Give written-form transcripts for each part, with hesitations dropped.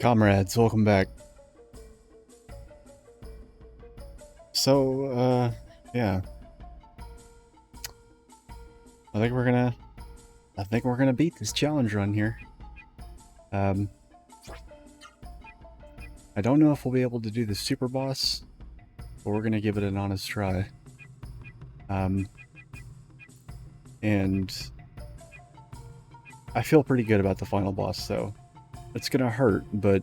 Comrades, welcome back. So, yeah. I think we're gonna beat this challenge run here. I don't know if we'll be able to do the super boss, but we're gonna give it an honest try. And I feel pretty good about the final boss, though. It's gonna hurt, but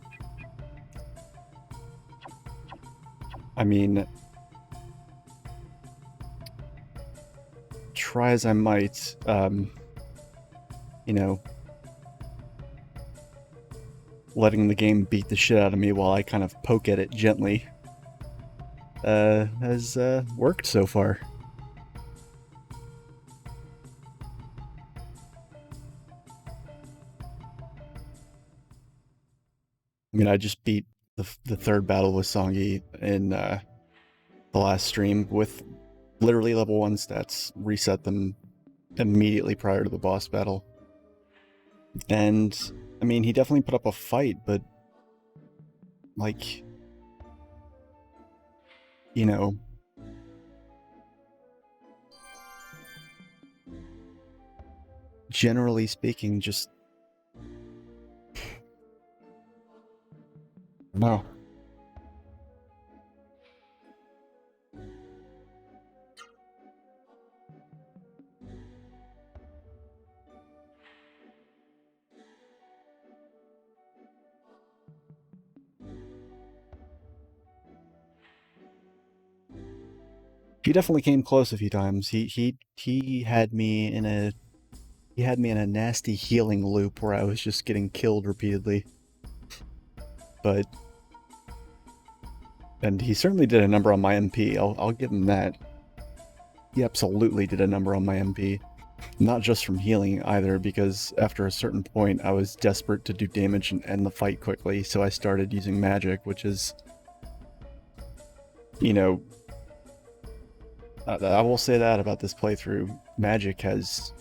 I mean, try as I might, you know, letting the game beat the shit out of me while I kind of poke at it gently, has worked so far. I mean, I just beat the third battle with Songi in the last stream with literally level 1 stats, reset them immediately prior to the boss battle. And, I mean, he definitely put up a fight, but, like, you know, generally speaking, just... no. He definitely came close a few times. He had me in a nasty healing loop where I was just getting killed repeatedly. But and he certainly did a number on my MP. I'll give him that. He absolutely did a number on my MP. Not just from healing either, because after a certain point I was desperate to do damage and end the fight quickly, so I started using magic, which is, you know, I will say that about this playthrough. Magic has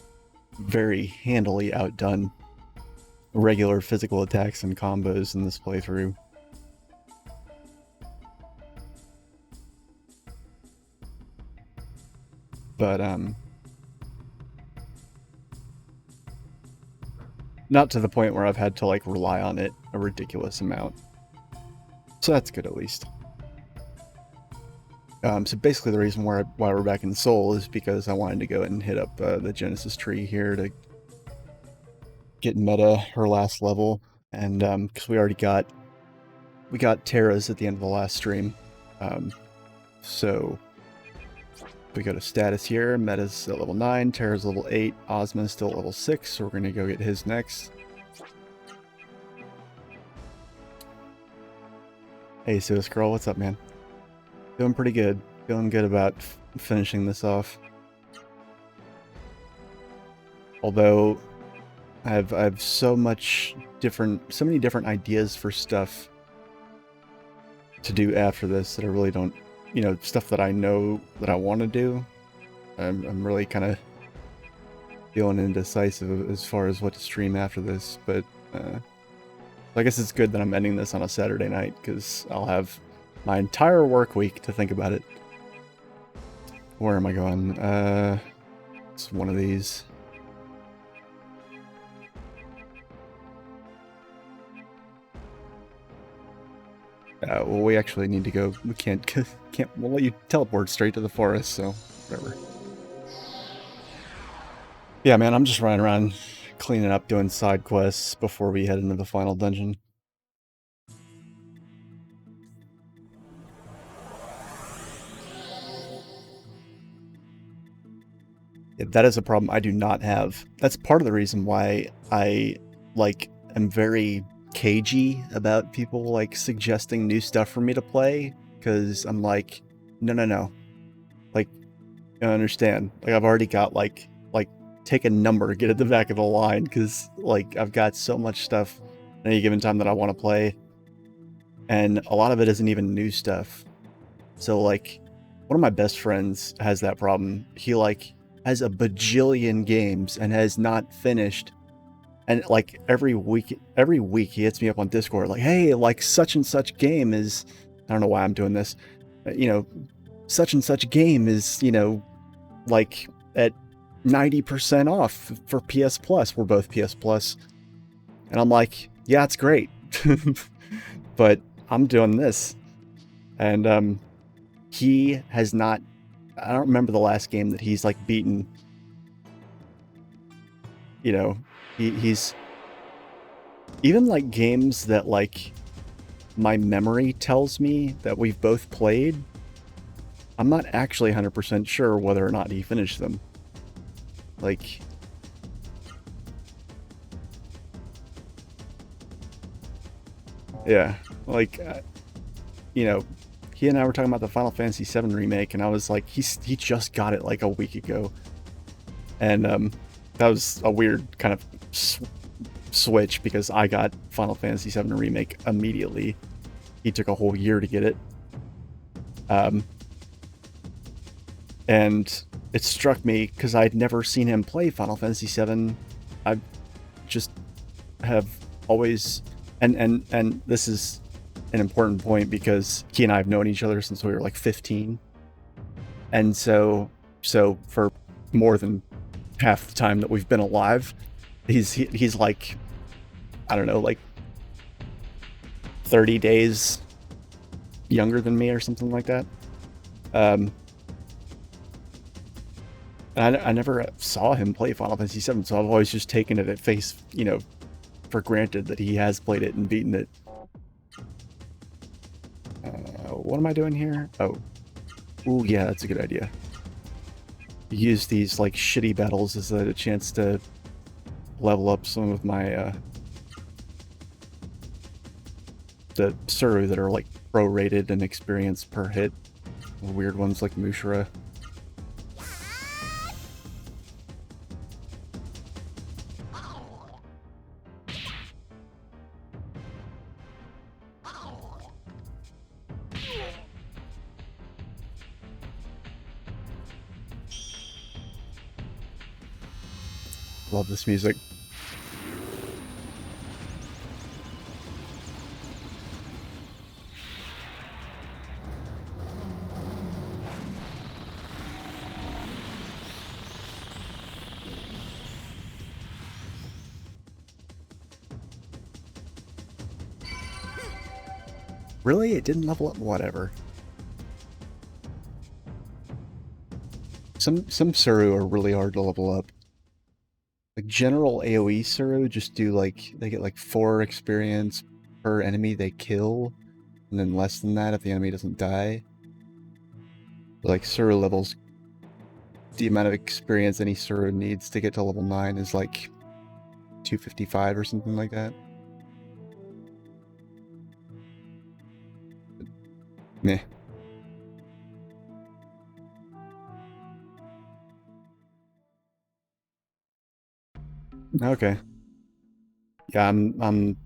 very handily outdone regular physical attacks and combos in this playthrough. But, not to the point where I've had to, like, rely on it a ridiculous amount. So that's good, at least. So basically the reason why we're back in Seoul is because I wanted to go and hit up the Genesis tree here to get Meta her last level, and because we got Terra's at the end of the last stream, so we go to status here. Meta's at level 9, Terra's level 8, Ozma's still at level 6, so we're gonna go get his next. Hey, Suicide Scroll, what's up, man? Doing pretty good. Feeling good about finishing this off. Although I have so many different ideas for stuff to do after this that I really don't, you know, stuff that I know that I want to do. I'm really kind of feeling indecisive as far as what to stream after this, but I guess it's good that I'm ending this on a Saturday night, because I'll have my entire work week to think about it. Where am I going? It's one of these. Well, we actually need to go. We can't. We'll let you teleport straight to the forest. So whatever. Yeah, man. I'm just running around, cleaning up, doing side quests before we head into the final dungeon. Yeah, that is a problem I do not have. That's part of the reason why I am very cagey about people like suggesting new stuff for me to play, because I'm like, no, like, I understand. Like, I've already got like take a number, get at the back of the line, because like I've got so much stuff at any given time that I want to play, and a lot of it isn't even new stuff. So like, one of my best friends has that problem. He like has a bajillion games and has not finished And like every week he hits me up on Discord like, hey, like such and such game is, I don't know why I'm doing this, you know, such and such game is, you know, like at 90% off for PS Plus. We're both PS Plus. And I'm like, yeah, it's great. But I'm doing this. And he has not, I don't remember the last game that he's like beaten. You know, he's even like games that like my memory tells me that we've both played, I'm not actually 100% sure whether or not he finished them. Like, yeah, like, you know, he and I were talking about the Final Fantasy VII remake, and I was like, he just got it like a week ago, and that was a weird kind of switch because I got Final Fantasy VII remake immediately. He took a whole year to get it, and it struck me because I'd never seen him play Final Fantasy VII. I just have always, and this is an important point because he and I have known each other since we were like 15, and so for more than half the time that we've been alive, he's like, I don't know, like 30 days younger than me or something like that. And I never saw him play Final Fantasy VII, so I've always just taken it at face, you know, for granted that he has played it and beaten it. What am I doing here? Oh. Ooh, yeah, that's a good idea. Use these, like, shitty battles as a chance to level up some of my, the Suru that are, like, pro-rated and experience per hit. Weird ones like Mushra. Love this music. Really? It didn't level up? Whatever. Some Suru are really hard to level up. Like general AoE Suru just do like, they get like 4 experience per enemy they kill, and then less than that if the enemy doesn't die. But like Suru levels, the amount of experience any Suru needs to get to level 9 is like 255 or something like that. Meh. Okay. Yeah, I'm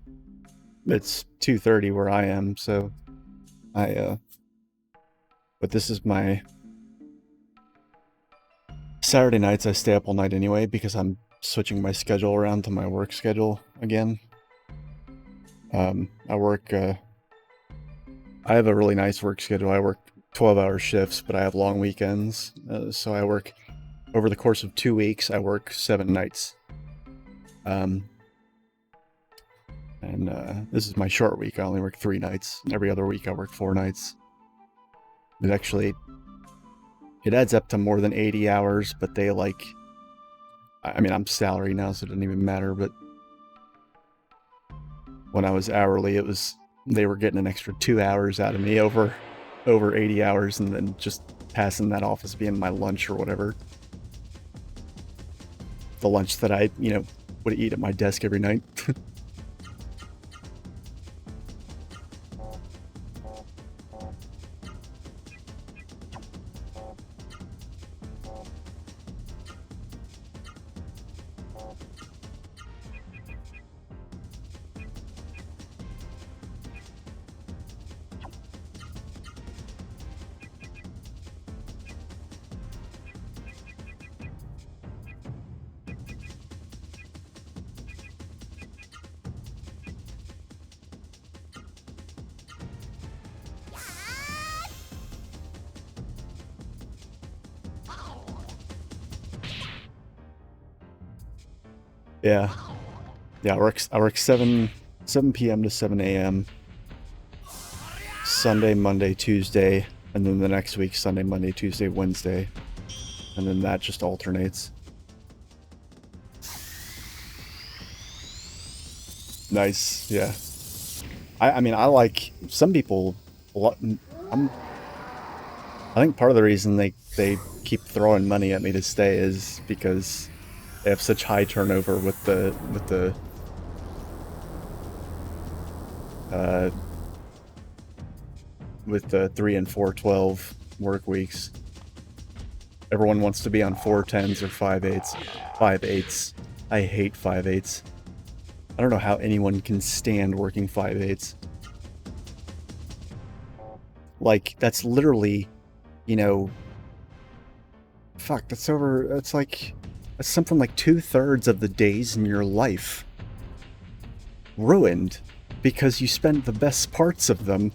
it's 2:30 where I am, so but this is my Saturday nights. I stay up all night anyway because I'm switching my schedule around to my work schedule again. I work, I have a really nice work schedule. I work 12-hour shifts, but I have long weekends. So I work, over the course of 2 weeks, I work 7 nights. This is my short week. I only work 3 nights. Every other week I work 4 nights. It actually, it adds up to more than 80 hours, but they like, I mean, I'm salary now, so it doesn't even matter, but when I was hourly, it was, they were getting an extra 2 hours out of me over 80 hours, and then just passing that off as being my lunch or whatever. The lunch that I, you know, would eat at my desk every night. Yeah. Yeah, I work 7 p.m. to 7 a.m. Sunday, Monday, Tuesday, and then the next week Sunday, Monday, Tuesday, Wednesday. And then that just alternates. Nice, yeah. I mean, I like some people a lot. I think part of the reason they keep throwing money at me to stay is because they have such high turnover with the uh, 3 and 4/12 work weeks. Everyone wants to be on 4/10s or 5/8s. 5/8s. I hate 5/8s. I don't know how anyone can stand working 5/8s. Like, that's literally, you know, fuck, that's something like 2/3 of the days in your life ruined because you spent the best parts of them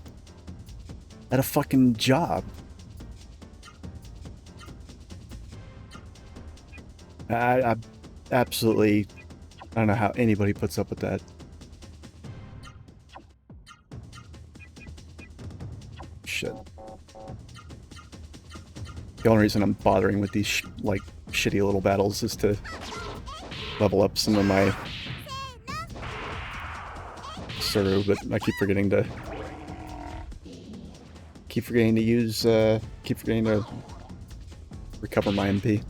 at a fucking job. I absolutely, I don't know how anybody puts up with that. Shit. The only reason I'm bothering with these like shitty little battles is to level up some of my Suru, but I keep forgetting to use keep forgetting to recover my MP.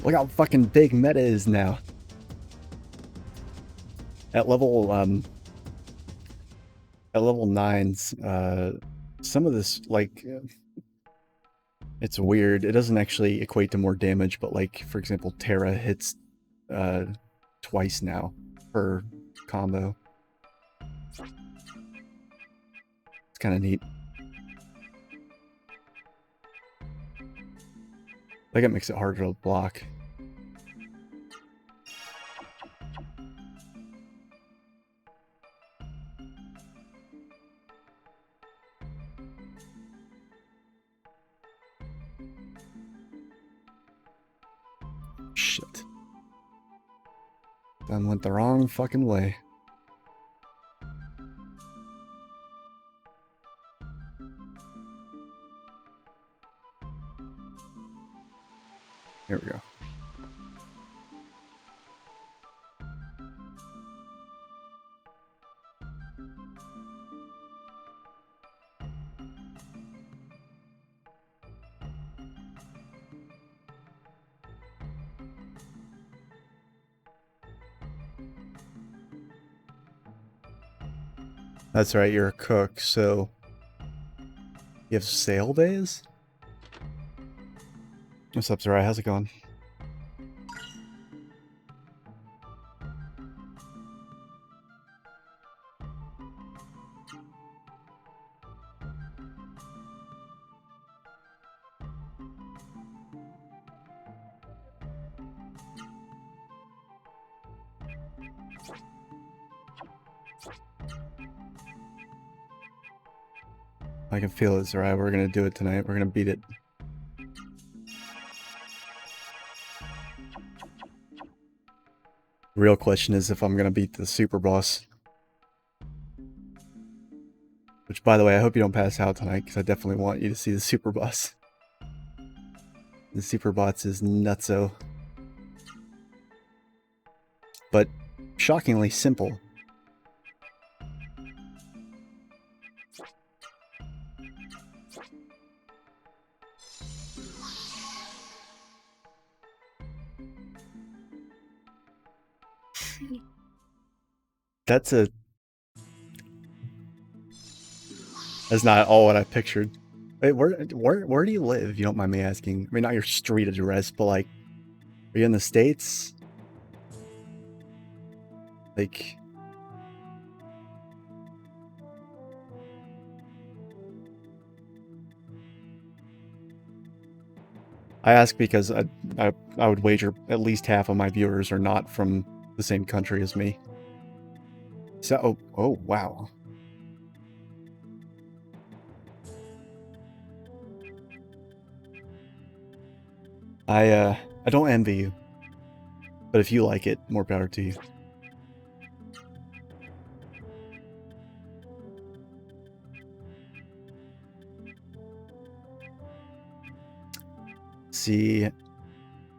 Look how fucking big meta is now. At level 9s, some of this, like, it's weird. It doesn't actually equate to more damage, but like, for example, Terra hits twice now per combo. It's kind of neat. I think it makes it harder to block. Shit. Done went the wrong fucking way. Here we go. That's right, you're a cook, so you have sale days? What's up, Sarai? How's it going? I can feel it, Sarai. We're gonna do it tonight. We're gonna beat it. The real question is if I'm gonna beat the super boss. Which, by the way, I hope you don't pass out tonight, because I definitely want you to see the super boss. The super boss is nutso. But shockingly simple. That's not all what I pictured. Wait, where do you live, if you don't mind me asking? I mean, not your street address, but like, are you in the States? Like, I ask because I would wager at least half of my viewers are not from the same country as me. So, oh wow. I don't envy you, but if you like it, more power to you. See, I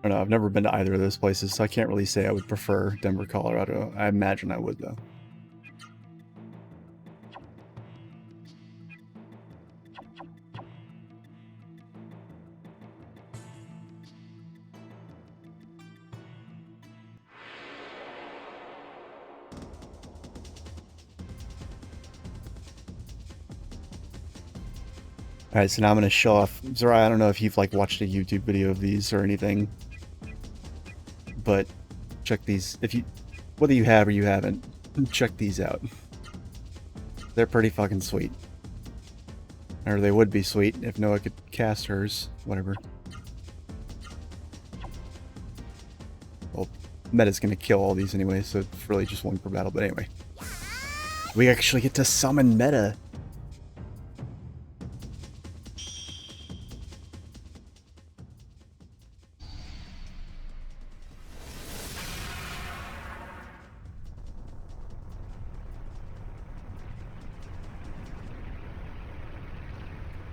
don't know, I've never been to either of those places, so I can't really say I would prefer Denver, Colorado. I imagine I would, though. Alright, so now I'm going to show off. Zora, I don't know if you've like watched a YouTube video of these or anything, but check these. If you, whether you have or you haven't, check these out. They're pretty fucking sweet. Or they would be sweet if Noah could cast hers, whatever. Well, Meta's going to kill all these anyway, so it's really just one per battle, but anyway. We actually get to summon Meta.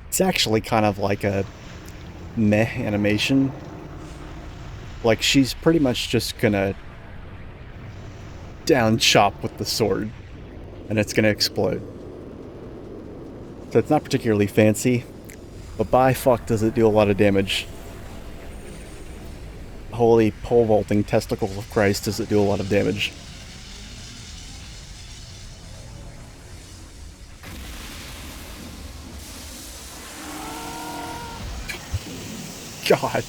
It's actually kind of like a meh animation. Like, she's pretty much just gonna down chop with the sword, and it's gonna explode. So it's not particularly fancy, but by fuck does it do a lot of damage. Holy pole vaulting testicles of Christ, does it do a lot of damage. God.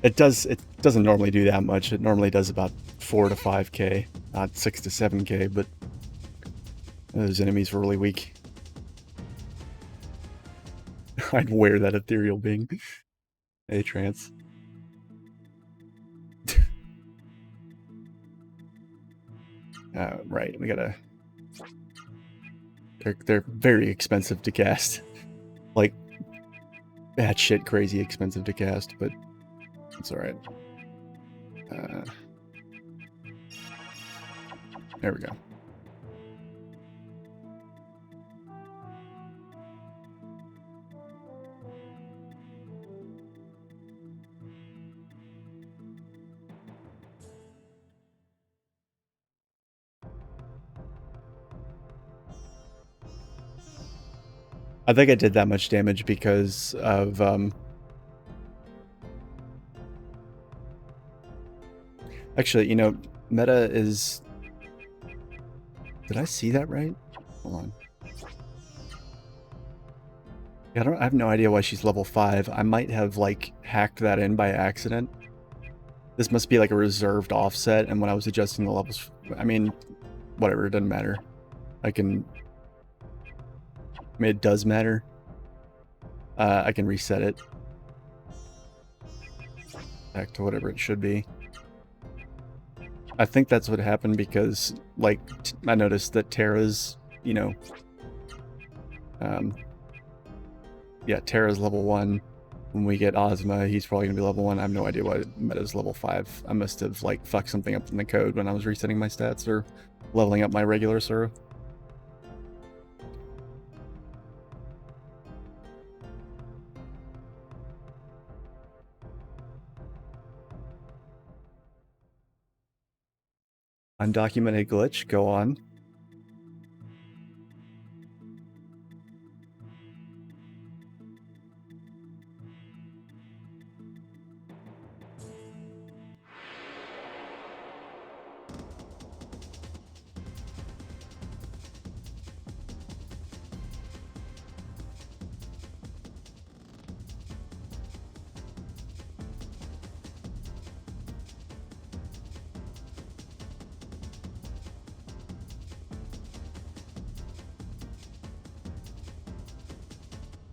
It doesn't normally do that much. It normally does about 4 to 5k, not 6 to 7k, but those enemies were really weak. I'd wear that ethereal being. Hey, trance. Right, we gotta... They're very expensive to cast. Like, bad shit crazy expensive to cast, but it's alright. There we go. I think I did that much damage because of, actually, you know, Meta is... Did I see that right? Hold on. Yeah, I have no idea why she's level 5. I might have, like, hacked that in by accident. This must be, like, a reserved offset, and when I was adjusting the levels... I mean, whatever, it doesn't matter. I can... I mean, it does matter. I can reset it back to whatever it should be. I think that's what happened because, like, I noticed that Terra's, you know... yeah, Terra's level 1. When we get Ozma, he's probably going to be level 1. I have no idea why Meta's level 5. I must have, like, fucked something up in the code when I was resetting my stats or leveling up my regular Sura. Undocumented glitch, go on.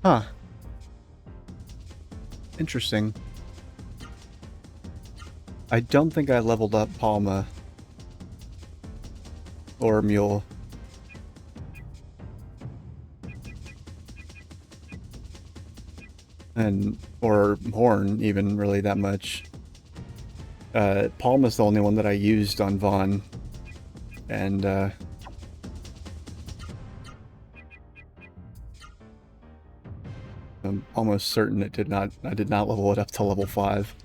Huh. Interesting. I don't think I leveled up Palma or Mule. Or Horn even really that much. Palma's the only one that I used on Vaughn, and I'm almost certain it did not. I did not level it up to level 5,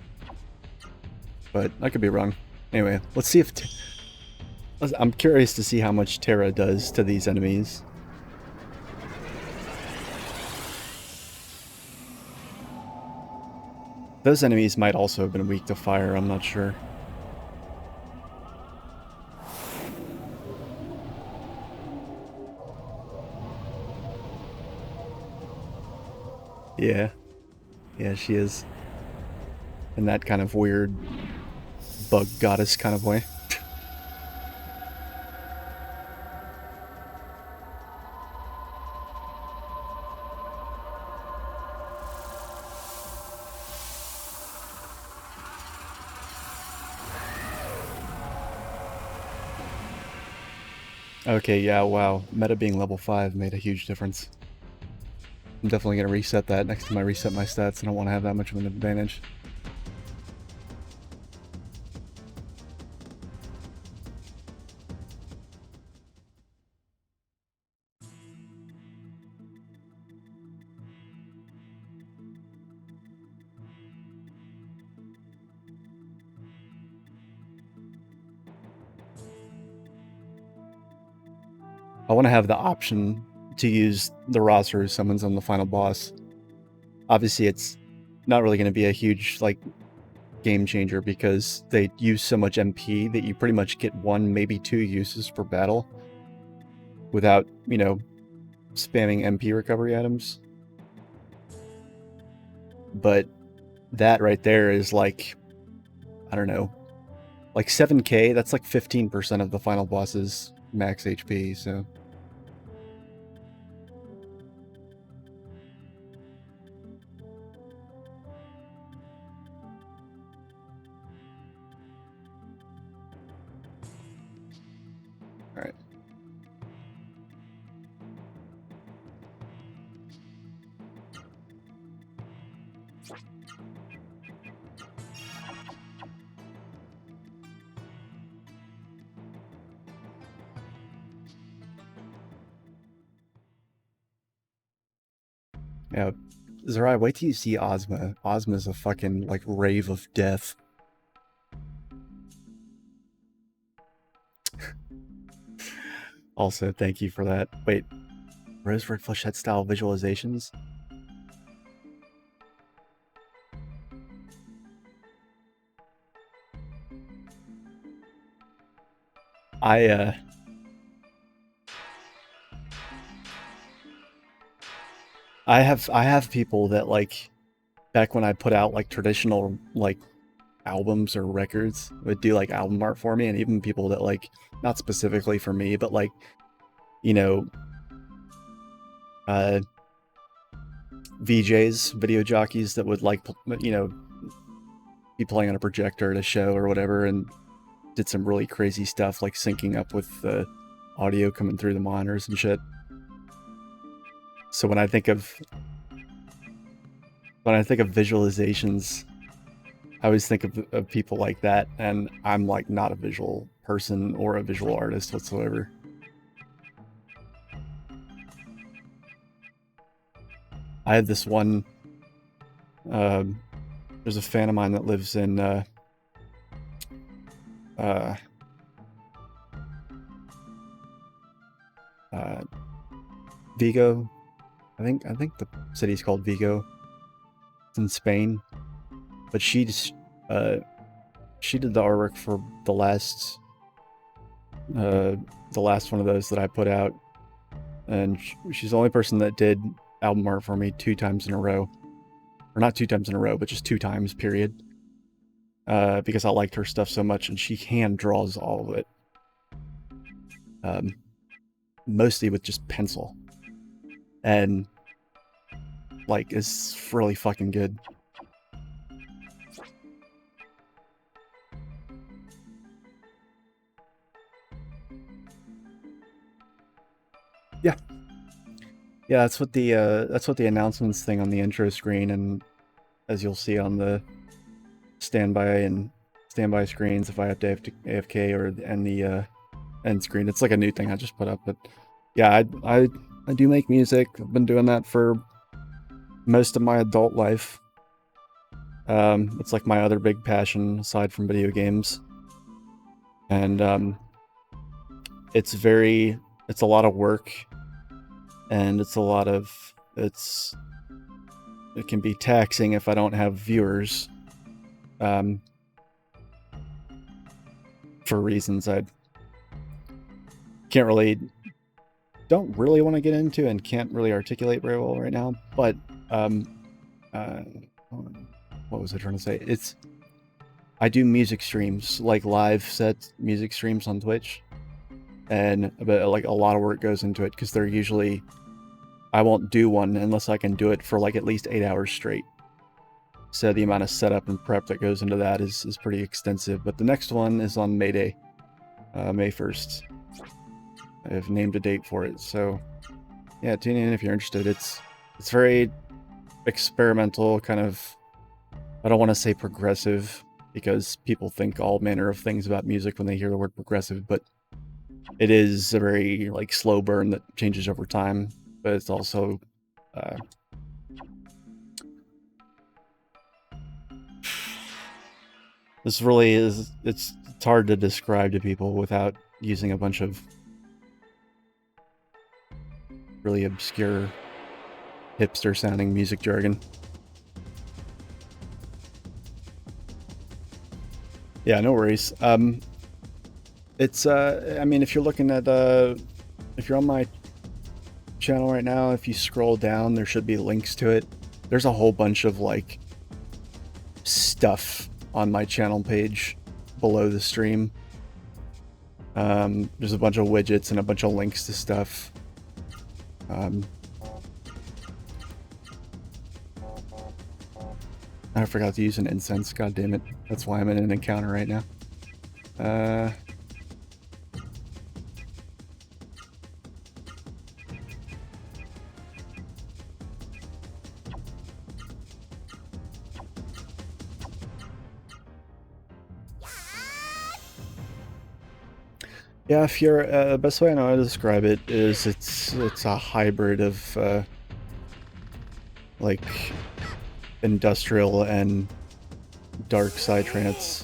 but I could be wrong. Anyway, let's see if I'm curious to see how much Terra does to these enemies. Those enemies might also have been weak to fire, I'm not sure. Yeah. Yeah, she is. In that kind of weird bug goddess kind of way. Okay, yeah, wow. Meta being level 5 made a huge difference. I'm definitely going to reset that next time I reset my stats. I don't want to have that much of an advantage. I want to have the option to use the roster summons on the final boss. Obviously, it's not really going to be a huge, like, game changer because they use so much MP that you pretty much get 1, maybe 2 uses per battle without, you know, spamming MP recovery items. But that right there is like, I don't know, like 7k, that's like 15% of the final boss's max HP, so... Alright. Yeah, Zerai, wait till you see Ozma. Ozma's a fucking, like, rave of death. Also, thank you for that. Wait, Rose Red Fleshhead style visualizations? I have people that, like, back when I put out, like, traditional, like, albums or records, would do, like, album art for me, and even people that, like, not specifically for me, but, like, you know, VJs, video jockeys that would, like, you know, be playing on a projector at a show or whatever, and did some really crazy stuff, like syncing up with the audio coming through the monitors and shit. So when I think of visualizations, I always think of people like that, and I'm, like, not a visual person or a visual artist whatsoever. I had this one, there's a fan of mine that lives in, Vigo. I think the city's called Vigo. It's in Spain. But she did the artwork for the last one of those that I put out, and she's the only person that did album art for me 2 times in a row, or not 2 times in a row, but just 2 times, period. Because I liked her stuff so much, and she hand draws all of it, mostly with just pencil, and, like, it's really fucking good. Yeah, that's what the announcements thing on the intro screen, and as you'll see on the standby screens if I have to AFK and the end screen. It's like a new thing I just put up, but yeah, I do make music. I've been doing that for most of my adult life. It's like my other big passion aside from video games, and it's a lot of work, and it can be taxing if I don't have viewers, for reasons I don't really want to get into and can't really articulate very well right now, but what was I trying to say? I do music streams, like live set music streams on Twitch, and like a lot of work goes into it because they're usually, I won't do one unless I can do it for like at least 8 hours straight. So the amount of setup and prep that goes into that is pretty extensive. But the next one is on May Day, May 1st. I've named a date for it, so yeah, tune in if you're interested. It's very experimental, kind of. I don't want to say progressive because people think all manner of things about music when they hear the word progressive, but it is a very like slow burn that changes over time. But it's also this really is, it's hard to describe to people without using a bunch of really obscure hipster sounding music jargon. Yeah, no worries. It's I mean, if you're looking at if you're on my channel right now, if you scroll down, there should be links to it. There's a whole bunch of like stuff on my channel page below the stream. There's a bunch of widgets and a bunch of links to stuff. I forgot to use an incense, god damn it. That's why I'm in an encounter right now. Yeah, if you're the best way I know how to describe it is it's a hybrid of like industrial and dark psytrance.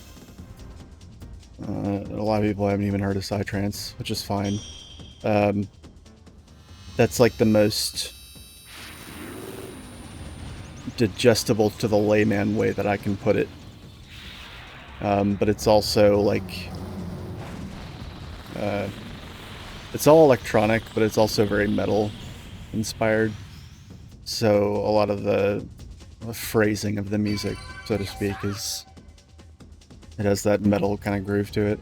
A lot of people haven't even heard of psytrance, which is fine. That's like the most digestible to the layman way that I can put it. But it's also like it's all electronic, but it's also very metal inspired. So a lot of the phrasing of the music, so to speak, it has that metal kind of groove to it.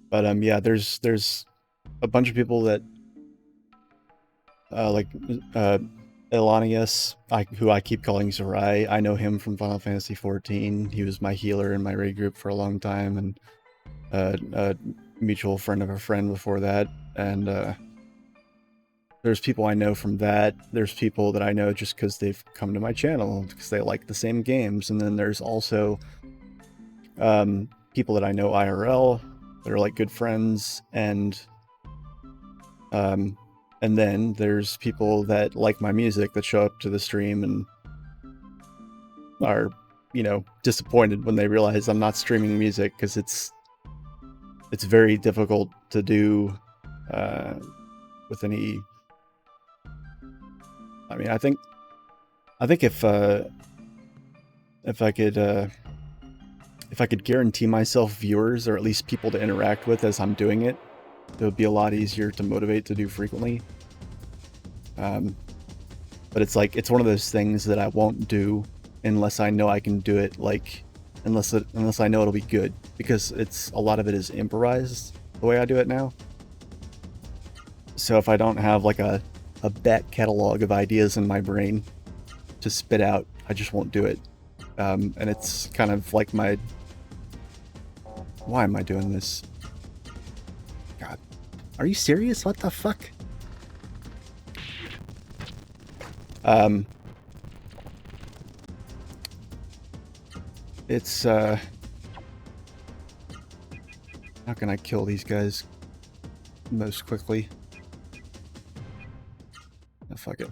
But yeah, there's a bunch of people that like Elanius, who I keep calling Zerai. I know him from Final Fantasy XIV. He was my healer in my raid group for a long time, and a mutual friend of a friend before that. And there's people I know from that. There's people that I know just because they've come to my channel because they like the same games. And then there's also people that I know IRL that are like good friends, and then there's people that like my music that show up to the stream and are, you know, disappointed when they realize I'm not streaming music, because it's very difficult to do with any. I mean, I think if I could guarantee myself viewers, or at least people to interact with as I'm doing it, it would be a lot easier to motivate to do frequently. But it's like, it's one of those things that I won't do unless I know I can do it, like, unless I know it'll be good, because a lot of it is improvised the way I do it now. So if I don't have like a a back catalog of ideas in my brain to spit out. I just won't do it. And it's kind of like my... Why am I doing this? God. Are you serious? What the fuck? It's, how can I kill these guys most quickly? Oh, fuck it.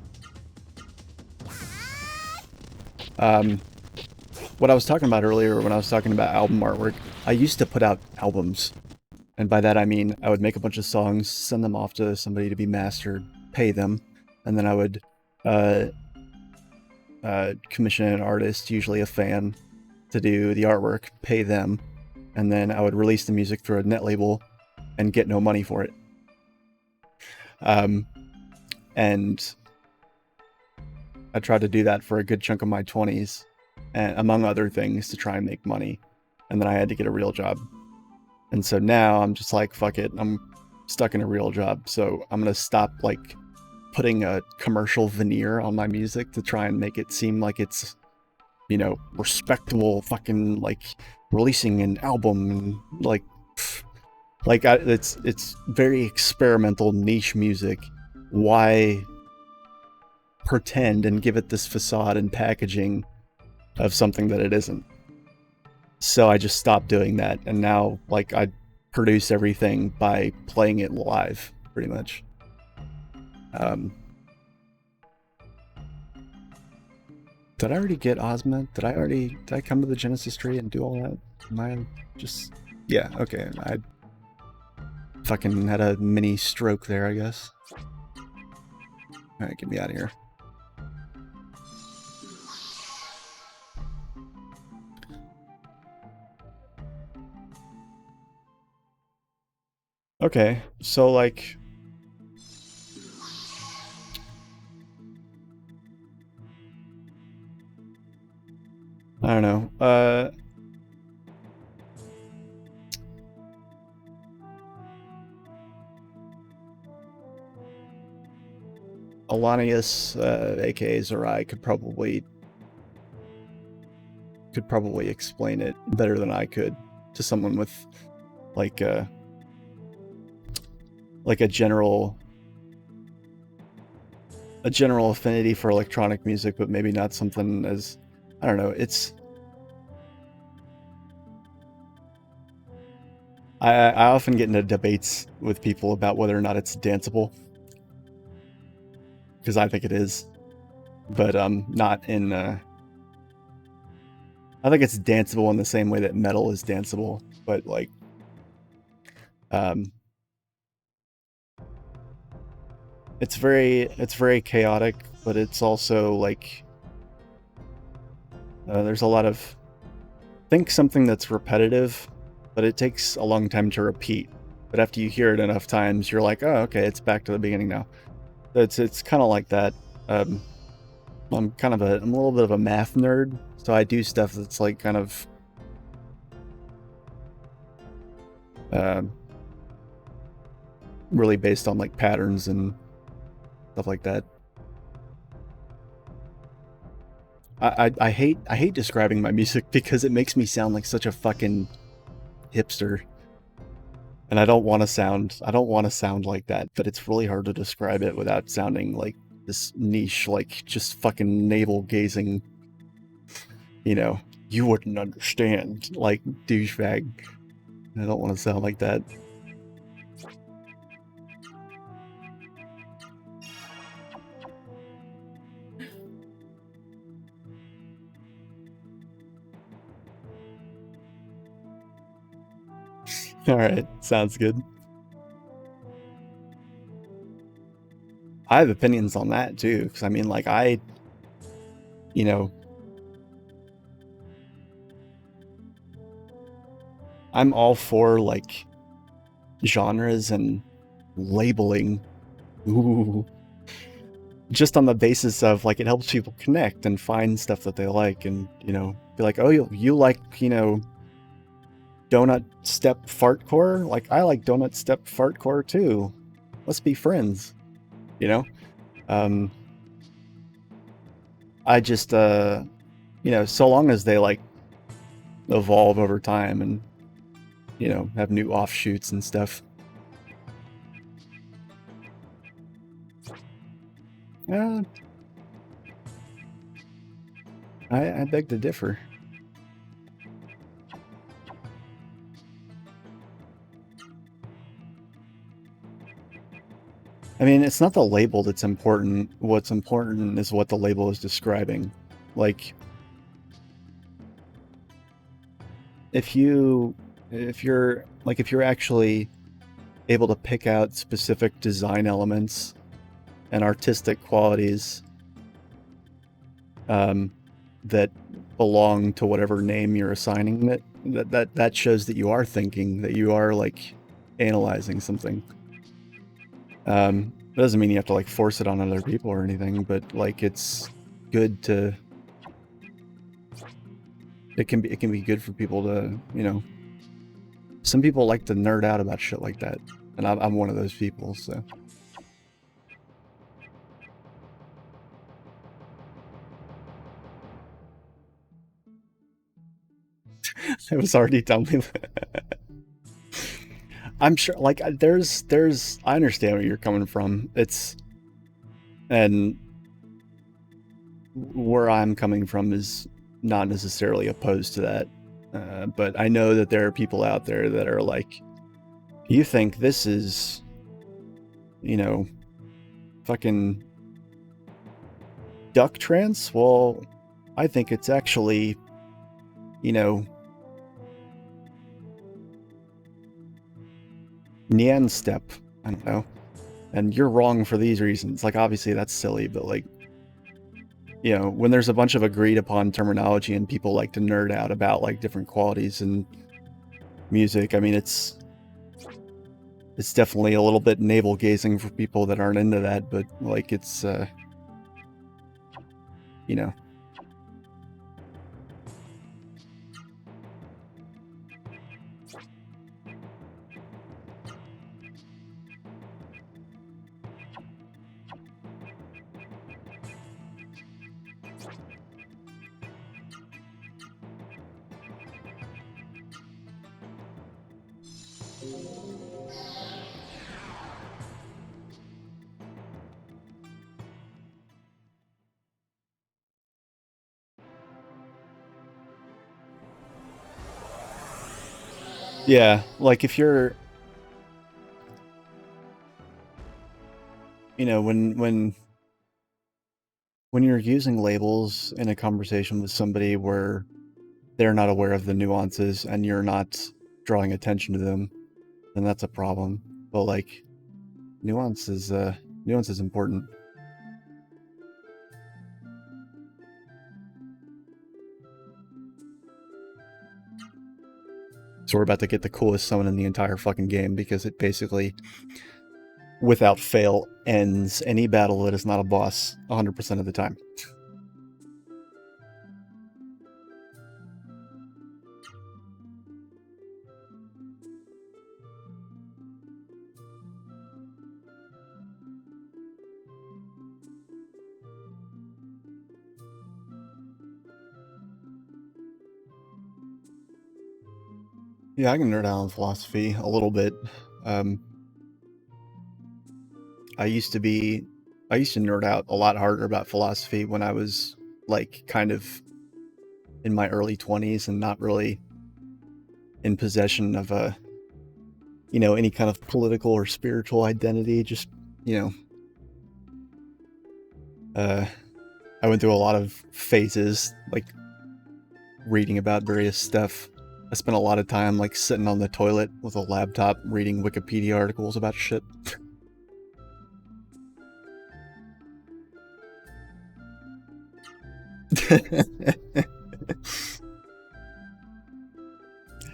What I was talking about earlier when I was talking about album artwork, I used to put out albums. And by that I mean I would make a bunch of songs, send them off to somebody to be mastered, pay them, and then I would commission an artist, usually a fan, to do the artwork, pay them, and then I would release the music through a net label and get no money for it. And I tried to do that for a good chunk of my 20s, and among other things, to try and make money. And then I had to get a real job. And so now I'm just like, fuck it, I'm stuck in a real job, so I'm gonna stop, like, putting a commercial veneer on my music to try and make it seem like it's, you know, respectable, fucking, like, releasing an album, and, like, it's very experimental, niche music. Why pretend and give it this facade and packaging of something that it isn't? So I just stopped doing that, and now, like, I produce everything by playing it live, pretty much. Did I already get Ozma? Did I come to the Genesis tree and do all that? Am I just... Yeah, okay. I fucking had a mini stroke there, I guess. Alright, get me out of here. Okay, so, like... I don't know. Alanius, aka Zerai, could probably explain it better than I could to someone with, like a general affinity for electronic music, but maybe not something as, I don't know, it's... I often get into debates with people about whether or not it's danceable, because I think it is, but not in... I think it's danceable in the same way that metal is danceable, but, like, it's very chaotic, but it's also, like, there's a lot of... Think something that's repetitive, but it takes a long time to repeat. But after you hear it enough times, you're like, oh, okay, it's back to the beginning now. It's kind of like that. I'm a little bit of a math nerd, so I do stuff that's, like, kind of... really based on, like, patterns and stuff like that. I hate describing my music because it makes me sound like such a fucking hipster, and I don't want to sound like that, but it's really hard to describe it without sounding like this niche, like, just fucking navel gazing, you know, you wouldn't understand, like, douchebag. I don't want to sound like that. Alright, sounds good. I have opinions on that too, because I mean, like, you know, I'm all for, like, genres and labeling. Ooh. Just on the basis of, like, it helps people connect and find stuff that they like, and, you know, be like, oh, you like, you know, donut step fartcore? Like, I like donut step fartcore too. Let's be friends, you know? I just, you know, so long as they like evolve over time and, you know, have new offshoots and stuff. I beg to differ. I mean, it's not the label that's important. What's important is what the label is describing. Like, if you're actually able to pick out specific design elements and artistic qualities that belong to whatever name you're assigning it, that shows that you are thinking, that you are like analyzing something. It doesn't mean you have to like force it on other people or anything, but like it's good to. It can be good for people to, you know. Some people like to nerd out about shit like that, and I'm one of those people. So. It was already telling me that. I'm sure, like, there's, I understand where you're coming from. And where I'm coming from is not necessarily opposed to that. But I know that there are people out there that are like, you think this is, you know, fucking duck trance? Well, I think it's actually, you know, Nyan step. I don't know. And you're wrong for these reasons. Like, obviously that's silly, but like, you know, when there's a bunch of agreed upon terminology and people like to nerd out about like different qualities and music, I mean, it's definitely a little bit navel gazing for people that aren't into that, but like it's, you know. Yeah, like if you're, you know, when you're using labels in a conversation with somebody where they're not aware of the nuances and you're not drawing attention to them, then that's a problem. But like, nuance is important. So we're about to get the coolest summon in the entire fucking game because it basically, without fail, ends any battle that is not a boss 100% of the time. Yeah, I can nerd out on philosophy a little bit. I used to nerd out a lot harder about philosophy when I was like kind of in my early 20s and not really in possession of a, you know, any kind of political or spiritual identity. Just, you know, I went through a lot of phases, like reading about various stuff. I spent a lot of time like sitting on the toilet with a laptop reading Wikipedia articles about shit.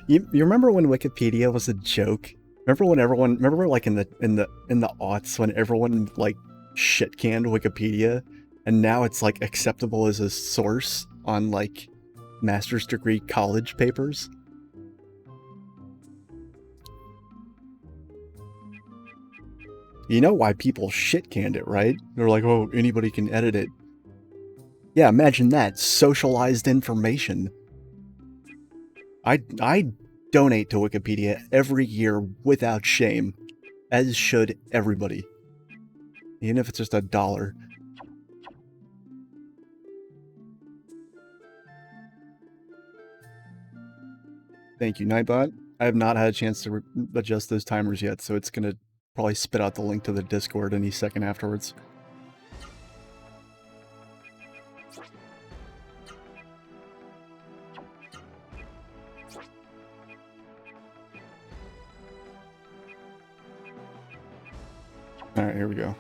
You remember when Wikipedia was a joke? Remember like in the aughts when everyone like shit canned Wikipedia, and now it's like acceptable as a source on like master's degree college papers? You know why people shit-canned it, right? They're like, oh, anybody can edit it. Yeah, imagine that. Socialized information. I donate to Wikipedia every year without shame, as should everybody. Even if it's just $1. Thank you, Nightbot. I have not had a chance to adjust those timers yet, so it's going to probably spit out the link to the Discord any second afterwards. Alright, here we go.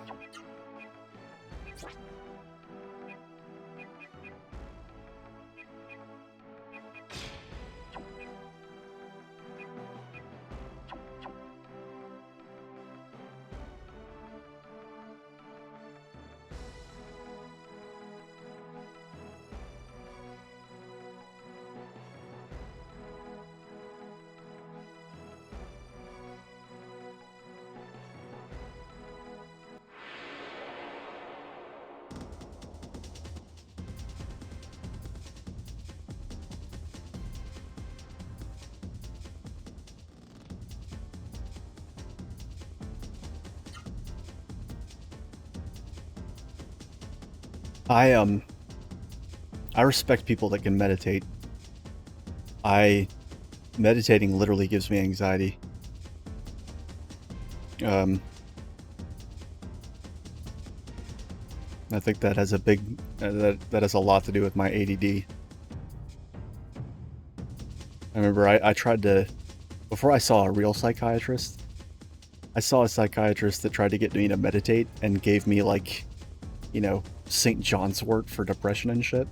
I respect people that can meditate. Meditating literally gives me anxiety. I think that has a big, that has a lot to do with my ADD. I remember I tried to, before I saw a real psychiatrist, I saw a psychiatrist that tried to get me to meditate and gave me, like, you know, St. John's wort for depression and shit.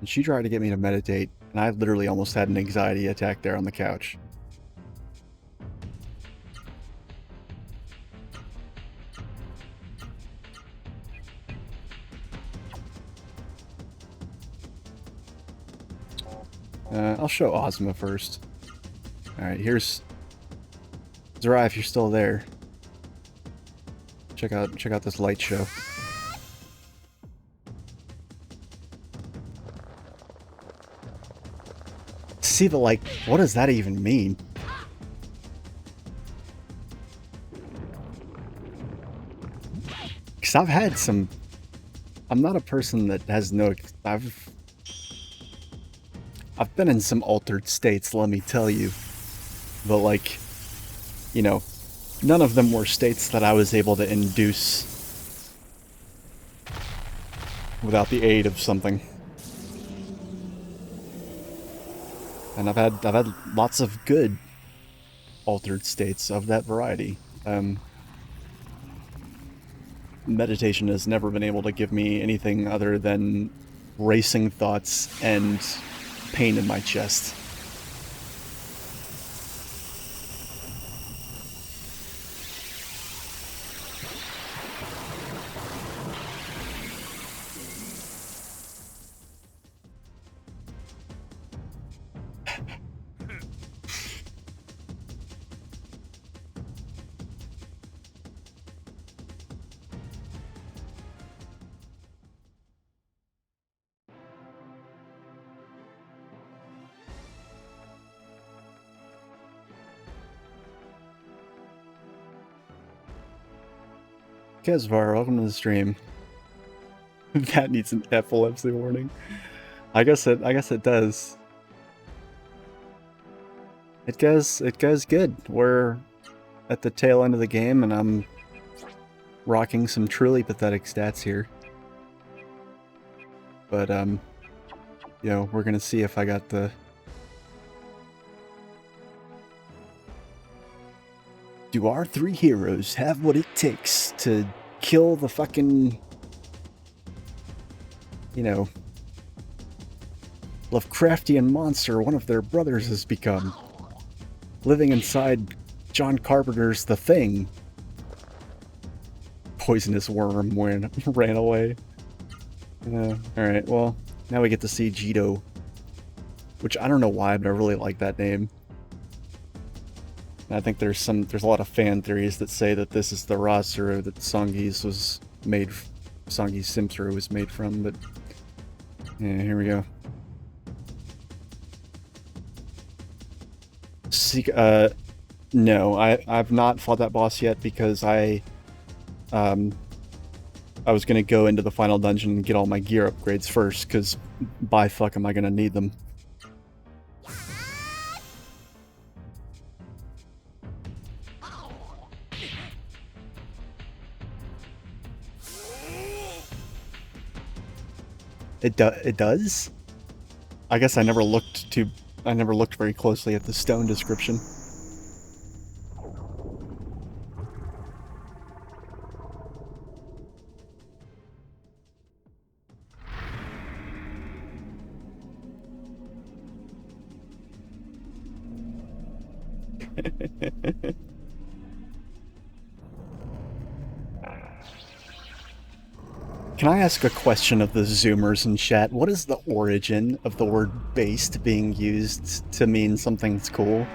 And she tried to get me to meditate, and I literally almost had an anxiety attack there on the couch. I'll show Ozma first. Alright, here's Zerai, if you're still there. Check out this light show. See the, like, what does that even mean? Because I've had some, I'm not a person that has no, I've been in some altered states, let me tell you. But, like, you know, none of them were states that I was able to induce without the aid of something. And I've had lots of good altered states of that variety. Meditation has never been able to give me anything other than racing thoughts and pain in my chest. Kezvar, welcome to the stream. That needs an epilepsy warning. I guess it does. It goes good. We're at the tail end of the game, and I'm rocking some truly pathetic stats here. But you know, we're gonna see if I got the. Do our three heroes have what it takes to kill the fucking, you know, Lovecraftian monster one of their brothers has become? Living inside John Carpenter's The Thing. Poisonous worm ran away. Alright, well, now we get to see Jito. Which I don't know why, but I really like that name. I think there's a lot of fan theories that say that this is the raw Suru that Songi's Simsuru was made from, but yeah, here we go. No, I've not fought that boss yet because I was gonna go into the final dungeon and get all my gear upgrades first, because by fuck am I gonna need them. It does? I guess I never looked very closely at the stone description. Can I ask a question of the Zoomers in chat? What is the origin of the word based being used to mean something's cool?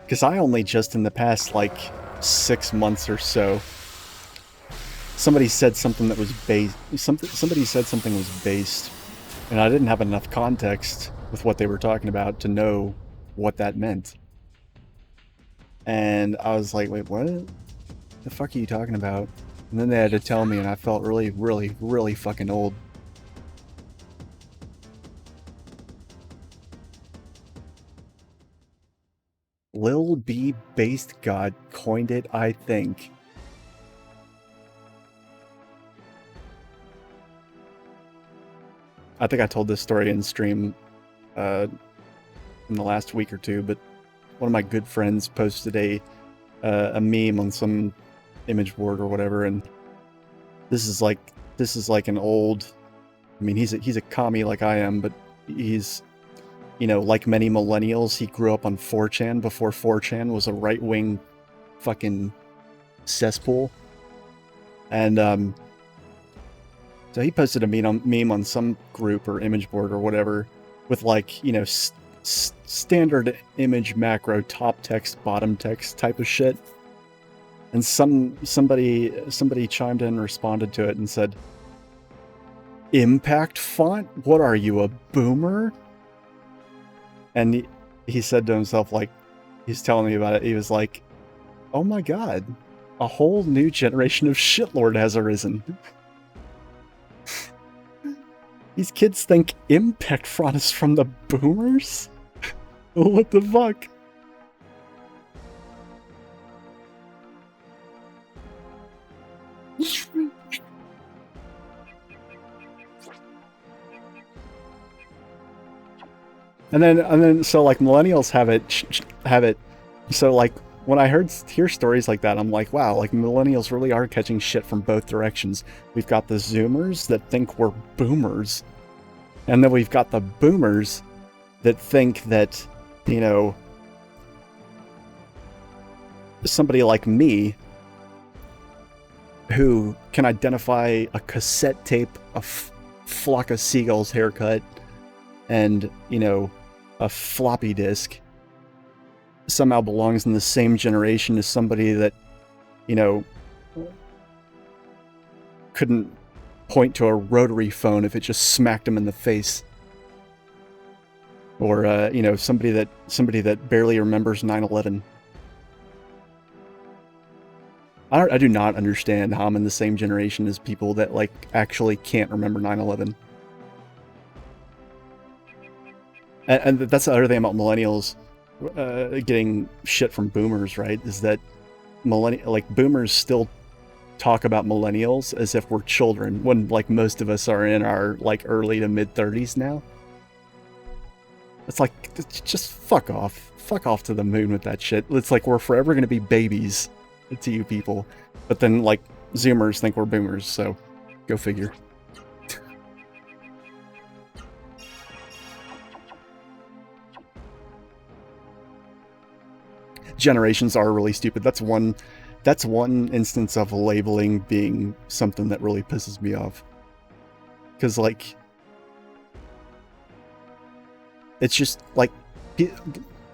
Because I only just in the past, like, 6 months or so, somebody said something that was based. Somebody said something was based, and I didn't have enough context with what they were talking about to know what that meant. And I was like, wait, what? The fuck are you talking about? And then they had to tell me, and I felt really, really, really fucking old. Lil B Based God coined it, I think. I think I told this story in stream in the last week or two, but one of my good friends posted a meme on some image board or whatever, and this is like an old, I mean, he's a commie like I am, but he's, you know, like many millennials, he grew up on 4chan before 4chan was a right-wing fucking cesspool. And so he posted a meme on some group or image board or whatever with, like, you know, standard image macro top text bottom text type of shit. And somebody chimed in and responded to it and said, "Impact font? What are you, a boomer?" And he said to himself, like, he's telling me about it, he was like, "Oh my god, a whole new generation of shitlord has arisen." These kids think impact font is from the boomers? What the fuck? And then so like millennials have it so like when I hear stories like that, I'm like, wow, like millennials really are catching shit from both directions. We've got the Zoomers that think we're boomers, and then we've got the boomers that think that, you know, somebody like me who can identify a cassette tape, a flock of seagulls haircut, and, you know, a floppy disk somehow belongs in the same generation as somebody that, you know, couldn't point to a rotary phone if it just smacked him in the face. Or, you know, somebody that barely remembers 9/11. I do not understand how I'm in the same generation as people that, like, actually can't remember 9/11. And that's the other thing about millennials getting shit from boomers, right? Is that boomers still talk about millennials as if we're children, when, like, most of us are in our, like, early to mid 30s now. It's like, just fuck off to the moon with that shit. It's like we're forever going to be babies to you people, but then, like, Zoomers think we're boomers, so go figure. Generations are really stupid. That's one instance of labeling being something that really pisses me off. Because, like, it's just, like,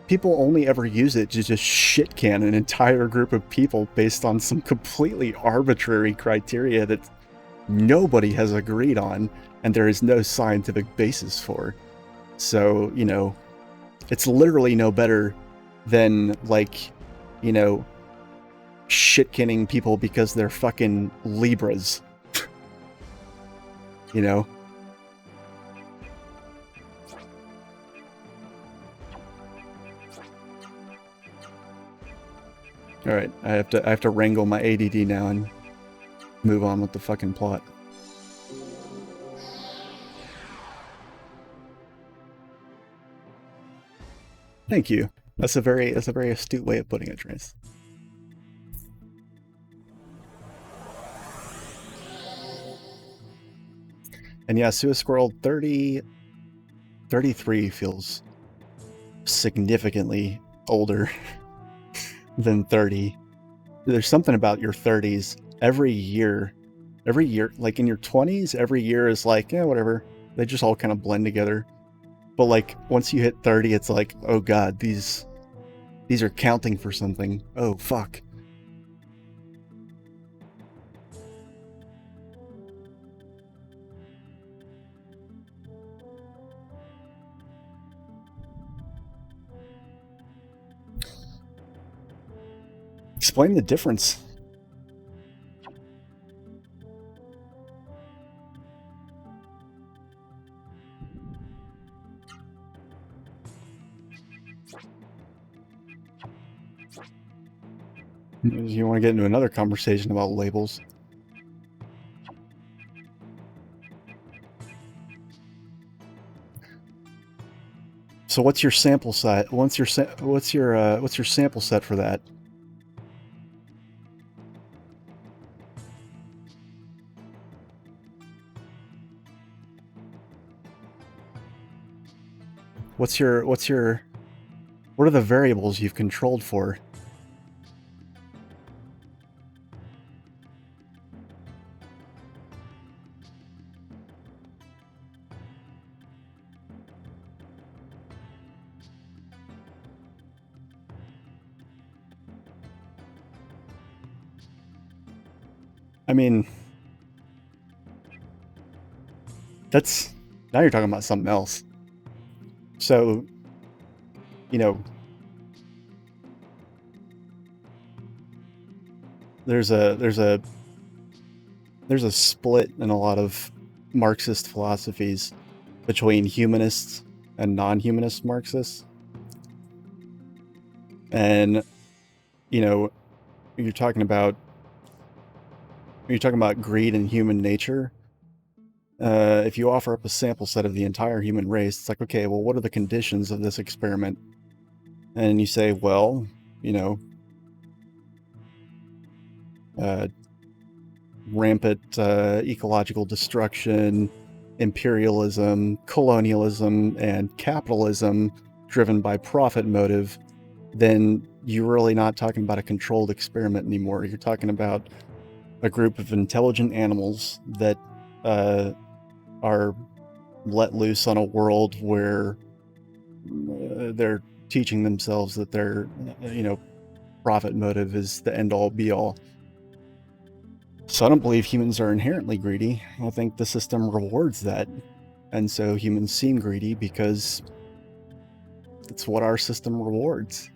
people only ever use it to just shit can an entire group of people based on some completely arbitrary criteria that nobody has agreed on and there is no scientific basis for. So, you know, it's literally no better than, like, you know, shit-canning people because they're fucking Libras. You know? Alright, I have to wrangle my ADD now and move on with the fucking plot. Thank you. That's a very astute way of putting it, Trace. And yeah, Suicide Squirrel 33 feels significantly older than 30. There's something about your 30s. Every year, like in your 20s, every year is like, yeah, whatever. They just all kind of blend together. But like once you hit 30, it's like, oh god, these are counting for something. Oh fuck. Explain the difference. You want to get into another conversation about labels? So what's your sample set? What's your sample set for that? What are the variables you've controlled for? I mean, that's, now you're talking about something else. So, you know, there's a split in a lot of Marxist philosophies between humanists and non-humanist Marxists. And, you know, you're talking about greed and human nature. If you offer up a sample set of the entire human race, it's like, okay, well, what are the conditions of this experiment? And you say, well, you know, rampant ecological destruction, imperialism, colonialism, and capitalism driven by profit motive, then you're really not talking about a controlled experiment anymore. You're talking about a group of intelligent animals that are let loose on a world where they're teaching themselves that their, you know, profit motive is the end-all be-all. So I don't believe humans are inherently greedy. I think the system rewards that. And so humans seem greedy because it's what our system rewards.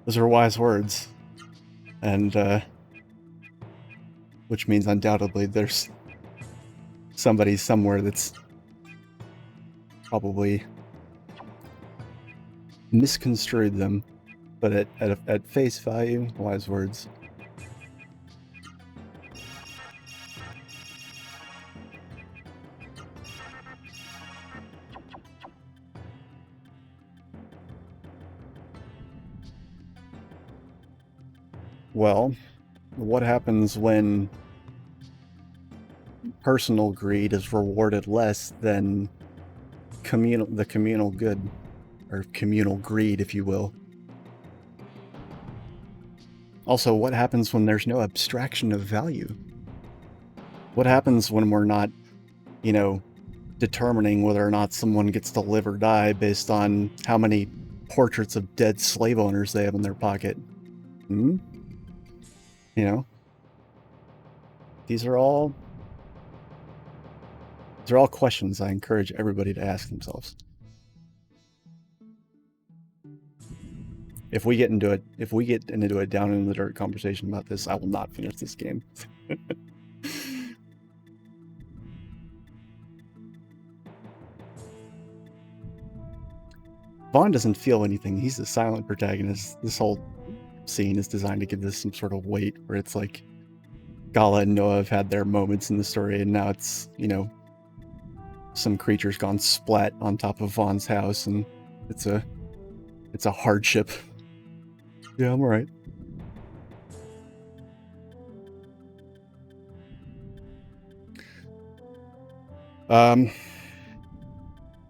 Those are wise words. And, which means undoubtedly there's somebody somewhere that's probably misconstrued them. But at face value, wise words. Well, what happens when personal greed is rewarded less than the communal good, or communal greed, if you will. Also, what happens when there's no abstraction of value? What happens when we're not, you know, determining whether or not someone gets to live or die based on how many portraits of dead slave owners they have in their pocket? You know, these are all questions I encourage everybody to ask themselves. If we get into a down in the dirt conversation about this, I will not finish this game. Vaughn doesn't feel anything. He's the silent protagonist. This whole scene is designed to give this some sort of weight, where it's like Gala and Noah have had their moments in the story, and now it's, you know, some creature's gone splat on top of Vaughn's house, and it's a hardship. Yeah, I'm alright.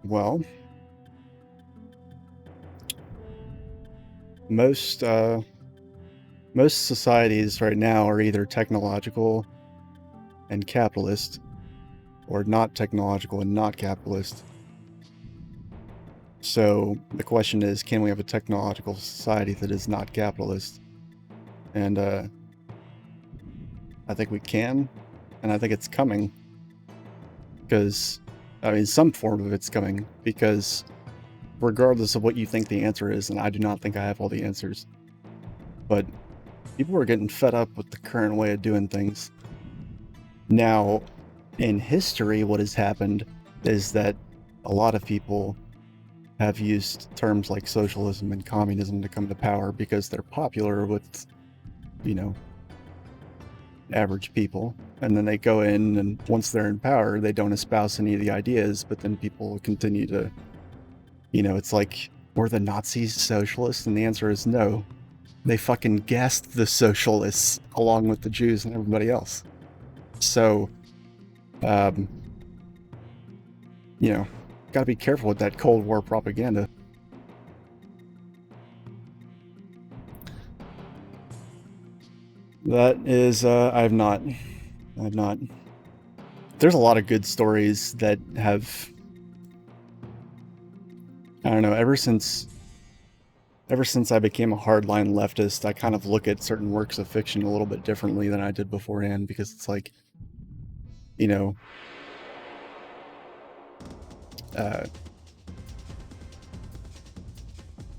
Well, most societies right now are either technological and capitalist, or not technological and not capitalist. So the question is, can we have a technological society that is not capitalist? And I think we can, and I think it's coming. Because, I mean, some form of it's coming, because regardless of what you think the answer is, and I do not think I have all the answers, but people are getting fed up with the current way of doing things. Now, in history, what has happened is that a lot of people have used terms like socialism and communism to come to power because they're popular with, you know, average people. And then they go in, and once they're in power, they don't espouse any of the ideas, but then people continue to, you know, it's like, were the Nazis socialists? And the answer is no. They fucking gassed the socialists along with the Jews and everybody else. So, you know, gotta be careful with that Cold War propaganda. That is, I've not. There's a lot of good stories that have, I don't know, ever since I became a hardline leftist, I kind of look at certain works of fiction a little bit differently than I did beforehand, because it's like, you know,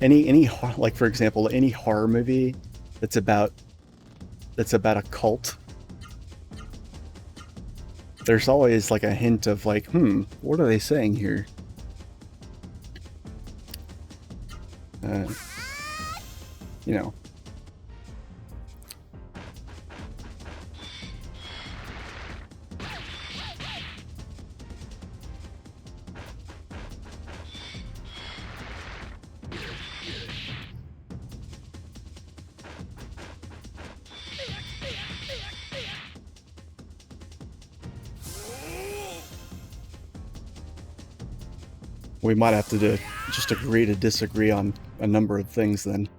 any like, for example, any horror movie that's about a cult, there's always like a hint of like, what are they saying here? You know. We might have to just agree to disagree on a number of things then.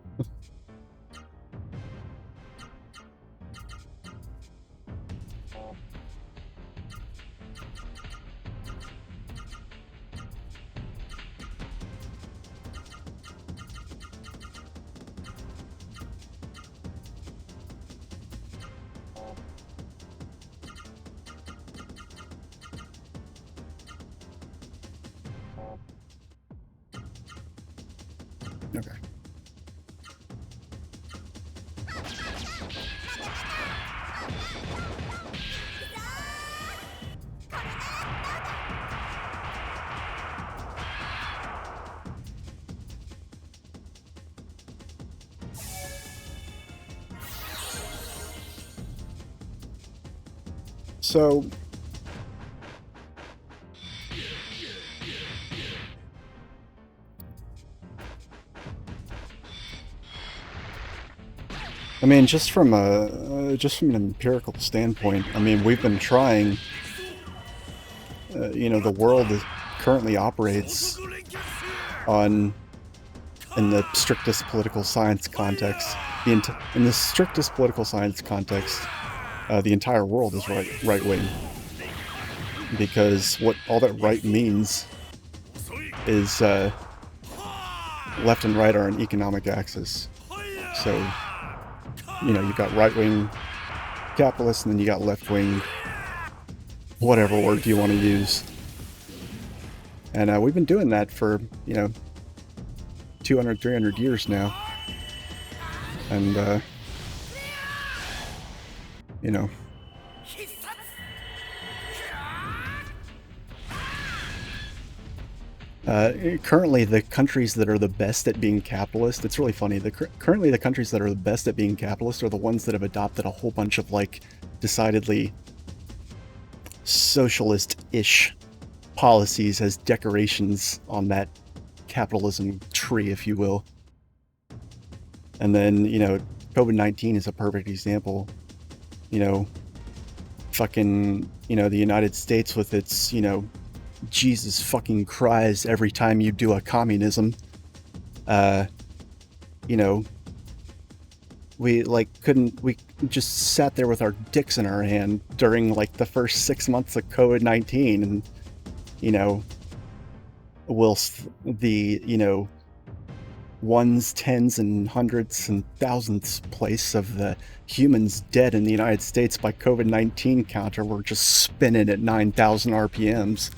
Okay. So, I mean, just from an empirical standpoint, I mean, we've been trying you know, the world currently operates on, in the strictest political science context, in the strictest political science context, the entire world is right wing, because what all that right means is left and right are an economic axis. So, you know, you've got right wing capitalists, and then you got left wing, whatever word you want to use. And we've been doing that for, you know, 200, 300 years now. And, you know. Currently, the countries that are the best at being capitalist, it's really funny, currently the countries that are the best at being capitalist are the ones that have adopted a whole bunch of, like, decidedly socialist-ish policies as decorations on that capitalism tree, if you will. And then, you know, COVID-19 is a perfect example. You know, fucking, you know, the United States with its, you know, Jesus fucking cries every time you do a communism. You know, we just sat there with our dicks in our hand during like the first 6 months of COVID-19, and, you know, whilst the, you know, ones, tens, and hundreds and thousandths place of the humans dead in the United States by COVID-19 counter were just spinning at 9,000 RPMs.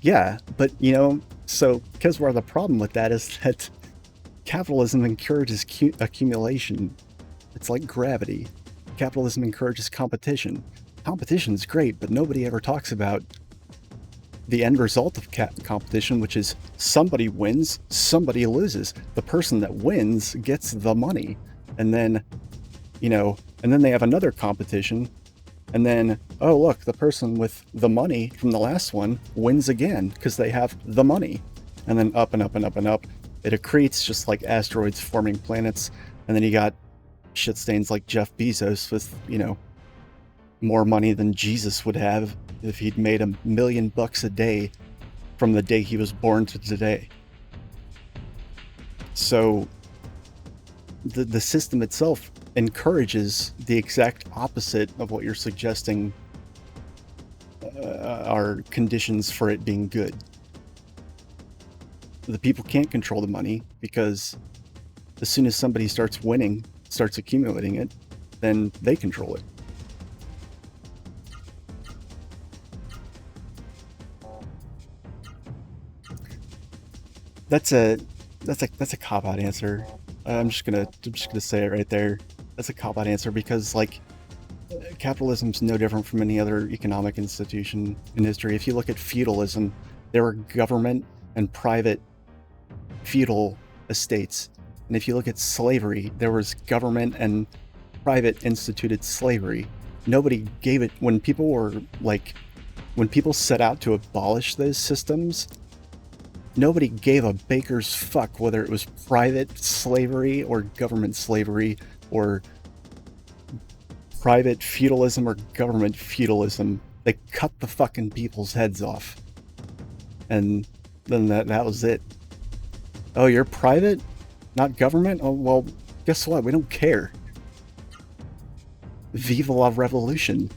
Yeah, but, you know, so, because where the problem with that is that capitalism encourages accumulation. It's like gravity. Capitalism encourages competition. Competition's great, but nobody ever talks about the end result of competition, which is somebody wins, somebody loses. The person that wins gets the money. And then, you know, and then they have another competition. And then, oh, look, the person with the money from the last one wins again because they have the money. And then up and up and up and up. It accretes just like asteroids forming planets. And then you got shit stains like Jeff Bezos with, you know, more money than Jesus would have if he'd made $1 million a day from the day he was born to today. So the system itself encourages the exact opposite of what you're suggesting are conditions for it being good. The people can't control the money because as soon as somebody starts winning, starts accumulating it, then they control it. That's a cop-out answer. I'm just gonna say it right there. That's a cop-out answer because, like, capitalism's no different from any other economic institution in history. If you look at feudalism, there were government and private feudal estates. And if you look at slavery, there was government and private instituted slavery. Nobody gave it, when people set out to abolish those systems, nobody gave a baker's fuck whether it was private slavery or government slavery or private feudalism or government feudalism. They cut the fucking people's heads off. And then that was it. Oh, you're private? Not government? Oh, well, guess what? We don't care. Vive la revolution.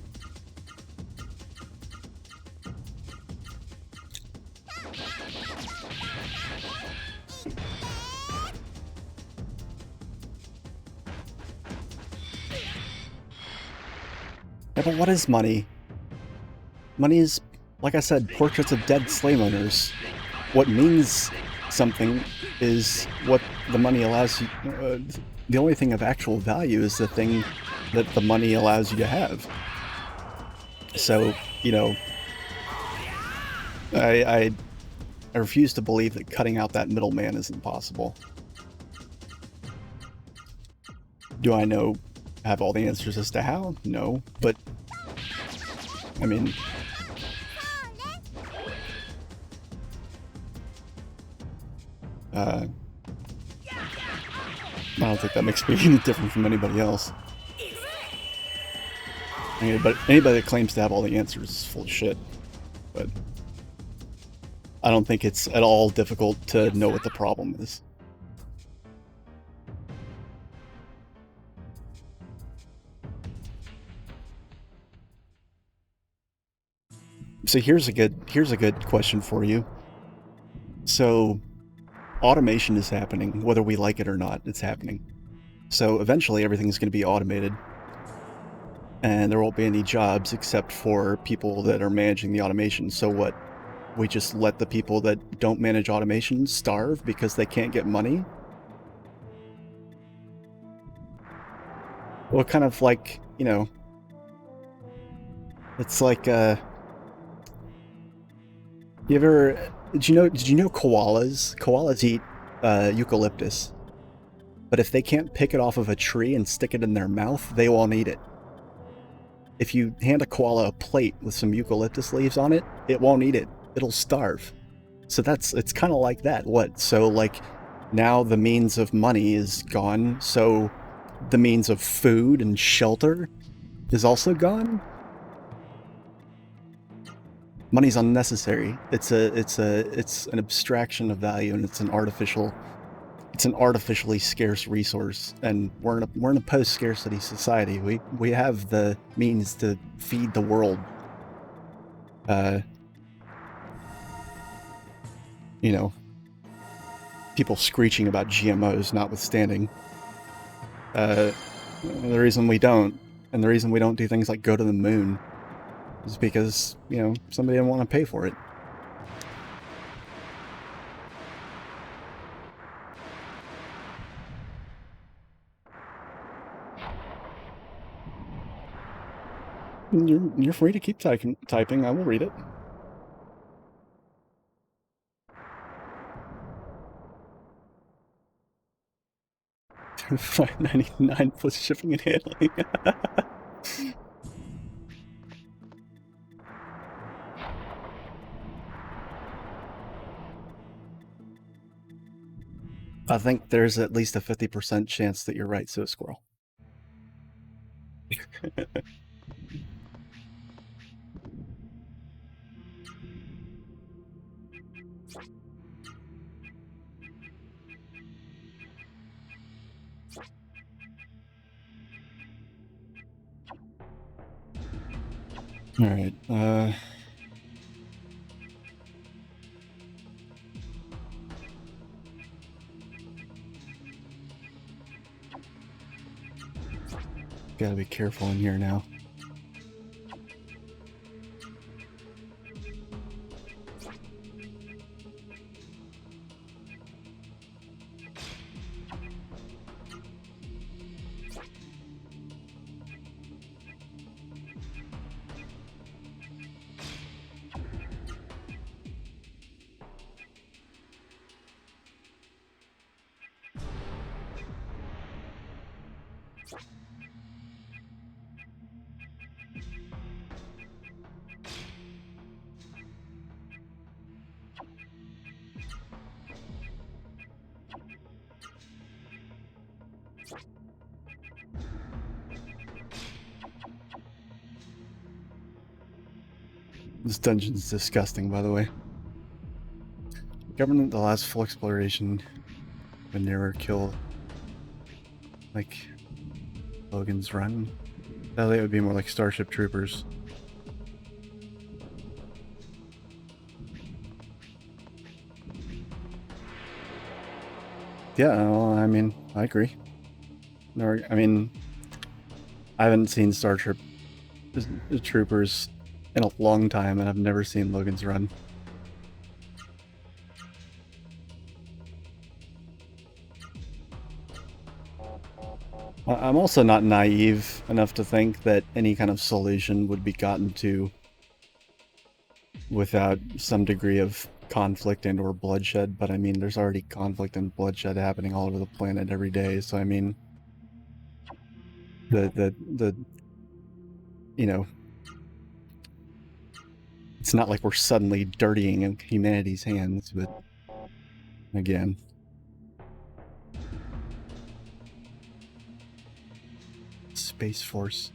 Yeah, but what is money? Money is, like I said, portraits of dead slave owners. What means something is what the money allows you. The only thing of actual value is the thing that the money allows you to have. So, you know, I refuse to believe that cutting out that middleman isn't possible. Do I have all the answers as to how? No, but I mean, I don't think that makes me any different from anybody else. Anybody that claims to have all the answers is full of shit. But I don't think it's at all difficult to know what the problem is. So here's a good question for you. So automation is happening, whether we like it or not, it's happening. So eventually everything's going to be automated, and there won't be any jobs except for people that are managing the automation. So what? We just let the people that don't manage automation starve because they can't get money? Well, kind of like, you know, it's like, did you know koalas? Koalas eat eucalyptus. But if they can't pick it off of a tree and stick it in their mouth, they won't eat it. If you hand a koala a plate with some eucalyptus leaves on it, it won't eat it. It'll starve. So it's kind of like that. What? So like now the means of money is gone, so the means of food and shelter is also gone? Money's unnecessary. It's an abstraction of value, and it's an artificially scarce resource, and we're in a post-scarcity society. We have the means to feed the world. You know, people screeching about GMOs notwithstanding. The reason we don't, and the reason we don't do things like go to the moon, is because, you know, somebody didn't want to pay for it. You're free to keep typing. I will read it. $5.99 plus shipping and handling. I think there's at least a 50% chance that you're right, so squirrel. All right. Gotta be careful in here now. This dungeon's disgusting, by the way. Government, the last full exploration, would never kill, like, Logan's Run. I think it would be more like Starship Troopers. Yeah, well, I mean, I agree. I mean, I haven't seen Starship Troopers in a long time, and I've never seen Logan's Run. I'm also not naive enough to think that any kind of solution would be gotten to without some degree of conflict and or bloodshed, but I mean, there's already conflict and bloodshed happening all over the planet every day, so I mean, the you know, it's not like we're suddenly dirtying humanity's hands, but again. Space Force.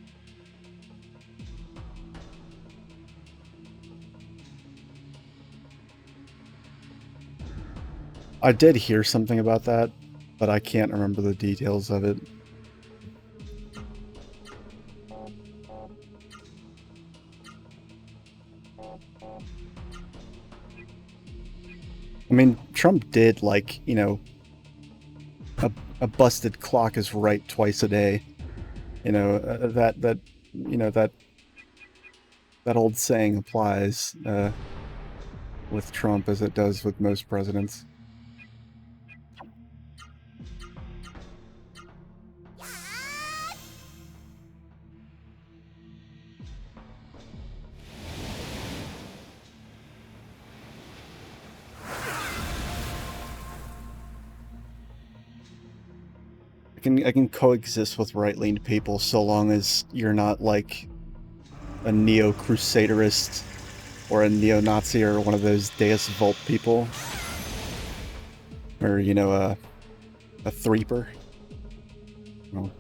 I did hear something about that, but I can't remember the details of it. I mean, Trump did, like, you know, a busted clock is right twice a day. You know, that old saying applies with Trump as it does with most presidents. I can coexist with right-leaned people so long as you're not like a neo-crusaderist or a neo-Nazi or one of those Deus Vult people, or, you know, a threeper. Well,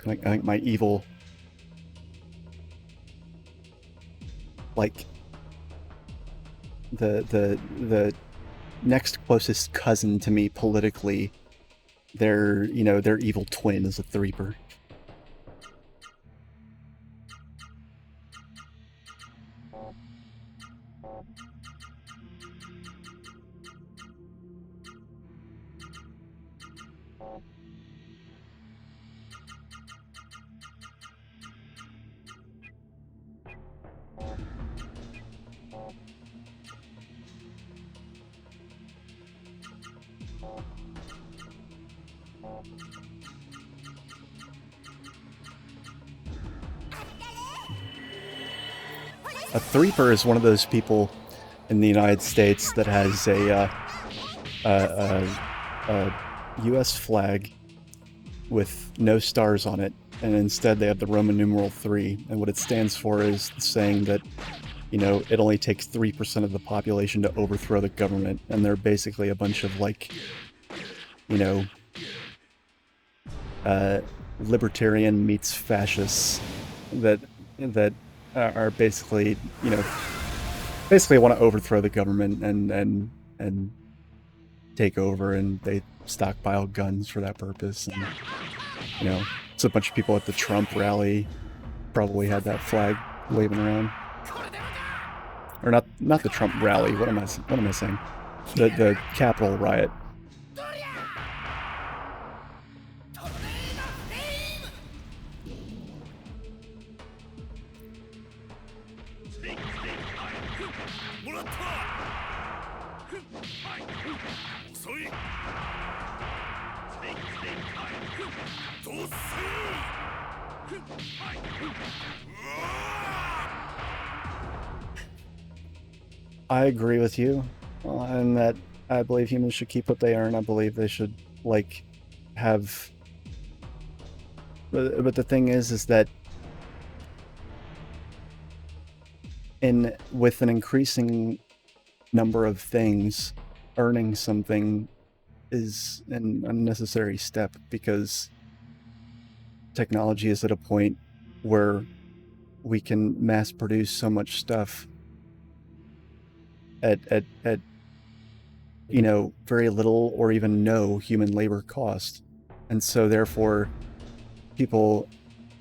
I think my evil, like, the next closest cousin to me politically, their evil twin is a threeper. A threeper is one of those people in the United States that has a U.S. flag with no stars on it, and instead they have the Roman numeral 3, and what it stands for is saying that, you know, it only takes 3% of the population to overthrow the government, and they're basically a bunch of, like, you know, libertarian meets fascists that are basically, you know, basically want to overthrow the government and take over, and they stockpile guns for that purpose. And, you know, it's a bunch of people at the Trump rally probably had that flag waving around, or not the Trump rally. What am I saying? The Capitol riot. I agree with you, and that I believe humans should keep what they earn. I believe they should, like, have. But the thing is that with an increasing number of things, earning something is an unnecessary step, because technology is at a point where we can mass produce so much stuff at you know, very little or even no human labor cost. And so therefore people,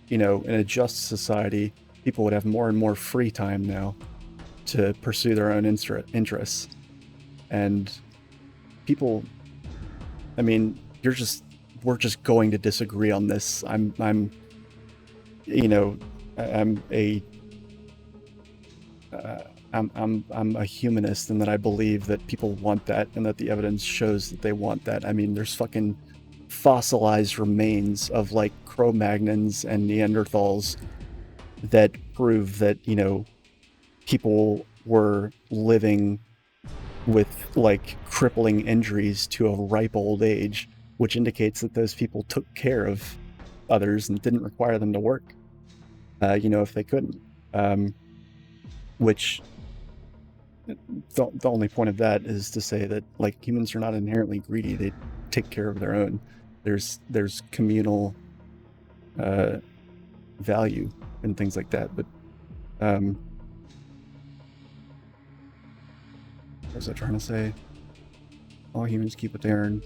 you know, in a just society, people would have more and more free time now to pursue their own interests. And people, I mean, we're just going to disagree on this. I'm you know, I'm a humanist, and that I believe that people want that, and that the evidence shows that they want that. I mean, there's fucking fossilized remains of, like, Cro-Magnons and Neanderthals that prove that, you know, people were living with, like, crippling injuries to a ripe old age, which indicates that those people took care of others and didn't require them to work, you know, if they couldn't. Which the only point of that is to say that, like, humans are not inherently greedy. They take care of their own. There's communal value and things like that. But what was I trying to say? All humans keep what they earn.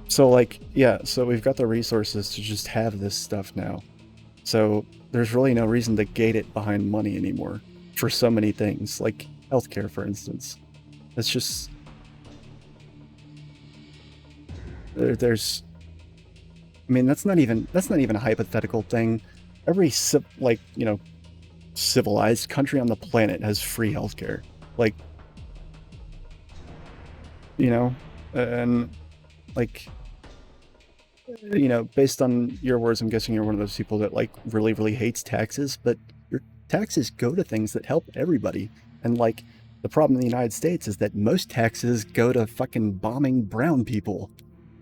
So, like, yeah, so we've got the resources to just have this stuff now. So there's really no reason to gate it behind money anymore for so many things, like healthcare, for instance. It's just there's. I mean, that's not even a hypothetical thing. Every civilized country on the planet has free healthcare. Like, and like, based on your words, I'm guessing you're one of those people that, like, really, really hates taxes, but your taxes go to things that help everybody. And, like, the problem in the United States is that most taxes go to fucking bombing brown people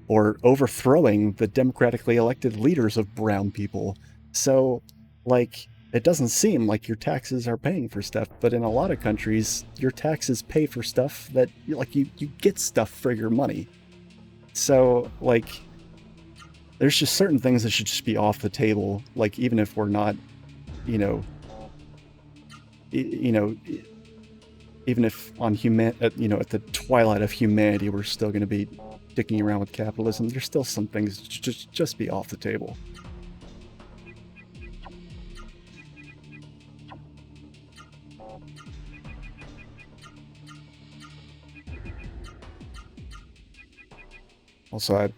or overthrowing the democratically elected leaders of brown people. So, like, it doesn't seem like your taxes are paying for stuff, but in a lot of countries, your taxes pay for stuff that, like, you get stuff for your money. So, like, there's just certain things that should just be off the table. Like, even if we're not, even if on at the twilight of humanity, we're still going to be dicking around with capitalism. There's still some things that should just be off the table. Also, I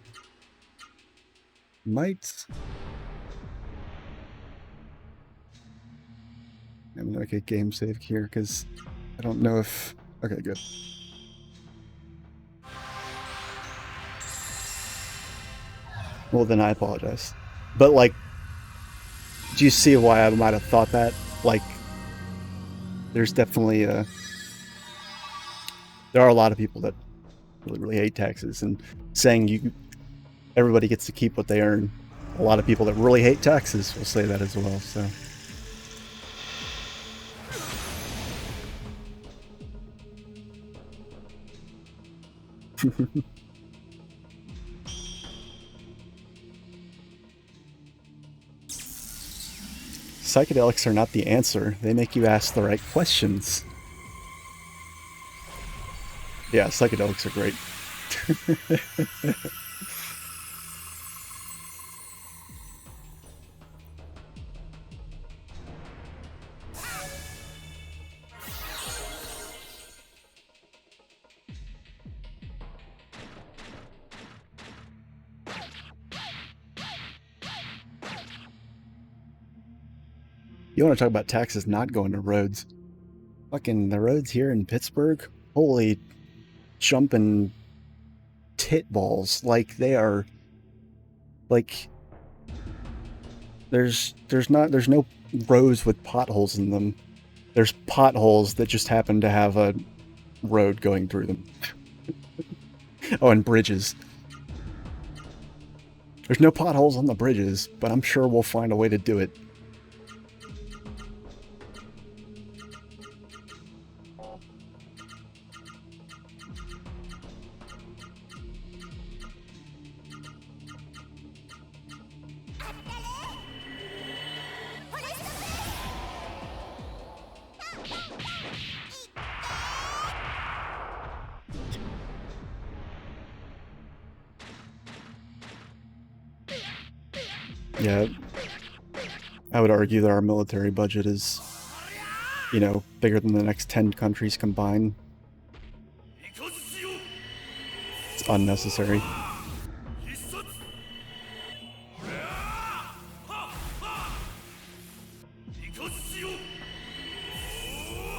might. I'm gonna get game save here because I don't know if. Okay, good. Well, then I apologize. But, like, do you see why I might have thought that? Like, there's definitely there are a lot of people that really, really hate taxes, and saying everybody gets to keep what they earn. A lot of people that really hate taxes will say that as well. So. Psychedelics are not the answer. They make you ask the right questions. Yeah, psychedelics are great. You want to talk about taxes not going to roads? Fucking the roads here in Pittsburgh, holy jumping tit balls! Like, they are, like, there's no roads with potholes in them. There's potholes that just happen to have a road going through them. Oh, and bridges. There's no potholes on the bridges, but I'm sure we'll find a way to do it. Yeah, I would argue that our military budget is, bigger than the next 10 countries combined. It's unnecessary.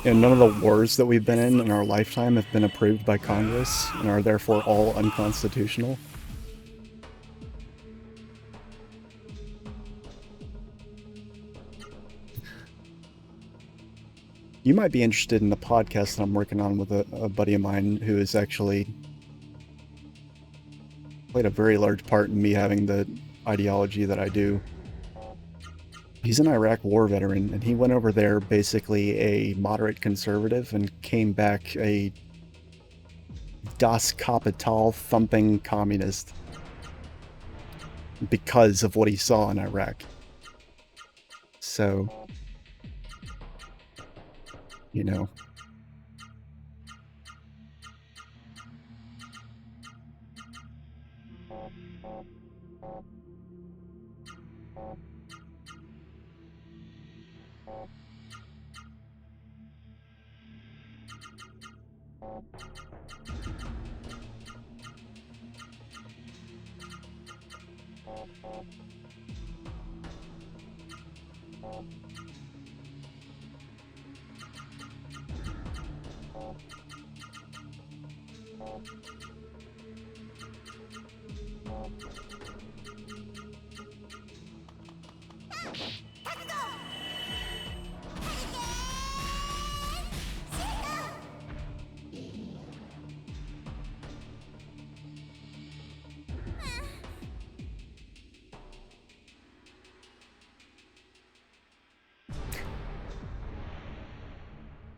And none of the wars that we've been in our lifetime have been approved by Congress and are therefore all unconstitutional. You might be interested in the podcast that I'm working on with a buddy of mine who has actually played a very large part in me having the ideology that I do. He's an Iraq war veteran, and he went over there basically a moderate conservative and came back a Das Kapital thumping communist because of what he saw in Iraq. So, you know.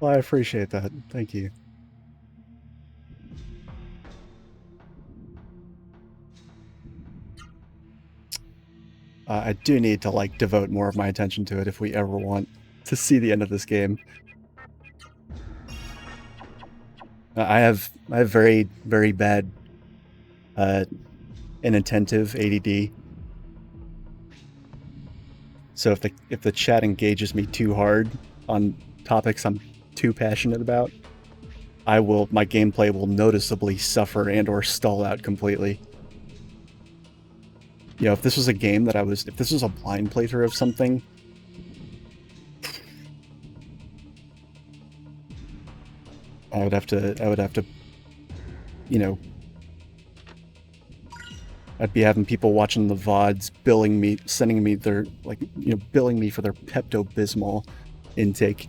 Well, I appreciate that. Thank you. I do need to like devote more of my attention to it if we ever want to see the end of this game. I have very, very bad inattentive ADD. So if the chat engages me too hard on topics I'm too passionate about, my gameplay will noticeably suffer and or stall out completely. You know, if this was a game that if this was a blind playthrough of something, I would have to, you know, I'd be having people watching the VODs billing me, sending me their, like, you know, billing me for their Pepto-Bismol intake.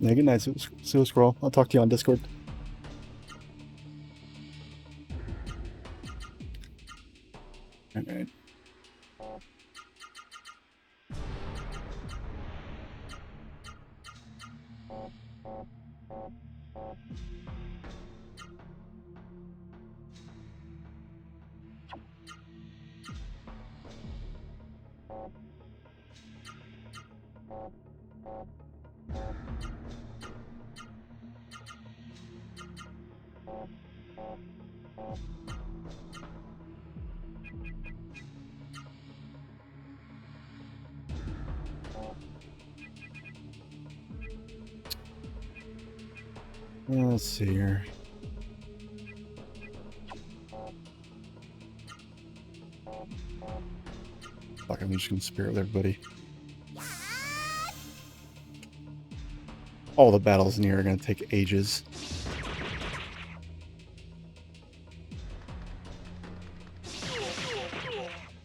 Yeah, good night, Suicide Scroll. I'll talk to you on Discord. Alright. Let's see here. Fuck, I'm just gonna spear with everybody. All the battles in here are gonna take ages.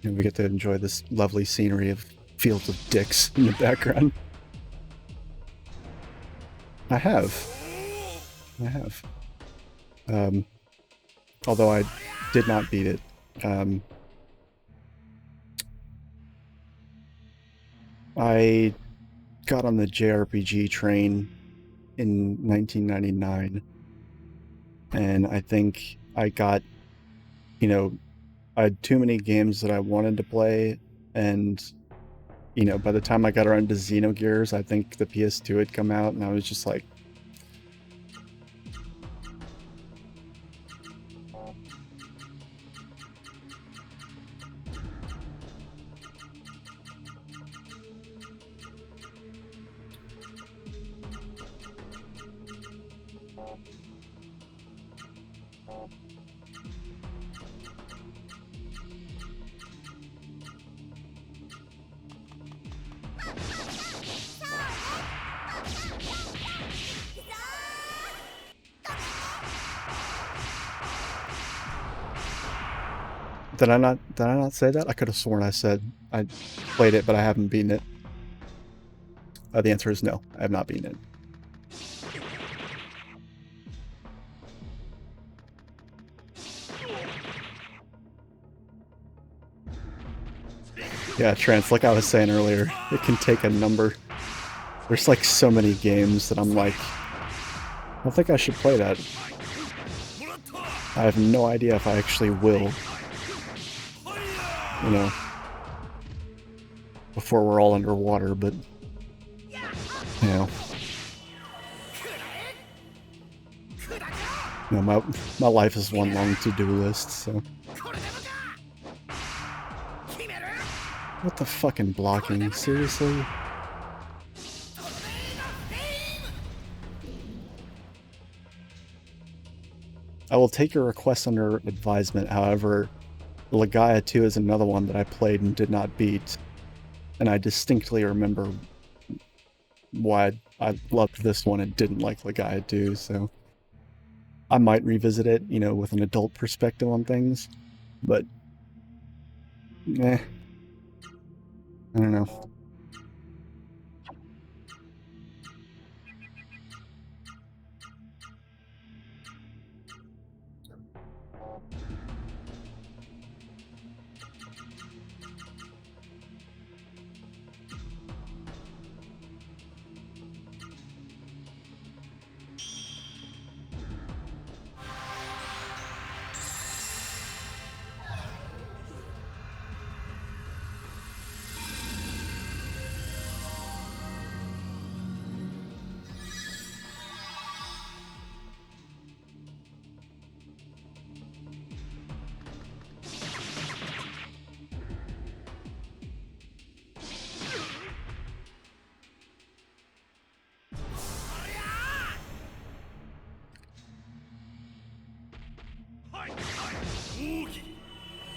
And we get to enjoy this lovely scenery of fields of dicks in the background. I have. Although I did not beat it. I got on the JRPG train in 1999, and I think I got, you know, I had too many games that I wanted to play, and, you know, by the time I got around to Xenogears, I think the PS2 had come out, and I was just like, Did I not say that? I could have sworn I said I played it, but I haven't beaten it. The answer is no, I have not beaten it. Yeah, Trance, like I was saying earlier, it can take a number. There's like so many games that I'm like, I don't think I should play that. I have no idea if I actually will. You know, before we're all underwater, but, you know. You know, my life is one long to-do list, so. What the fucking blocking? Seriously? I will take your request under advisement, however, Legaia 2 is another one that I played and did not beat, and I distinctly remember why I loved this one and didn't like Legaia 2, so I might revisit it, you know, with an adult perspective on things, but I don't know.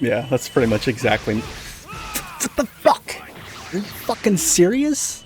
Yeah, that's pretty much exactly. What the fuck? Are you fucking serious?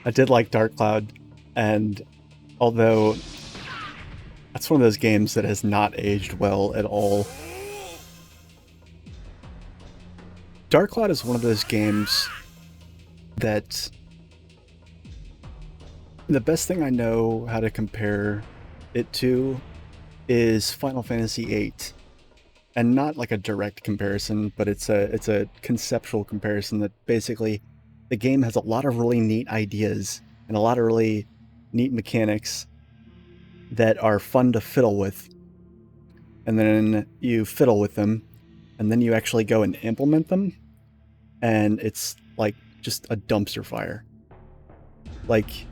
I did like Dark Cloud, and although that's one of those games that has not aged well at all. Dark Cloud is one of those games that the best thing I know how to compare it to is Final Fantasy VIII. And not like a direct comparison, but it's a conceptual comparison that basically the game has a lot of really neat ideas and a lot of really neat mechanics that are fun to fiddle with. And then you fiddle with them, and then you actually go and implement them, and it's like just a dumpster fire. Like,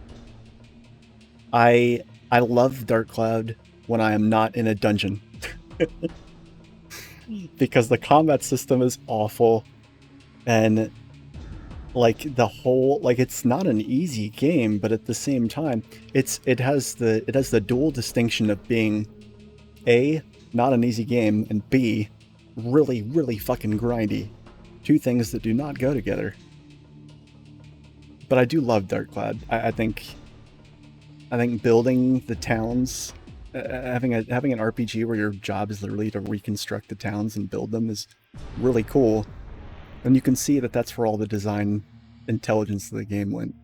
I love Dark Cloud when I am not in a dungeon. Because the combat system is awful, and like the whole, like, it's not an easy game, but at the same time it has the dual distinction of being A, not an easy game, and B, really, really fucking grindy. Two things that do not go together. But I do love Dark Cloud. I think building the towns, having an RPG where your job is literally to reconstruct the towns and build them is really cool. And you can see that that's where all the design intelligence of the game went.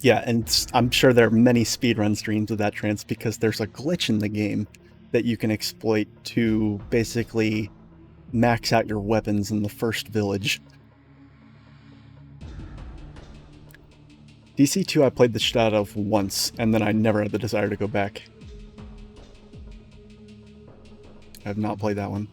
Yeah, and I'm sure there are many speedrun streams of that, Trance, because there's a glitch in the game that you can exploit to basically max out your weapons in the first village. DC2 I played the shit out of once, and then I never had the desire to go back. I have not played that one.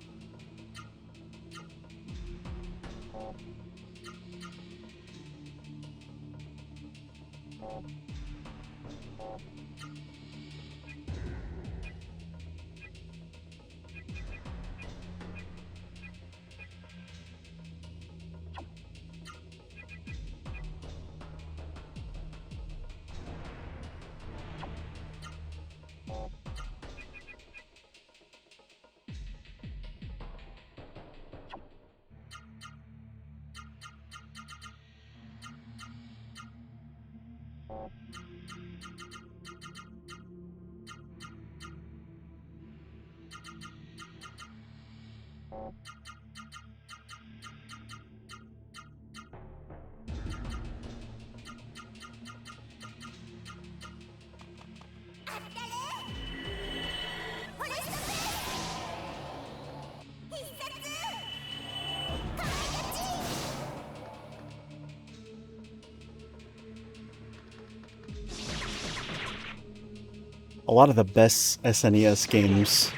A lot of the best SNES games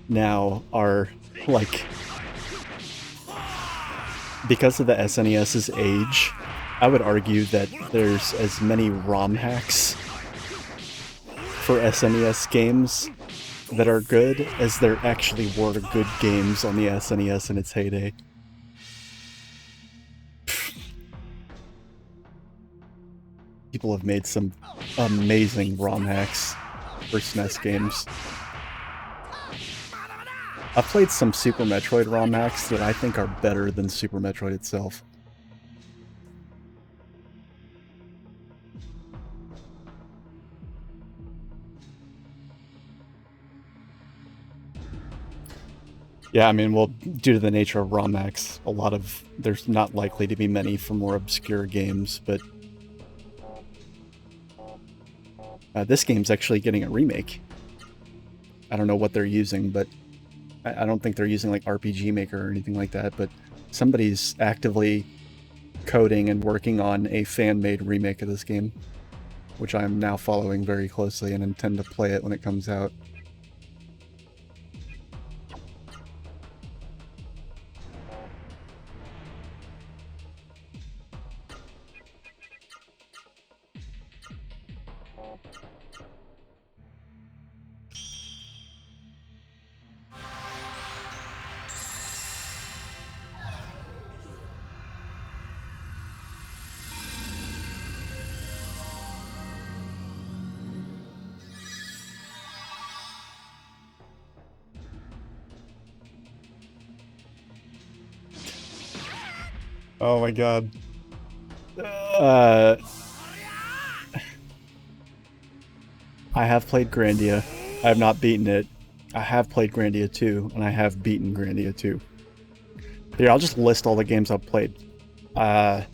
now are, like, because of the SNES's age, I would argue that there's as many ROM hacks for SNES games that are good as there actually were good games on the SNES in its heyday. People have made some amazing ROM hacks for SNES games. I've played some Super Metroid ROM hacks that I think are better than Super Metroid itself. Yeah, I mean, well, due to the nature of ROM hacks, there's not likely to be many for more obscure games, but this game's actually getting a remake. I don't know what they're using, but I don't think they're using like RPG Maker or anything like that, but somebody's actively coding and working on a fan-made remake of this game, which I'm now following very closely and intend to play it when it comes out. Oh my god. I have played Grandia. I have not beaten it. I have played Grandia 2, and I have beaten Grandia 2. Here, I'll just list all the games I've played. Let's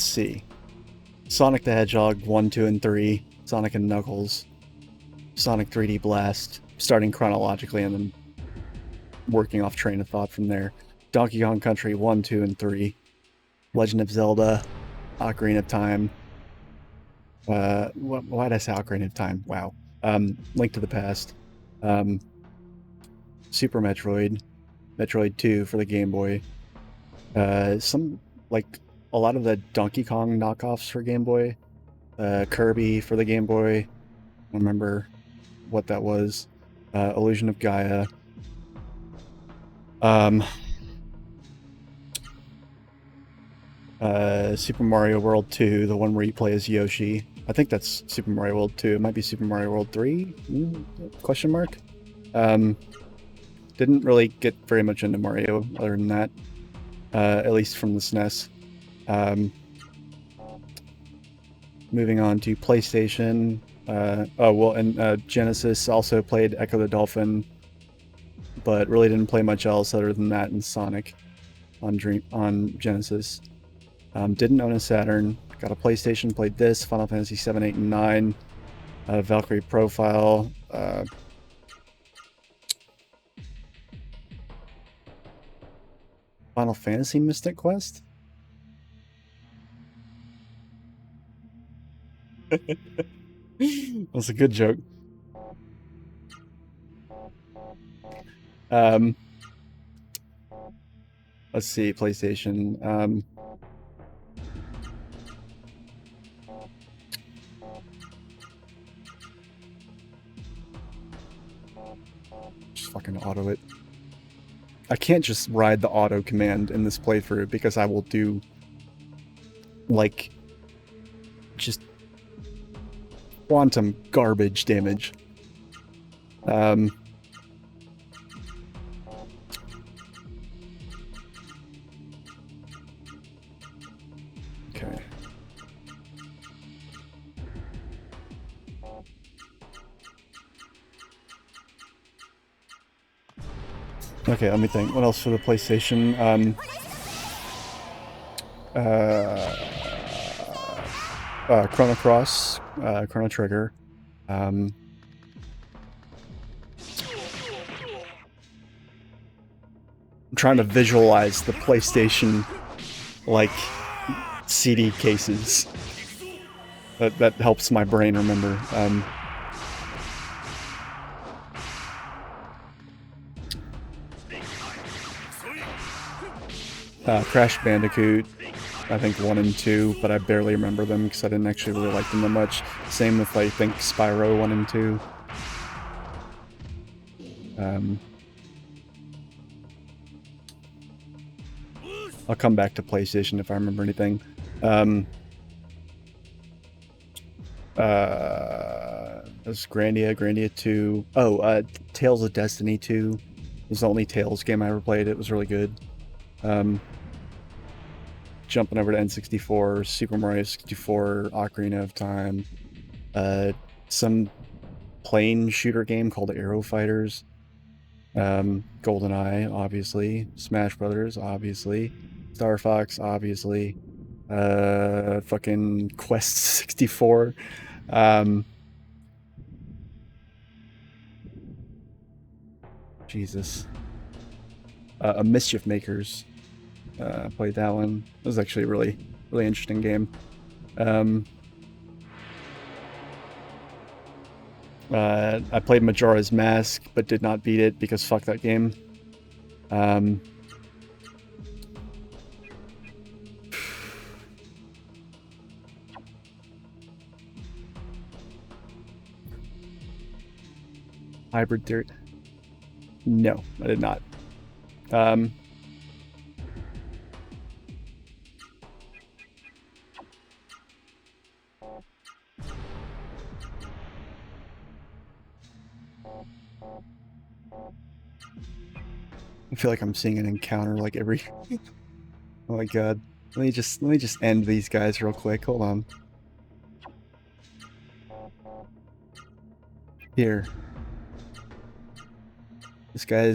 see. Sonic the Hedgehog 1, 2, and 3. Sonic and Knuckles. Sonic 3D Blast. Starting chronologically and then working off train of thought from there. Donkey Kong Country 1, 2, and 3. Legend of Zelda. Ocarina of Time. Why did I say Ocarina of Time? Wow. Link to the Past. Super Metroid. Metroid 2 for the Game Boy. A lot of the Donkey Kong knockoffs for Game Boy. Kirby for the Game Boy. I don't remember what that was. Illusion of Gaia. Super Mario World 2, the one where you play as Yoshi. I think that's Super Mario World 2. It might be Super Mario World 3? Question mark? Didn't really get very much into Mario other than that. At least from the SNES. Moving on to PlayStation. Genesis also played Echo the Dolphin, but really didn't play much else other than that and Sonic on Genesis. Didn't own a Saturn. Got a PlayStation, played this, Final Fantasy 7, 8, and 9. Valkyrie Profile. Final Fantasy Mystic Quest? That's a good joke. Let's see, PlayStation. fucking auto it. I can't just ride the auto command in this playthrough because I will do, like, just quantum garbage damage. Okay. Okay, let me think. What else for the PlayStation? Chrono Cross, Chrono Trigger. I'm trying to visualize the PlayStation, like, CD cases. That helps my brain remember. Crash Bandicoot, I think 1 and 2, but I barely remember them because I didn't actually really like them that much. Same with, I think, Spyro 1 and 2. I'll come back to PlayStation if I remember anything. There's Grandia 2. Oh, Tales of Destiny 2 was the only Tales game I ever played. It was really good. Jumping over to N64, Super Mario 64, Ocarina of Time, some plane shooter game called Aero Fighters, GoldenEye, obviously, Smash Brothers, obviously, Star Fox, obviously, fucking Quest 64, Jesus, a Mischief Makers. Played that one. It was actually a really interesting game. I played Majora's Mask, but did not beat it because fuck that game. Hybrid Theory. No, I did not. I feel like I'm seeing an encounter like every... Oh my god. Let me just end these guys real quick. Hold on. Here. This guy,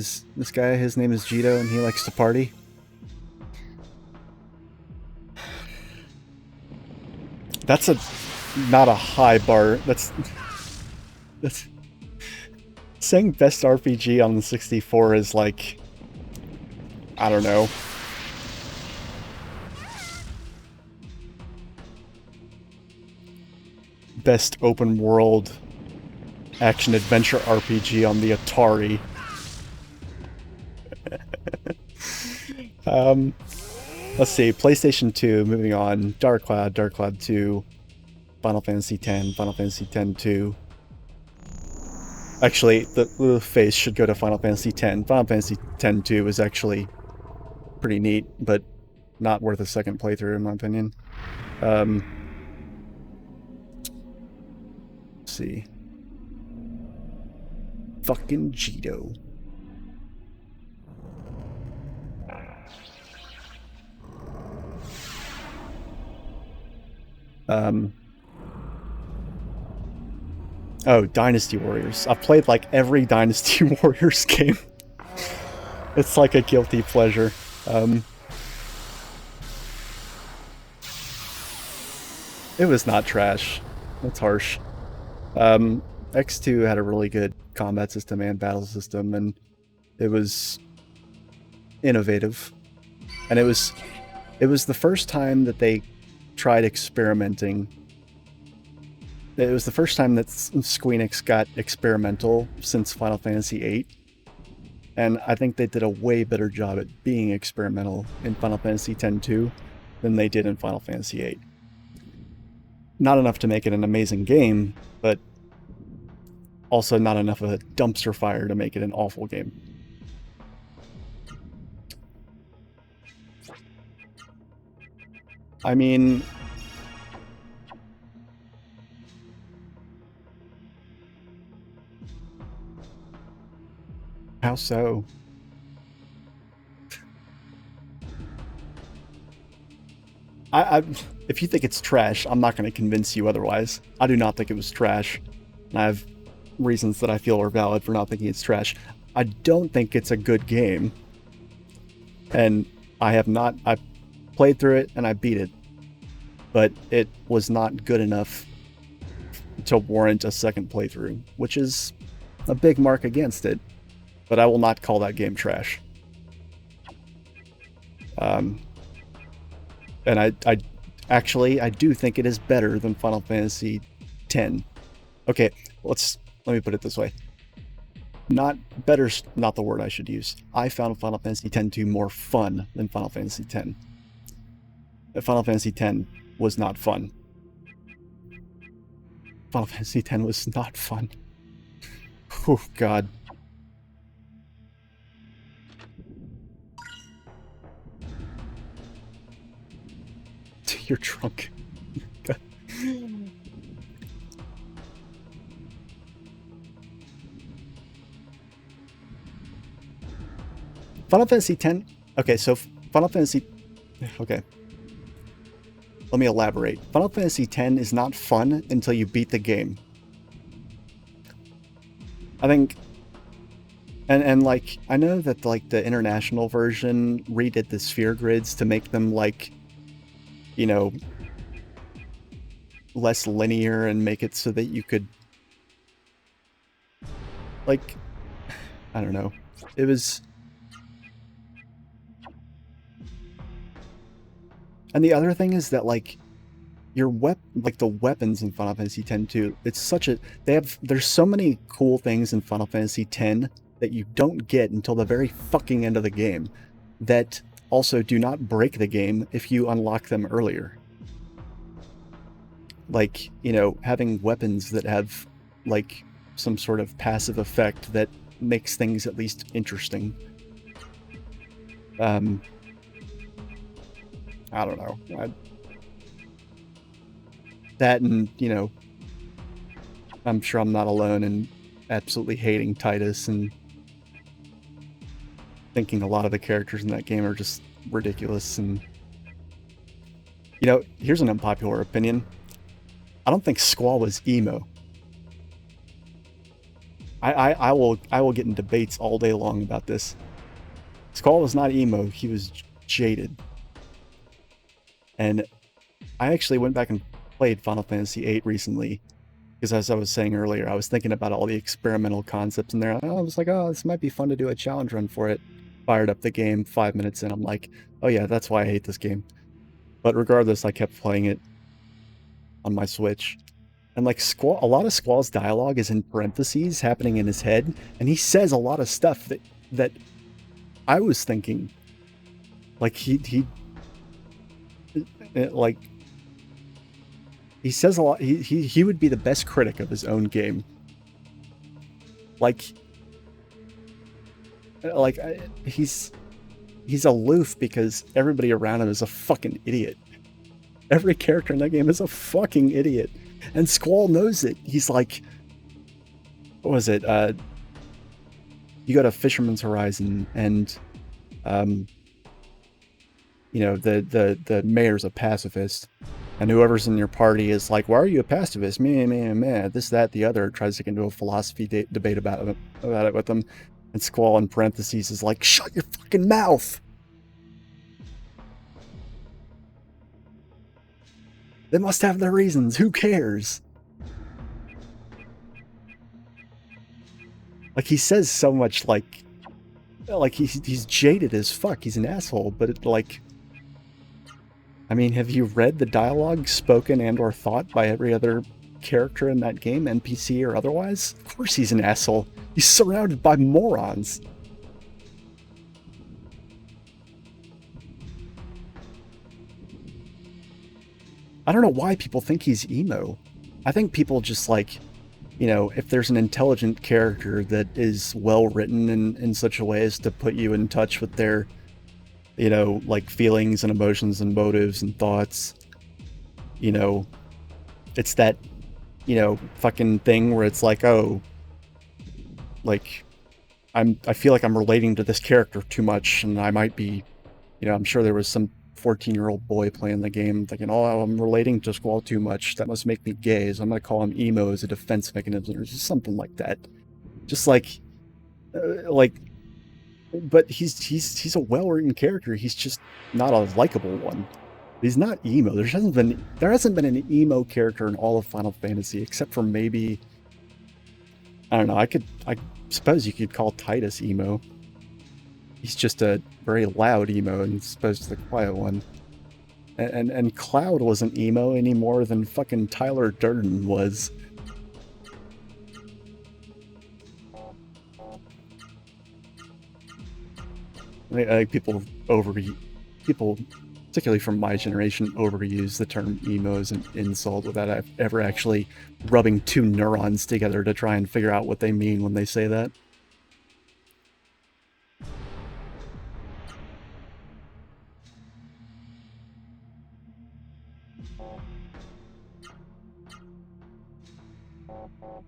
his name is Jito and he likes to party. That's not a high bar. That's saying best RPG on the 64 is like, I don't know. Best open world action adventure RPG on the Atari. Let's see, PlayStation 2, moving on, Dark Cloud 2, Final Fantasy X, Final Fantasy X-2. Actually, the face should go to Final Fantasy X. Final Fantasy X-2 is actually pretty neat, but not worth a second playthrough in my opinion. Let's see. Fucking Jito. Oh, Dynasty Warriors. I've played like every Dynasty Warriors game. It's like a guilty pleasure. It was not trash. That's harsh. X2 had a really good combat system and battle system, and it was innovative. And it was the first time that they tried experimenting. It was the first time that Squeenix got experimental since Final Fantasy VIII. And I think they did a way better job at being experimental in Final Fantasy X-2 than they did in Final Fantasy VIII. Not enough to make it an amazing game, but also not enough of a dumpster fire to make it an awful game. I mean, how so? If you think it's trash, I'm not going to convince you otherwise. I do not think it was trash. And I have reasons that I feel are valid for not thinking it's trash. I don't think it's a good game. And I played through it and I beat it. But it was not good enough to warrant a second playthrough, which is a big mark against it. But I will not call that game trash. And I do think it is better than Final Fantasy X. Okay, let me put it this way. Not better's not the word I should use. I found Final Fantasy X-2 more fun than Final Fantasy X. Final Fantasy X was not fun. Final Fantasy X was not fun. Oh, God. You're drunk. Final Fantasy X. Okay, so Final Fantasy. Okay. Let me elaborate. Final Fantasy X is not fun until you beat the game. I think. And like, I know that like the international version redid the sphere grids to make them like, you know, less linear and make it so that you could, like, I don't know. It was. And the other thing is that like the weapons in Final Fantasy X too, it's such a there's so many cool things in Final Fantasy X that you don't get until the very fucking end of the game, that also do not break the game if you unlock them earlier. Like, you know, having weapons that have like some sort of passive effect that makes things at least interesting. I don't know. That, and, you know, I'm sure I'm not alone in absolutely hating Titus and thinking a lot of the characters in that game are just ridiculous. And, you know, here's an unpopular opinion. I don't think Squall was emo. I will get in debates all day long about this. Squall was not emo. He was jaded. And I actually went back and played Final Fantasy VIII recently, because as I was saying earlier, I was thinking about all the experimental concepts in there. I was like, oh, this might be fun to do a challenge run for it. Fired up the game, 5 minutes in, I'm like, oh yeah, that's why I hate this game. But regardless, I kept playing it on my Switch. And like a lot of Squall's dialogue is in parentheses happening in his head, and he says a lot of stuff that I was thinking. Like he says a lot. He would be the best critic of his own game. He's aloof because everybody around him is a fucking idiot. Every character in that game is a fucking idiot, and Squall knows it. He's like, what was it? You go to Fisherman's Horizon, and you know, the mayor's a pacifist, and whoever's in your party is like, why are you a pacifist? Meh, this, that, the other, tries to get into a philosophy debate about it with them. And Squall in parentheses is like, shut your fucking mouth! They must have their reasons, who cares? Like, he says so much, like he's jaded as fuck, he's an asshole, but it, like, I mean, have you read the dialogue spoken and or thought by every other character in that game, NPC or otherwise? Of course he's an asshole. He's surrounded by morons. I don't know why people think he's emo. I think people just like, you know, if there's an intelligent character that is well written in such a way as to put you in touch with their, you know, like feelings and emotions and motives and thoughts, you know, it's that, you know, fucking thing where it's like, oh, like, I feel like I'm relating to this character too much, and I might be, you know, I'm sure there was some 14-year-old boy playing the game thinking, oh, I'm relating to Squall too much, that must make me gay, so I'm gonna call him emo as a defense mechanism, or just something like that. Just like, but he's a well-written character, he's just not a likable one. He's not emo. There hasn't been an emo character in all of Final Fantasy, except for maybe, I don't know, I suppose you could call Titus emo. He's just a very loud emo as opposed to the quiet one. And Cloud wasn't emo any more than fucking Tyler Durden was. I think people, particularly from my generation, overuse the term emo as an insult without ever actually rubbing two neurons together to try and figure out what they mean when they say that.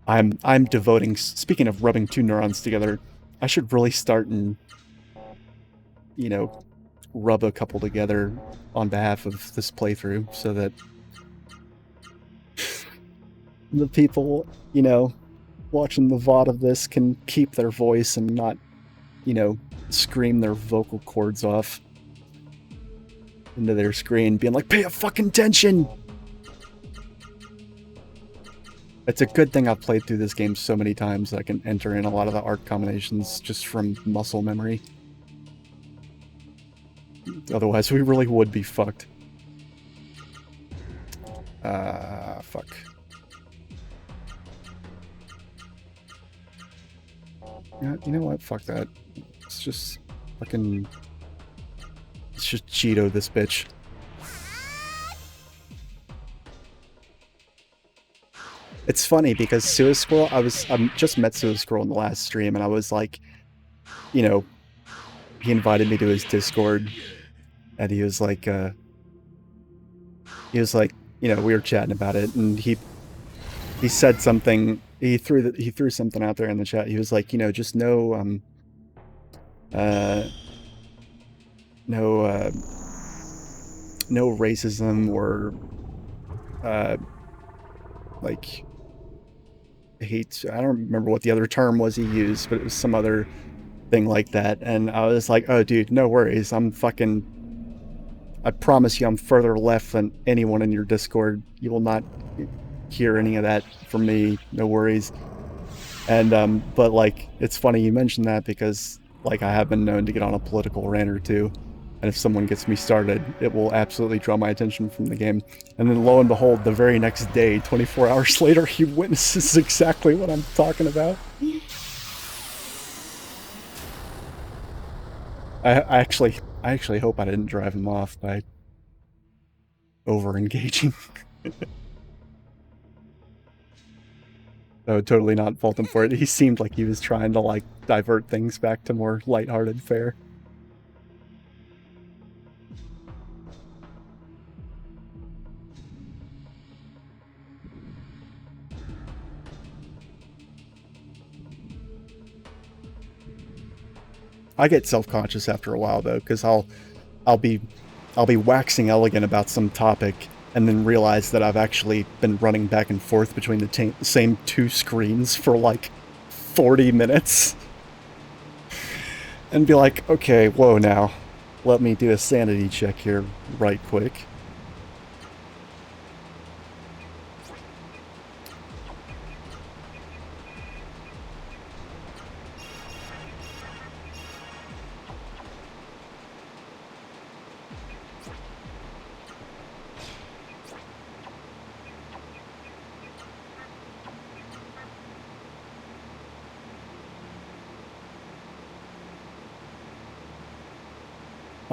I'm devoting, speaking of rubbing two neurons together, I should really start and, you know, rub a couple together on behalf of this playthrough so that the people, you know, watching the VOD of this can keep their voice and not, you know, scream their vocal cords off into their screen, being like, pay a fucking attention! It's a good thing I've played through this game so many times that I can enter in a lot of the art combinations just from muscle memory. Otherwise, we really would be fucked. Fuck. Yeah, you know what? Fuck that. It's just fucking... Let's just Cheeto this bitch. It's funny because Suez Squirrel, I just met Suez Squirrel in the last stream, and I was like, you know, he invited me to his Discord, and he was like, you know, we were chatting about it, and he said something, he threw something out there in the chat. He was like, you know, just no racism or like hate. I don't remember what the other term was he used, but it was some other thing like that. And I was like, oh dude, no worries. I promise you I'm further left than anyone in your Discord. You will not hear any of that from me. No worries. And but like, it's funny you mentioned that because like I have been known to get on a political rant or two. And if someone gets me started, it will absolutely draw my attention from the game. And then lo and behold, the very next day, 24 hours later, he witnesses exactly what I'm talking about. I actually hope I didn't drive him off by over-engaging. I would totally not fault him for it. He seemed like he was trying to like divert things back to more lighthearted fare. I get self-conscious after a while though, because I'll be waxing elegant about some topic and then realize that I've actually been running back and forth between the same two screens for like 40 minutes. And be like, okay, whoa now. Let me do a sanity check here right quick.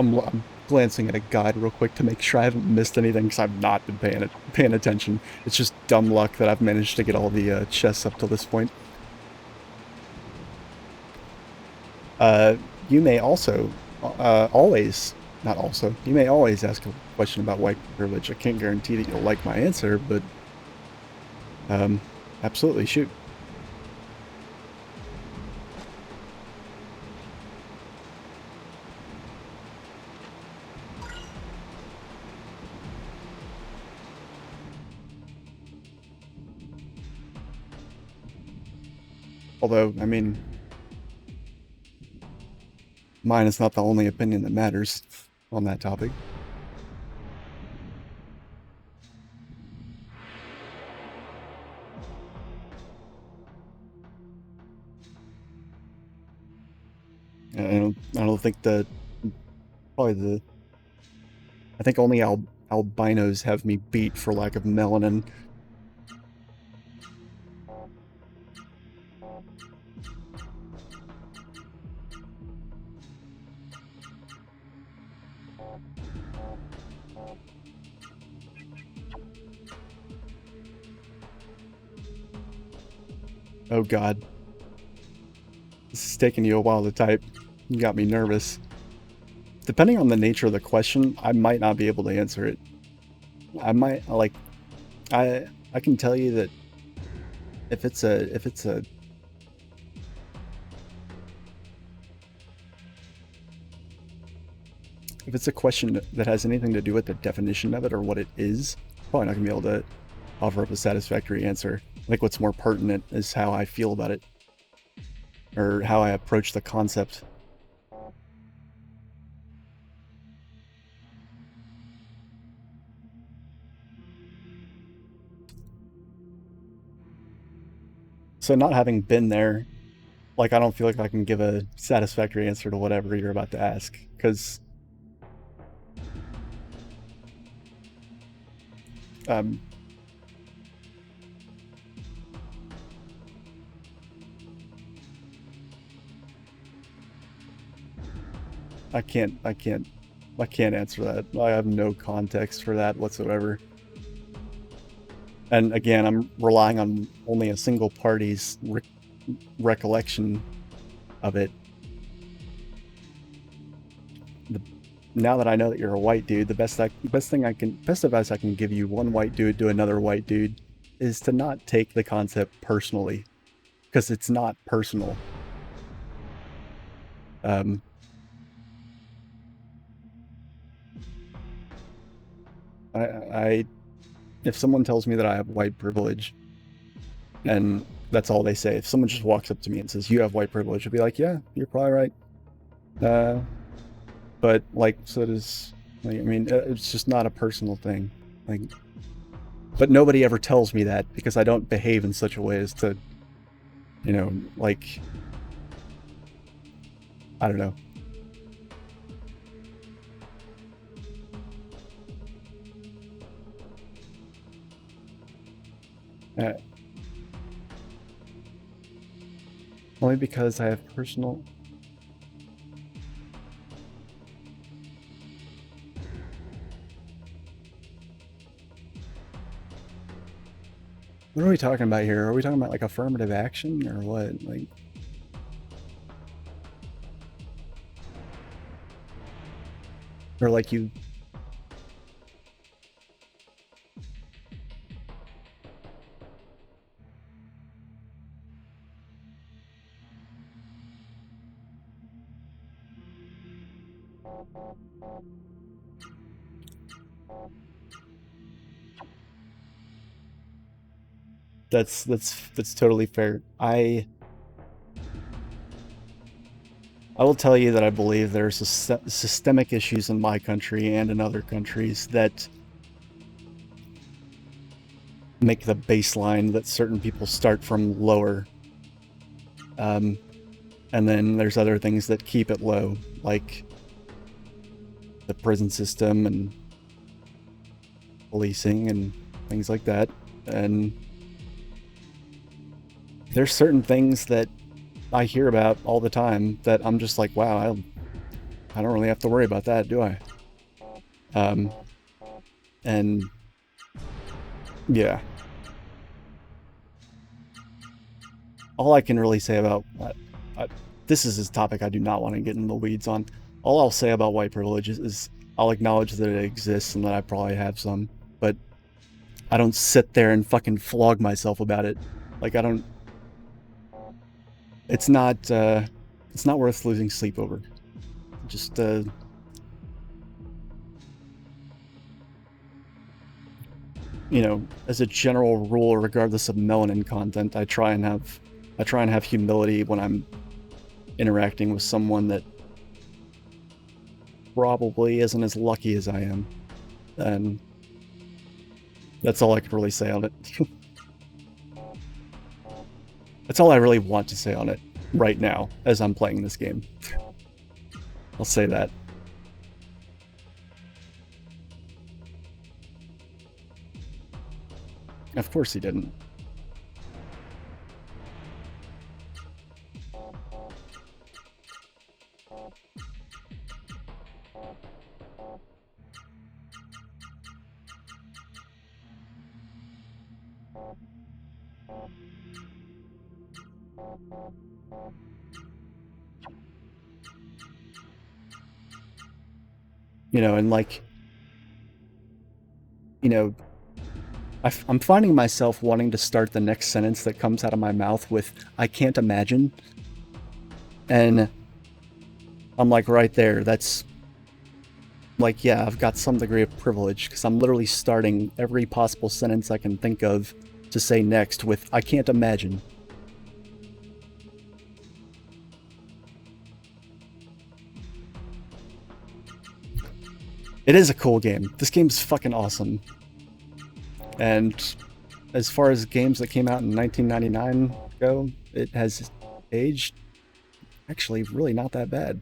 I'm glancing at a guide real quick to make sure I haven't missed anything because I've not been paying attention. It's just dumb luck that I've managed to get all the chests up till this point. You may also, you may always ask a question about white privilege. I can't guarantee that you'll like my answer, but absolutely, shoot. Although, I mean, mine is not the only opinion that matters on that topic. I don't think that probably I think only albinos have me beat for lack of melanin. Oh god. This is taking you a while to type. You got me nervous. Depending on the nature of the question, I might not be able to answer it. I might, like, I can tell you that if it's a question that has anything to do with the definition of it or what it is, probably not gonna be able to offer up a satisfactory answer. I think what's more pertinent is how I feel about it, or how I approach the concept. So not having been there, like, I don't feel like I can give a satisfactory answer to whatever you're about to ask, because I can't answer that. I have no context for that whatsoever. And again, I'm relying on only a single party's recollection of it. Now that I know that you're a white dude, the best advice I can give you, one white dude to another white dude, is to not take the concept personally, because it's not personal. If someone tells me that I have white privilege, and that's all they say, if someone just walks up to me and says, you have white privilege, I'll be like, yeah, you're probably right. But, like, so does, like, I mean, it's just not a personal thing. Like, but nobody ever tells me that, because I don't behave in such a way as to, you know, like, I don't know. Only because I have personal... What are we talking about here? Are we talking about, like, affirmative action, or what? Like... Or, like, you... That's totally fair. I will tell you that I believe there's systemic issues in my country and in other countries that make the baseline that certain people start from lower. And then there's other things that keep it low, like the prison system and policing and things like that. And there's certain things that I hear about all the time that I'm just like, wow, I don't really have to worry about that, do I? And yeah, all I can really say about this is a topic I do not want to get in the weeds on. All I'll say about white privilege is I'll acknowledge that it exists and that I probably have some, but I don't sit there and fucking flog myself about it. Like, I don't... It's not worth losing sleep over. Just, you know, as a general rule, regardless of melanin content, I try and have humility when I'm interacting with someone that probably isn't as lucky as I am. And that's all I can really say on it. That's all I really want to say on it right now as I'm playing this game. I'll say that. Of course he didn't. You know, and like, you know, I'm finding myself wanting to start the next sentence that comes out of my mouth with, I can't imagine. And I'm like, right there, that's like, yeah, I've got some degree of privilege because I'm literally starting every possible sentence I can think of to say next with, I can't imagine. It is a cool game. This game's fucking awesome. And as far as games that came out in 1999 go, it has aged actually really not that bad.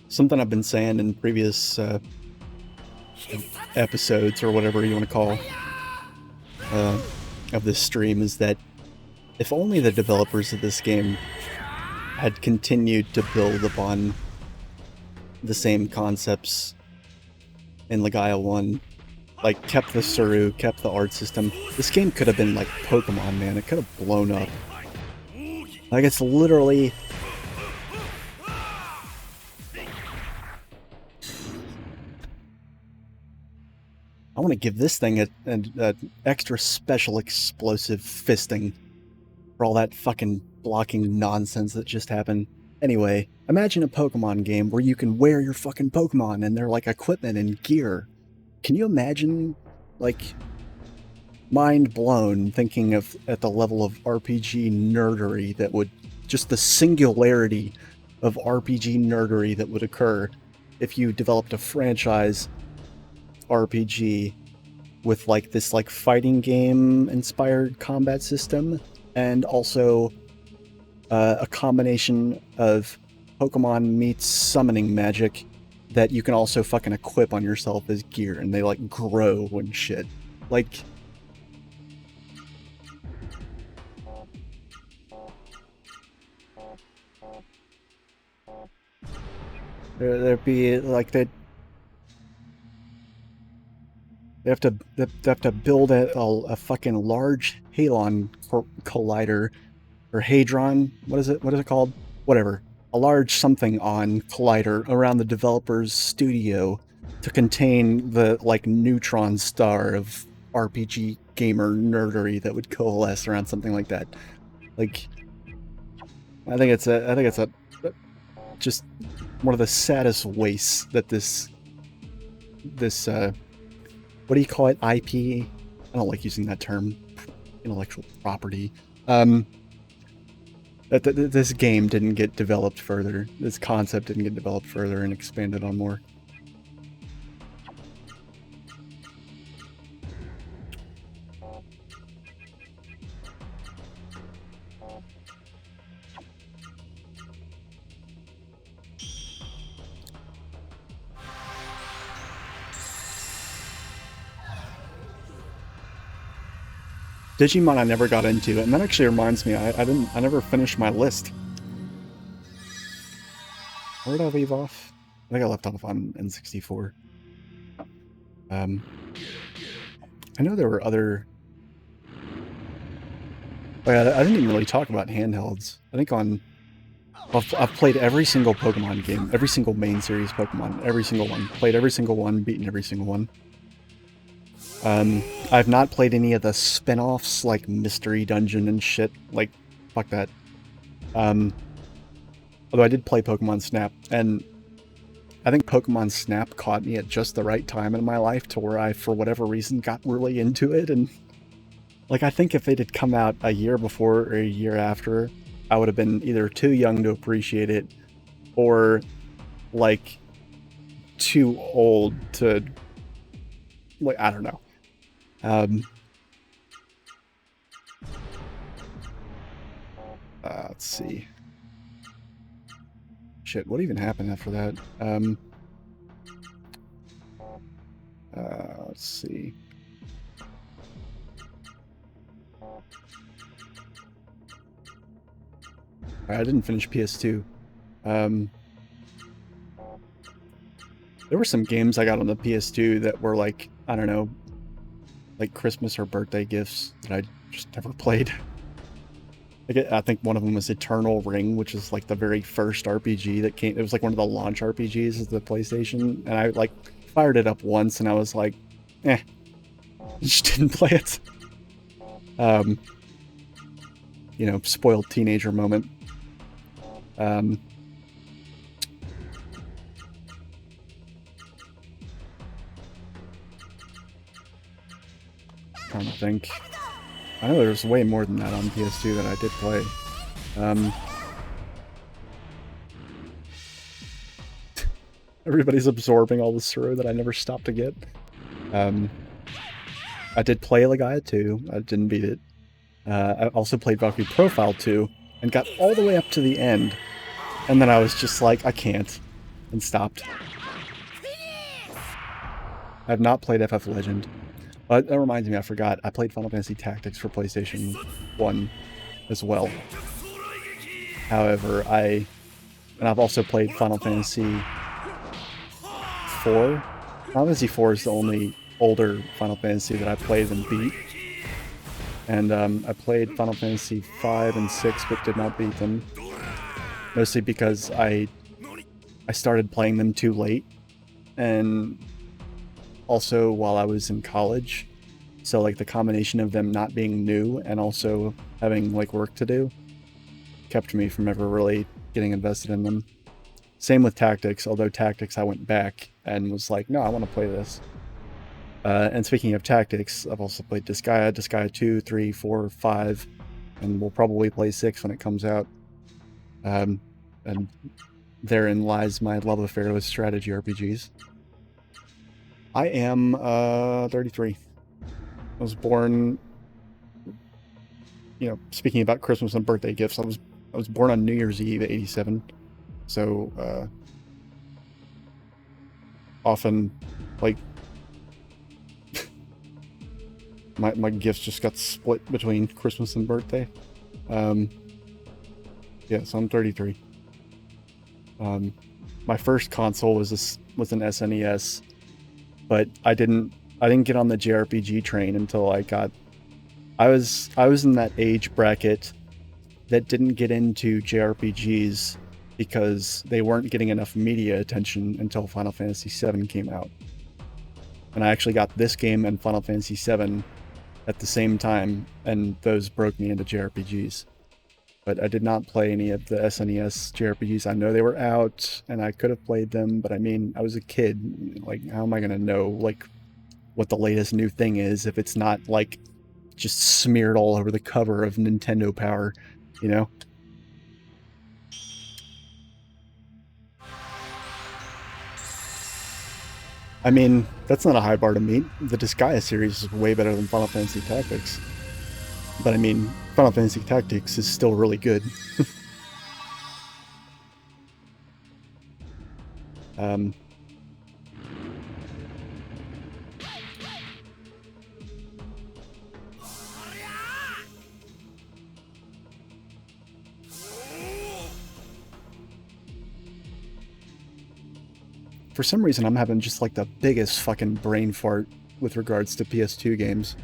Something I've been saying in previous episodes, or whatever you want to call of this stream, is that if only the developers of this game had continued to build upon the same concepts in Legaia 1, like kept the Suru, kept the art system, this game could have been like Pokemon, man. It could have blown up. Like, it's literally... I want to give this thing an extra special explosive fisting for all that fucking blocking nonsense that just happened. Anyway, imagine a Pokemon game where you can wear your fucking Pokemon and they're like equipment and gear. Can you imagine, like, mind blown thinking of at the level of RPG nerdery that would, just the singularity of RPG nerdery that would occur if you developed a franchise RPG with like this like fighting game inspired combat system, and also a combination of Pokemon meets summoning magic that you can also fucking equip on yourself as gear, and they like grow and shit. Like, there'd be like that. They have to build a fucking large Halon collider, or Hadron. What is it? What is it called? Whatever. A large something on collider around the developer's studio to contain the like neutron star of RPG gamer nerdery that would coalesce around something like that. Like, I think it's a just one of the saddest wastes that this what do you call it? IP? I don't like using that term. Intellectual property. This game didn't get developed further. This concept didn't get developed further and expanded on more. Digimon I never got into, and that actually reminds me, I never finished my list. Where did I leave off? I think I left off on N64. I know there were other... Oh yeah, I didn't even really talk about handhelds. I think I've played every single Pokemon game, every single main series Pokemon, every single one. Played every single one, beaten every single one. I've not played any of the spin-offs, like Mystery Dungeon and shit. Like, fuck that. Although I did play Pokemon Snap, and I think Pokemon Snap caught me at just the right time in my life to where I, for whatever reason, got really into it. And, like, I think if it had come out a year before or a year after, I would have been either too young to appreciate it, or, like, too old to... Like, I don't know. Let's see. Shit, what even happened after that? Let's see. I didn't finish PS2. There were some games I got on the PS2 that were like, I don't know, like Christmas or birthday gifts that I just never played. I think one of them was Eternal Ring, which is like the very first RPG that came. It was like one of the launch RPGs of the PlayStation, and I like fired it up once, and I was like, just didn't play it. You know, spoiled teenager moment. Trying to think. I know there's way more than that on PS2 that I did play. Everybody's absorbing all the Suru that I never stopped to get. I did play Legaia 2. I didn't beat it. I also played Valkyrie Profile 2 and got all the way up to the end. And then I was just like, I can't. And stopped. I have not played FF Legend. That reminds me, I forgot. I played Final Fantasy Tactics for PlayStation 1 as well. However, I've also played Final Fantasy 4. Final Fantasy 4 is the only older Final Fantasy that I played and beat. And I played Final Fantasy 5 and 6, but did not beat them. Mostly because I started playing them too late. And also while I was in college, so like the combination of them not being new and also having like work to do kept me from ever really getting invested in them. Same with Tactics, although Tactics I went back and was like, no, I want to play this. And speaking of Tactics, I've also played Disgaea 2, 3, 4, 5, and we'll probably play 6 when it comes out. And therein lies my love affair with strategy RPGs. I am 33. I was born, you know, speaking about Christmas and birthday gifts, I was born on New Year's Eve, 87. So often, like, my gifts just got split between Christmas and birthday. Yeah, so I'm 33. My first console was an SNES. But I didn't get on the JRPG train until I was in that age bracket that didn't get into JRPGs because they weren't getting enough media attention until Final Fantasy VII came out. And I actually got this game and Final Fantasy VII at the same time, and those broke me into JRPGs. But I did not play any of the SNES JRPGs. I know they were out, and I could have played them, but I mean, I was a kid. Like, how am I going to know, like, what the latest new thing is if it's not, like, just smeared all over the cover of Nintendo Power, you know? I mean, that's not a high bar to meet. The Disgaea series is way better than Final Fantasy Tactics. But I mean, Final Fantasy Tactics is still really good. For some reason, I'm having just like the biggest fucking brain fart with regards to PS2 games.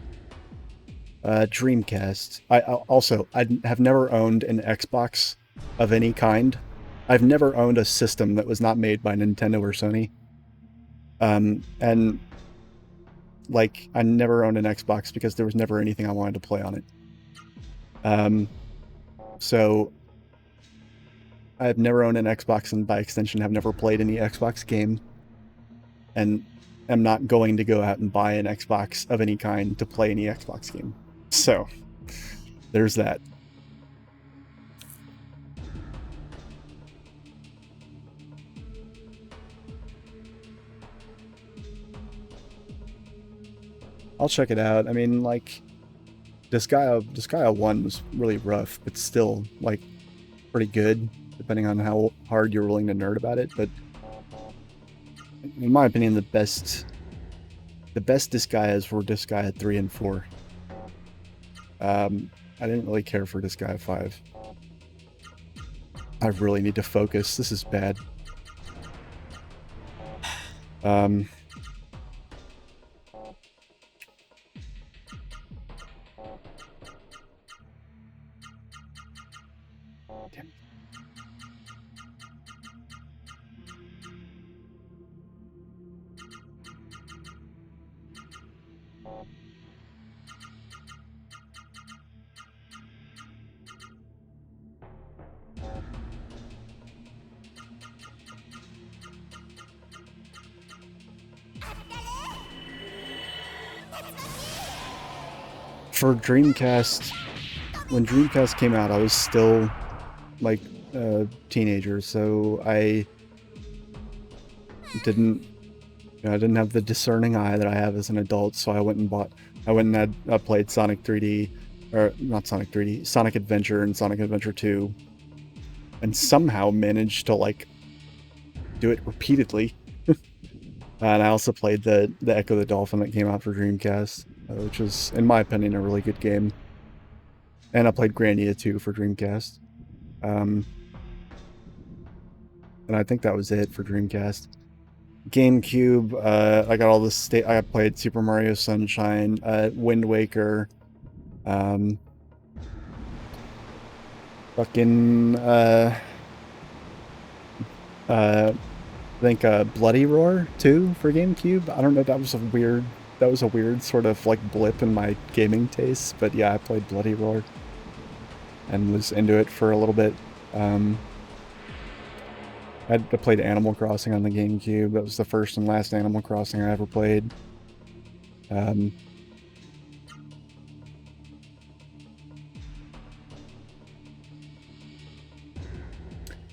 Dreamcast. I have never owned an Xbox of any kind. I've never owned a system that was not made by Nintendo or Sony. And like, I never owned an Xbox because there was never anything I wanted to play on it. So I've never owned an Xbox, and by extension have never played any Xbox game, and am not going to go out and buy an Xbox of any kind to play any Xbox game. So there's that. I'll check it out. I mean, like, Disgaea 1 was really rough, but still, like, pretty good, depending on how hard you're willing to nerd about it. But in my opinion, the best Disgaeas were Disgaea 3 and 4. I didn't really care for Disgaea 5. I really need to focus. This is bad. For Dreamcast, when Dreamcast came out, I was still like a teenager, so I didn't have the discerning eye that I have as an adult. So I went and played Sonic 3D, or not Sonic 3D, Sonic Adventure and Sonic Adventure 2, and somehow managed to like do it repeatedly. And I also played the Echo the Dolphin that came out for Dreamcast, which was, in my opinion, a really good game. And I played Grandia 2 for Dreamcast. And I think that was it for Dreamcast. GameCube, I got all this I played Super Mario Sunshine, Wind Waker, I think Bloody Roar 2 for GameCube. I don't know, that was a weird sort of like blip in my gaming tastes, but yeah, I played Bloody Roar and was into it for a little bit. I played Animal Crossing on the GameCube. That was the first and last Animal Crossing I ever played. Yeah,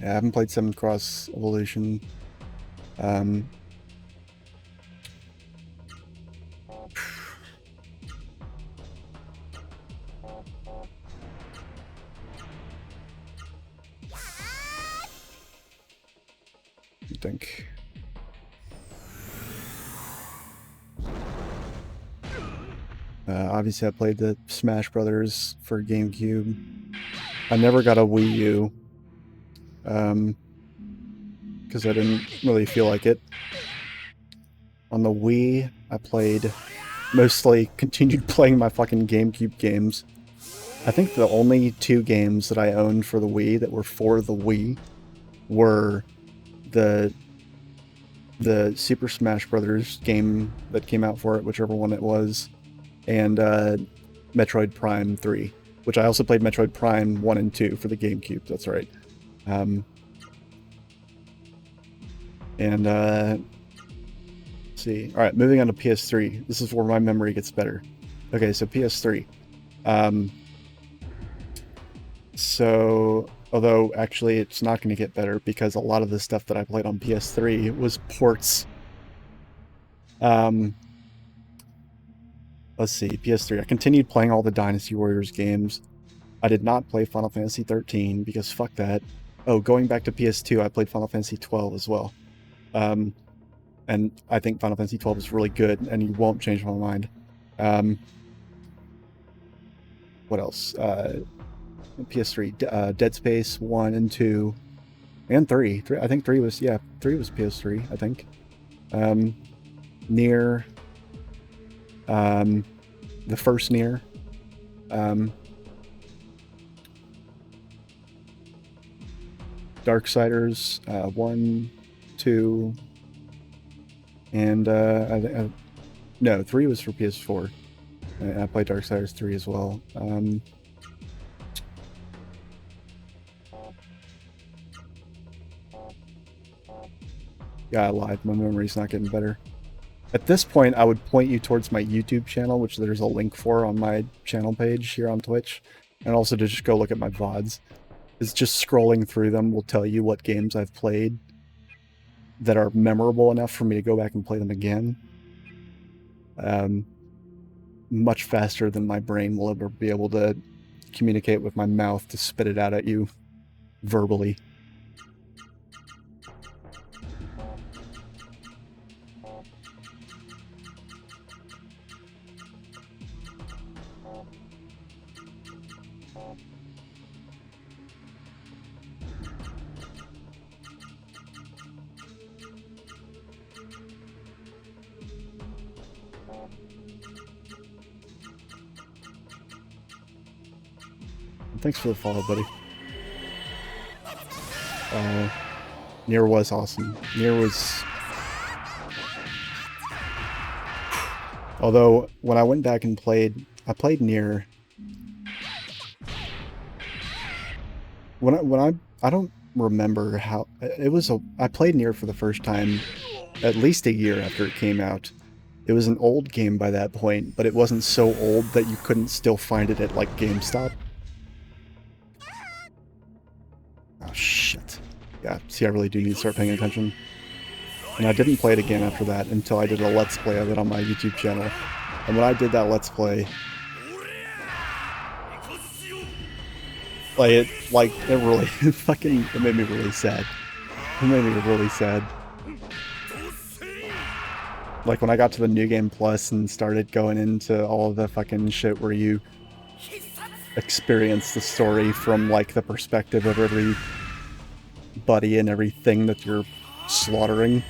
I haven't played 7 Cross Evolution. I think. Obviously, I played the Smash Brothers for GameCube. I never got a Wii U. Because I didn't really feel like it. On the Wii, I continued playing my fucking GameCube games. I think the only 2 games that I owned for the Wii that were for the Wii were the Super Smash Brothers game that came out for it, whichever one it was, and Metroid Prime 3, which I also played Metroid Prime 1 and 2 for the GameCube, that's right. Let's see. Alright, moving on to PS3. This is where my memory gets better. Okay, so PS3. So, although actually it's not going to get better because a lot of the stuff that I played on PS3 was ports Let's see, PS3. I continued playing all the Dynasty Warriors games. I did not play Final Fantasy 13 because fuck that. Oh, going back to PS2, I played Final Fantasy 12 as well. And I think Final Fantasy 12 is really good, and you won't change my mind. What else? PS3, Dead Space 1 and 2, and 3. I think 3 was, yeah, 3 was PS3, I think. Nier, the first Nier, Darksiders, 1, 2, and no, 3 was for PS4. I played Darksiders 3 as well. Yeah, I lied. My memory's not getting better. At this point, I would point you towards my YouTube channel, which there's a link for on my channel page here on Twitch, and also to just go look at my VODs. It's just scrolling through them will tell you what games I've played that are memorable enough for me to go back and play them again. Much faster than my brain will ever be able to communicate with my mouth to spit it out at you verbally. Thanks for the follow, buddy. Nier was awesome. Nier was... Although, when I went back and played... I played Nier... I don't remember how... It was a... I played Nier for the first time at least a year after it came out. It was an old game by that point, but it wasn't so old that you couldn't still find it at, like, GameStop. Oh, shit. Yeah, see, I really do need to start paying attention. And I didn't play it again after that until I did a Let's Play of it on my YouTube channel. And when I did that Let's Play... it really fucking... It made me really sad. It made me really sad. Like, when I got to the New Game Plus and started going into all of the fucking shit where you experience the story from, like, the perspective of everybody and everything that you're slaughtering.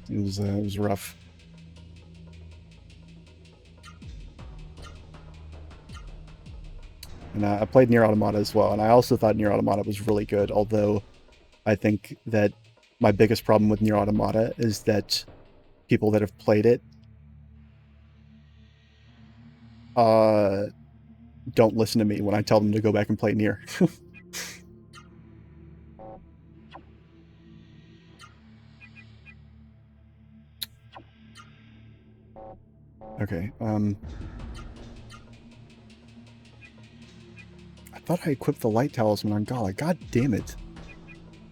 It was rough. And I played Nier Automata as well, and I also thought Nier Automata was really good, although I think that my biggest problem with Nier Automata is that people that have played it don't listen to me when I tell them to go back and play Nier. Okay, I thought I equipped the light talisman on Gala. God damn it.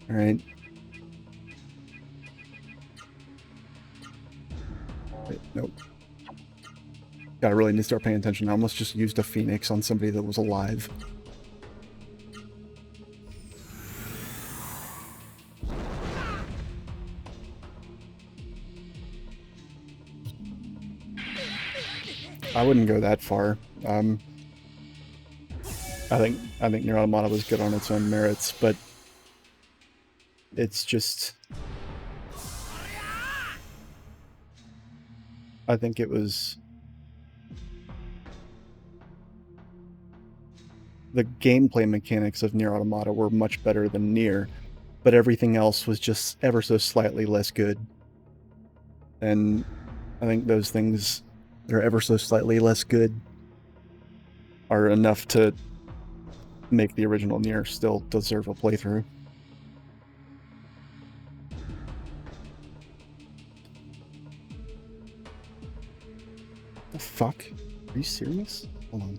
Alright. Wait, nope. God, I really need to start paying attention. I almost just used a phoenix on somebody that was alive. I wouldn't go that far. I think Nier Automata was good on its own merits, but it's just... I think it was... The gameplay mechanics of Nier Automata were much better than Nier, but everything else was just ever so slightly less good. And I think those things that are ever so slightly less good are enough to make the original Nier still deserve a playthrough. The fuck? Are you serious? Hold on.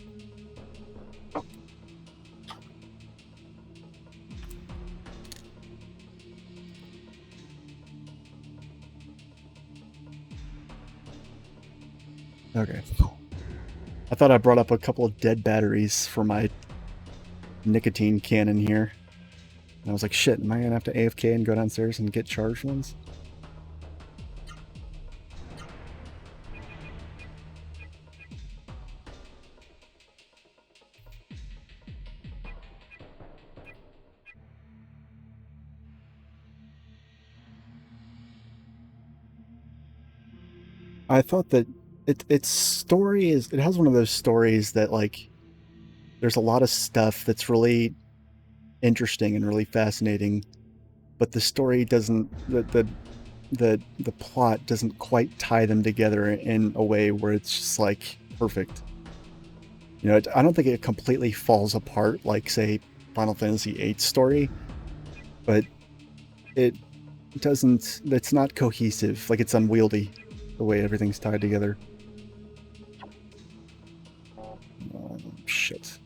Okay. I thought I brought up a couple of dead batteries for my nicotine cannon here. And I was like, shit, am I gonna have to AFK and go downstairs and get charged ones? I thought that its story is, it has one of those stories that, like, there's a lot of stuff that's really interesting and really fascinating, but the story doesn't, the plot doesn't quite tie them together in a way where it's just like perfect. You know, I don't think it completely falls apart like, say, Final Fantasy VIII story, but it doesn't, it's not cohesive. Like, it's unwieldy the way everything's tied together. Oh, shit.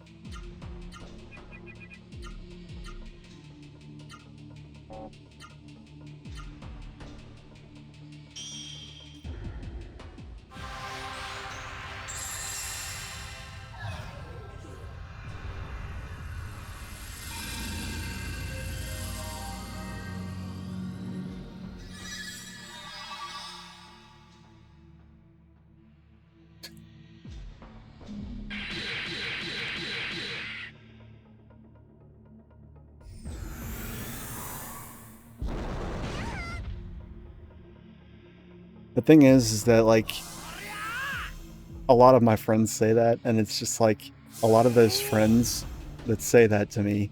The thing is that, like, a lot of my friends say that, and it's just like, a lot of those friends that say that to me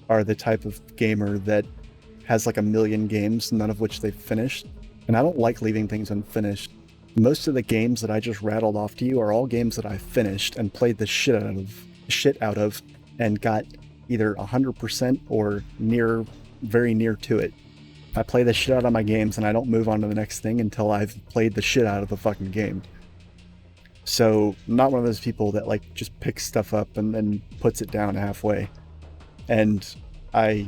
are the type of gamer that has like a million games, none of which they've finished. And I don't like leaving things unfinished. Most of the games that I just rattled off to you are all games that I finished and played the shit out of and got either 100% or very near to it. I play the shit out of my games and I don't move on to the next thing until I've played the shit out of the fucking game. So, I'm not one of those people that, like, just picks stuff up and then puts it down halfway. And I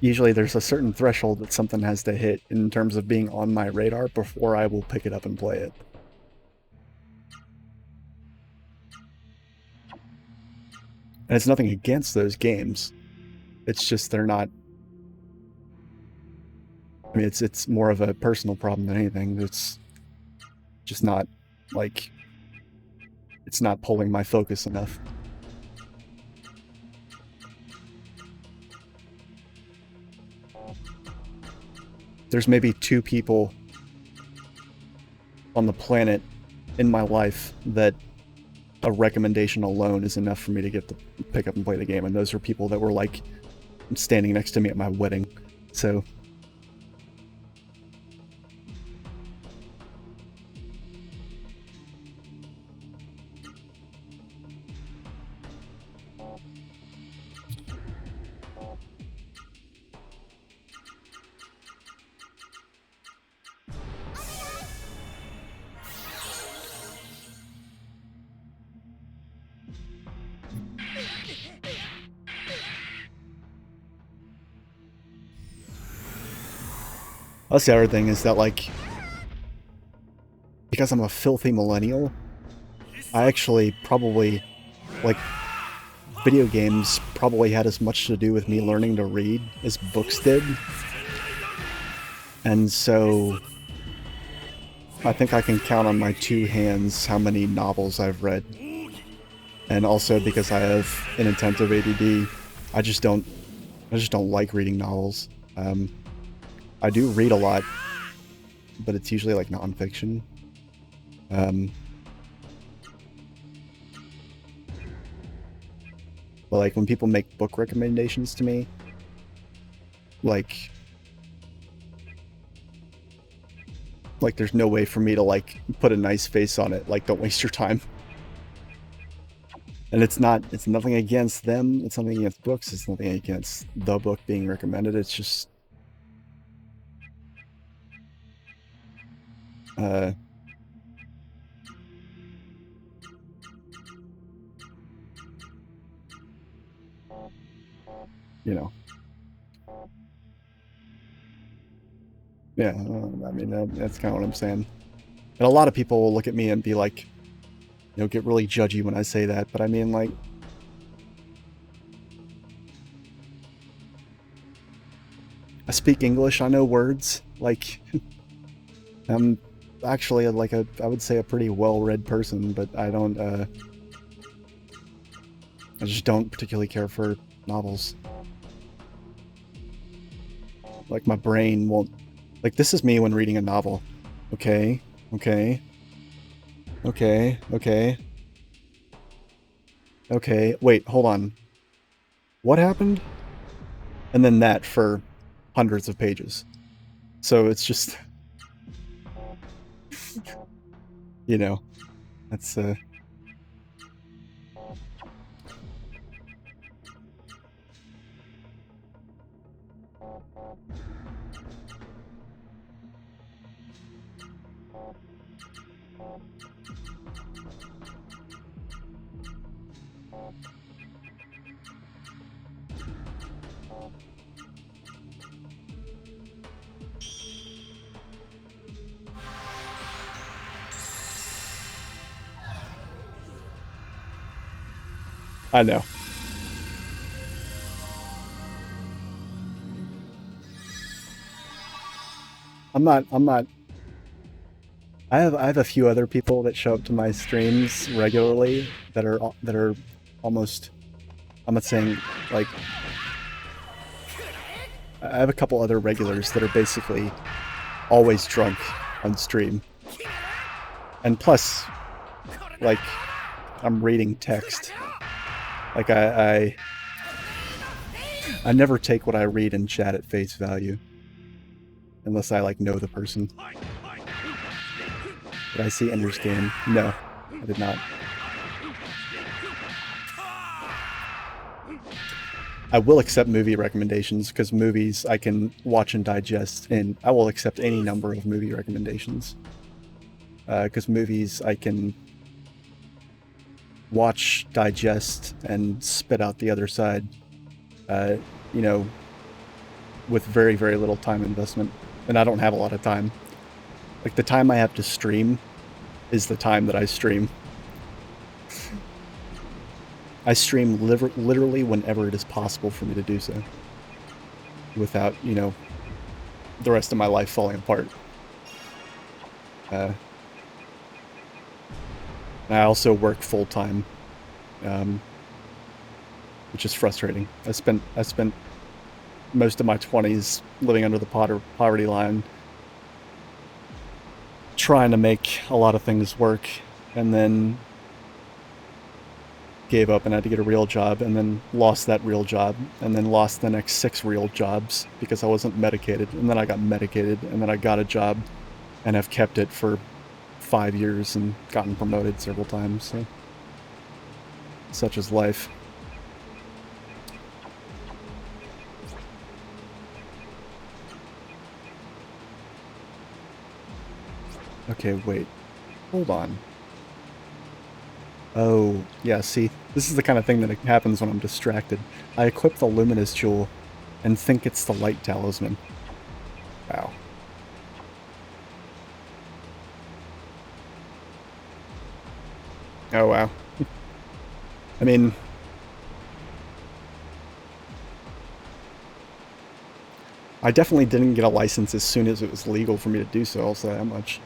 usually there's a certain threshold that something has to hit in terms of being on my radar before I will pick it up and play it. And it's nothing against those games. It's just they're not, I mean, it's more of a personal problem than anything. It's just not, like, it's not pulling my focus enough. There's maybe 2 people on the planet in my life that a recommendation alone is enough for me to get to pick up and play the game, and those are people that were, like, standing next to me at my wedding. So that's the other thing, is that, like, because I'm a filthy millennial, I actually probably, like, video games probably had as much to do with me learning to read as books did. And so I think I can count on my 2 hands how many novels I've read. And also because I have an intensive ADD, I just don't like reading novels. I do read a lot, but it's usually like nonfiction. But like when people make book recommendations to me, like there's no way for me to, like, put a nice face on it. Like, don't waste your time. And it's nothing against them. It's nothing against books. It's nothing against the book being recommended. It's just, you know, yeah, I mean, that's kind of what I'm saying. And a lot of people will look at me and be like, you know, get really judgy when I say that, but I mean, like, I speak English, I know words, like, I'm actually like I would say a pretty well-read person, but I don't, I just don't particularly care for novels. Like, my brain won't, like, this is me when reading a novel. Okay, okay, okay, okay, okay, wait, hold on. What happened? And then that for hundreds of pages. So it's just, you know, that's, I know. I'm not, I have a few other people that show up to my streams regularly that are almost, I'm not saying, like, I have a couple other regulars that are basically always drunk on stream. And plus, like, I'm reading text. Like, I never take what I read in chat at face value. Unless I, like, know the person. Did I see Ender's Game? No, I did not. I will accept movie recommendations, because movies I can watch and digest, and I will accept any number of movie recommendations. Because movies I can watch, digest, and spit out the other side, you know, with very, very little time investment. And I don't have a lot of time. Like, the time I have to stream is the time that I stream. I stream literally whenever it is possible for me to do so. Without, you know, the rest of my life falling apart. I also work full-time, which is frustrating. I spent most of my 20s living under the poverty line, trying to make a lot of things work, and then gave up and had to get a real job, and then lost that real job, and then lost the next 6 real jobs because I wasn't medicated, and then I got medicated, and then I got a job and have kept it for 5 years and gotten promoted several times, so such is life. Okay, wait. Hold on. Oh, yeah, see, this is the kind of thing that happens when I'm distracted. I equip the Luminous Jewel and think it's the Light Talisman. Wow. Oh, wow. I mean, I definitely didn't get a license as soon as it was legal for me to do so, I'll say that much.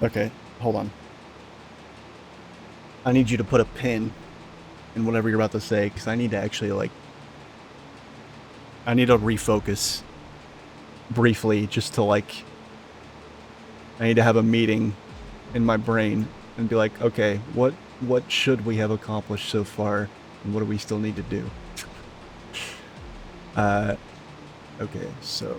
Okay, hold on. I need you to put a pin in whatever you're about to say, because I need to actually, like, I need to refocus briefly just to, like, I need to have a meeting in my brain and be like, okay, what should we have accomplished so far, and what do we still need to do? Okay, so...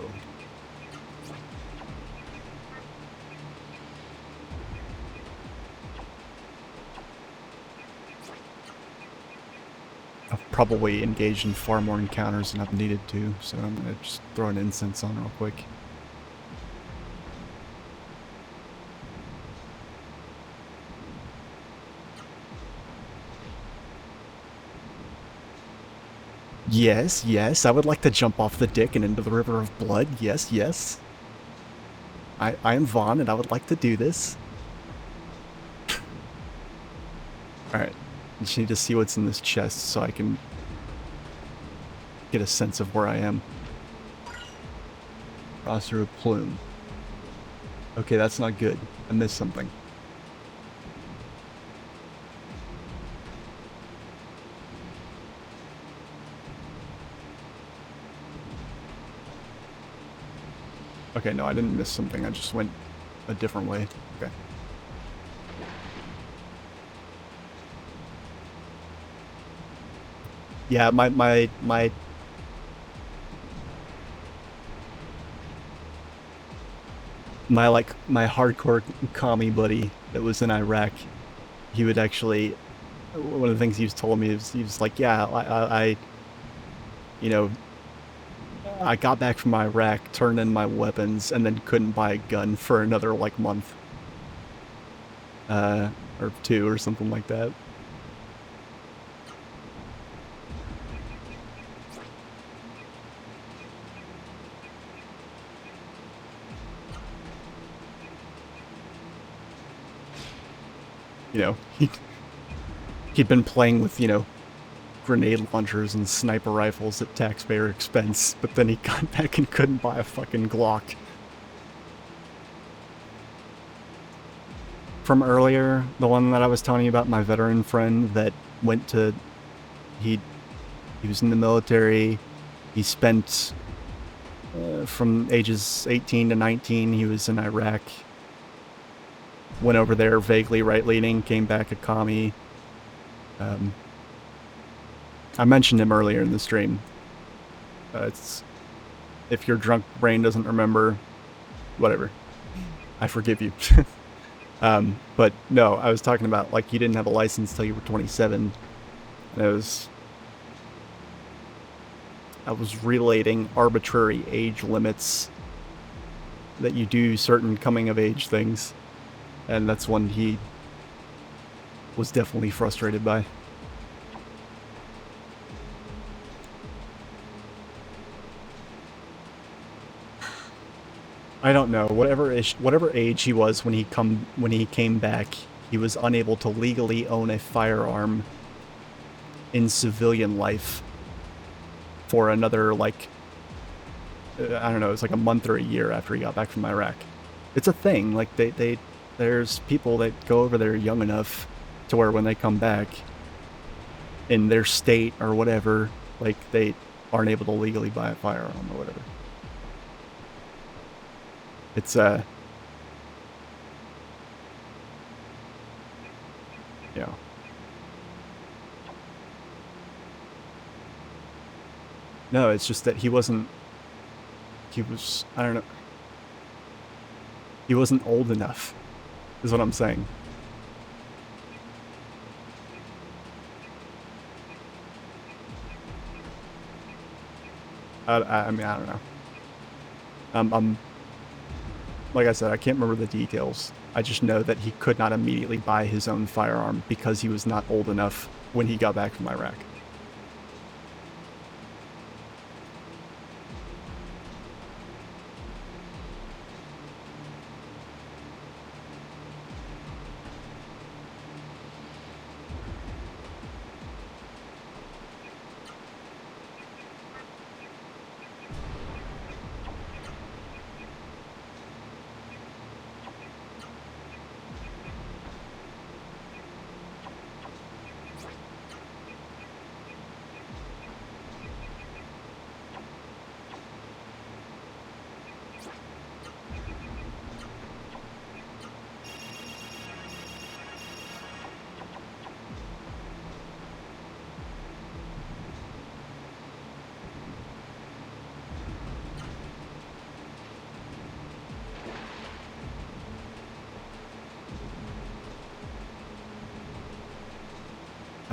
probably engaged in far more encounters than I've needed to, so I'm gonna just throw an incense on real quick. Yes, yes, I would like to jump off the dick and into the river of blood. Yes, yes. I am Vaughn, and I would like to do this. Alright, I just need to see what's in this chest so I can get a sense of where I am. Roster of plume. Okay, that's not good. I missed something. Okay, no, I didn't miss something. I just went a different way. Okay. Yeah, my hardcore commie buddy that was in Iraq, he would actually, one of the things he was told me is, he was like, yeah, I you know, I got back from Iraq, turned in my weapons, and then couldn't buy a gun for another, like, month. Or 2 or something like that. You know, he'd been playing with, you know, grenade launchers and sniper rifles at taxpayer expense, but then he got back and couldn't buy a fucking Glock. From earlier, the one that I was telling you about, my veteran friend that went to, he was in the military, he spent, from ages 18 to 19, he was in Iraq, went over there vaguely right-leaning, came back a commie. I mentioned him earlier in the stream. It's, if your drunk brain doesn't remember, whatever. I forgive you. But no, I was talking about, like, you didn't have a license till you were 27. And I was relating arbitrary age limits that you do certain coming-of-age things. And that's one he was definitely frustrated by. I don't know. Whatever age he was when he came back, he was unable to legally own a firearm in civilian life for another, like, I don't know, it's like a month or a year after he got back from Iraq. It's a thing. Like, there's people that go over there young enough to where when they come back in their state or whatever, like, they aren't able to legally buy a firearm or whatever. It's, you know. No, it's just that he was, I don't know. He wasn't old enough, is what I'm saying. I mean, I don't know. Like I said, I can't remember the details. I just know that he could not immediately buy his own firearm because he was not old enough when he got back from Iraq.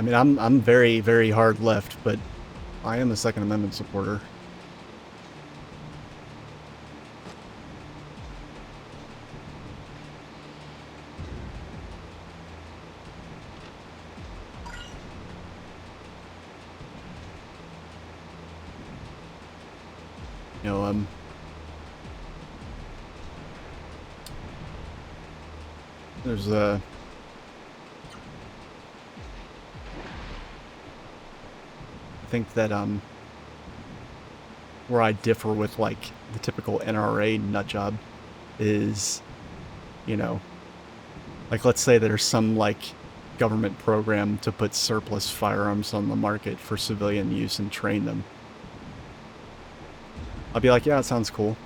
mean, I'm very, very hard left, but I am a Second Amendment supporter. You know, there's a... I think that, where I differ with, like, the typical NRA nutjob is, you know, like, let's say there's some, like, government program to put surplus firearms on the market for civilian use and train them. I'll be like, yeah, it sounds cool.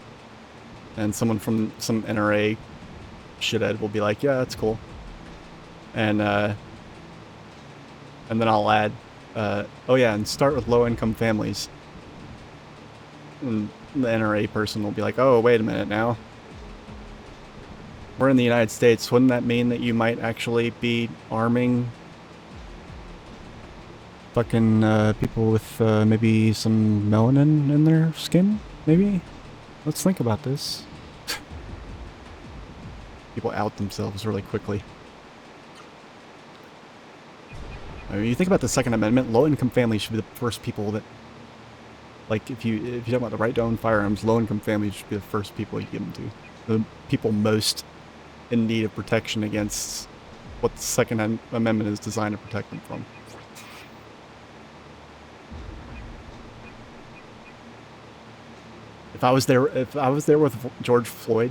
And someone from some NRA shithead will be like, yeah, that's cool. And then I'll add, oh yeah, and start with low-income families. And the NRA person will be like, oh, wait a minute now. We're in the United States. Wouldn't that mean that you might actually be arming fucking people with maybe some melanin in their skin? Maybe? Let's think about this. People out themselves really quickly. I mean, you think about the Second Amendment, low-income families should be the first people that, like, if you talk about the right to own firearms, low-income families should be the first people you give them to. The people most in need of protection against what the Second Amendment is designed to protect them from. If I was there with George Floyd,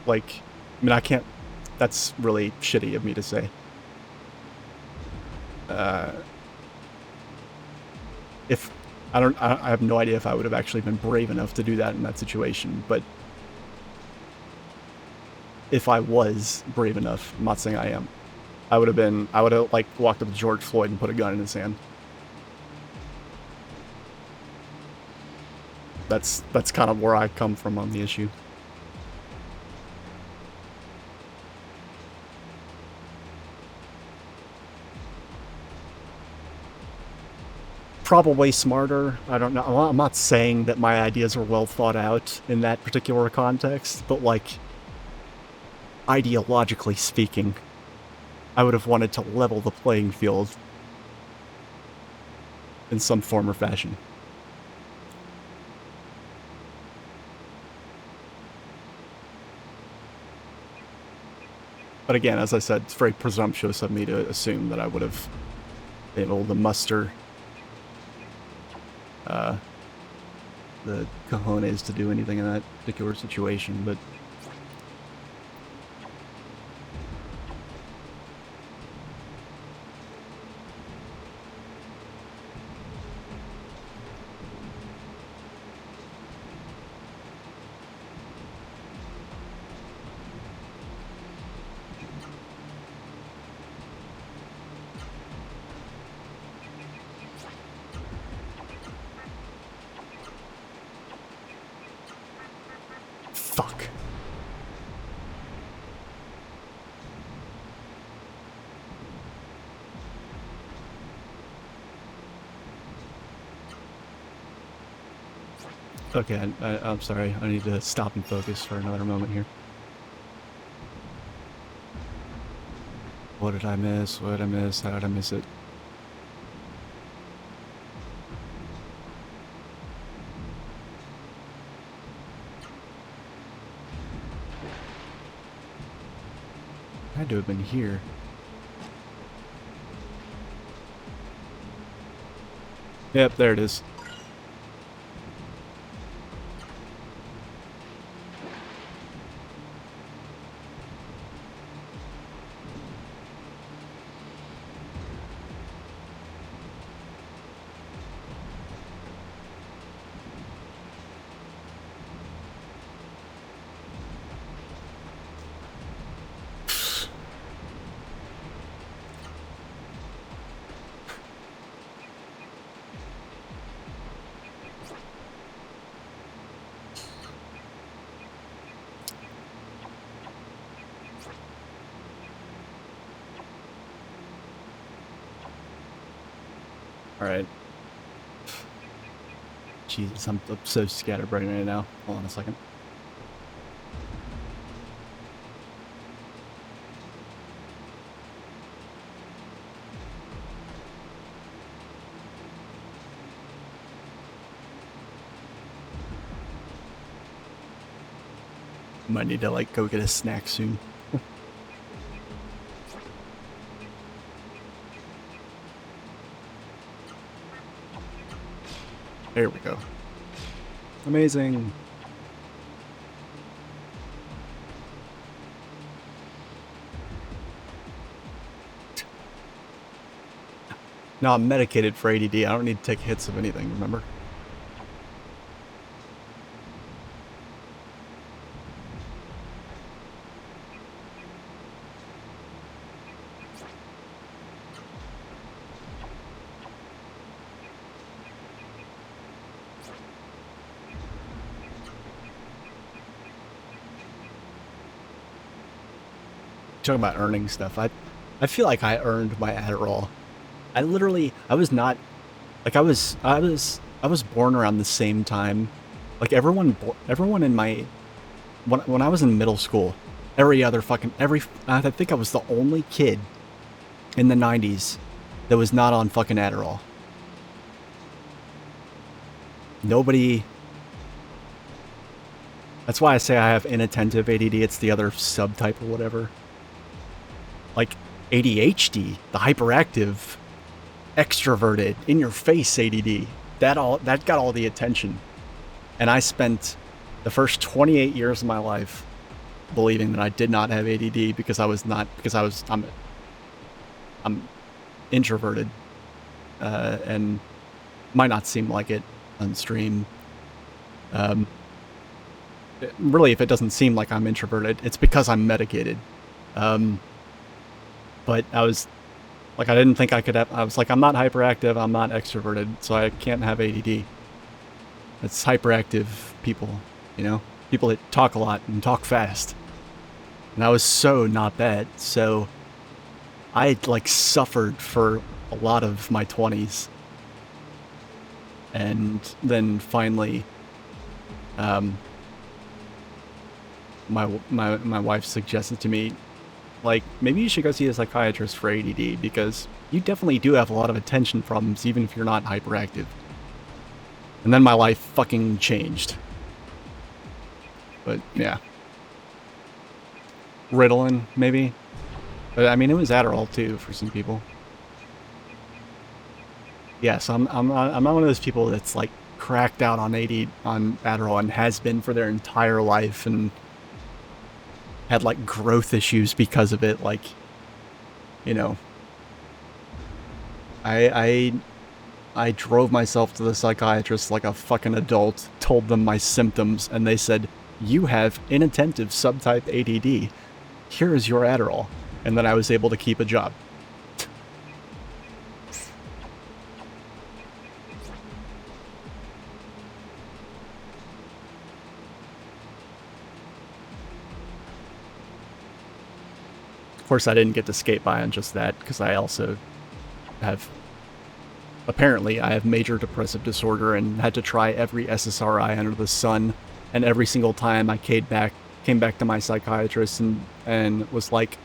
like, I mean, I can't, that's really shitty of me to say. If, I have no idea if I would have actually been brave enough to do that in that situation, but if I was brave enough, I'm not saying I am, I would have, like, walked up to George Floyd and put a gun in his hand. That's kind of where I come from on the issue. Probably smarter. I don't know. I'm not saying that my ideas are well thought out in that particular context, but, like, ideologically speaking, I would have wanted to level the playing field in some form or fashion. But again, as I said, it's very presumptuous of me to assume that I would have been able to muster the cojones to do anything in that particular situation, but... Fuck. Okay, I'm sorry. I need to stop and focus for another moment here. What did I miss? What did I miss? How did I miss it? Had to have been here. Yep, there it is. Alright. Jesus, I'm so scatterbrained right now. Hold on a second. Might need to, like, go get a snack soon. There we go. Amazing. No, I'm medicated for ADD. I don't need to take hits of anything, remember? Talking about earning stuff, I feel like I earned my Adderall. I was not, like I was born around the same time. Like everyone in my, when I was in middle school, I think I was the only kid in the 90s that was not on fucking Adderall. Nobody. That's why I say I have inattentive ADD. It's the other subtype or whatever. Like ADHD, the hyperactive, extroverted, in your face ADD. That got all the attention. And I spent the first 28 years of my life believing that I did not have ADD because I'm introverted, and might not seem like it on stream. Really, if it doesn't seem like I'm introverted, it's because I'm medicated. But I was like, I didn't think I could have, I was like, I'm not hyperactive, I'm not extroverted, so I can't have ADD. It's hyperactive people, you know? People that talk a lot and talk fast. And I was so not that, so I like suffered for a lot of my 20s. And then finally, my wife suggested to me, like, maybe you should go see a psychiatrist for ADD, because you definitely do have a lot of attention problems, even if you're not hyperactive. And then my life fucking changed. But, yeah. Ritalin, maybe? But, I mean, it was Adderall, too, for some people. Yeah, so I'm not one of those people that's, like, cracked out on Adderall and has been for their entire life, and had like growth issues because of it. Like, you know, I drove myself to the psychiatrist like a fucking adult, told them my symptoms, and they said, you have inattentive subtype ADD. Here is your Adderall. And then I was able to keep a job. Of course, I didn't get to skate by on just that, because I also have, apparently, I have major depressive disorder and had to try every SSRI under the sun, and every single time I came back to my psychiatrist and was like,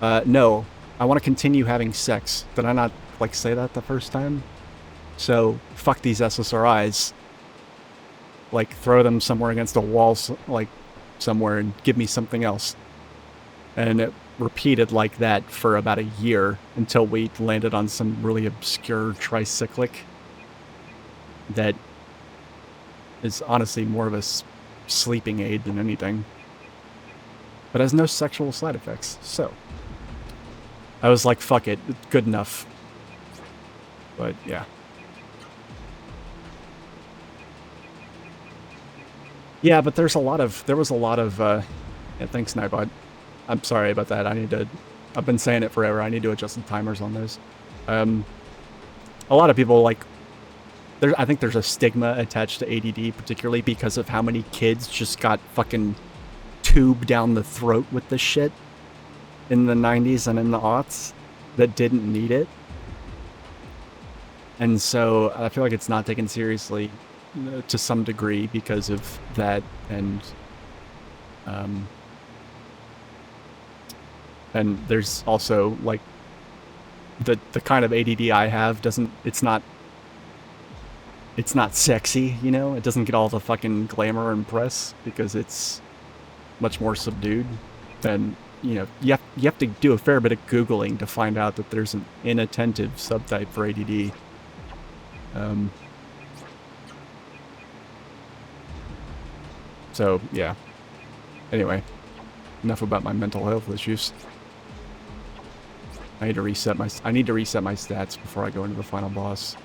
no, I want to continue having sex. Did I not, like, say that the first time? So, fuck these SSRIs. Like, throw them somewhere against a wall, like, somewhere, and give me something else. And it repeated like that for about a year until we landed on some really obscure tricyclic that is honestly more of a sleeping aid than anything, but has no sexual side effects. So I was like, fuck it, good enough. But yeah. Yeah, but there was a lot of yeah, thanks, Nightbot. I'm sorry about that. I've been saying it forever. I need to adjust the timers on those. A lot of people, like, I think there's a stigma attached to ADD, particularly because of how many kids just got fucking tubed down the throat with this shit in the 90s and in the aughts that didn't need it. And so I feel like it's not taken seriously to some degree because of that, and there's also like the kind of ADD I have it's not sexy, you know? It doesn't get all the fucking glamour and press because it's much more subdued. And, you know, you have to do a fair bit of Googling to find out that there's an inattentive subtype for ADD. So, yeah. Anyway, enough about my mental health issues. I need to reset my stats before I go into the final boss.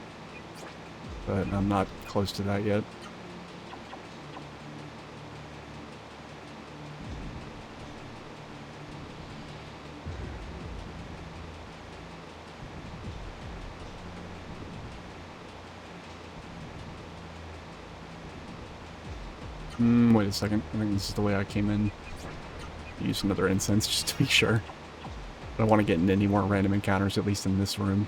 But I'm not close to that yet. Wait a second. I think this is the way I came in. Use another incense just to be sure. I don't want to get into any more random encounters, at least in this room.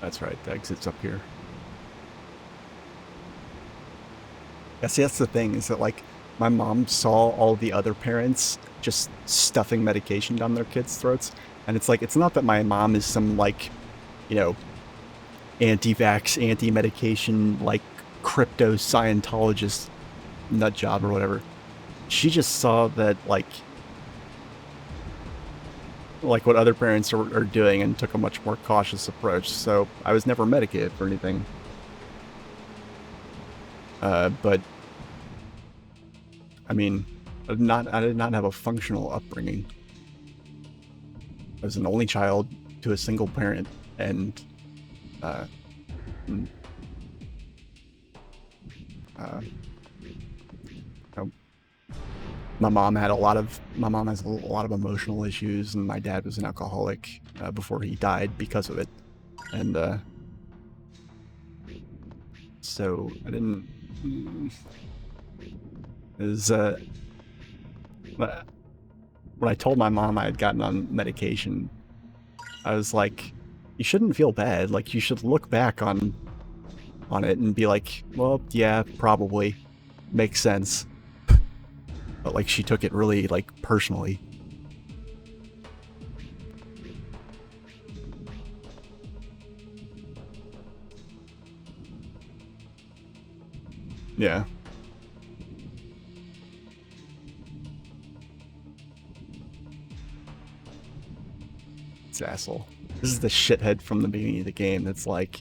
That's right, the exit's up here. Yeah, see, that's the thing, is that, like, my mom saw all the other parents just stuffing medication down their kids' throats, and it's like, it's not that my mom is some, like, you know, anti-vax, anti-medication, like, crypto Scientologist nut job or whatever. She just saw that, like what other parents are doing, and took a much more cautious approach. So I was never medicated for anything. But I mean, I did not have a functional upbringing. I was an only child to a single parent, and my mom has a lot of emotional issues, and my dad was an alcoholic before he died because of it. And so I didn't. When I told my mom I had gotten on medication, I was like, "You shouldn't feel bad. Like, you should look back on it and be like, well, yeah, probably makes sense." But like, she took it really like personally. Yeah. It's asshole. This is the shithead from the beginning of the game that's like,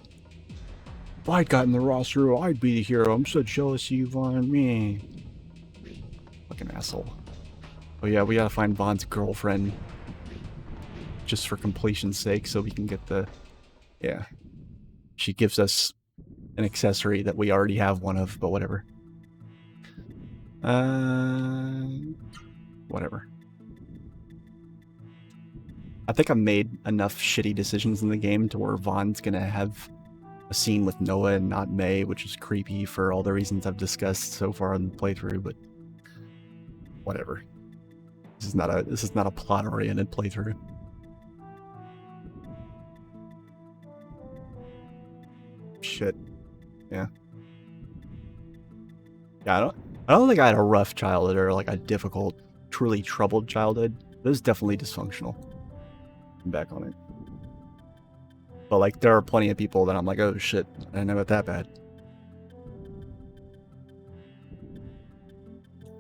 if I'd gotten the roster, I'd be the hero. I'm so jealous you wanted me. Fucking asshole. Oh yeah, we gotta find Vaughn's girlfriend. Just for completion's sake, so we can get the... Yeah. She gives us an accessory that we already have one of, but whatever. Whatever. I think I've made enough shitty decisions in the game to where Vaughn's gonna have a scene with Noah and not May, which is creepy for all the reasons I've discussed so far in the playthrough, but whatever. This is not a plot-oriented playthrough. Shit. Yeah. Yeah, I don't think I had a rough childhood or like a difficult, truly troubled childhood. It was definitely dysfunctional. I'm back on it. But like, there are plenty of people that I'm like, oh shit, I didn't know it that bad.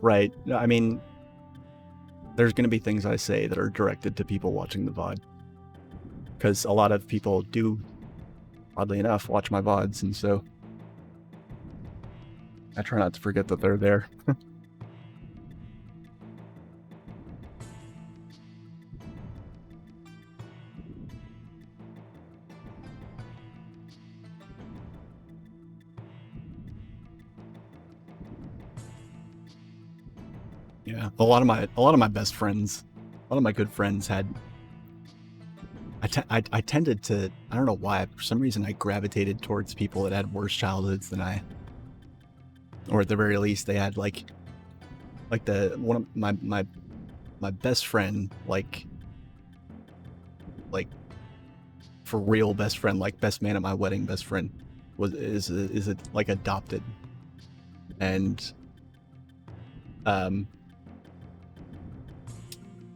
Right. I mean, there's going to be things I say that are directed to people watching the VOD. Because a lot of people do, oddly enough, watch my VODs, and so I try not to forget that they're there. Yeah, a lot of my best friends, a lot of my good friends had. I tended to, I don't know why, for some reason I gravitated towards people that had worse childhoods than I, or at the very least they had like one of my my best friend, like for real best friend, like best man at my wedding, best friend, is like adopted, and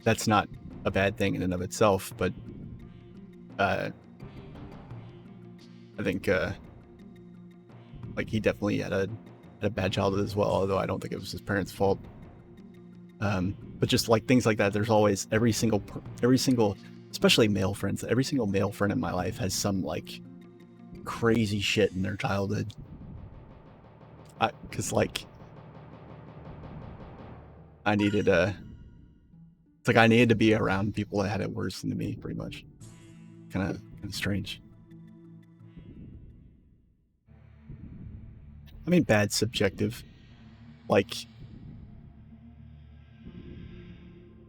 that's not a bad thing in and of itself, but I think like he definitely had a bad childhood as well, although I don't think it was his parents' fault. But just like things like that, there's always every single, especially male friends, every single male friend in my life has some like crazy shit in their childhood. Cause like I needed it's like I needed to be around people that had it worse than me, pretty much. Kind of strange. I mean, bad subjective. Like,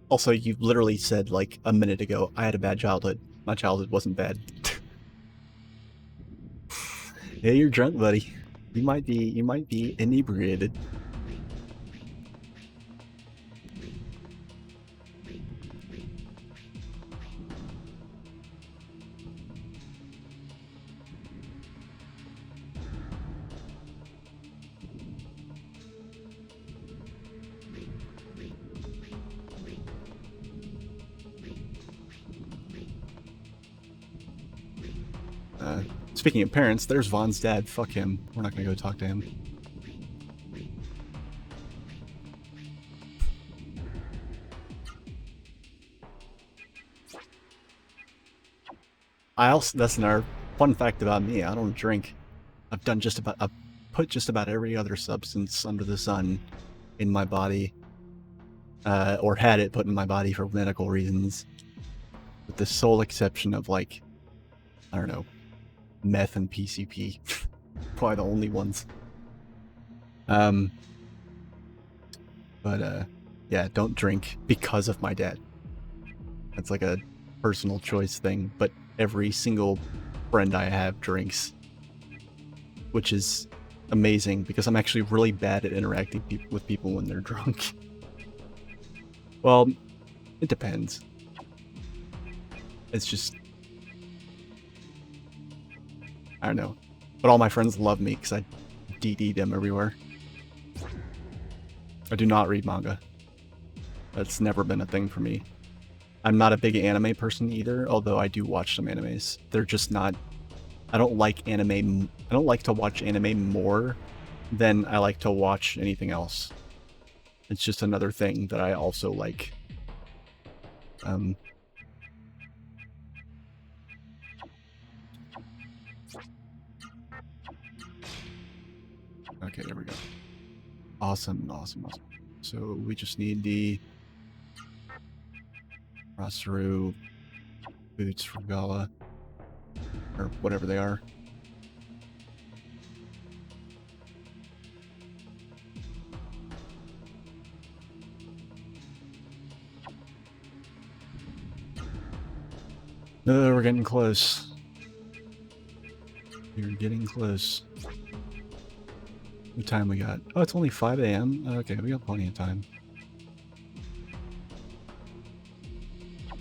also, you literally said like a minute ago, I had a bad childhood. My childhood wasn't bad. Yeah, you're drunk, buddy. You might be inebriated. Speaking of parents, there's Vaughn's dad. Fuck him. We're not gonna go talk to him. That's another fun fact about me. I don't drink. I've put just about every other substance under the sun in my body, or had it put in my body for medical reasons, with the sole exception of like, I don't know, meth and PCP. Probably the only ones. But yeah, don't drink because of my dad. That's like a personal choice thing, but every single friend I have drinks, which is amazing because I'm actually really bad at interacting with people when they're drunk. Well, it depends. It's just, I don't know. But all my friends love me because I DD them everywhere. I do not read manga. That's never been a thing for me. I'm not a big anime person either, although I do watch some animes. They're just not... I don't like anime... I don't like to watch anime more than I like to watch anything else. It's just another thing that I also like. Okay, there we go. Awesome. So we just need the Rasaru boots from Gala, or whatever they are. No, we're getting close. We're getting close. What time we got? Oh, it's only 5 a.m. Okay, we got plenty of time.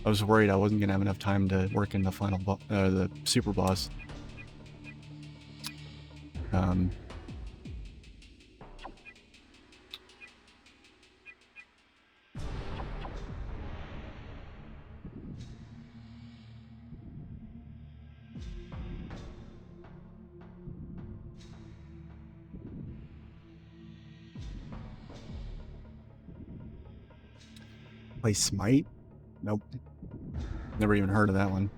I was worried I wasn't gonna have enough time to work in the final, the super boss. Play Smite? Nope. Never even heard of that one.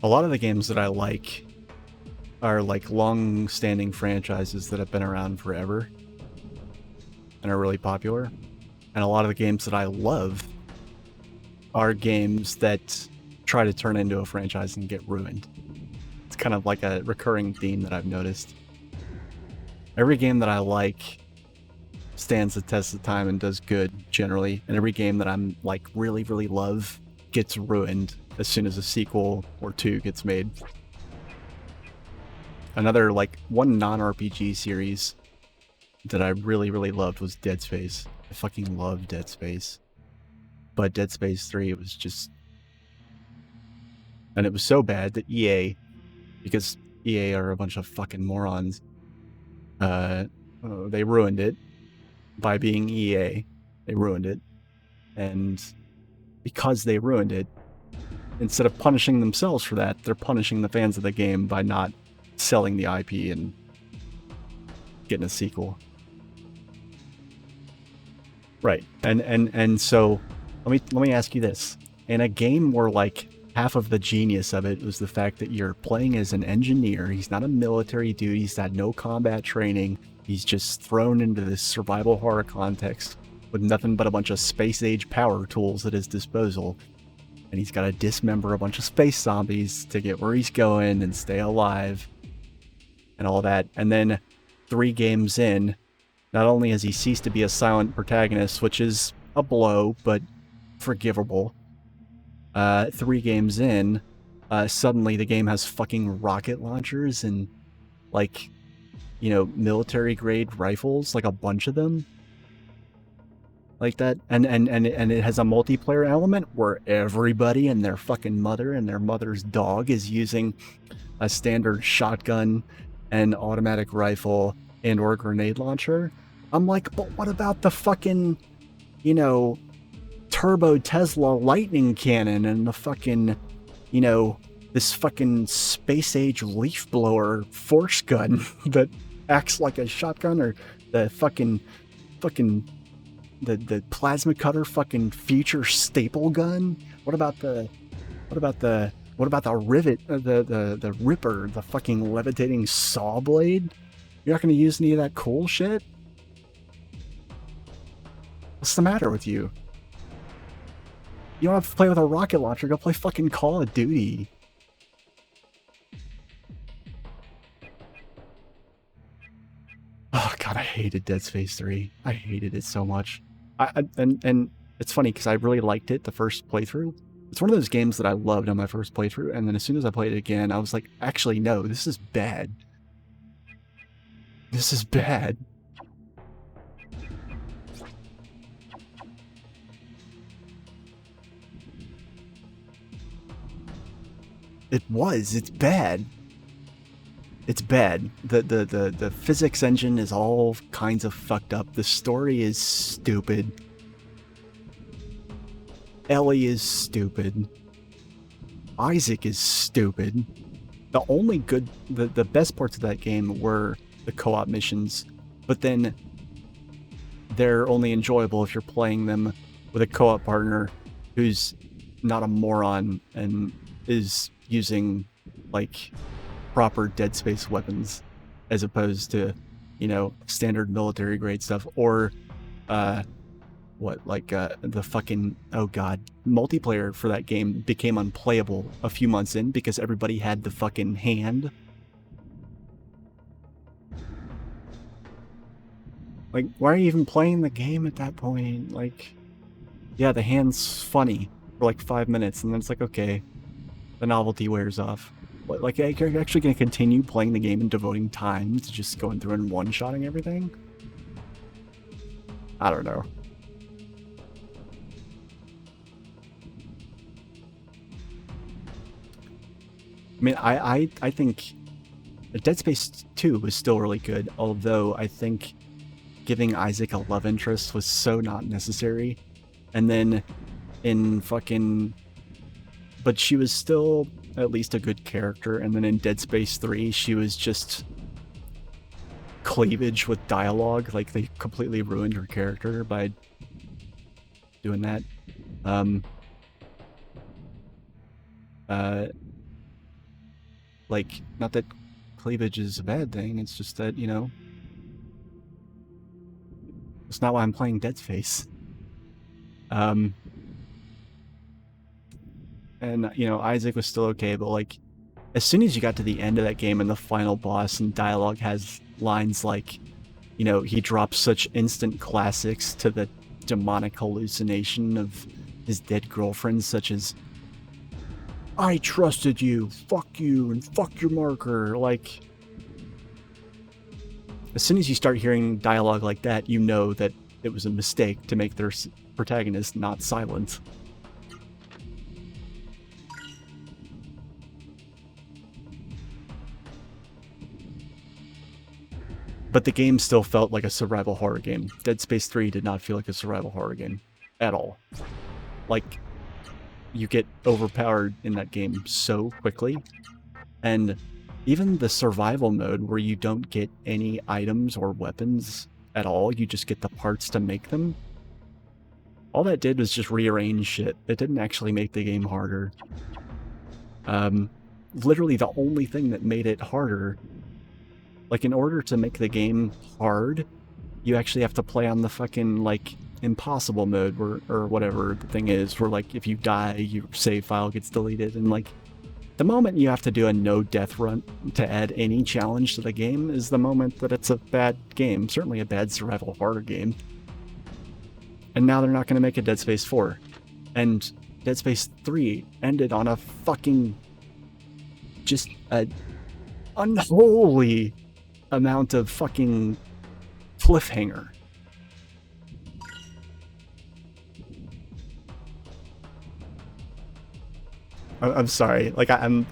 A lot of the games that I like are like long-standing franchises that have been around forever and are really popular. And a lot of the games that I love are games that try to turn into a franchise and get ruined. It's kind of like a recurring theme that I've noticed. Every game that I like stands the test of time and does good generally, and every game that I'm like really love gets ruined as soon as a sequel or 2 gets made. Another, like, one non-RPG series that I really, really loved was Dead Space. I fucking love Dead Space. But Dead Space 3, it was just... And it was so bad that EA, because EA are a bunch of fucking morons, they ruined it by being EA. They ruined it. And because they ruined it, instead of punishing themselves for that, they're punishing the fans of the game by not selling the IP and getting a sequel. Right. And so let me ask you this. In a game where like half of the genius of it was the fact that you're playing as an engineer, he's not a military dude, he's had no combat training, he's just thrown into this survival horror context with nothing but a bunch of space-age power tools at his disposal. And he's got to dismember a bunch of space zombies to get where he's going and stay alive and all that. And then 3 games in, not only has he ceased to be a silent protagonist, which is a blow, but forgivable. 3 games in, suddenly the game has fucking rocket launchers and, like, you know, military-grade rifles, like a bunch of them. Like that, and it has a multiplayer element where everybody and their fucking mother and their mother's dog is using a standard shotgun and automatic rifle and or grenade launcher. I'm like, but what about the fucking, you know, turbo Tesla lightning cannon and the fucking, you know, this fucking space age leaf blower force gun that acts like a shotgun, or the fucking the plasma cutter fucking future staple gun? What about the rivet, the ripper, the fucking levitating saw blade? You're not going to use any of that cool shit? What's the matter with you? You don't have to play with a rocket launcher, go play fucking Call of Duty. Oh god, I hated Dead Space 3. I hated it so much. And it's funny because I really liked it the first playthrough. It's one of those games that I loved on my first playthrough, and then as soon as I played it again, I was like, actually, no, this is bad. This is bad. It's bad. It's bad. The physics engine is all kinds of fucked up. The story is stupid. Ellie is stupid. Isaac is stupid. The only good, the best parts of that game were the co-op missions, but then they're only enjoyable if you're playing them with a co-op partner who's not a moron and is using, like, proper Dead Space weapons as opposed to, you know, standard military grade stuff, or the fucking, oh god, multiplayer for that game became unplayable a few months in because everybody had the fucking hand. Like, why are you even playing the game at that point? Like, yeah, the hand's funny for like 5 minutes and then it's like, okay, the novelty wears off. What, like, you're actually going to continue playing the game and devoting time to just going through and one-shotting everything? I don't know. I mean, I think Dead Space 2 was still really good, although I think giving Isaac a love interest was so not necessary. And then in fucking... But she was still at least a good character, and then in Dead Space 3, she was just cleavage with dialogue. Like, they completely ruined her character by doing that. Like, not that cleavage is a bad thing, it's just that, you know, it's not why I'm playing Dead Space. And, you know, Isaac was still okay, but, like, as soon as you got to the end of that game and the final boss and dialogue has lines like, you know, he drops such instant classics to the demonic hallucination of his dead girlfriend, such as, I trusted you, fuck you, and fuck your marker. Like, as soon as you start hearing dialogue like that, you know that it was a mistake to make their protagonist not silent. But the game still felt like a survival horror game. Dead Space 3 did not feel like a survival horror game at all. Like, you get overpowered in that game so quickly, and even the survival mode where you don't get any items or weapons at all, you just get the parts to make them, all that did was just rearrange shit. It didn't actually make the game harder. Literally the only thing that made it harder, like in order to make the game hard, you actually have to play on the fucking like impossible mode or whatever the thing is, where like if you die, your save file gets deleted, and like the moment you have to do a no death run to add any challenge to the game is the moment that it's a bad game, certainly a bad survival horror game. And now they're not going to make a Dead Space 4. And Dead Space 3 ended on a fucking just a unholy amount of fucking cliffhanger. I'm sorry, like I'm...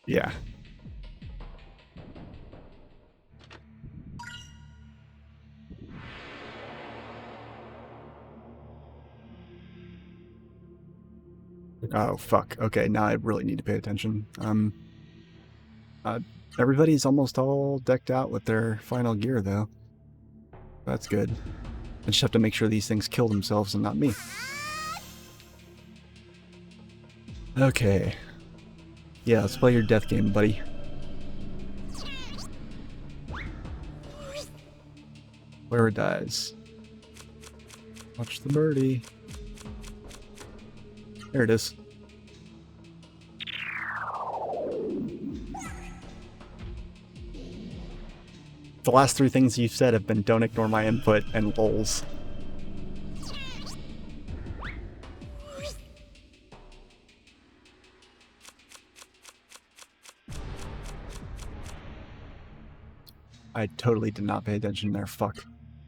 Yeah. Oh, fuck. Okay, now I really need to pay attention. Everybody's almost all decked out with their final gear, though. That's good. I just have to make sure these things kill themselves and not me. Okay. Yeah, let's play your death game, buddy. Where it dies. Watch the birdie. There it is. The last three things you've said have been don't ignore my input and lols. I totally did not pay attention there, fuck.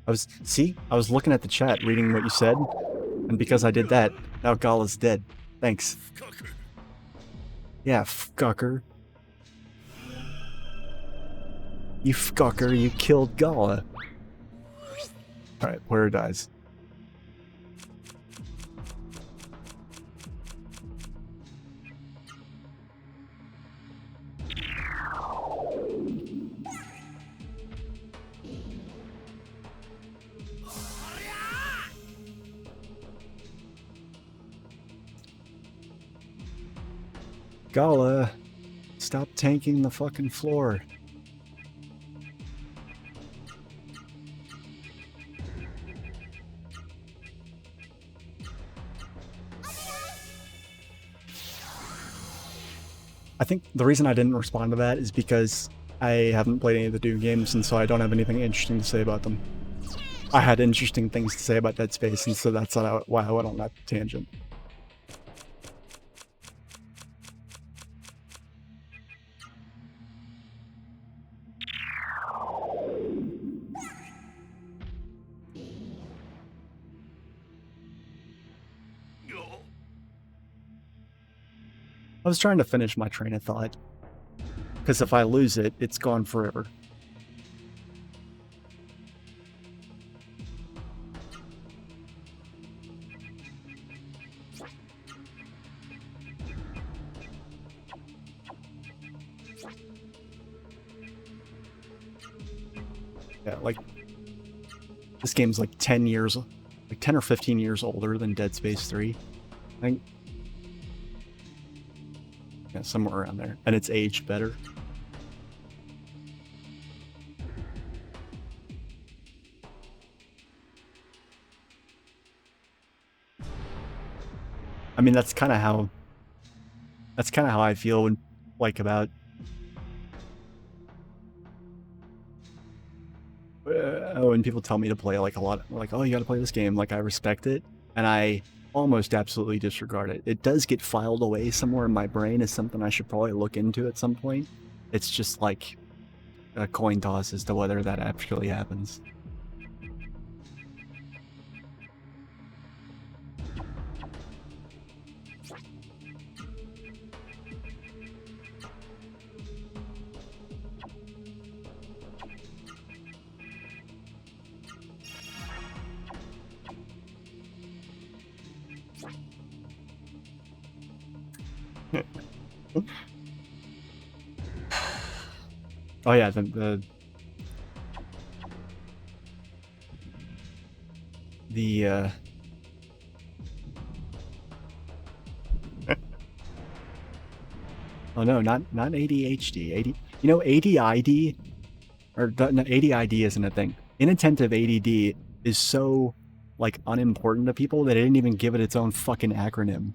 I was looking at the chat, reading what you said, and because I did that, now Gala's dead. Thanks. Yeah, fucker. You fucker, you killed Gala. Alright, where it dies. Gala, stop tanking the fucking floor. I think the reason I didn't respond to that is because I haven't played any of the Doom games, and so I don't have anything interesting to say about them. I had interesting things to say about Dead Space, and so that's why I went on that tangent. I was trying to finish my train of thought, because if I lose it, it's gone forever. Yeah, like, this game's like 10 years, like 10 or 15 years older than Dead Space 3. I think. Yeah, somewhere around there. And it's aged better. I mean, that's kind of how I feel when, like, about when people tell me to play like a lot, like, oh, you gotta play this game, like, I respect it, and I almost absolutely disregard it. It does get filed away somewhere in my brain as something I should probably look into at some point. It's just like a coin toss as to whether that actually happens. Oh yeah, the oh no, not ADHD. You know, ADID, or no, ADID isn't a thing. Inattentive ADD is so like unimportant to people that they didn't even give it its own fucking acronym.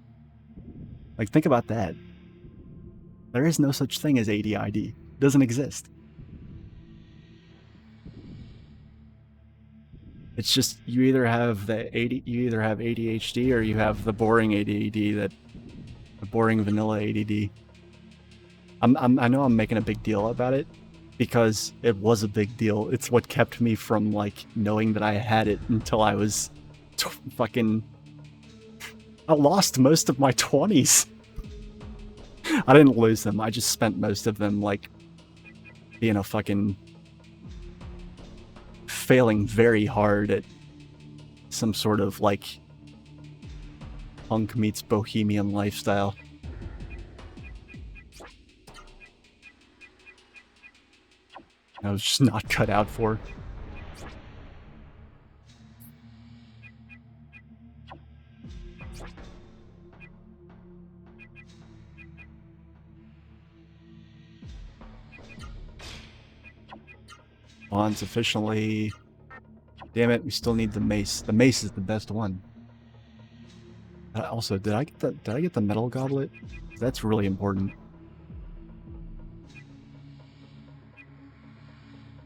Like, think about that. There is no such thing as ADID. It doesn't exist. It's just you either have ADHD or you have the boring ADD, the boring vanilla ADD. I know I'm making a big deal about it because it was a big deal. It's what kept me from like knowing that I had it until I was fucking. I lost most of my 20s. I didn't lose them. I just spent most of them like being a fucking failing very hard at some sort of like punk meets bohemian lifestyle. I was just not cut out for. Bonds efficiently. Damn it, we still need the mace. The mace is the best one. Also, did I get the metal goblet? That's really important.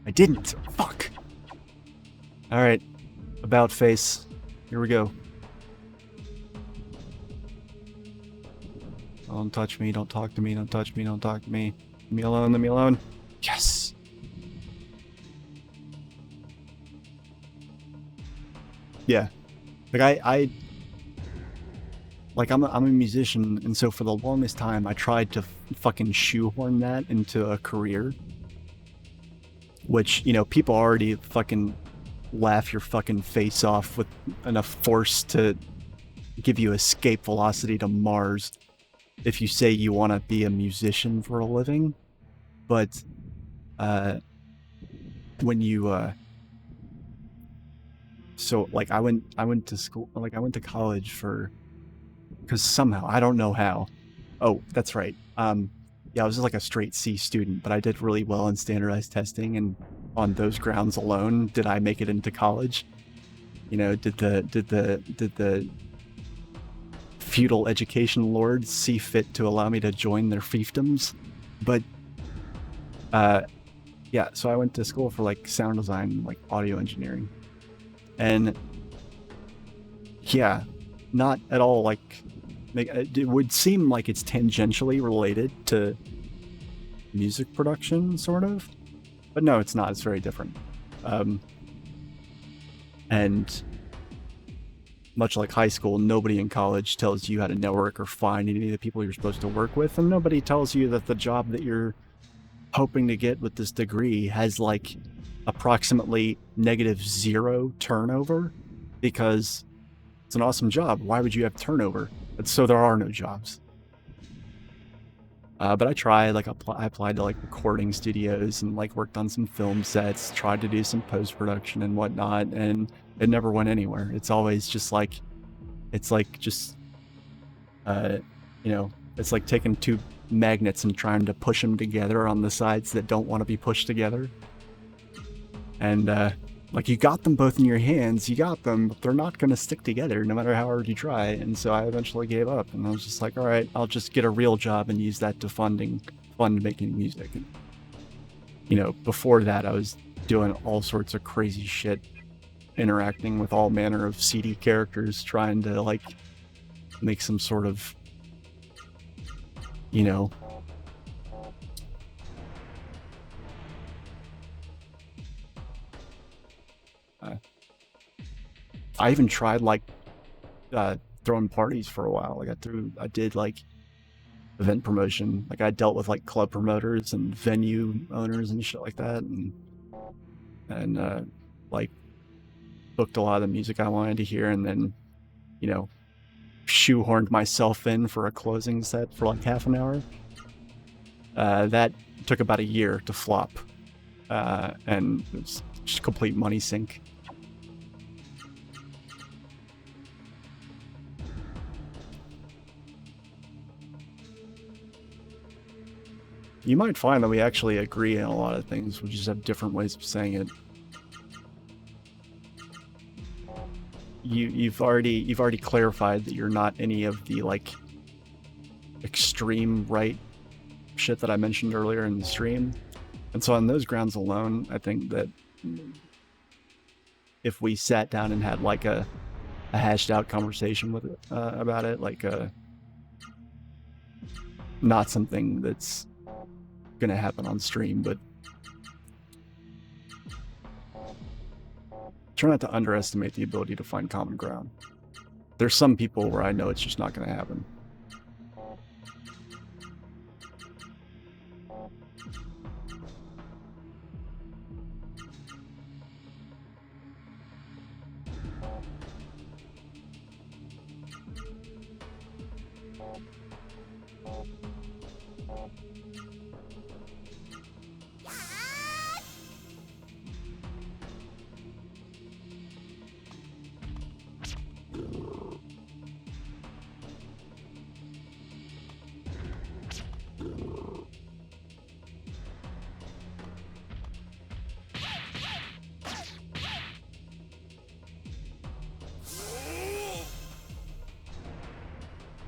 I didn't. Fuck. All right. About face. Here we go. Don't touch me. Don't talk to me. Don't touch me. Don't talk to me. Leave me alone. Leave me alone. Yes. Yeah. Like I'm a musician, and so for the longest time I tried to fucking shoehorn that into a career. Which, you know, people already fucking laugh your fucking face off with enough force to give you escape velocity to Mars if you say you want to be a musician for a living. But when you so like I went to school, like I went to college for, because somehow, I don't know how. Oh, that's right. Yeah, I was just like a straight C student, but I did really well in standardized testing, and on those grounds alone, did I make it into college? You know, did the feudal education lords see fit to allow me to join their fiefdoms? But yeah, so I went to school for like sound design, like audio engineering, and yeah, not at all like. It would seem like it's tangentially related to music production, sort of, but no, it's not. It's very different. And much like high school, nobody in college tells you how to network or find any of the people you're supposed to work with, and nobody tells you that the job that you're hoping to get with this degree has like approximately -0 turnover, because it's an awesome job. Why would you have turnover? So there are no jobs. But I tried, like I applied to like recording studios and like worked on some film sets, tried to do some post-production and whatnot, and it never went anywhere. It's always just like, it's like just, you know, it's like taking two magnets and trying to push them together on the sides that don't want to be pushed together. And like, you got them both in your hands, you got them, but they're not going to stick together no matter how hard you try. And so I eventually gave up, and I was just like, all right, I'll just get a real job and use that to fund making music. And, you know, before that, I was doing all sorts of crazy shit, interacting with all manner of seedy characters, trying to like make some sort of, you know, I even tried like throwing parties for a while. Like I did like event promotion. Like I dealt with like club promoters and venue owners and shit like that, and like booked a lot of the music I wanted to hear, and then, you know, shoehorned myself in for a closing set for like half an hour. That took about a year to flop, and it was just complete money sink. You might find that we actually agree on a lot of things. We just have different ways of saying it. You've already clarified that you're not any of the like extreme right shit that I mentioned earlier in the stream, and so on those grounds alone, I think that if we sat down and had like a hashed out conversation with it, about it, like not something that's gonna happen on stream, but try not to underestimate the ability to find common ground. There's some people where I know it's just not gonna happen.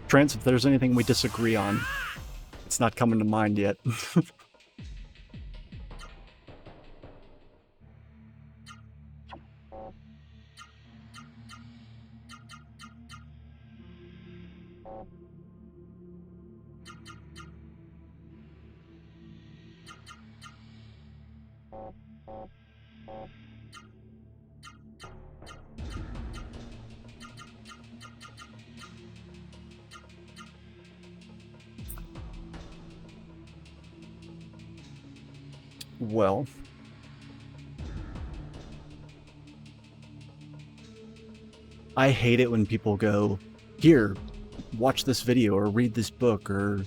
Trance, if there's anything we disagree on, it's not coming to mind yet. Well, I hate it when people go, here, watch this video or read this book or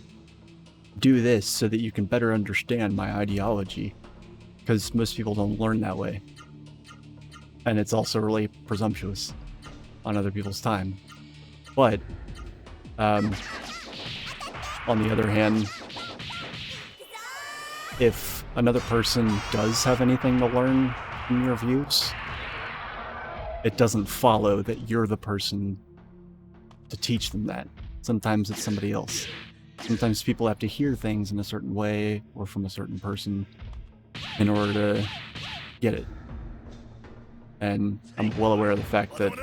do this so that you can better understand my ideology, because most people don't learn that way. And it's also really presumptuous on other people's time. But, on the other hand, if another person does have anything to learn from your views, it doesn't follow that you're the person to teach them that. Sometimes it's somebody else. Sometimes people have to hear things in a certain way or from a certain person in order to get it. And I'm well aware of the fact that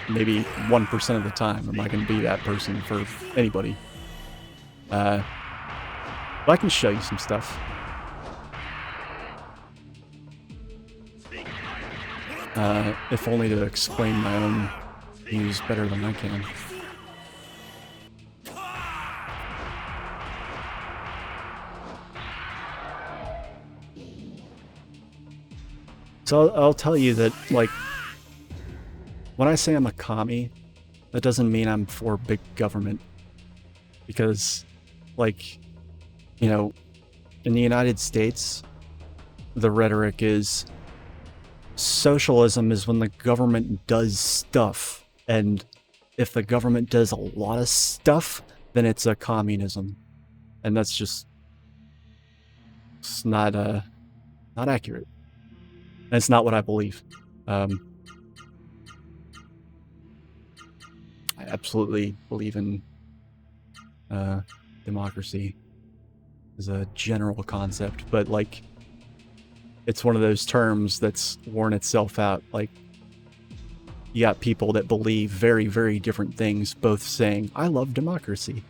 maybe 1% of the time am I going to be that person for anybody. But I can show you some stuff. If only to explain my own views better than I can. So I'll tell you that, like, when I say I'm a commie, that doesn't mean I'm for big government. Because, like, you know, in the United States, the rhetoric is socialism is when the government does stuff, and if the government does a lot of stuff, then it's a communism, and that's just, it's not accurate. And it's not what I believe. I absolutely believe in democracy as a general concept, but like, it's one of those terms that's worn itself out. Like, you got people that believe very, very different things, both saying, I love democracy.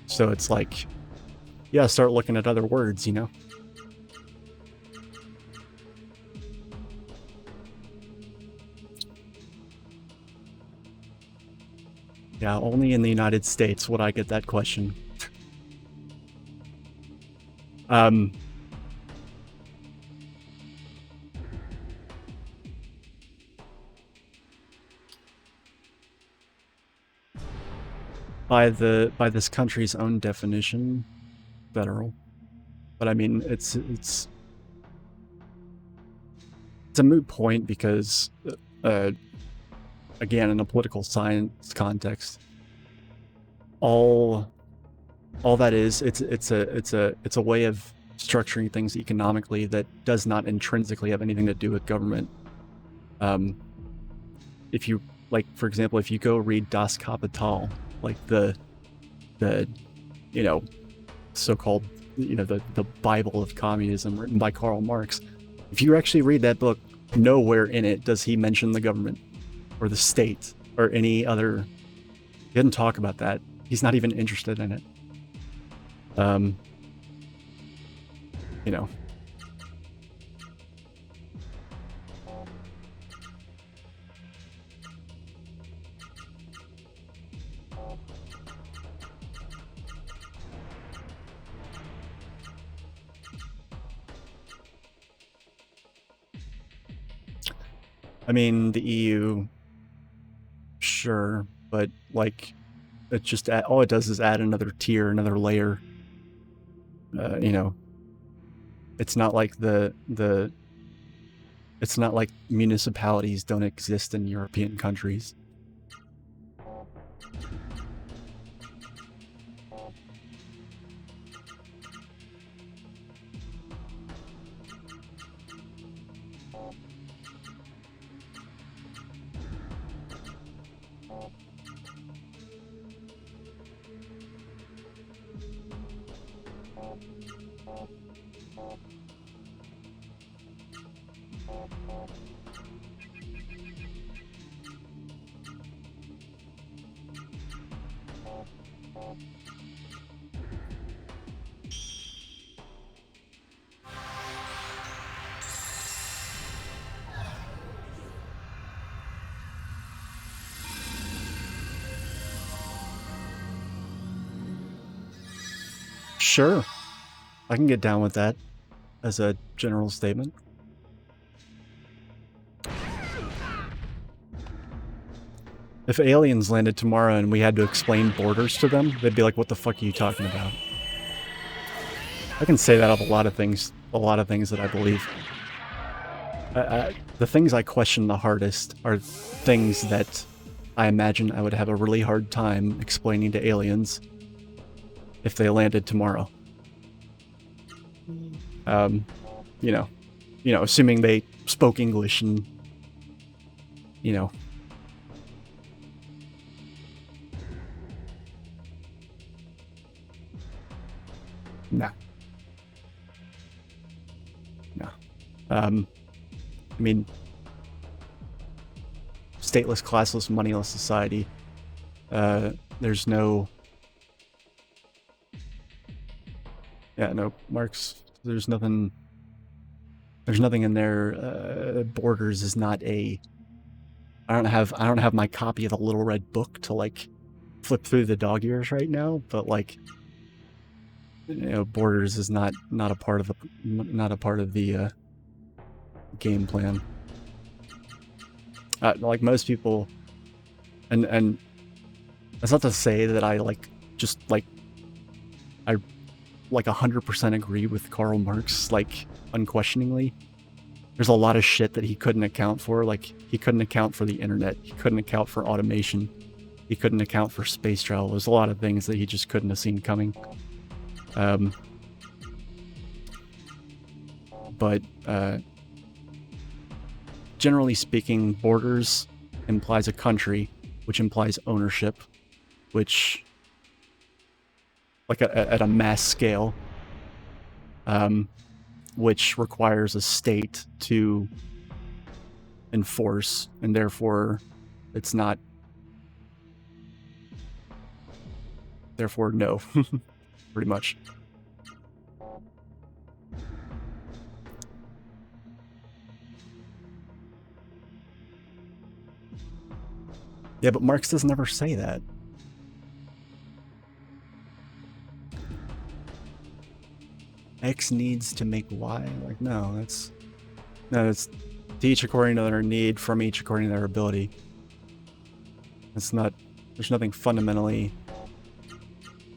So it's like, yeah, start looking at other words, you know? Yeah, only in the United States would I get that question. By this country's own definition, federal. But I mean, it's a moot point because, again, in a political science context, all that is, it's a way of structuring things economically that does not intrinsically have anything to do with government. If you, like, for example, if you go read Das Kapital, like the you know, so-called, you know, the Bible of communism written by Karl Marx, if you actually read that book, nowhere in it does he mention the government or the state or any other. He didn't talk about that. He's not even interested in it. You know. I mean, the EU, sure, but like, it just all it does is add another tier, another layer. You know, it's not like it's not like municipalities don't exist in European countries. Sure, I can get down with that as a general statement. If aliens landed tomorrow and we had to explain borders to them, they'd be like, what the fuck are you talking about? I can say that of a lot of things that I believe. The things I question the hardest are things that I imagine I would have a really hard time explaining to aliens if they landed tomorrow. You know, assuming they spoke English and, you know. No. I mean, stateless, classless, moneyless society. There's no... Yeah, no, Marx, there's nothing in there. Borders is not a... I don't have my copy of the Little Red Book to, like, flip through the dog ears right now, but, like, you know, borders is not a part of the game plan. Like most people, and that's not to say that I like 100% agree with Karl Marx, like, unquestioningly. There's a lot of shit that he couldn't account for. Like, he couldn't account for the internet. He couldn't account for automation. He couldn't account for space travel. There's a lot of things that he just couldn't have seen coming. But generally speaking, borders implies a country, which implies ownership, which, like, at a mass scale, which requires a state to enforce, and therefore It's not. Therefore, no. Pretty much. Yeah, but Marx doesn't ever say that. X needs to make Y? Like, no, it's to each according to their need, from each according to their ability. It's not, there's nothing fundamentally,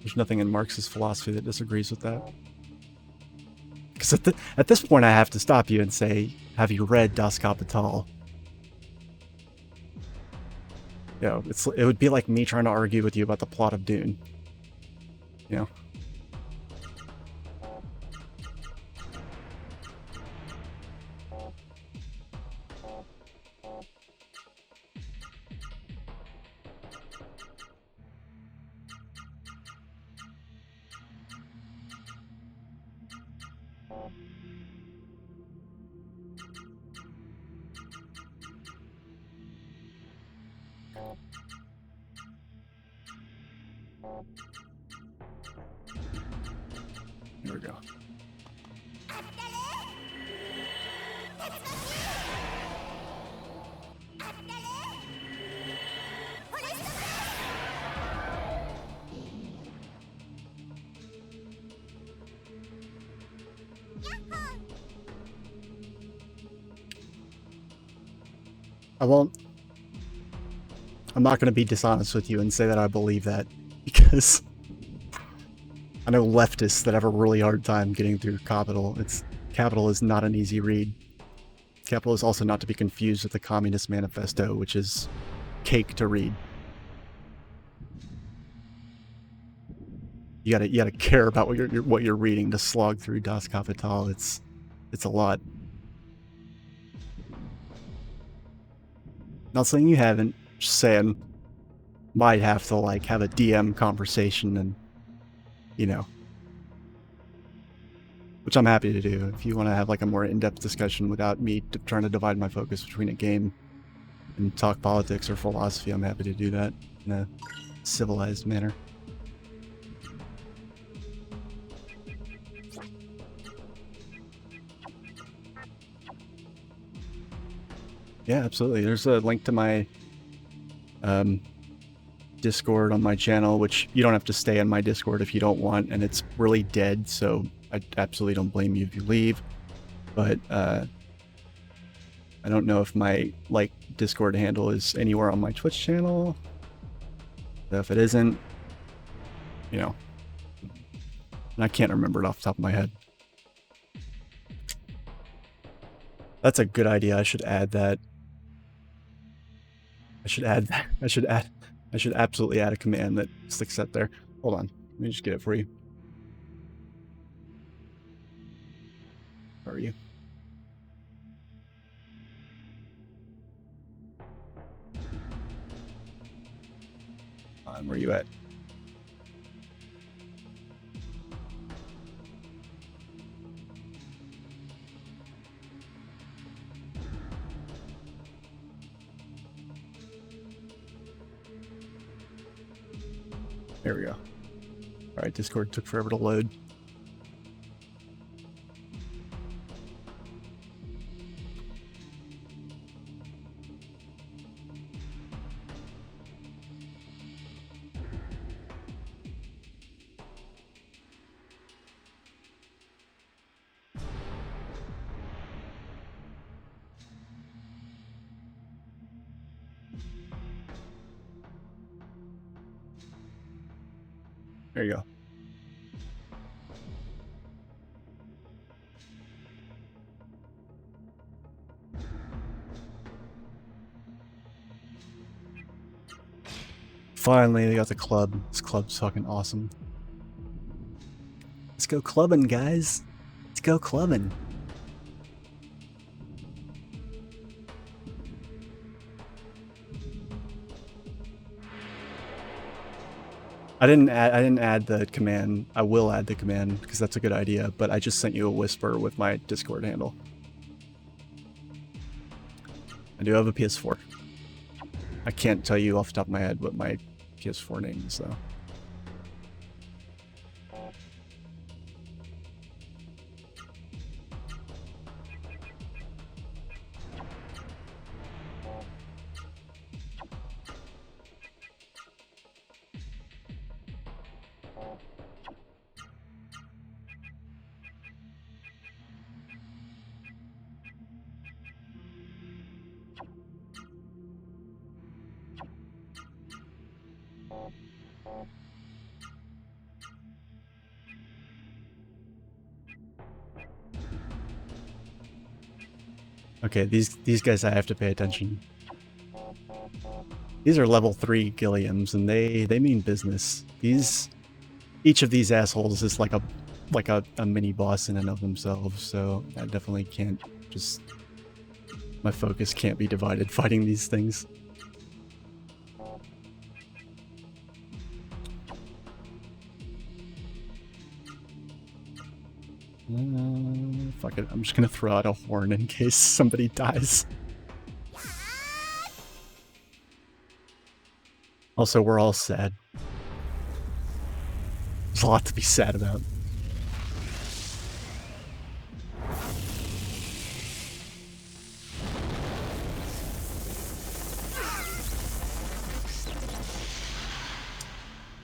there's nothing in Marx's philosophy that disagrees with that. Because at this point I have to stop you and say, have you read Das Kapital? You know, it would be like me trying to argue with you about the plot of Dune. You know? There we go. I'm not going to be dishonest with you and say that I believe that, because I know leftists that have a really hard time getting through Capital. Capital is not an easy read. Capital is also not to be confused with the Communist Manifesto, which is cake to read. You gotta care about what you're reading to slog through Das Kapital. It's a lot. Not saying you haven't, just saying might have to like have a DM conversation and, you know, which I'm happy to do. If you want to have like a more in-depth discussion without me trying to divide my focus between a game and talk politics or philosophy, I'm happy to do that in a civilized manner. Yeah, absolutely. There's a link to my Discord on my channel, which you don't have to stay on my Discord if you don't want, and it's really dead, so I absolutely don't blame you if you leave. But I don't know if my Discord handle is anywhere on my Twitch channel. So if it isn't, you know, and I can't remember it off the top of my head. That's a good idea. I should add that. I should absolutely add a command that sticks that there. Hold on. Let me just get it for you. Where are you? Where are you at? There we go. Alright, Discord took forever to load. There you go. Finally, they got the club. This club's fucking awesome. Let's go clubbing, guys. Let's go clubbing. I didn't add the command. I will add the command because that's a good idea, but I just sent you a whisper with my Discord handle. I do have a PS4. I can't tell you off the top of my head what my PS4 name is, though. Okay, these guys I have to pay attention. These are level 3 Gilliams, and they mean business. Each of these assholes is like a mini boss in and of themselves, so I definitely can't just... My focus can't be divided fighting these things. Fuck it, I'm just gonna throw out a horn in case somebody dies. Also, we're all sad. There's a lot to be sad about.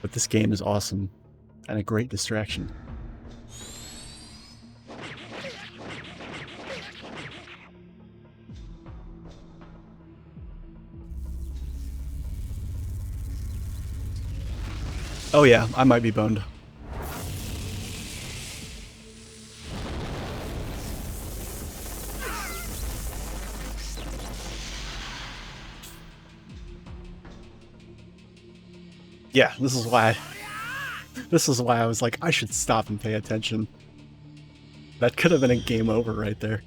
But this game is awesome and a great distraction. Oh yeah, I might be boned. Yeah, this is why I was like, I should stop and pay attention. That could have been a game over right there.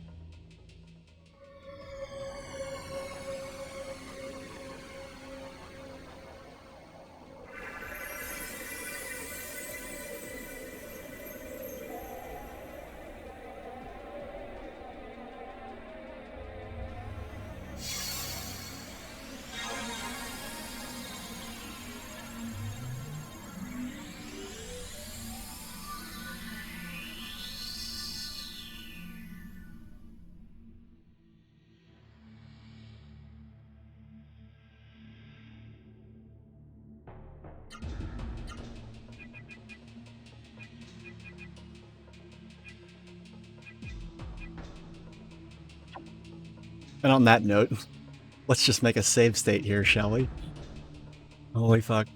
And on that note, let's just make a save state here, shall we? Holy fuck.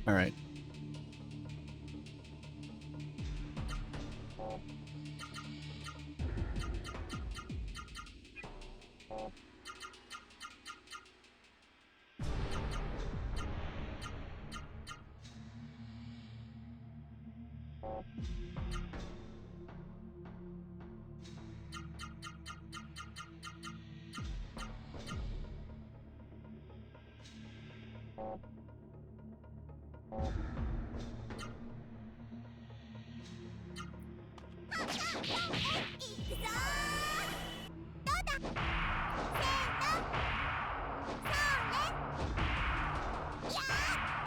All right.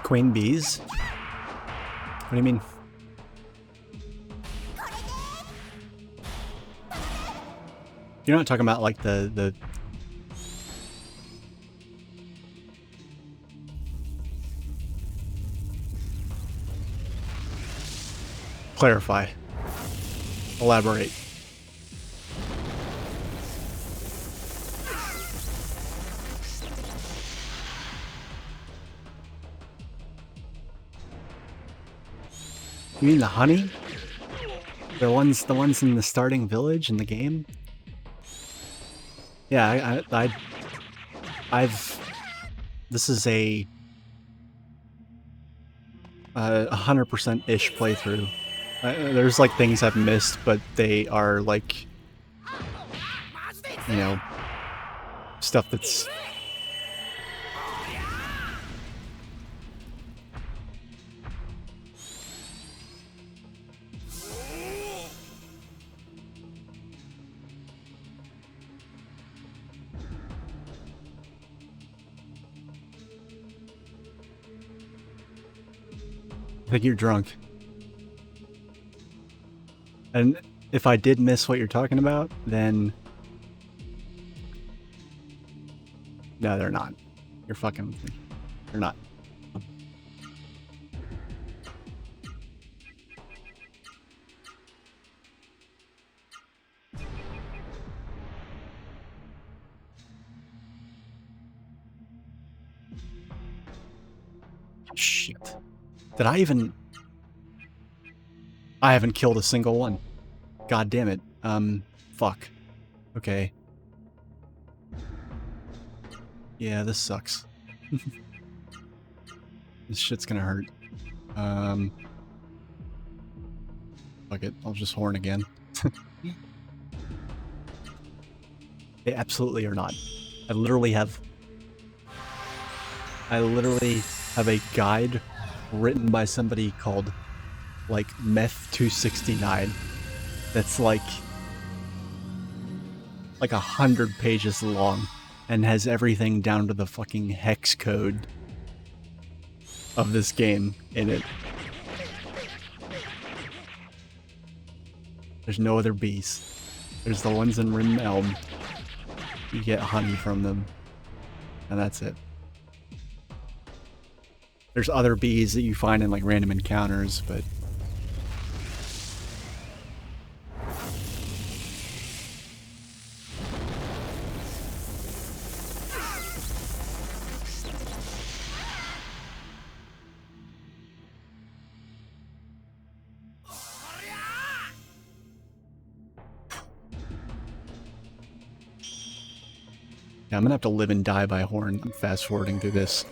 Queen bees? What do you mean? You're not talking about like the clarify. Elaborate. You mean the honey? The ones in the starting village in the game? Yeah, I've this is a 100% ish playthrough. There's like things I've missed, but they are like, you know, stuff that's think you're drunk. And if I did miss what you're talking about, then... No, they're not. You're fucking with me. They're not. Shit. Did I even... I haven't killed a single one. God damn it. Fuck. Okay. Yeah, this sucks. This shit's gonna hurt. Fuck it. I'll just horn again. They absolutely are not. I literally have a guide written by somebody called, like, Meth269 that's like 100 pages long and has everything down to the fucking hex code of this game in it. There's no other bees. There's the ones in Rim Elm. You get honey from them, and that's it. There's other bees that you find in like random encounters, but yeah, I'm gonna have to live and die by horn. I'm fast forwarding through this.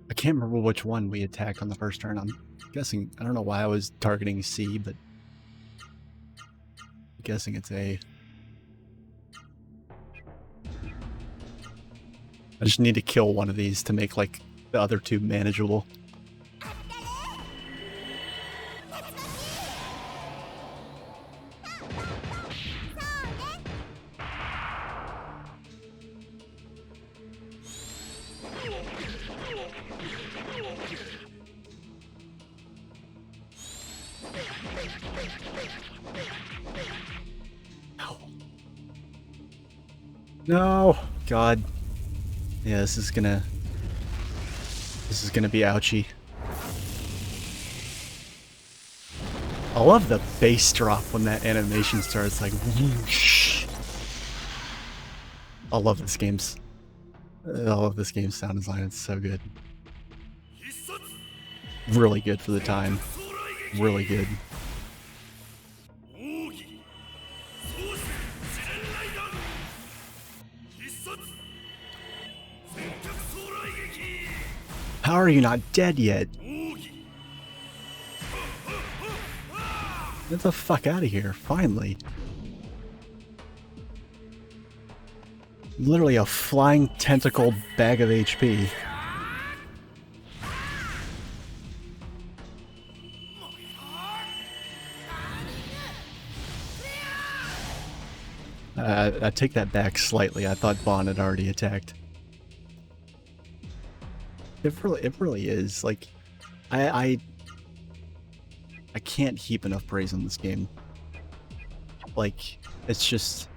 I can't remember which one we attacked on the first turn. I'm guessing, I don't know why I was targeting C, but I'm guessing it's A. I just need to kill one of these to make like the other two manageable. No, God. Yeah, this is gonna be ouchy. I love the bass drop when that animation starts, like whoosh. I love this game's sound design. It's so good. Really good for the time. Really good. How are you not dead yet? Get the fuck out of here, finally. Literally a flying tentacle bag of HP. I take that back slightly. I thought Vaughn had already attacked. It really is. Like, I can't heap enough praise on this game. Like, it's just...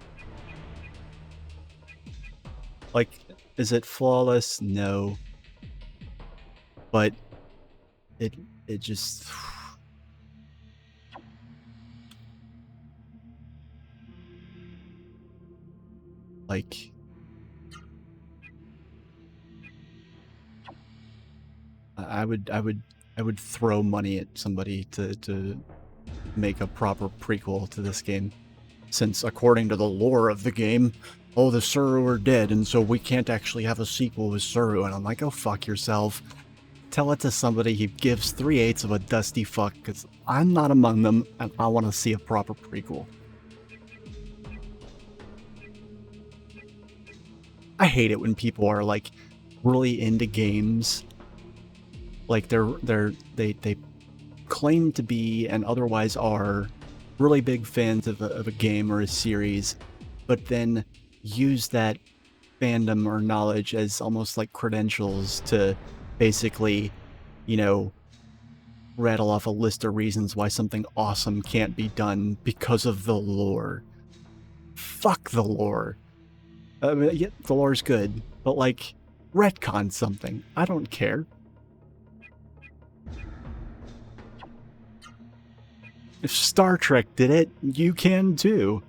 Like, is it flawless? No. But it just... Like... I would throw money at somebody to make a proper prequel to this game. Since according to the lore of the game, oh, the Suru are dead, and so we can't actually have a sequel with Suru. And I'm like, oh, fuck yourself. Tell it to somebody who gives 3/8 of a dusty fuck, because I'm not among them, and I want to see a proper prequel. I hate it when people are, like, really into games. Like, they claim to be, and otherwise are, really big fans of a game or a series, but then use that fandom or knowledge as almost like credentials to basically, you know, rattle off a list of reasons why something awesome can't be done because of the lore. Fuck the lore. I mean, yeah, the lore's good, but, like, retcon something. I don't care. If Star Trek did it, you can too.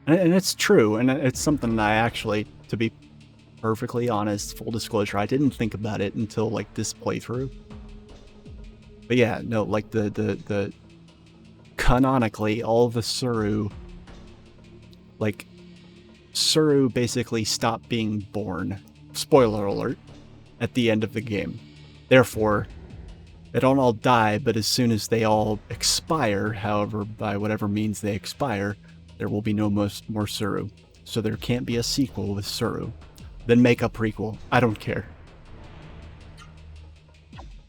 And it's true, and it's something that I actually, to be perfectly honest, full disclosure, I didn't think about it until, like, this playthrough. But yeah, no, like, the canonically, all the Suru, like, Suru basically stopped being born, spoiler alert, at the end of the game. Therefore, they don't all die, but as soon as they all expire, however, by whatever means they expire, there will be no more Suru. So there can't be a sequel with Suru. Then make a prequel. I don't care.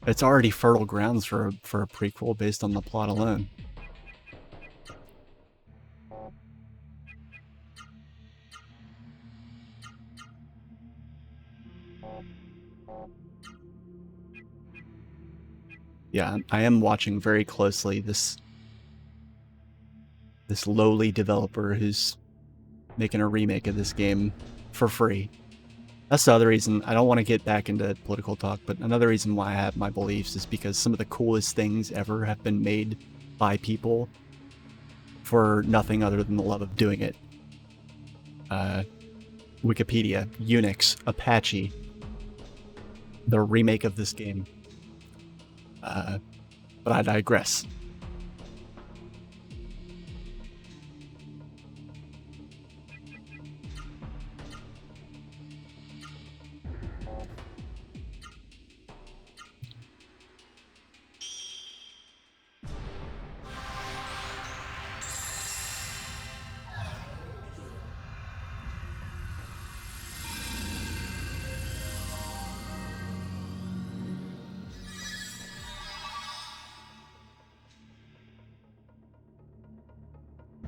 It's already fertile grounds for a prequel based on the plot alone. Yeah, I am watching very closely this lowly developer who's making a remake of this game for free. That's the other reason I don't want to get back into political talk, but another reason why I have my beliefs is because some of the coolest things ever have been made by people for nothing other than the love of doing it. Wikipedia, Unix, Apache, the remake of this game. But I digress.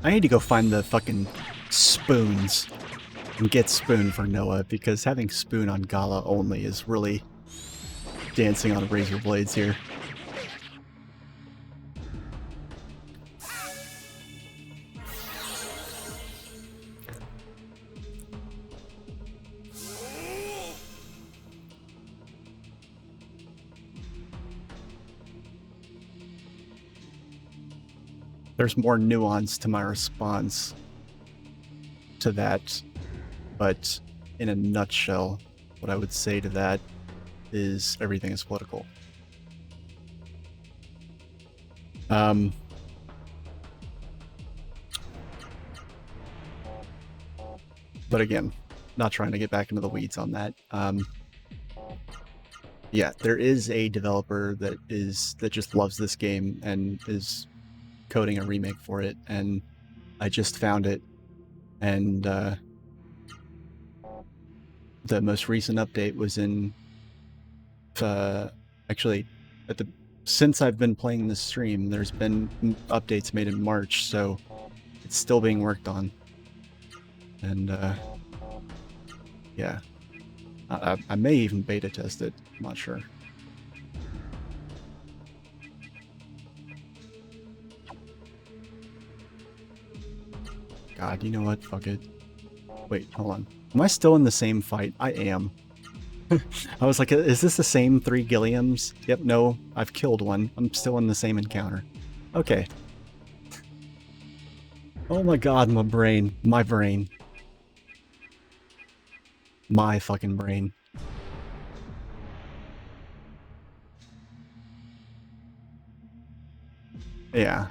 I need to go find the fucking spoons and get Spoon for Noah, because having Spoon on Gala only is really dancing on razor blades here. There's more nuance to my response to that, but in a nutshell, what I would say to that is everything is political. But again, not trying to get back into the weeds on that. Yeah, there is a developer that just loves this game and is coding a remake for it, and I just found it, and the most recent update was in actually at the since I've been playing this stream, there's been updates made in March, so it's still being worked on. And yeah, I may even beta test it. I'm not sure. God, you know what? Fuck it. Wait, hold on. Am I still in the same fight? I am. I was like, is this the same 3 Gilliams? Yep, no, I've killed one. I'm still in the same encounter. Okay. Oh my god, my brain. My brain. My fucking brain. Yeah,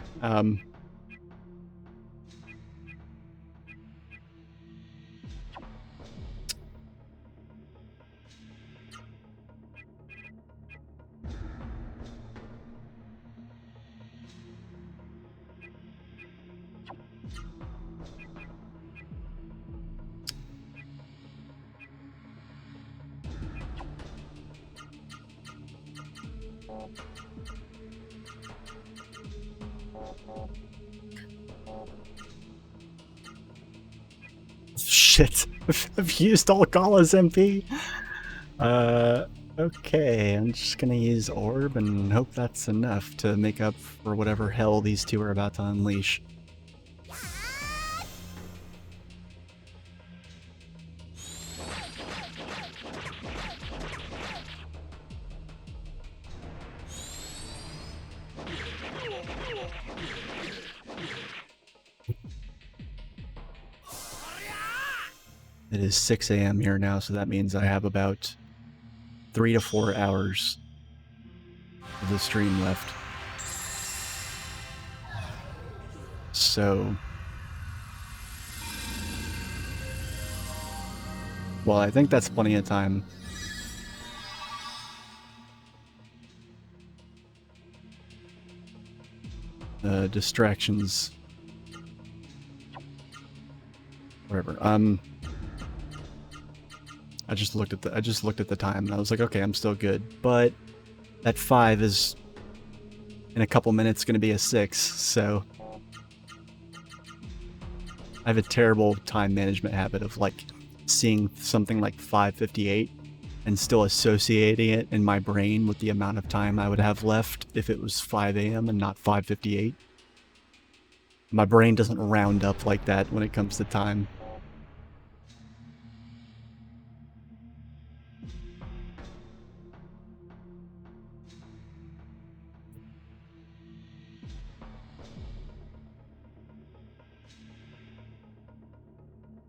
shit. I've used all Gala's MP. Okay, I'm just gonna use Orb and hope that's enough to make up for whatever hell these two are about to unleash. It is 6 a.m. here now, so that means I have about 3 to 4 hours of the stream left. So, well, I think that's plenty of time. Distractions. Whatever. I just looked at the time and I was like, okay, I'm still good. But that 5 is in a couple minutes going to be a 6, so I have a terrible time management habit of like seeing something like 5:58 and still associating it in my brain with the amount of time I would have left if it was 5 a.m. and not 5:58. My brain doesn't round up like that when it comes to time.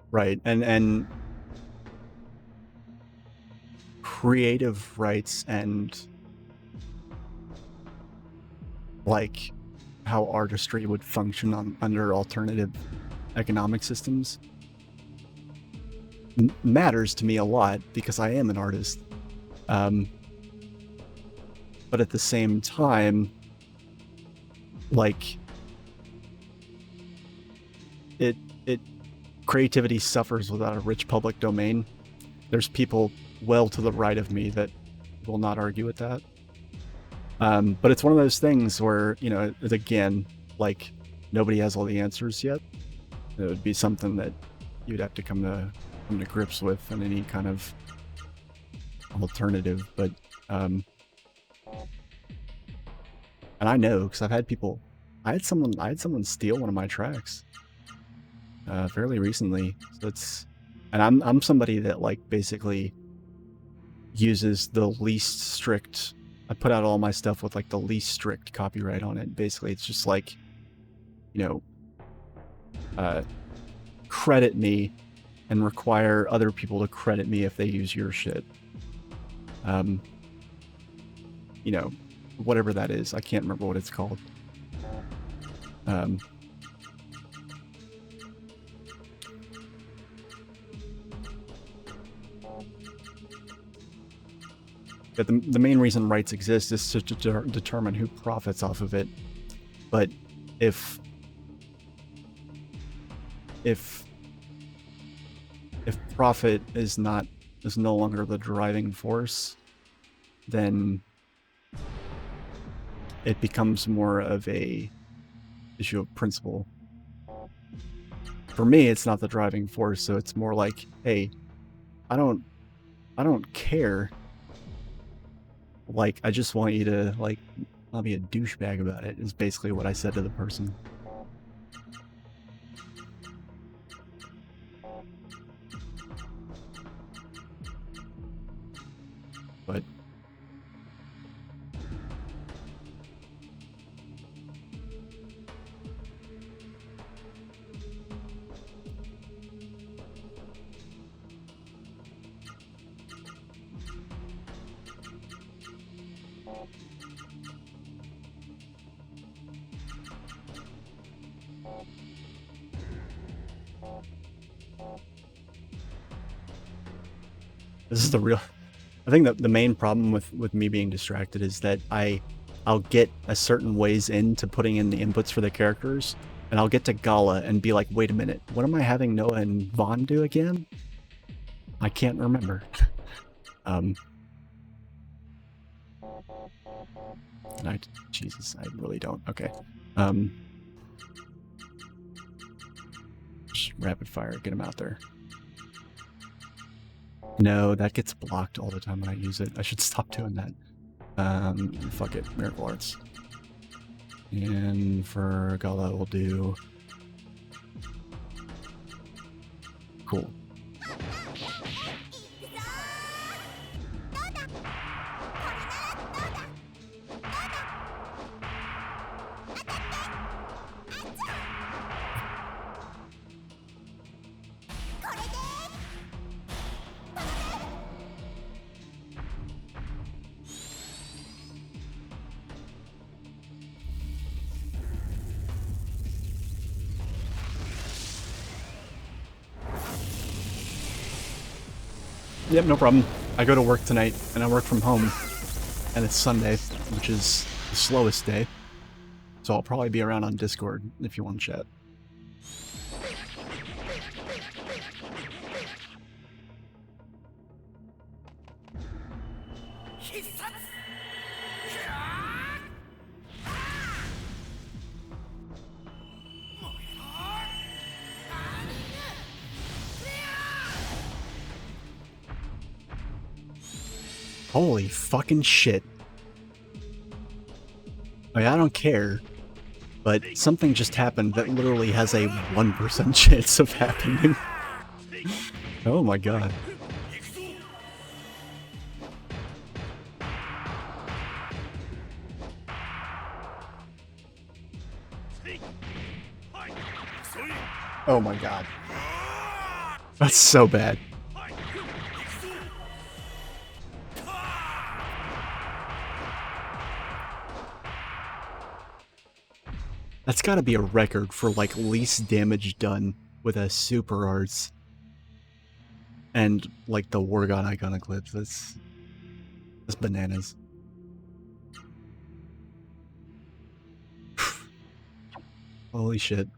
Right, and creative rights and like how artistry would function under alternative economic systems matters to me a lot because I am an artist. But at the same time, like creativity suffers without a rich public domain. There's people well to the right of me that will not argue with that. But it's one of those things where, you know, again, like nobody has all the answers yet. It would be something that you'd have to come to grips with in any kind of alternative. But and I know because I've had people. I had someone steal one of my tracks fairly recently. So and I'm somebody that like basically uses the least strict. I put out all my stuff with like the least strict copyright on it. Basically, it's just like, you know, credit me and require other people to credit me if they use your shit. You know, whatever that is. I can't remember what it's called. But the main reason rights exist is to determine who profits off of it. But if profit is no longer the driving force, then it becomes more of a issue of principle. For me, it's not the driving force, so it's more like, hey, I don't care. Like, I just want you to, like, not be a douchebag about it, is basically what I said to the person. But this is the real... I think that the main problem with me being distracted is that I'll get a certain ways into putting in the inputs for the characters, and I'll get to Gala and be like, wait a minute, what am I having Noah and Vaughn do again? I can't remember. Jesus, I really don't. Okay. Just rapid fire, get him out there. No, that gets blocked all the time when I use it. I should stop doing that. Fuck it, Miracle Arts. And for Gala, we'll do... Cool. Yep, no problem. I go to work tonight, and I work from home, and it's Sunday, which is the slowest day, so I'll probably be around on Discord if you want to chat. Holy fucking shit. I mean, I don't care, but something just happened that literally has a 1% chance of happening. Oh my god. Oh my god. That's so bad. That's gotta be a record for, like, least damage done with a Super Arts. And, like, the War God Icon Eclipse. That's bananas. Holy shit.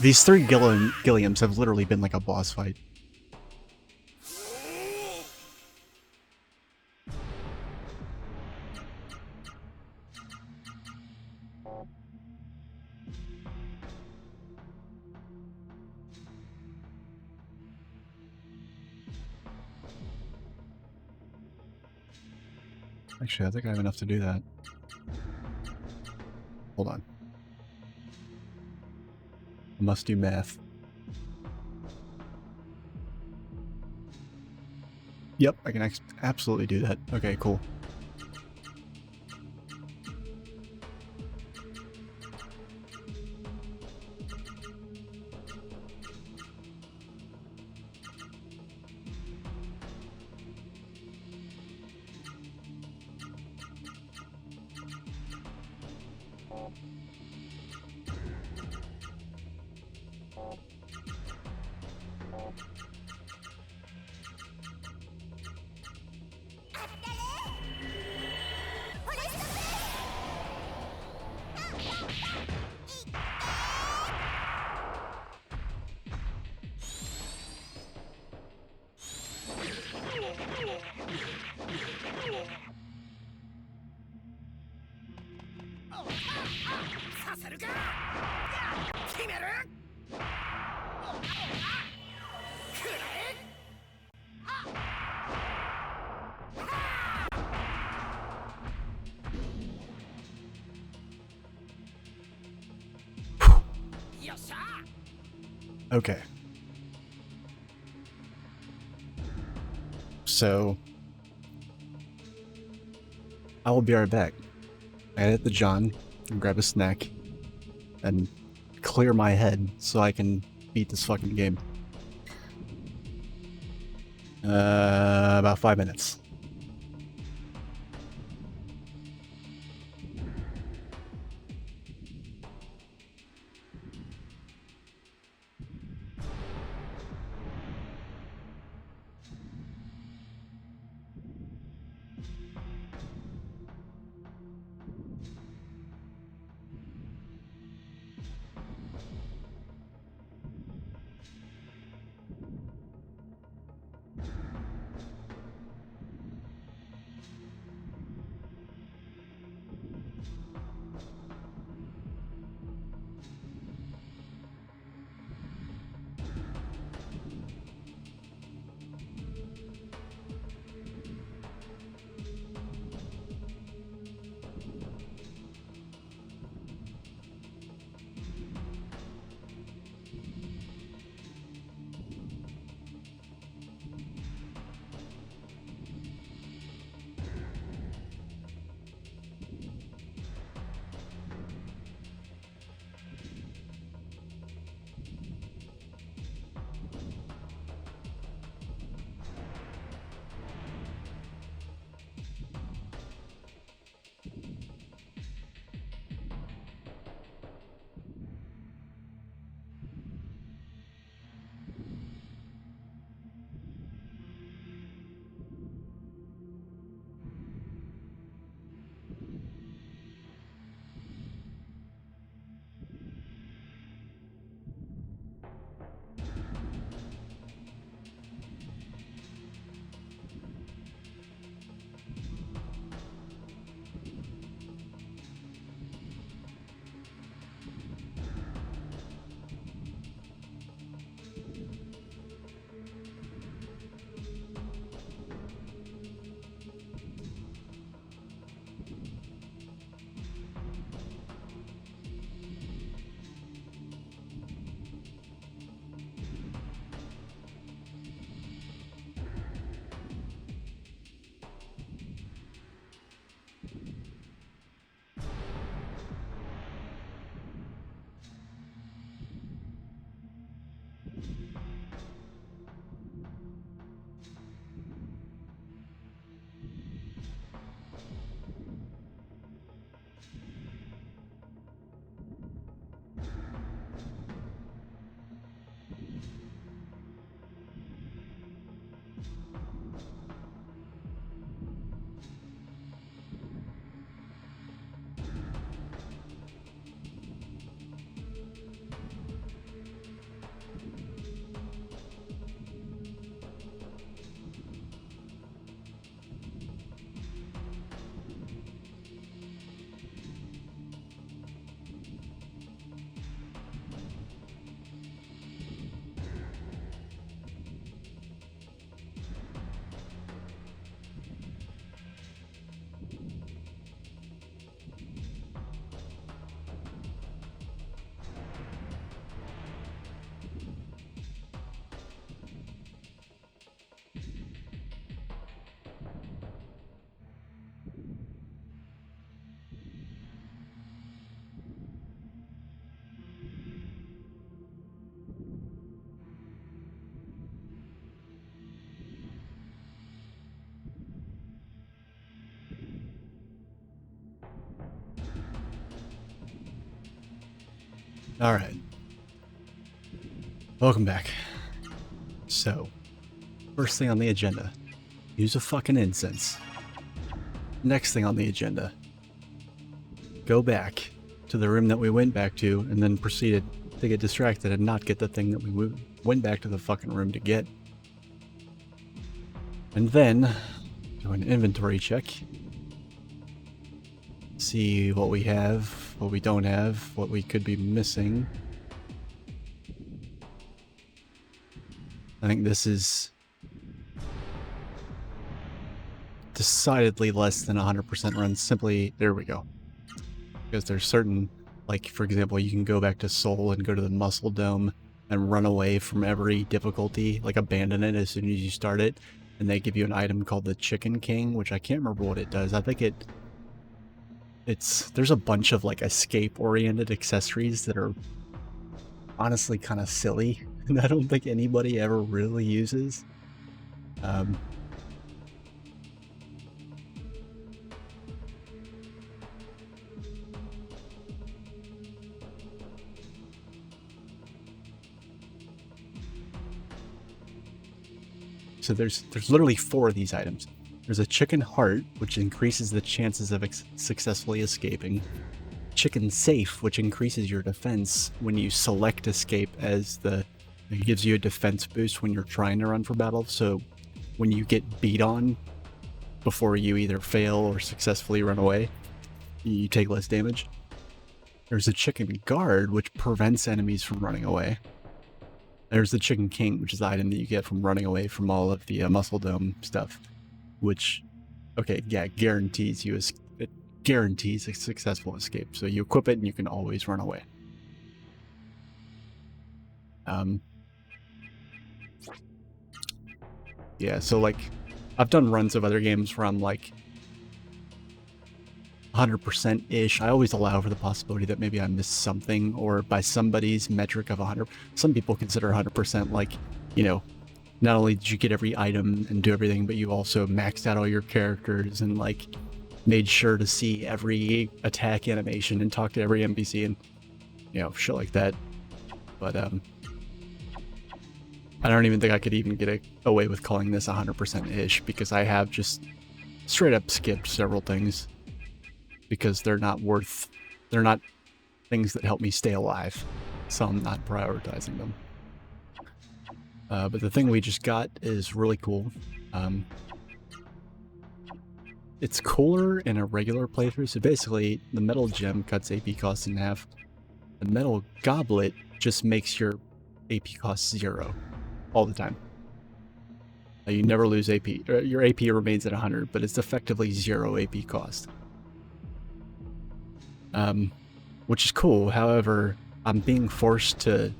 These three Gilliams have literally been like a boss fight. Actually, I think I have enough to do that. Hold on. I must do math. Yep, I can absolutely do that. Okay, cool. Okay. So I will be right back. I hit the John and grab a snack and clear my head so I can beat this fucking game. About 5 minutes. All right. Welcome back. So, first thing on the agenda, use a fucking incense. Next thing on the agenda, go back to the room that we went back to and then proceeded to get distracted and not get the thing that we went back to the fucking room to get. And then do an inventory check. See what we have, what we don't have, what we could be missing. I think this is decidedly less than 100% run. Simply, there we go. Because there's certain, like, for example, you can go back to Soul and go to the Muscle Dome and run away from every difficulty, like abandon it as soon as you start it. And they give you an item called the Chicken King, which I can't remember what it does. I think there's a bunch of like escape-oriented accessories that are honestly kind of silly, and I don't think anybody ever really uses. So there's literally 4 of these items. There's a chicken heart, which increases the chances of successfully escaping. Chicken safe, which increases your defense when you select escape as it gives you a defense boost when you're trying to run for battle. So when you get beat on before you either fail or successfully run away, you take less damage. There's a chicken guard, which prevents enemies from running away. There's the Chicken King, which is the item that you get from running away from all of the Muscle Dome stuff, which, okay, yeah, guarantees it guarantees a successful escape. So you equip it and you can always run away. Yeah, so like, I've done runs of other games where I'm like 100%-ish. I always allow for the possibility that maybe I missed something, or by somebody's metric of 100. Some people consider 100% like, you know, not only did you get every item and do everything, but you also maxed out all your characters and like made sure to see every attack animation and talk to every NPC and, you know, shit like that. But I don't even think I could even get away with calling this 100%-ish, because I have just straight up skipped several things because they're not things that help me stay alive, so I'm not prioritizing them. But the thing we just got is really cool. It's cooler in a regular playthrough, so basically the metal gem cuts AP cost in half. The metal goblet just makes your AP cost 0 all the time. You never lose AP. Your AP remains at 100, but it's effectively 0 AP cost. Which is cool. However, I'm being forced to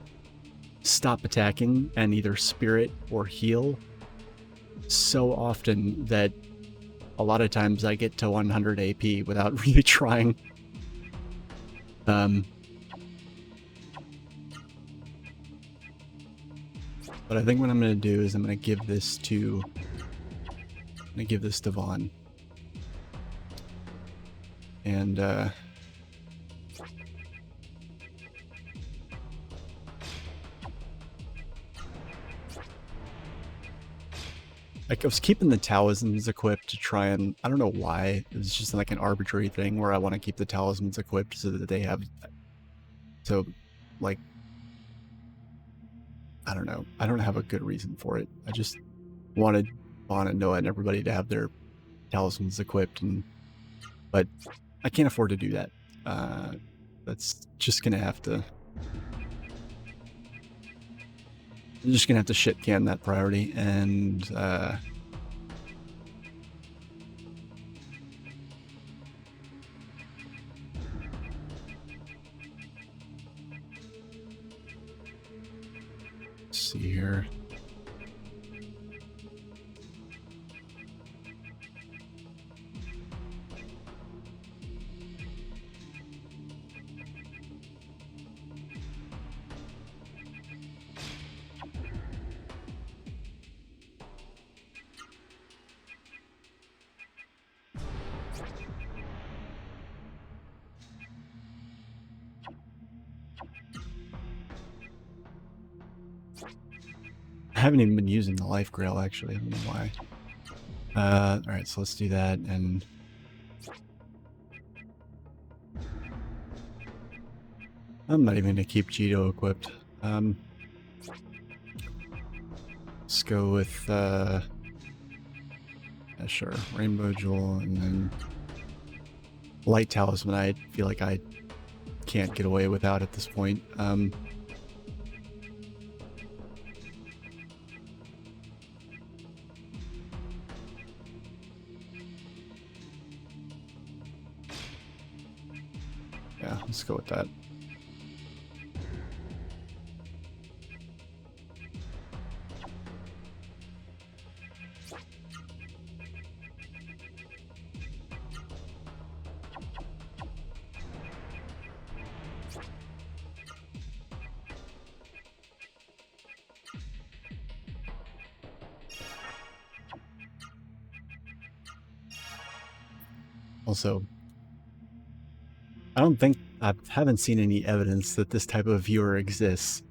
stop attacking and either spirit or heal so often that a lot of times I get to 100 AP without really trying. But I think what I'm going to do is I'm going to give this to Vaughn. And like, I was keeping the talismans equipped to try and, I don't know why, it was just like an arbitrary thing where I want to keep the talismans equipped so that they have, so, like, I don't know, I don't have a good reason for it. I just wanted Vaughn and Noah and everybody to have their talismans equipped, but I can't afford to do that. That's just gonna have to, I'm just gonna have to shit can that priority, and let's see here. haven't even been using the life grail, actually. I don't know why. Alright, so let's do that, and... I'm not even going to keep Cheeto equipped. Let's go with, yeah, sure, Rainbow Jewel, and then Light Talisman. I feel like I can't get away without at this point. Yeah, let's go with that. Also, I haven't seen any evidence that this type of viewer exists,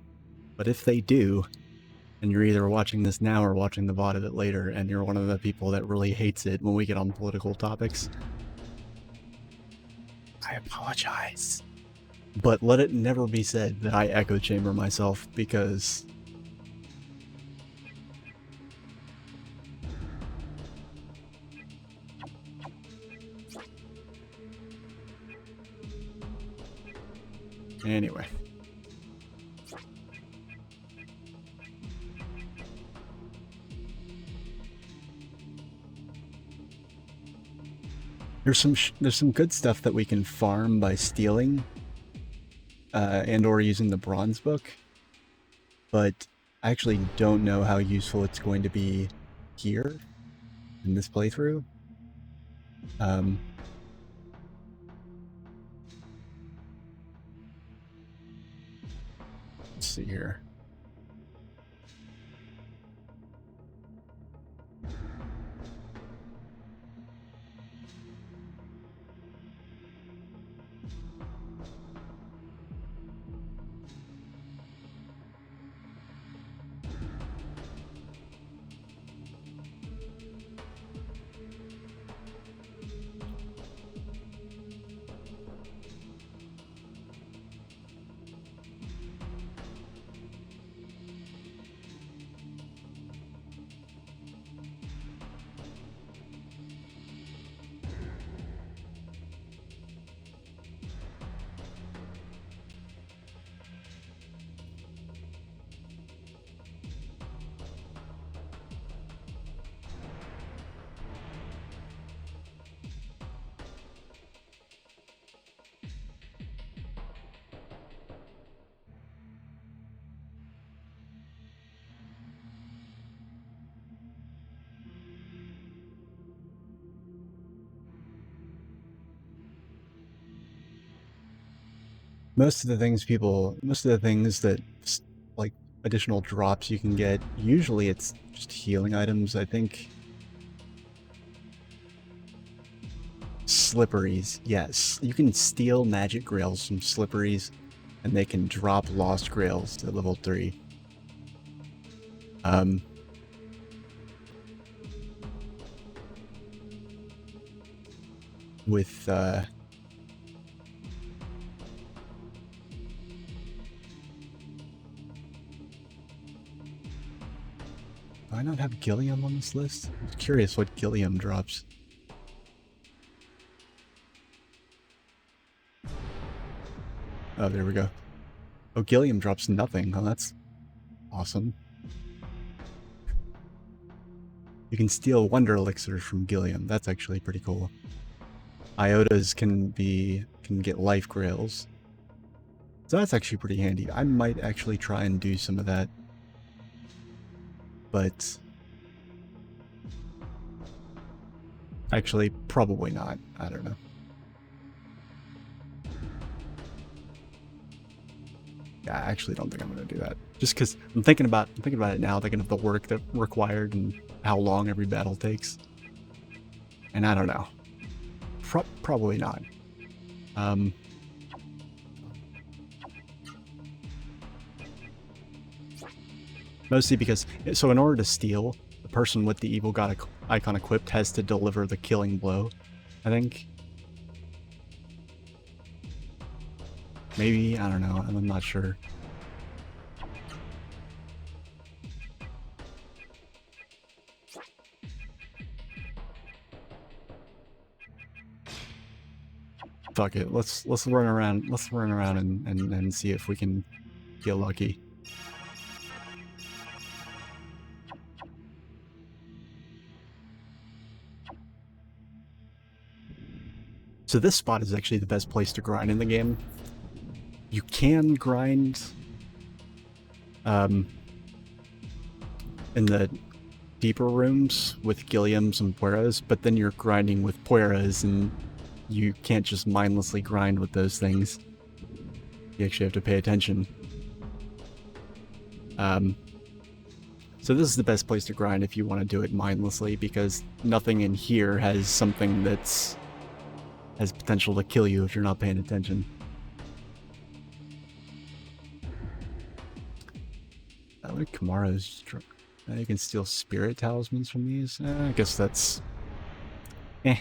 but if they do, and you're either watching this now or watching the VOD of it later, and you're one of the people that really hates it when we get on political topics, I apologize. But let it never be said that I echo chamber myself, because... Anyway. There's some good stuff that we can farm by stealing, and or using the bronze book, but I actually don't know how useful it's going to be here in this playthrough. Let's see here. Most of the things that, like, additional drops you can get, usually it's just healing items, I think. Slipperies, yes. You can steal magic grails from slipperies, and they can drop lost grails to level 3. With, do I not have Gilliam on this list? I'm curious what Gilliam drops. Oh, there we go. Oh, Gilliam drops nothing. Oh, that's awesome. You can steal Wonder Elixirs from Gilliam. That's actually pretty cool. Iotas can get life grails. So that's actually pretty handy. I might actually try and do some of that. But actually, probably not. I don't know. Yeah, I actually don't think I'm going to do that. Just because I'm thinking about it now, thinking of the work that required and how long every battle takes. And I don't know. Probably not. Mostly because, so in order to steal, the person with the evil god icon equipped has to deliver the killing blow, I think. Maybe, I don't know, I'm not sure. Fuck it, let's run around, and see if we can get lucky. So this spot is actually the best place to grind in the game. You can grind in the deeper rooms with Gilliams and Pueras, but then you're grinding with Pueras and you can't just mindlessly grind with those things. You actually have to pay attention. So this is the best place to grind if you want to do it mindlessly, because nothing in here has something that's has potential to kill you if you're not paying attention. Like Kamara's, you can steal spirit talismans from these. I guess that's not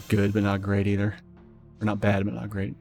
good, but not great either. Or not bad, but not great.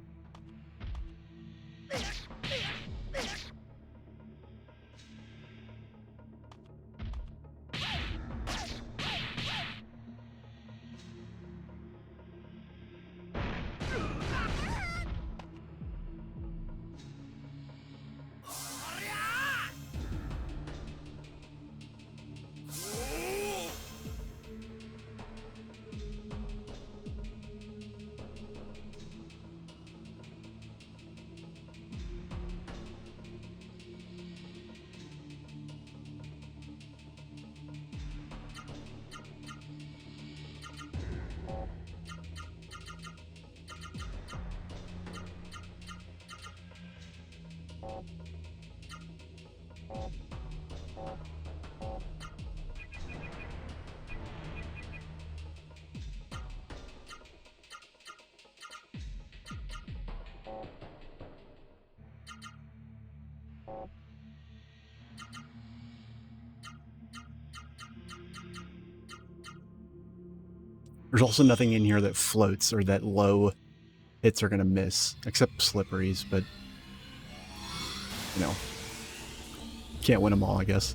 There's also nothing in here that floats or that low hits are gonna miss, except slipperies, but you know, can't win them all, I guess.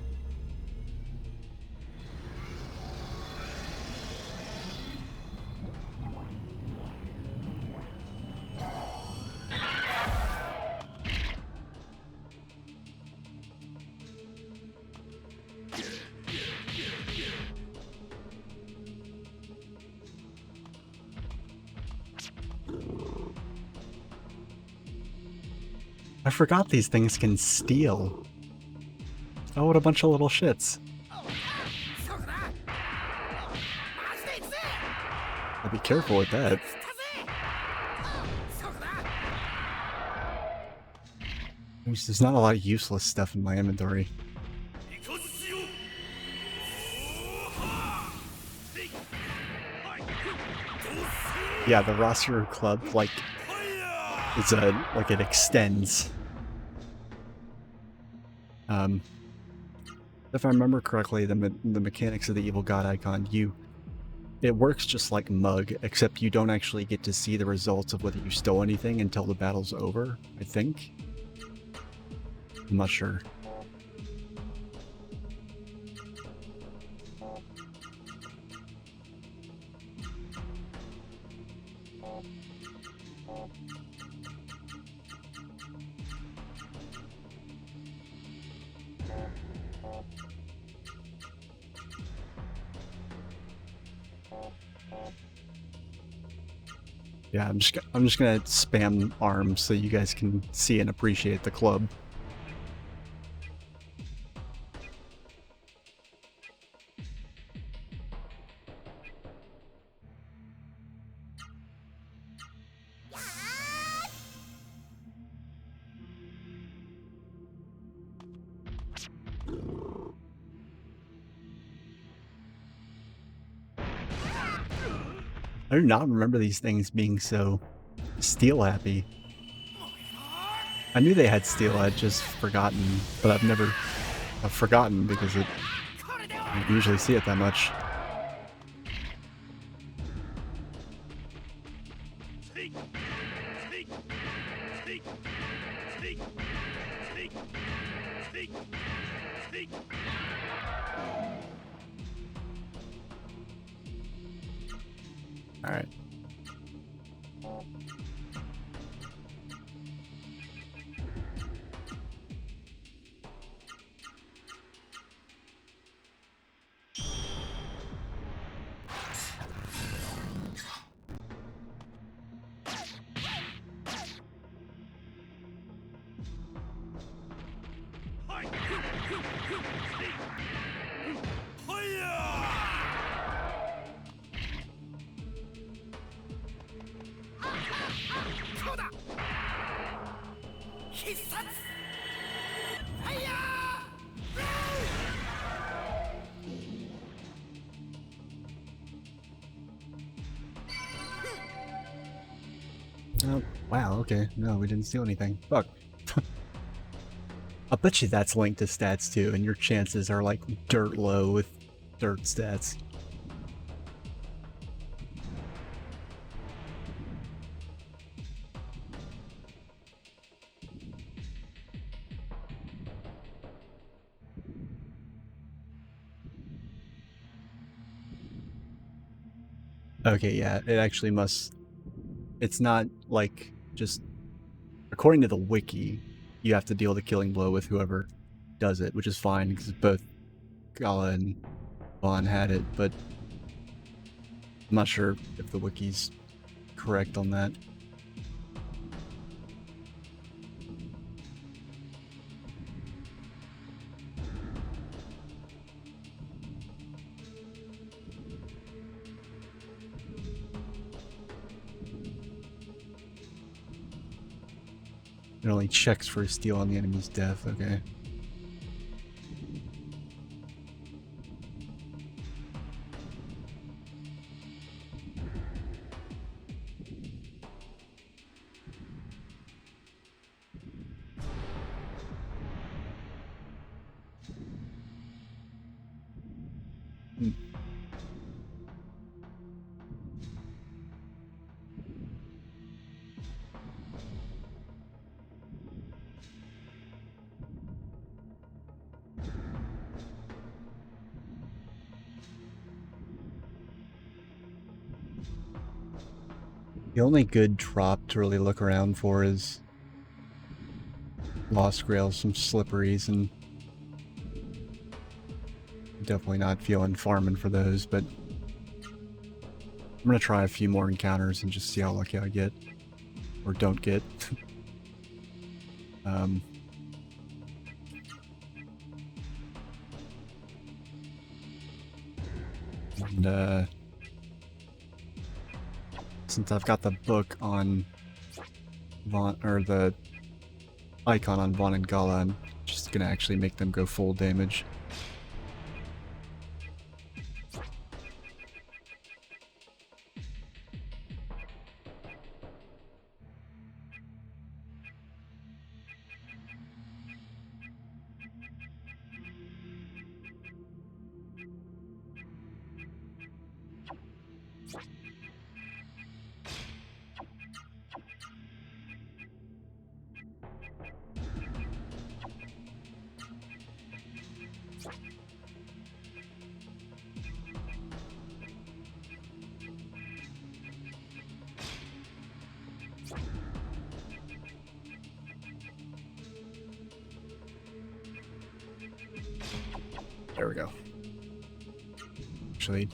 I forgot these things can steal. Oh, what a bunch of little shits. I'll be careful with that. There's not a lot of useless stuff in my inventory. Yeah, the roster club, like, it's like it extends. If I remember correctly, the mechanics of the evil god icon, it works just like Mug, except you don't actually get to see the results of whether you stole anything until the battle's over, I think. I'm not sure. Yeah, I'm just gonna spam arms so you guys can see and appreciate the club. I do not remember these things being so steel happy. I knew they had steel, I'd just forgotten, but I've forgotten because I don't usually see it that much. All right. Oh, wow, okay. No, we didn't steal anything. Fuck. I'll bet you that's linked to stats too, and your chances are like dirt low with dirt stats. Okay, yeah, it actually must... It's not like just... According to the wiki, you have to deal the killing blow with whoever does it, which is fine because both Gala and Vaughn had it, but I'm not sure if the wiki's correct on that. It only checks for a steal on the enemy's death, okay. The only good drop to really look around for is Lost Grails, some slipperies, and definitely not feeling farming for those, but I'm gonna try a few more encounters and just see how lucky I get. Or don't get. And since I've got the book on Vaughn, or the icon on Vaughn and Gala, I'm just gonna actually make them go full damage. There we go. Actually...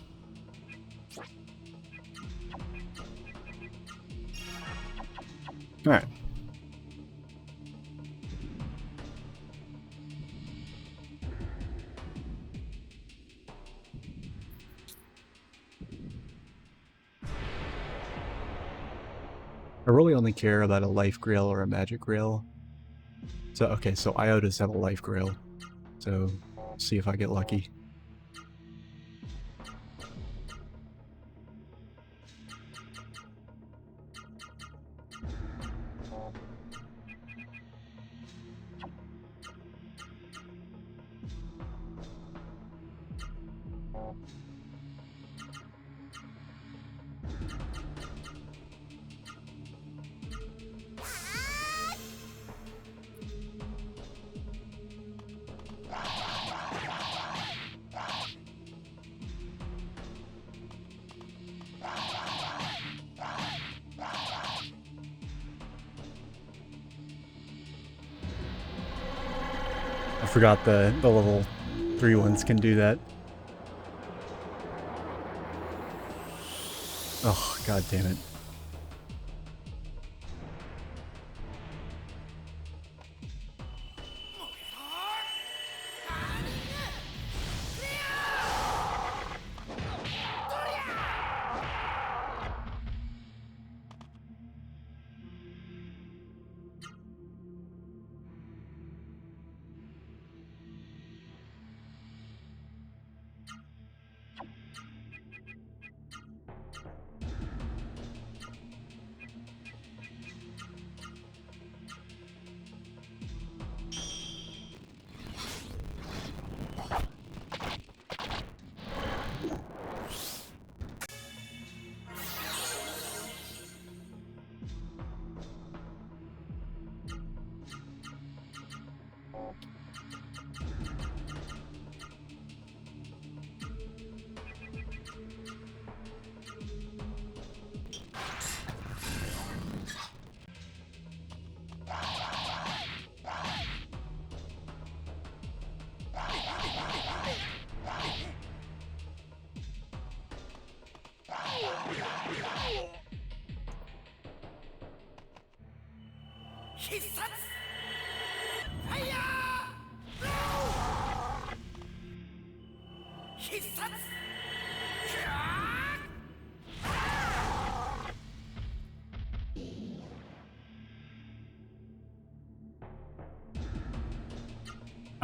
Alright. I really only care about a life grail or a magic grail. So, okay, so Iotas have a life grail. So, see if I get lucky. I forgot the level 3 ones can do that. Oh, god damn it.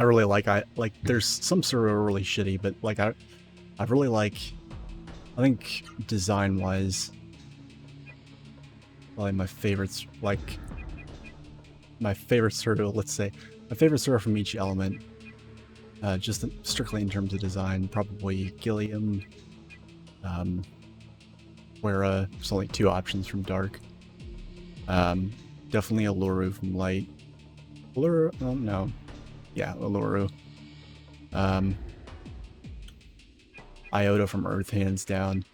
I really like there's some sort of really shitty, but like I really like, I think design wise, probably my favorites, like my favorite sort of, let's say my favorite sort of from each element, just strictly in terms of design, probably Gilliam, where there's only 2 options from Dark. Definitely Alluru from Light. Alluru, oh no. Yeah, Alluru. Iota from Earth, hands down.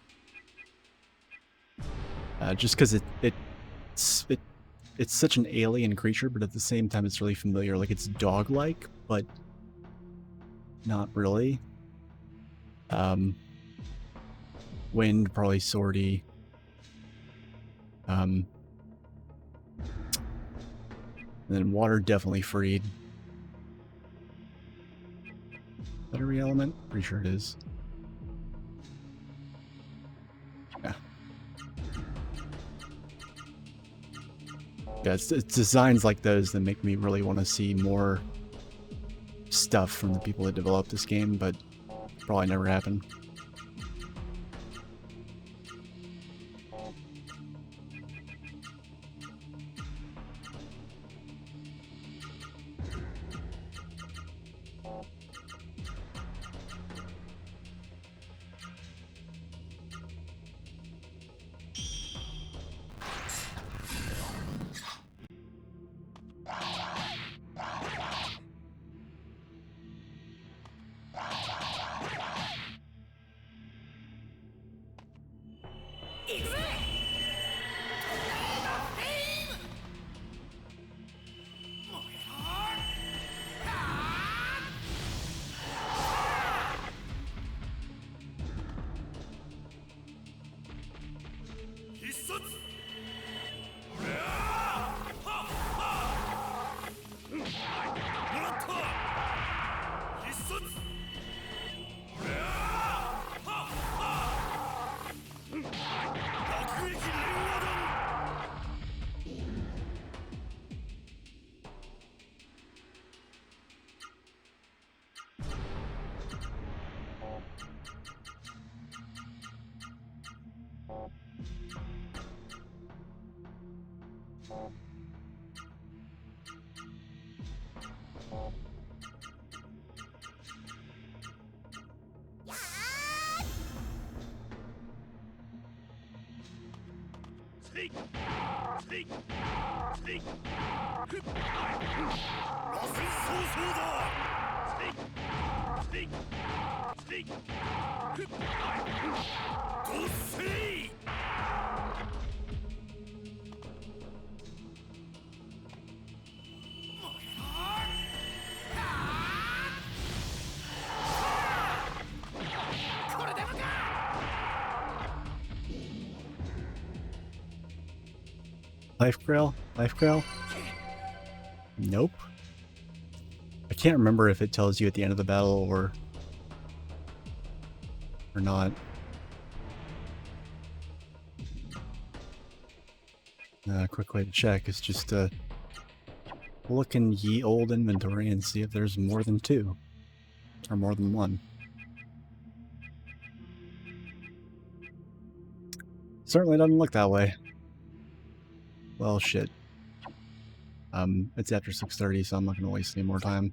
Just because it's such an alien creature, but at the same time it's really familiar. Like, it's dog-like, but not really. Wind, probably Swordy. And then water, definitely Freed. Battery element? Pretty sure it is. Yeah. Yeah, it's designs like those that make me really want to see more stuff from the people that developed this game, but probably never happen. Life Grail? Life Grail? Nope. I can't remember if it tells you at the end of the battle or not. Quick way to check is just to look in ye old inventory and see if there's more than 2 or more than 1. Certainly doesn't look that way. Well, shit. It's after 6:30, so I'm not going to waste any more time.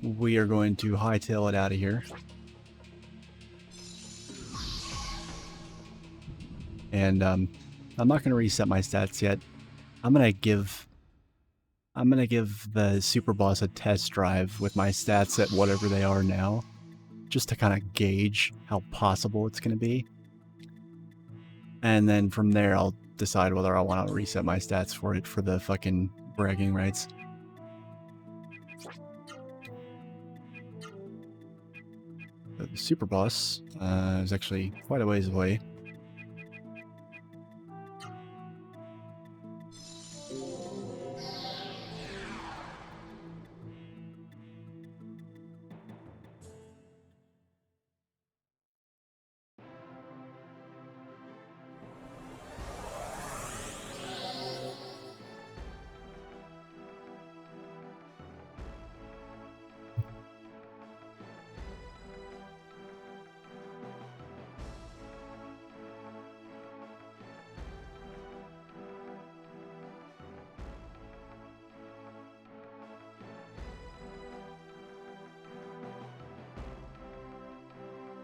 We are going to hightail it out of here. And I'm not going to reset my stats yet. I'm gonna give the super boss a test drive with my stats at whatever they are now, just to kind of gauge how possible it's going to be. And then from there, I'll decide whether I want to reset my stats for it for the fucking bragging rights. The super boss is actually quite a ways away.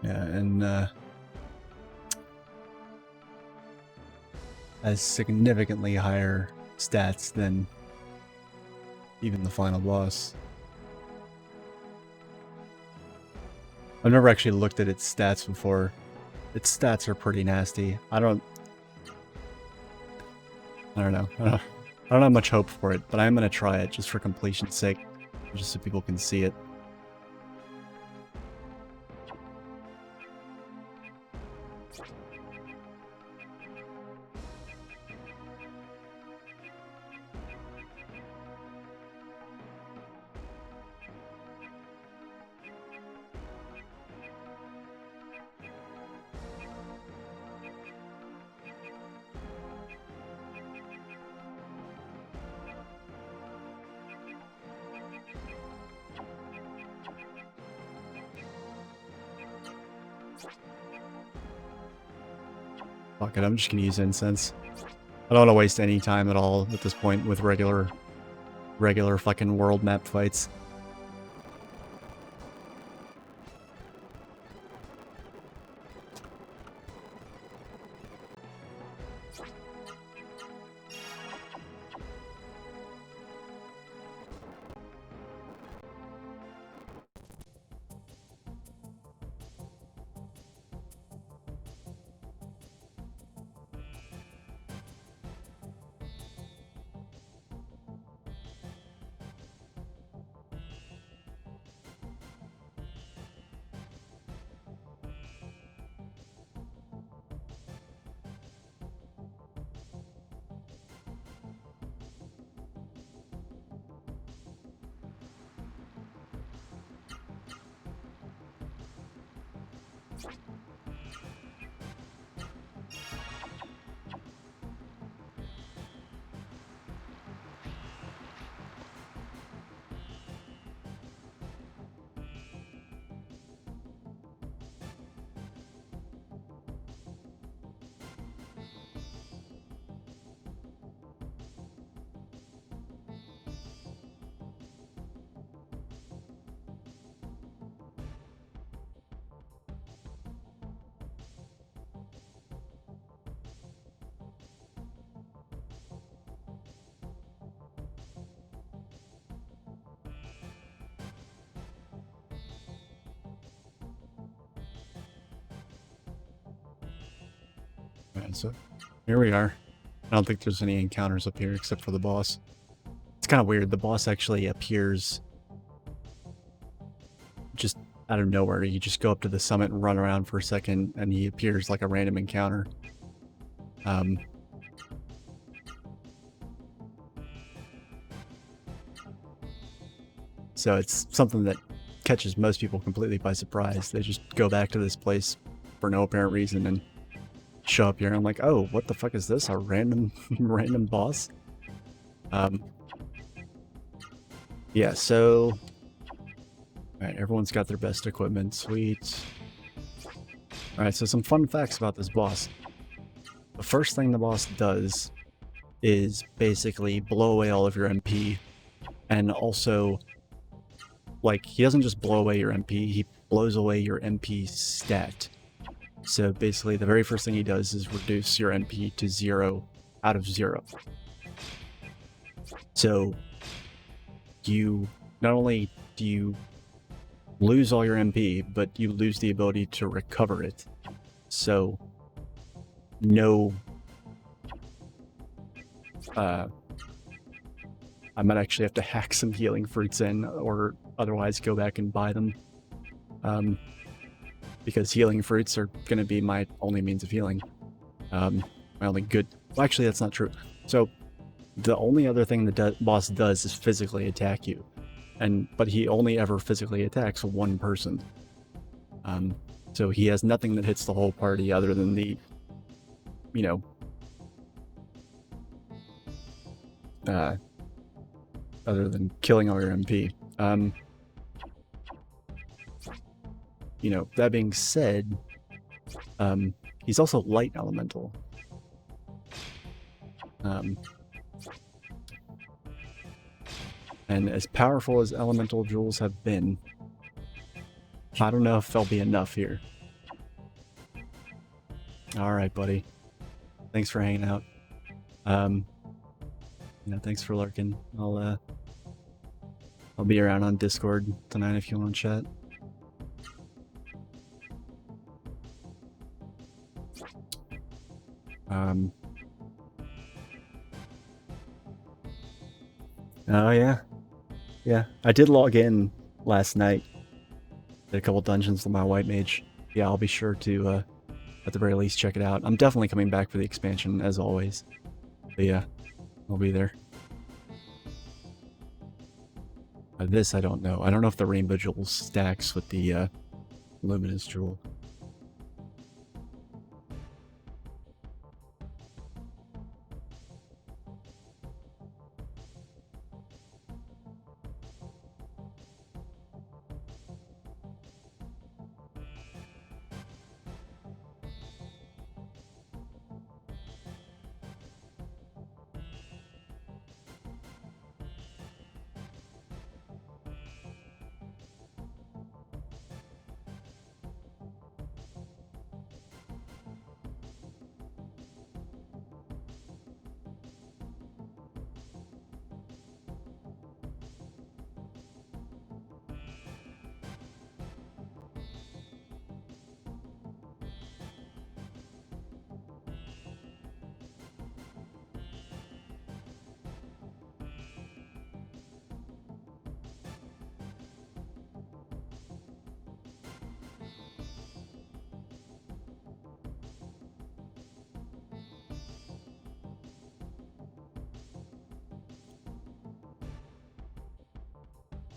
Yeah, and has significantly higher stats than even the final boss. I've never actually looked at its stats before. Its stats are pretty nasty. I don't know. I don't have much hope for it, but I'm gonna try it just for completion's sake, just so people can see it. Fuck it, I'm just gonna use incense. I don't want to waste any time at all at this point with regular fucking world map fights. Alright, so here we are. I don't think there's any encounters up here except for the boss. It's kind of weird. The boss actually appears just out of nowhere. You just go up to the summit and run around for a second, and he appears like a random encounter. So it's something that catches most people completely by surprise. They just go back to this place for no apparent reason and show up here. And I'm like, oh, what the fuck is this? A random boss? Yeah, so... Alright, everyone's got their best equipment. Sweet. Alright, so some fun facts about this boss. The first thing the boss does is basically blow away all of your MP, and also, like, he doesn't just blow away your MP, he blows away your MP stat. So basically, the very first thing he does is reduce your MP to 0 out of 0. So, not only do you lose all your MP, but you lose the ability to recover it. So, no... I might actually have to hack some healing fruits in, or otherwise go back and buy them. Because healing fruits are going to be my only means of healing. My only good... Well, actually, that's not true. So, the only other thing the boss does is physically attack you. But he only ever physically attacks one person. So he has nothing that hits the whole party other than the, you know, other than killing all your MP. You know, that being said, he's also light elemental. And as powerful as elemental jewels have been, I don't know if they'll be enough here. Alright, buddy. Thanks for hanging out. Thanks for lurking. I'll be around on Discord tonight if you want to chat. Oh yeah. Yeah, I did log in last night. Did a couple dungeons with my white mage. Yeah, I'll be sure to, at the very least, check it out. I'm definitely coming back for the expansion, as always. But yeah, I'll be there. This, I don't know. I don't know if the Rainbow Jewel stacks with the, Luminous Jewel.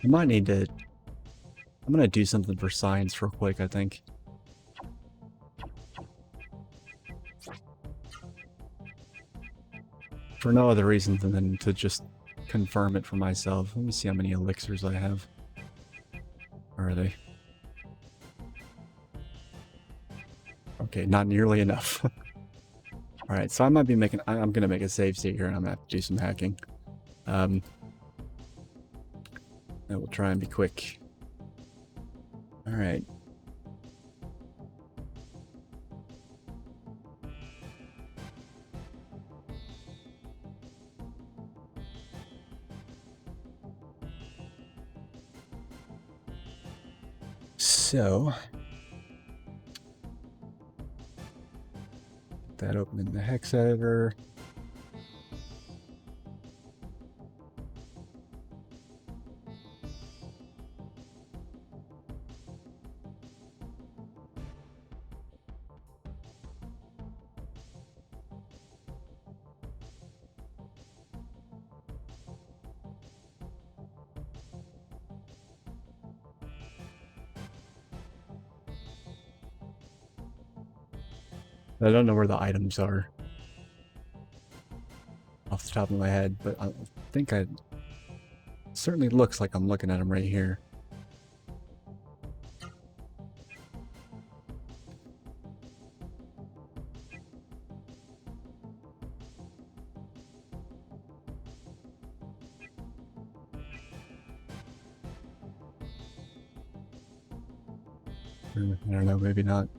I might need to... I'm gonna do something for science real quick, I think. For no other reason than to just confirm it for myself. Let me see how many elixirs I have. Where are they? Okay, not nearly enough. Alright, so I might be making... I'm gonna make a save state here and I'm gonna have to do some hacking. And we'll try and be quick. Alright. So... that open in the hex editor. I don't know where the items are off the top of my head, but I think certainly looks like I'm looking at them right here. I don't know, maybe not.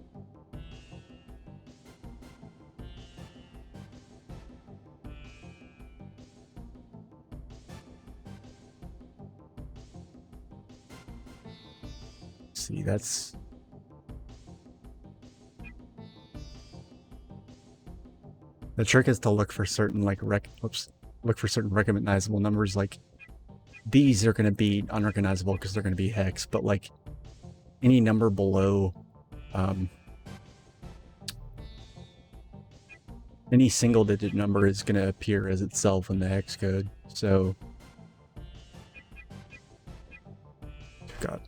See, that's... The trick is to look for certain, like, look for certain recognizable numbers. Like, these are going to be unrecognizable because they're going to be hex, but, like, any number below, any single-digit number is going to appear as itself in the hex code, so... God.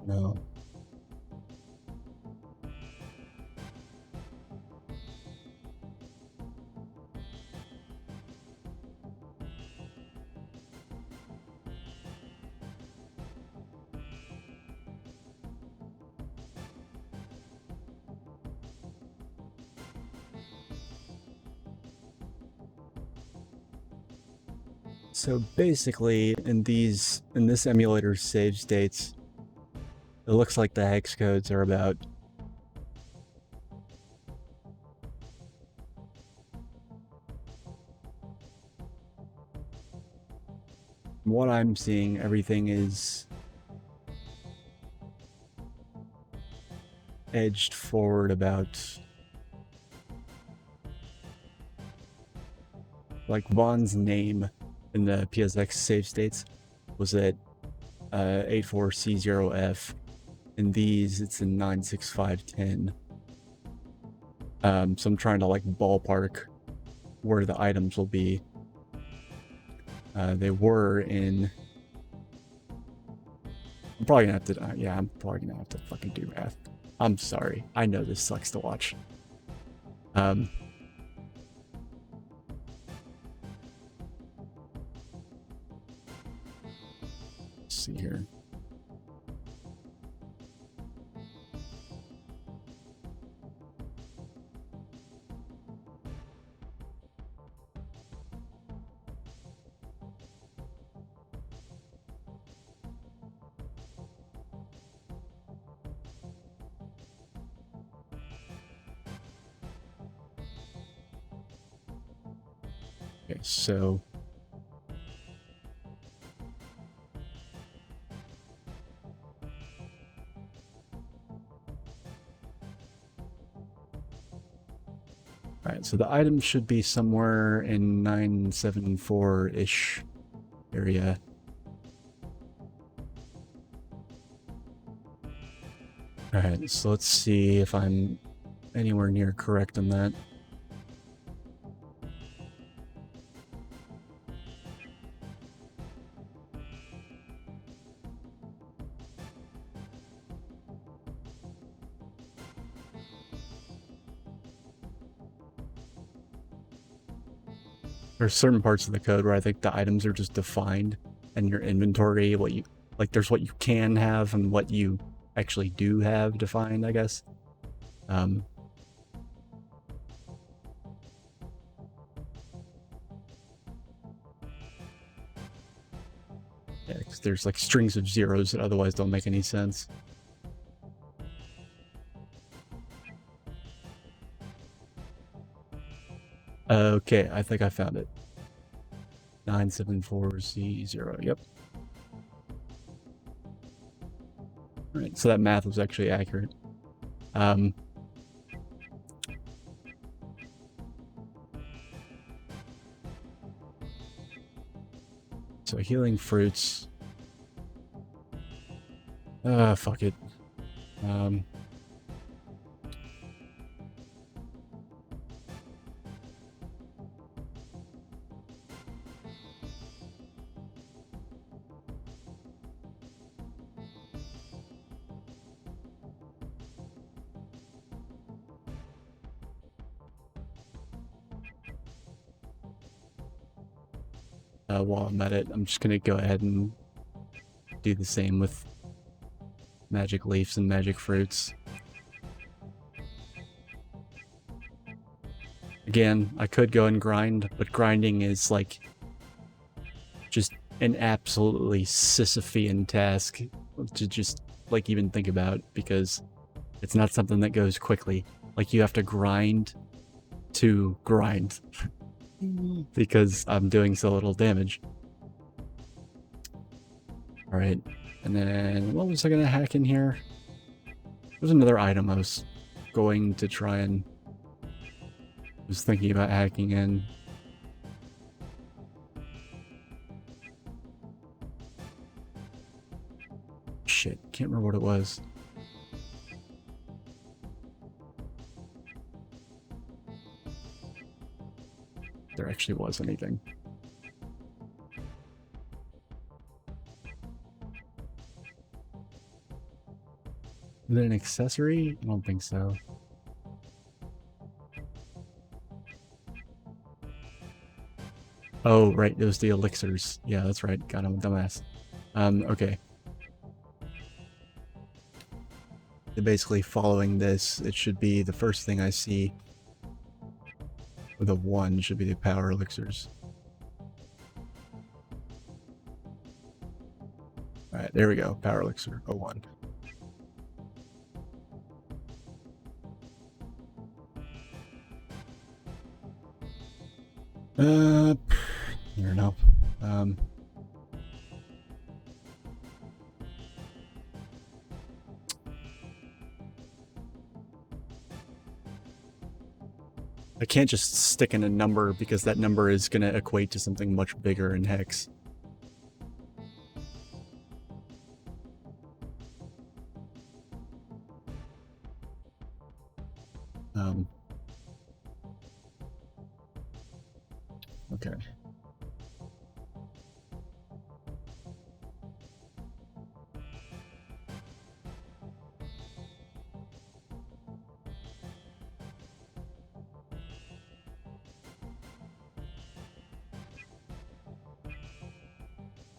No. So basically, in this emulator's save states, it looks like the hex codes are about what I'm seeing, everything is edged forward about, like, Vaughn's name in the PSX save states was at 84C0F. In these, it's in 96510. So I'm trying to, like, ballpark where the items will be. They were in... I'm probably gonna have to... yeah, I'm probably gonna have to fucking do math. I'm sorry. I know this sucks to watch. Let's see here. Okay, so... Alright, so the items should be somewhere in 974-ish area. Alright, so let's see if I'm anywhere near correct on that. There's certain parts of the code where I think the items are just defined in your inventory, what you, like, there's what you can have and what you actually do have defined, I guess. Yeah, because there's, like, strings of zeros that otherwise don't make any sense. Okay, I think I found it. 974C0. Yep. All right, so that math was actually accurate. So healing fruits. Fuck it. While I'm at it, I'm just gonna go ahead and do the same with magic leaves and magic fruits. Again, I could go and grind, but grinding is like just an absolutely Sisyphean task to just like even think about, because it's not something that goes quickly. Like you have to grind to grind because I'm doing so little damage. All right, and then what was I gonna hack in here? There's another item I was going to try and was thinking about hacking in. Shit, can't remember what it was. There actually was anything. Is it an accessory? I don't think so. Oh, right, it was the elixirs. Yeah, that's right. God, I'm a dumbass. Okay. So basically, following this, it should be the first thing I see with a 1 should be the power elixirs. Alright, there we go. Power elixir 01. I don't know. I can't just stick in a number because that number is going to equate to something much bigger in hex. Okay.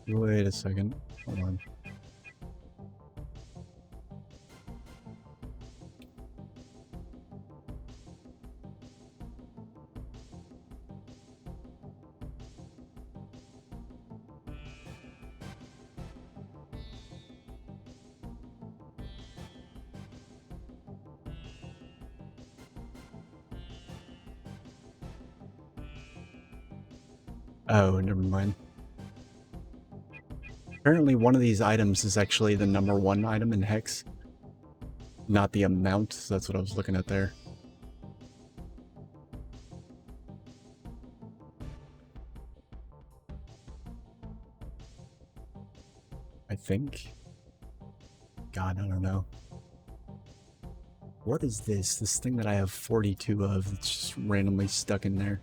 Wait a second. Hold on. Oh, never mind. Apparently one of these items is actually the #1 item in hex, not the amount, so that's what I was looking at there. I think. God, I don't know. What is this? This thing that I have 42 of that's just randomly stuck in there.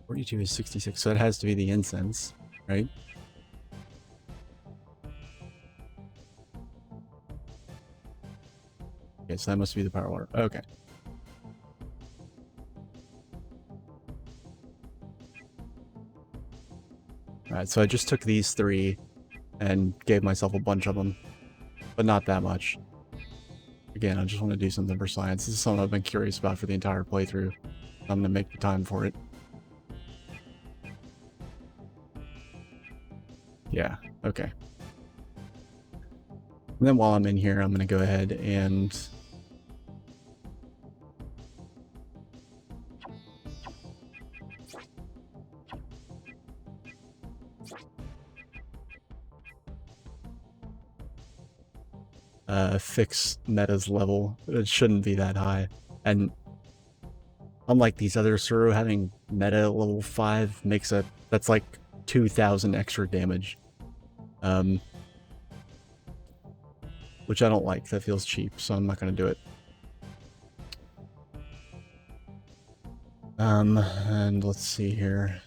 42 is 66, so it has to be the incense, right? Okay, so that must be the power water. Okay. Alright, so I just took these 3 and gave myself a bunch of them, but not that much. Again, I just want to do something for science. This is something I've been curious about for the entire playthrough. I'm going to make the time for it. Yeah, okay. And then while I'm in here, I'm going to go ahead and fix Meta's level. It shouldn't be that high. And unlike these other Suru, having Meta level 5 makes that's like 2,000 extra damage. Which I don't like. That feels cheap, so I'm not going to do it. And let's see here.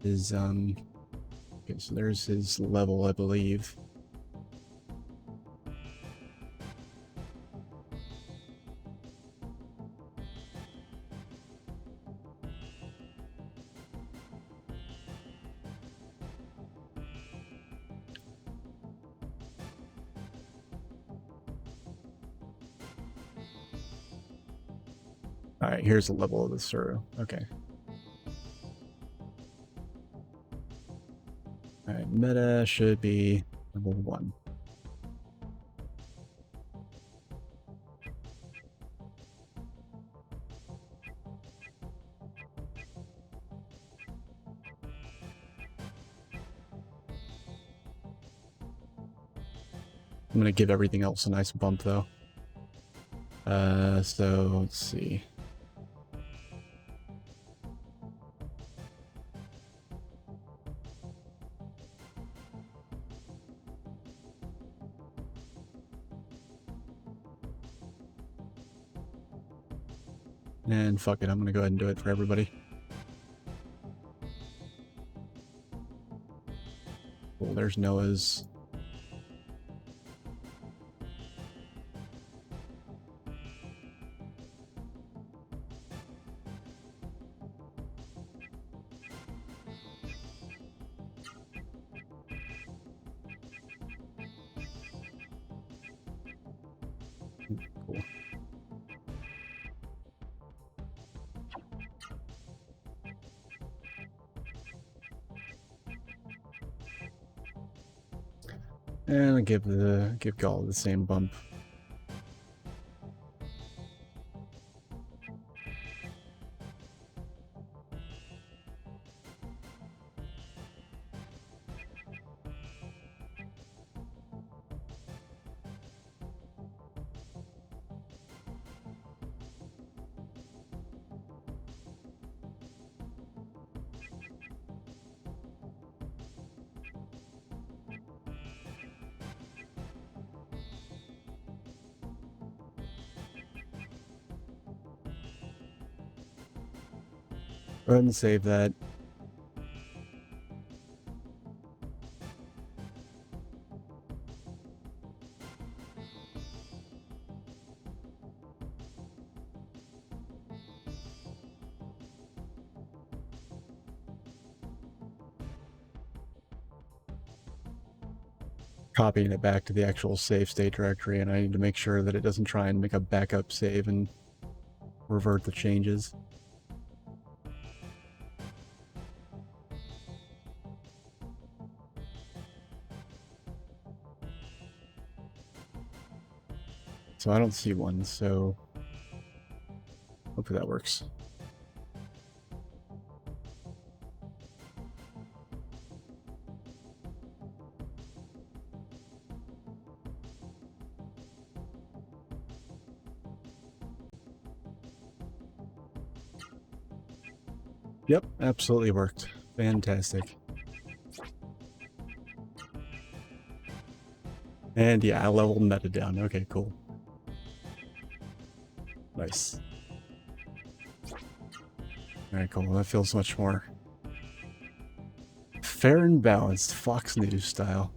Okay, so there's his level, I believe. All right, here's the level of the Suru. Okay. All right, Meta should be level 1. I'm going to give everything else a nice bump, though. So let's see. And fuck it, I'm going to go ahead and do it for everybody. Cool, there's Noah's. Cool. And I'll give Gall the same bump. Go ahead and save that. Copying it back to the actual save state directory, and I need to make sure that it doesn't try and make a backup save and revert the changes. So I don't see one, so hopefully that works. Yep, absolutely worked. Fantastic. And yeah, I leveled Meta down. Okay, cool. Nice. Alright, cool. That feels much more fair and balanced, Fox News style.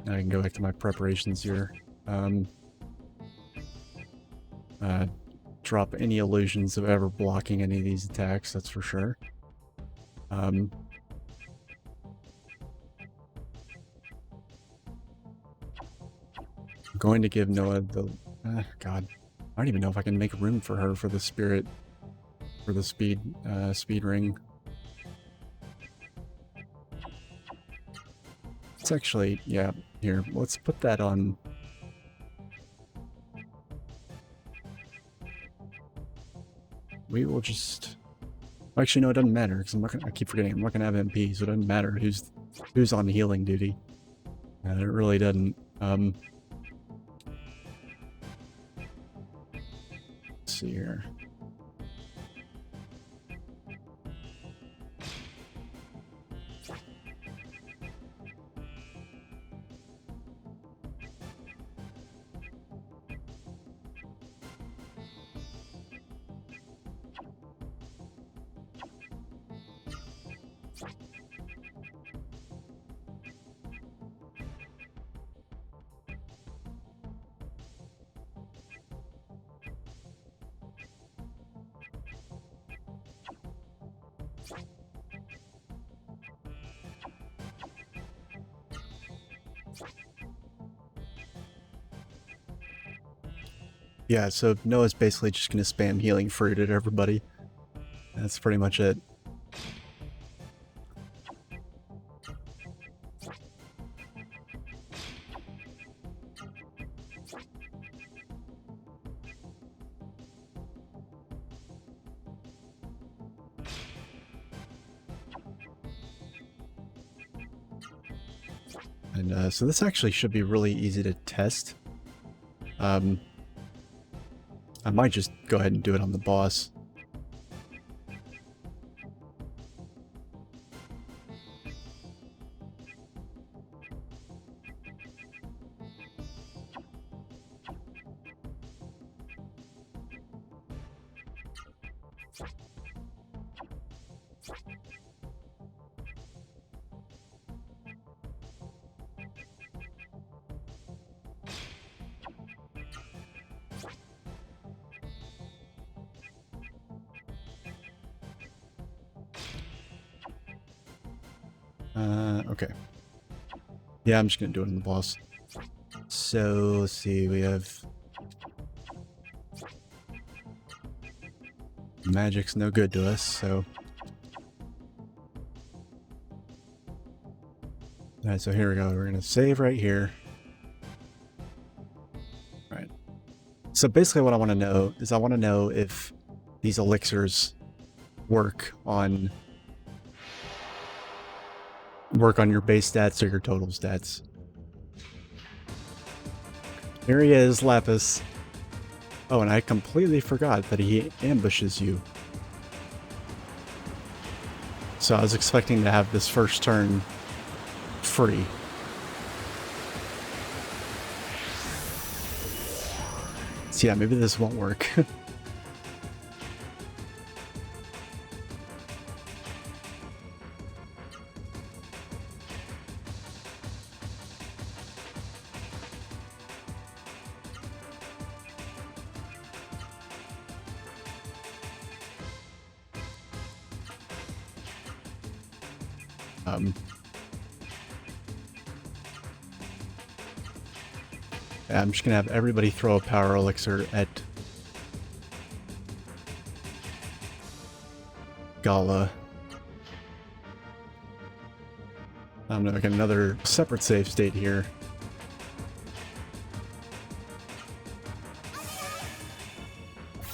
Now I can go back to my preparations here. Drop any illusions of ever blocking any of these attacks, that's for sure. I'm going to give Noah the... God. I don't even know if I can make room for her for the spirit... for the speed ring. It's actually... yeah, here. Let's put that on... We will just... Actually, no, it doesn't matter because I keep forgetting I'm not gonna have MP, so it doesn't matter who's on healing duty. It really doesn't. Let's see here. Yeah, so Noah's basically just gonna spam healing fruit at everybody. That's pretty much it. And so this actually should be really easy to test. I might just go ahead and do it on the boss. Okay. Yeah, I'm just gonna do it on the boss. So, let's see, we have... Magic's no good to us, so... Alright, so here we go. We're gonna save right here. Right. So basically what I want to know is I want to know if these elixirs work on your base stats or your total stats. Here he is, Lapis. Oh, and I completely forgot that he ambushes you. So I was expecting to have this first turn free. So yeah, maybe this won't work. Yeah, I'm just gonna have everybody throw a power elixir at Gala. I'm gonna make another separate save state here.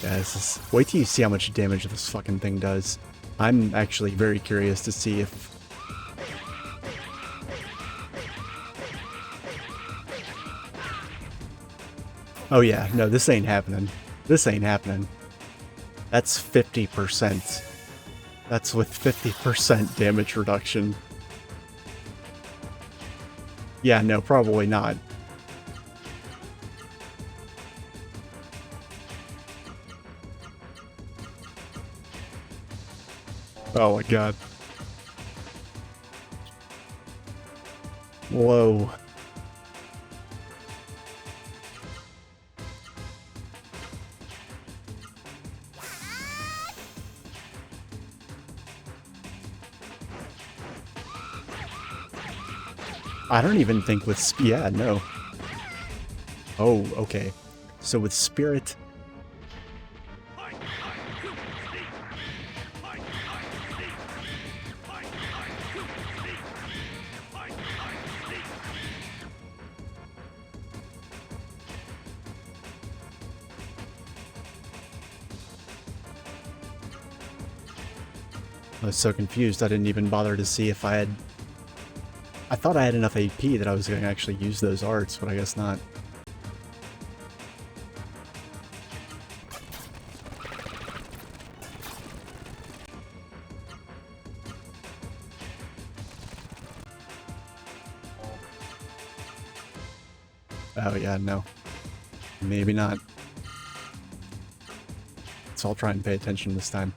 Yeah, wait till you see how much damage this fucking thing does. I'm actually very curious to see if... Oh yeah, no, this ain't happening. This ain't happening. That's 50%. That's with 50% damage reduction. Yeah, no, probably not. Oh my god. Whoa. I don't even think with... Yeah, no. Oh, okay. So with Spirit... I was so confused I didn't even bother to see if I had... I thought I had enough AP that I was going to actually use those arts, but I guess not. Oh yeah, no. Maybe not. So I'll try and pay attention this time.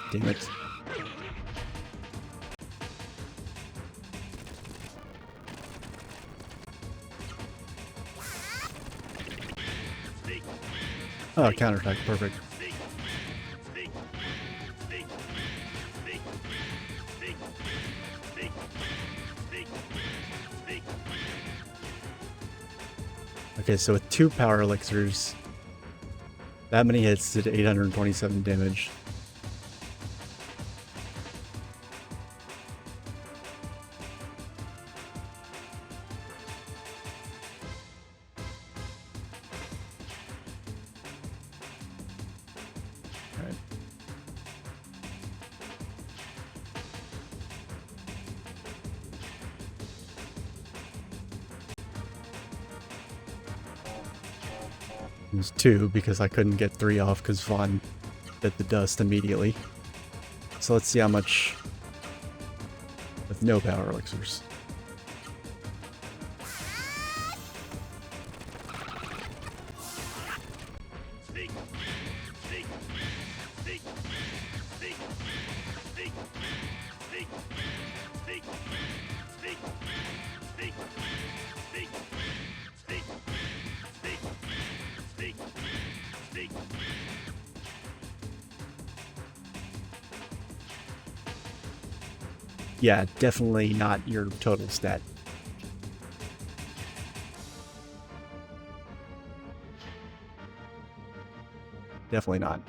Damn it. Oh, counterattack, perfect. Okay, so with 2 power elixirs, that many hits did 827 damage. Alright. It was 2 because I couldn't get 3 off because Vaughn did the dust immediately. So let's see how much with no power elixirs. Yeah, definitely not your total stat. Definitely not.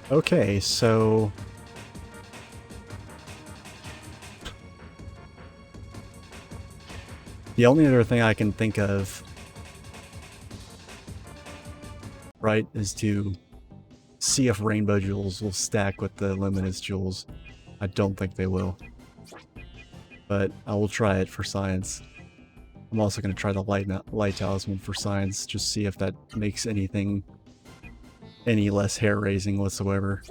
Okay, so... the only other thing I can think of, right, is to see if Rainbow Jewels will stack with the Luminous Jewels. I don't think they will. But I will try it for science. I'm also going to try the light talisman for science, just see if that makes anything any less hair-raising whatsoever.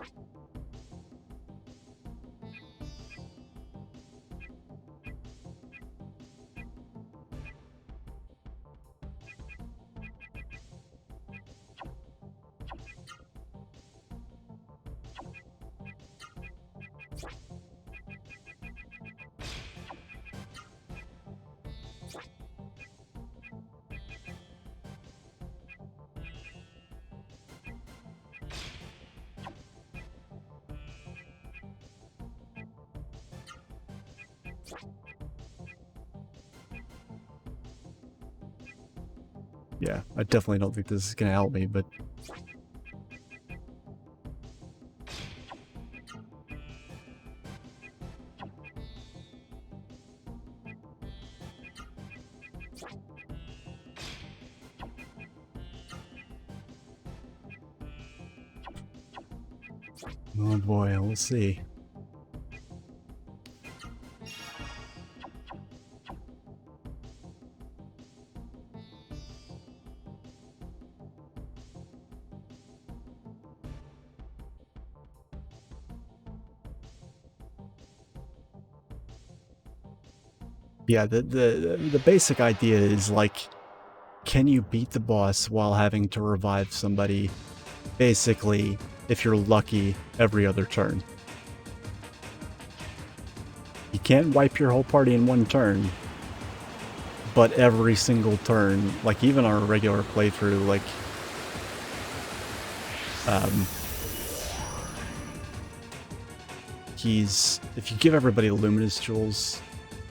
Yeah, I definitely don't think this is going to help me, but... oh boy, we'll see. Yeah, the basic idea is like, can you beat the boss while having to revive somebody, basically, if you're lucky, every other turn? You can't wipe your whole party in one turn, but every single turn, like even our regular playthrough, like, if you give everybody Luminous Jewels,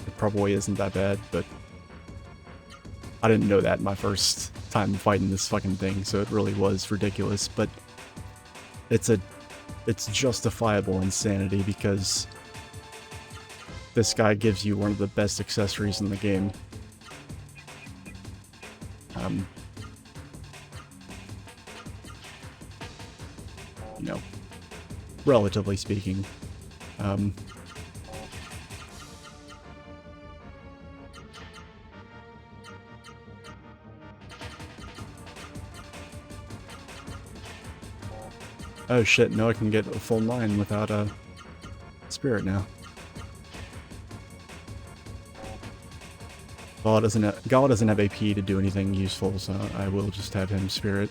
it probably isn't that bad, but I didn't know that my first time fighting this fucking thing, so it really was ridiculous, but it's justifiable insanity because this guy gives you one of the best accessories in the game. you know, relatively speaking. Oh shit, no, I can get a full 9 without a spirit now. Gala doesn't have AP to do anything useful, so I will just have him spirit.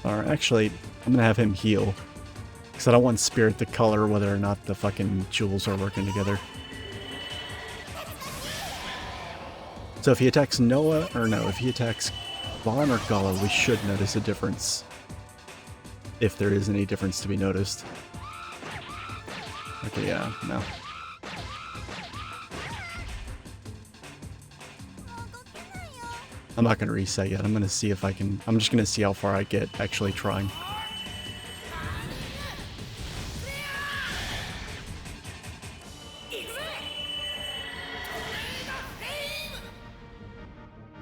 Or actually, I'm gonna have him heal. Because I don't want spirit to color whether or not the fucking jewels are working together. So if he attacks Noah, or no, if he attacks Vaughn or Gala, we should notice a difference. If there is any difference to be noticed. Okay, yeah, no. I'm not gonna reset yet. I'm gonna see if I can... I'm just gonna see how far I get actually trying.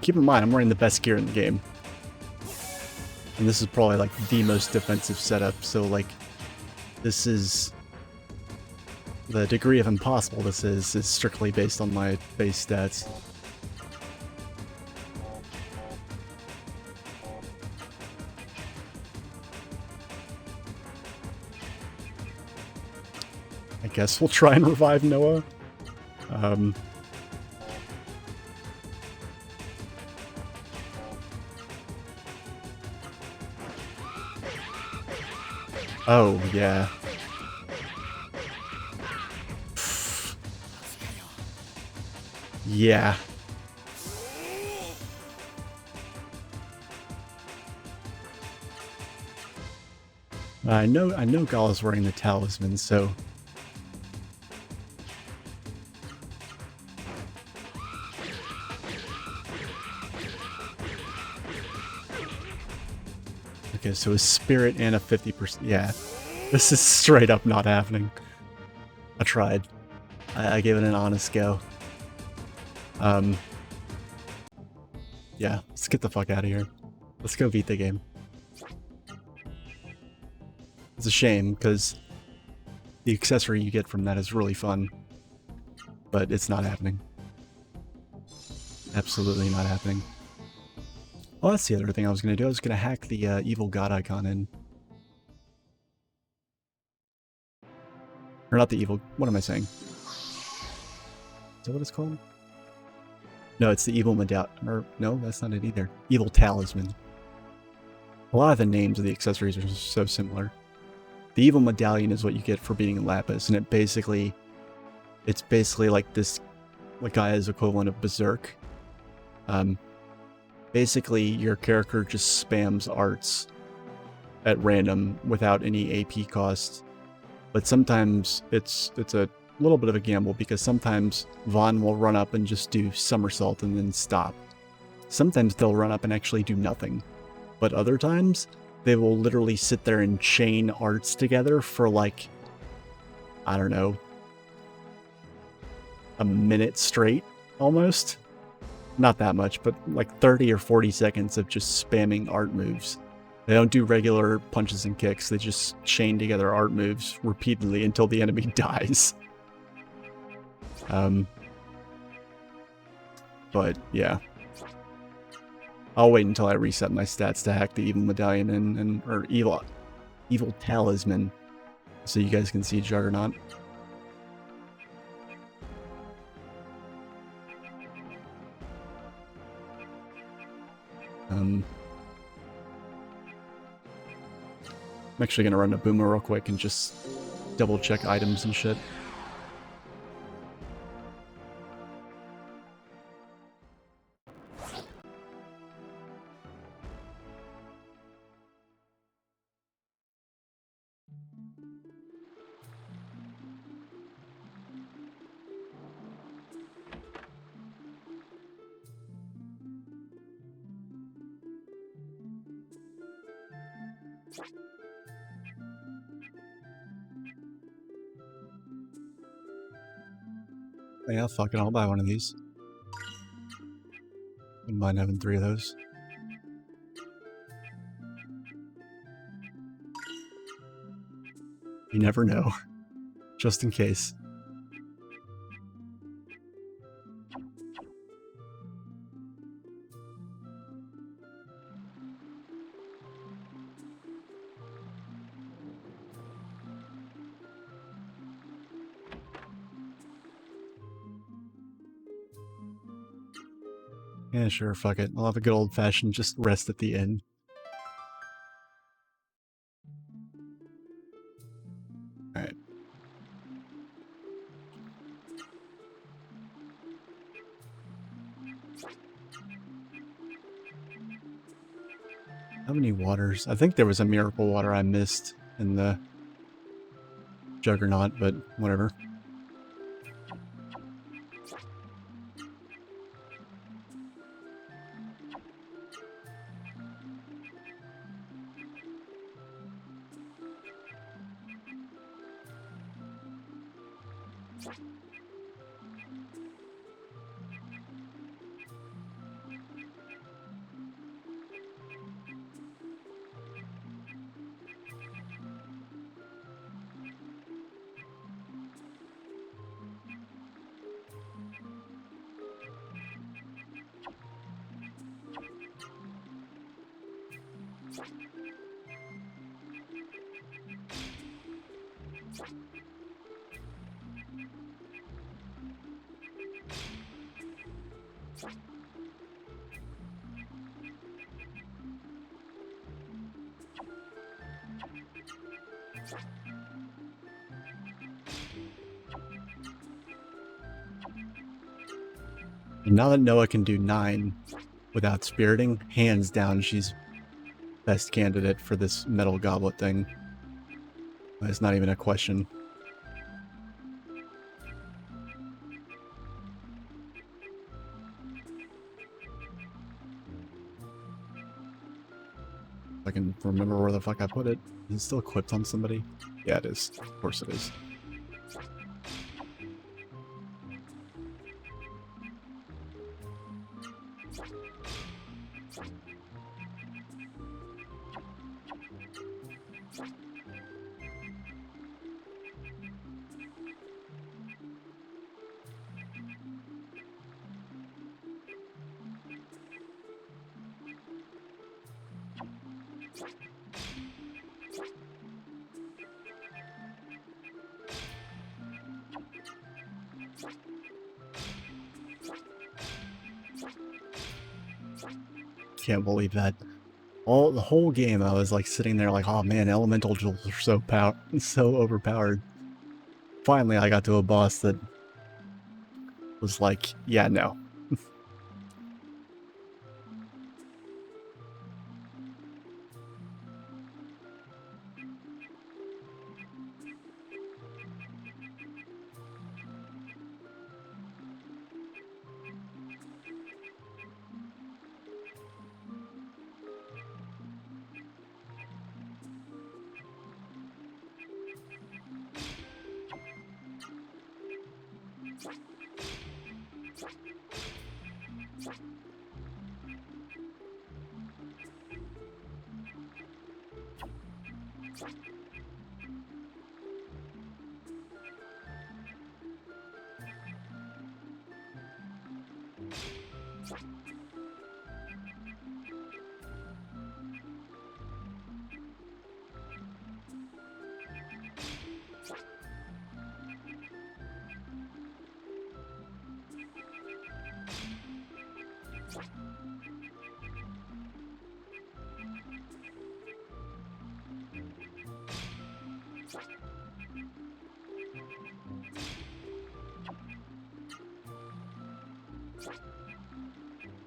Keep in mind, I'm wearing the best gear in the game. And this is probably like the most defensive setup, so like... This is... The degree of impossible this is strictly based on my base stats. I guess we'll try and revive Noah. Oh, yeah. Yeah. I know Gala's wearing the talisman, so... Okay, so a spirit and a 50%... Yeah. This is straight up not happening. I tried. I gave it an honest go. Yeah, let's get the fuck out of here. Let's go beat the game. It's a shame, because the accessory you get from that is really fun. But it's not happening. Absolutely not happening. Oh, that's the other thing I was going to do. I was going to hack the evil god icon in. Or not the evil... What am I saying? Is that what it's called? No, it's the evil medallion. Or, no, that's not it either. Evil talisman. A lot of the names of the accessories are so similar. The evil medallion is what you get for beating Lapis, and it's basically like this Legaia's equivalent of Berserk. Basically, your character just spams arts at random without any AP cost. But sometimes it's a little bit of a gamble, because sometimes Vaughn will run up and just do somersault and then stop. Sometimes they'll run up and actually do nothing. But other times, they will literally sit there and chain arts together for like, I don't know, a minute straight, almost. Not that much, but like 30 or 40 seconds of just spamming art moves. They don't do regular punches and kicks, they just chain together art moves repeatedly until the enemy dies. But yeah. I'll wait until I reset my stats to hack the evil medallion or evil talisman, so you guys can see Juggernaut. I'm actually gonna run to Boomer real quick and just double check items and shit. Yeah, fuck it, I'll buy one of these. Wouldn't mind having 3 of those. You never know. Just in case. Yeah, sure, fuck it. I'll have a good old-fashioned just rest at the inn. Alright. How many waters? I think there was a miracle water I missed in the Juggernaut, but whatever. And now that Noah can do 9 without spiriting, hands down, she's best candidate for this metal goblet thing. It's not even a question. If I can remember where the fuck I put it. Is it still equipped on somebody? Yeah, it is. Of course it is. Can't believe that. The whole game I was like sitting there like, oh man, elemental jewels are so overpowered. Finally I got to a boss that was like, yeah, no.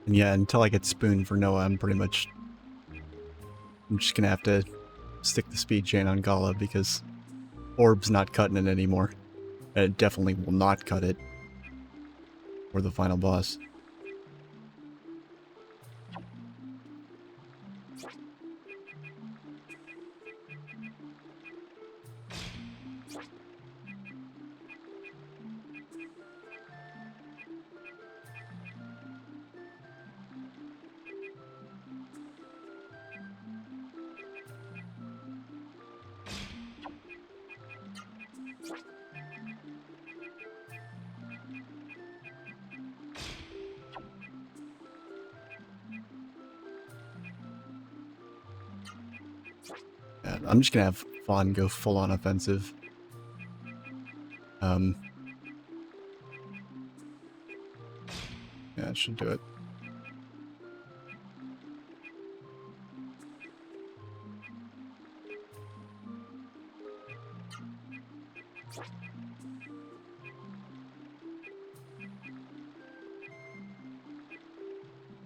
And yeah, until I get spooned for Noah, I'm just gonna have to stick the speed chain on Gala because Orb's not cutting it anymore. And it definitely will not cut it for the final boss. Yeah, I'm just gonna have Fawn go full on offensive. Yeah, it should do it.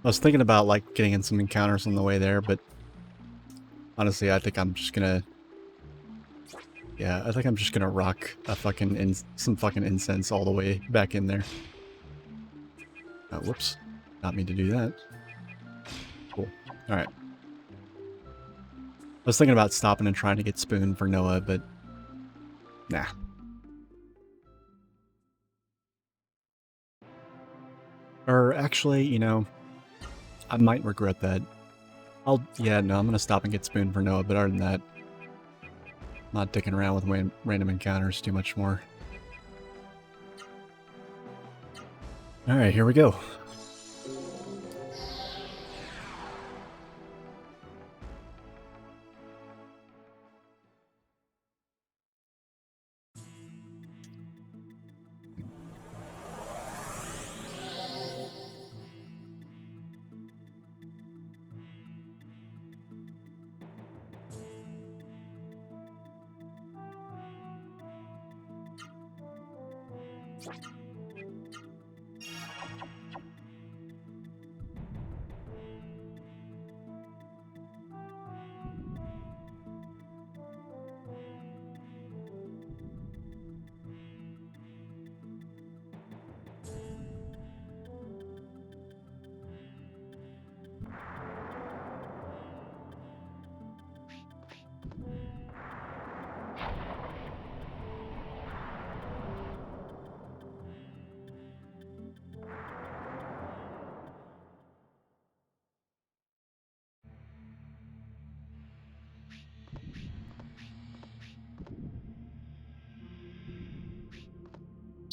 I was thinking about like getting in some encounters on the way there, but honestly, I think I'm just gonna. Yeah, I think I'm just gonna rock a fucking some fucking incense all the way back in there. Whoops, not mean to do that. Cool. All right. I was thinking about stopping and trying to get Spoon for Noah, but nah. Or actually, you know, I might regret that. Yeah, no, I'm gonna stop and get Spoon for Noah, but other than that, I'm not dicking around with random encounters too much more. Alright, here we go.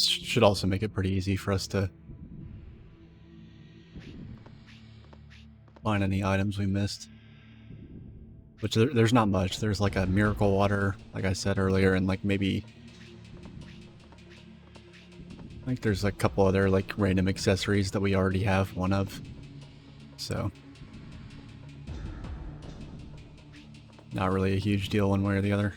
Should also make it pretty easy for us to find any items we missed. Which there's not much. There's like a miracle water, like I said earlier, and like maybe... I think there's a couple other like random accessories that we already have one of. So... not really a huge deal one way or the other.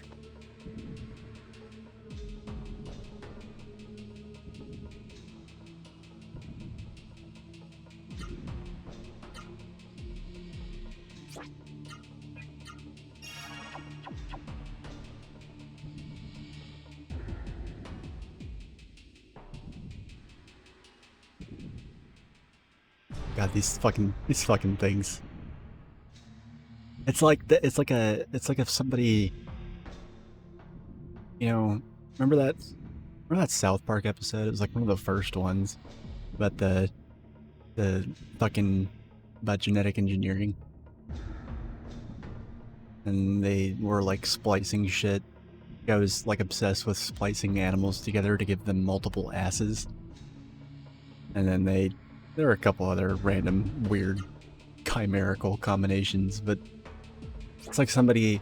God, these fucking things. It's like it's like if somebody, you know, remember that South Park episode? It was like one of the first ones about the fucking about genetic engineering, and they were like splicing shit. I was like obsessed with splicing animals together to give them multiple asses, and then there were a couple other random weird chimerical combinations, but it's like somebody,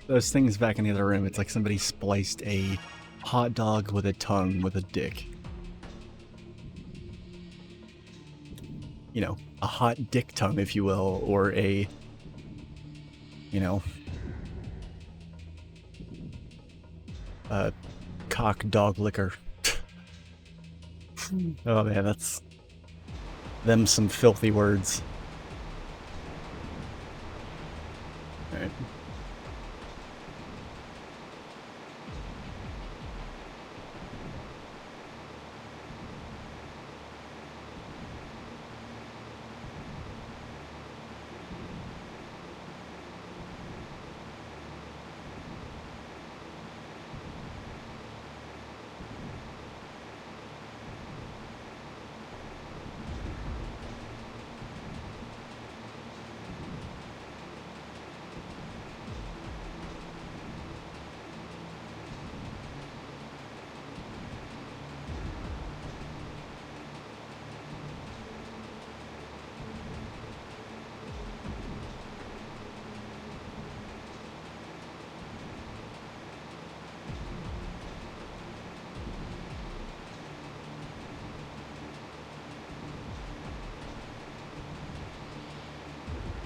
those things back in the other room, it's like somebody spliced a hot dog with a tongue with a dick. You know, a hot dick tongue, if you will, or a, you know, a cock dog liquor. Oh man, that's them some filthy words. Alright.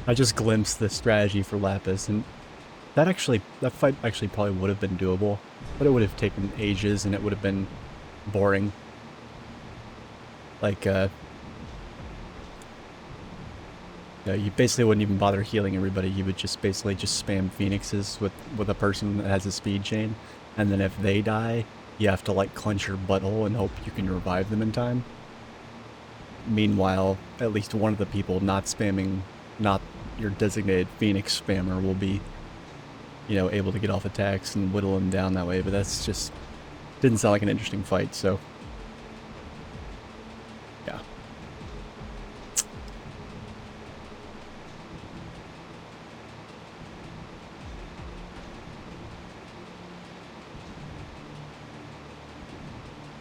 I just glimpsed the strategy for Lapis, and that fight actually probably would have been doable, but it would have taken ages and it would have been boring. Like, you basically wouldn't even bother healing everybody. You would just basically just spam phoenixes with a person that has a speed chain, and then if they die, you have to like clench your butthole and hope you can revive them in time. Meanwhile, at least one of the people not spamming, not your designated phoenix spammer, will be, you know, able to get off attacks and whittle them down that way. But that's just didn't sound like an interesting fight, so yeah.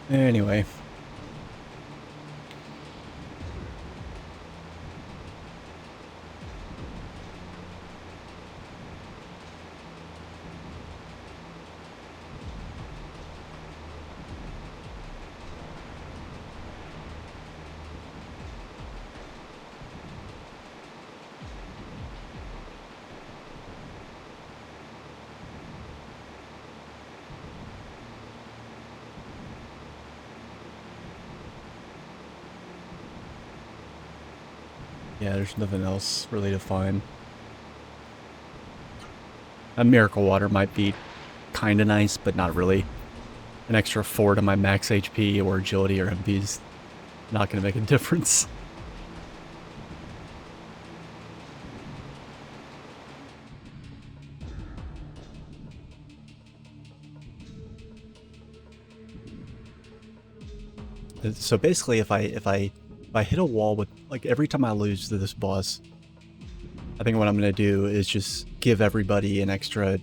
Anyway. Yeah, there's nothing else really to find. A miracle water might be kind of nice, but not really. An extra 4 to my max HP or agility or MP is not going to make a difference. So basically, if I hit a wall with, like, every time I lose to this boss, I think what I'm going to do is just give everybody an extra,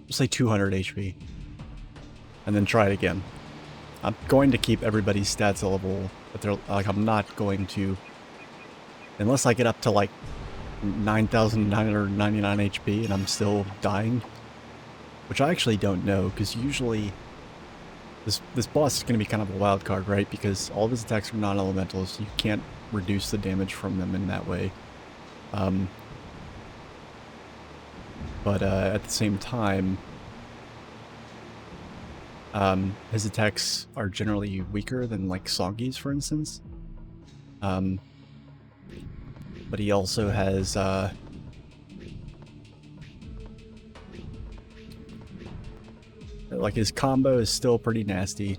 say 200 HP, and then try it again. I'm going to keep everybody's stats at level, but they're like, I'm not going to, unless I get up to like 9,999 HP and I'm still dying, which I actually don't know, because usually this boss is going to be kind of a wild card, right? Because all of his attacks are non-elementals. You can't reduce the damage from them in that way. But at the same time, his attacks are generally weaker than like Songi's, for instance. But he also has like his combo is still pretty nasty.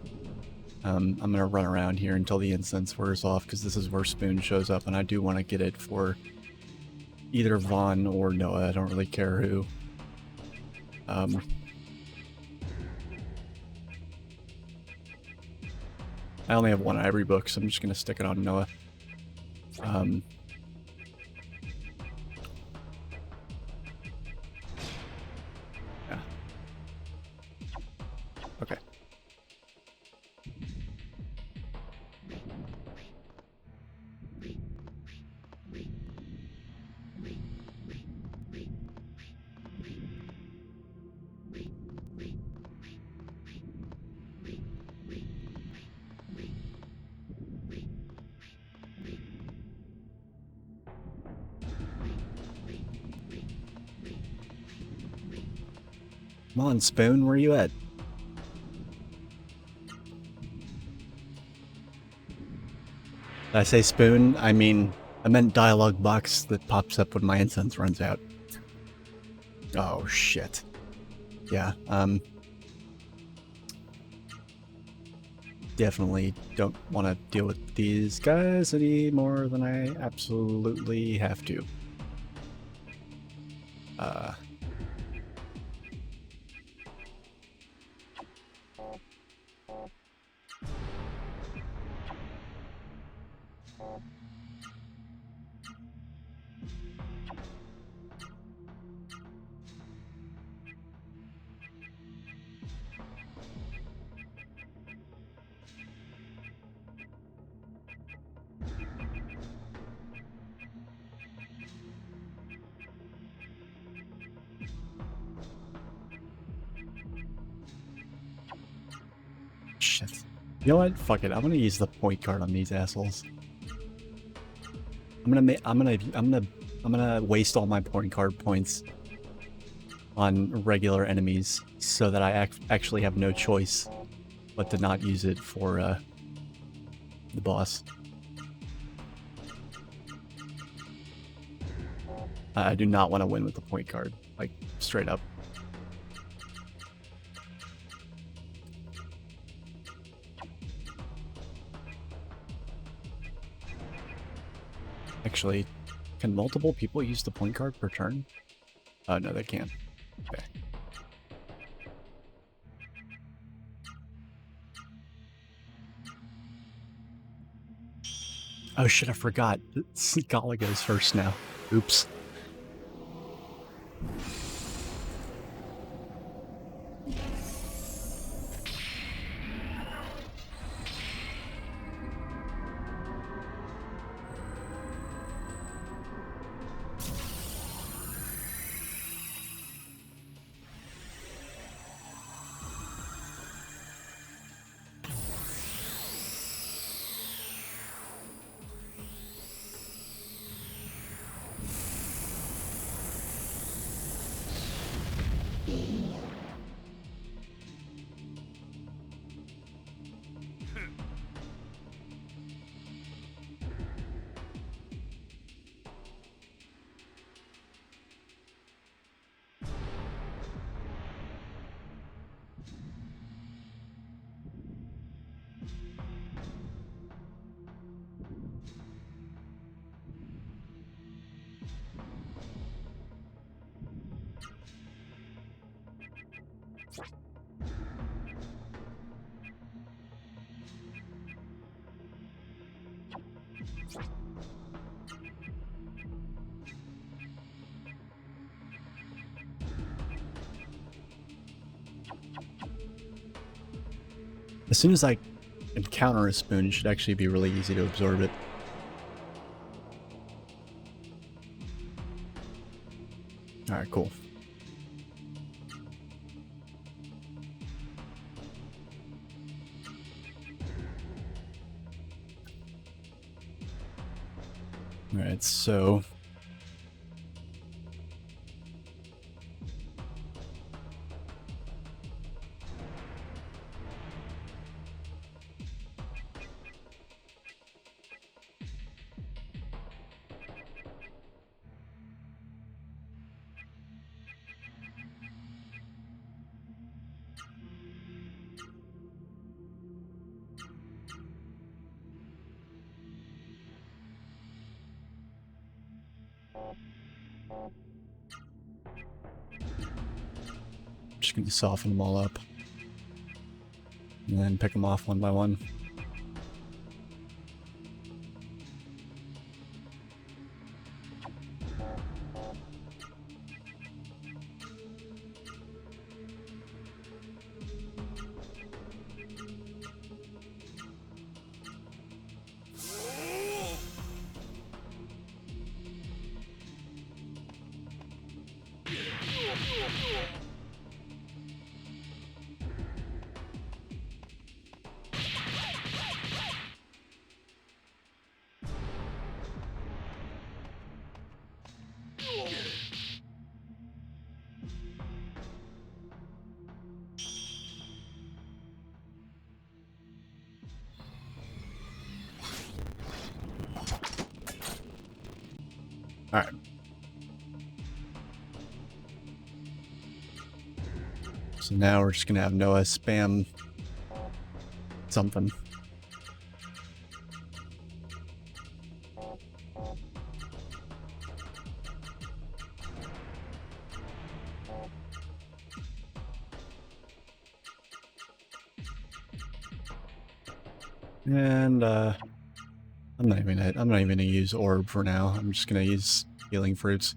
I'm gonna run around here until the incense wears off, because this is where Spoon shows up, and I do want to get it for either Vaughn or Noah. I don't really care who. I only have one Ivory book, so I'm just gonna stick it on Noah. Yeah. Okay. Come on, Spoon, where you at? Did I say Spoon? I meant dialogue box that pops up when my incense runs out. Oh, shit. Yeah, definitely don't want to deal with these guys any more than I absolutely have to. Shit. You know what? Fuck it. I'm gonna use the point card on these assholes. I'm gonna I'm gonna waste all my point card points on regular enemies so that I actually have no choice but to not use it for the boss. I do not want to win with the point card, like, straight up. Actually, can multiple people use the point card per turn? Oh, no, they can't. Okay. Oh shit, I forgot. Gala goes first now. Oops. As soon as I encounter a spoon, it should actually be really easy to absorb it. Alright, cool. Alright, so... just going to soften them all up. And then pick them off one by one. Alright. So now we're just going to have Noah spam something. And I'm not even gonna use orb for now. I'm just gonna use healing fruits.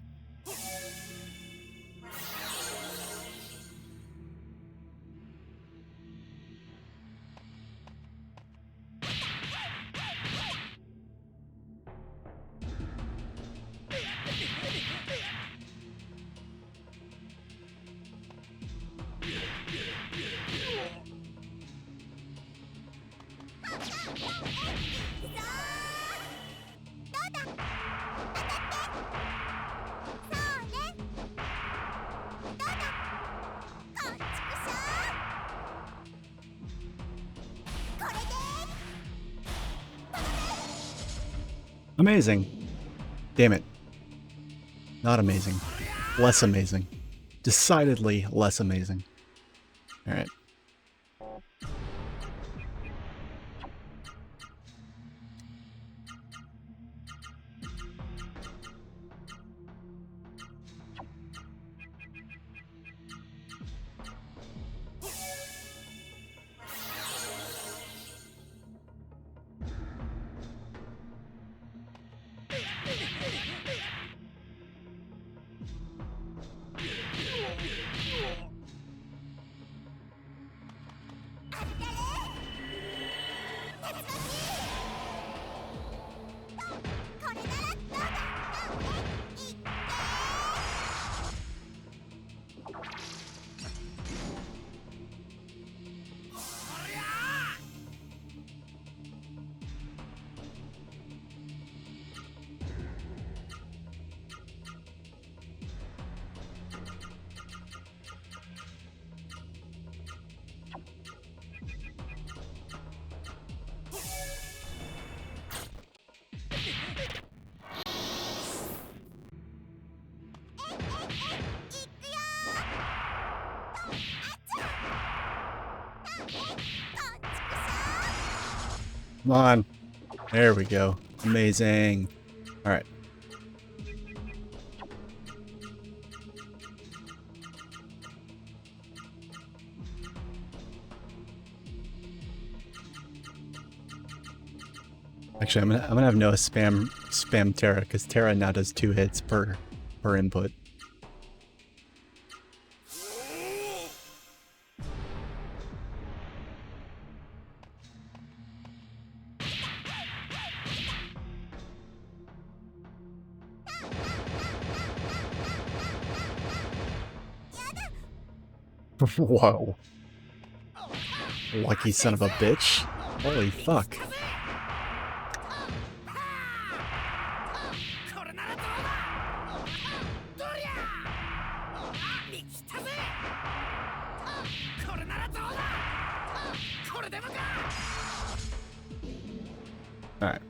Amazing. Damn it. Not amazing. Less amazing. Decidedly less amazing. Alright. Come on. There we go. Amazing. Alright. Actually, I'm gonna have Noah spam Terra, because Terra now does 2 hits per input. Whoa. Lucky son of a bitch. Holy fuck. Alright.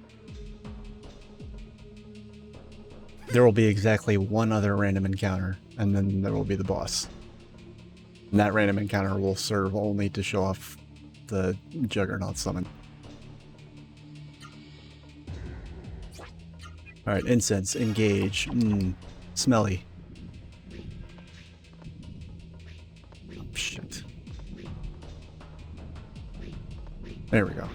There will be exactly one other random encounter, and then there will be the boss. And that random encounter will serve only to show off the Juggernaut summon. Alright, incense, engage. Smelly. Oh, shit. There we go.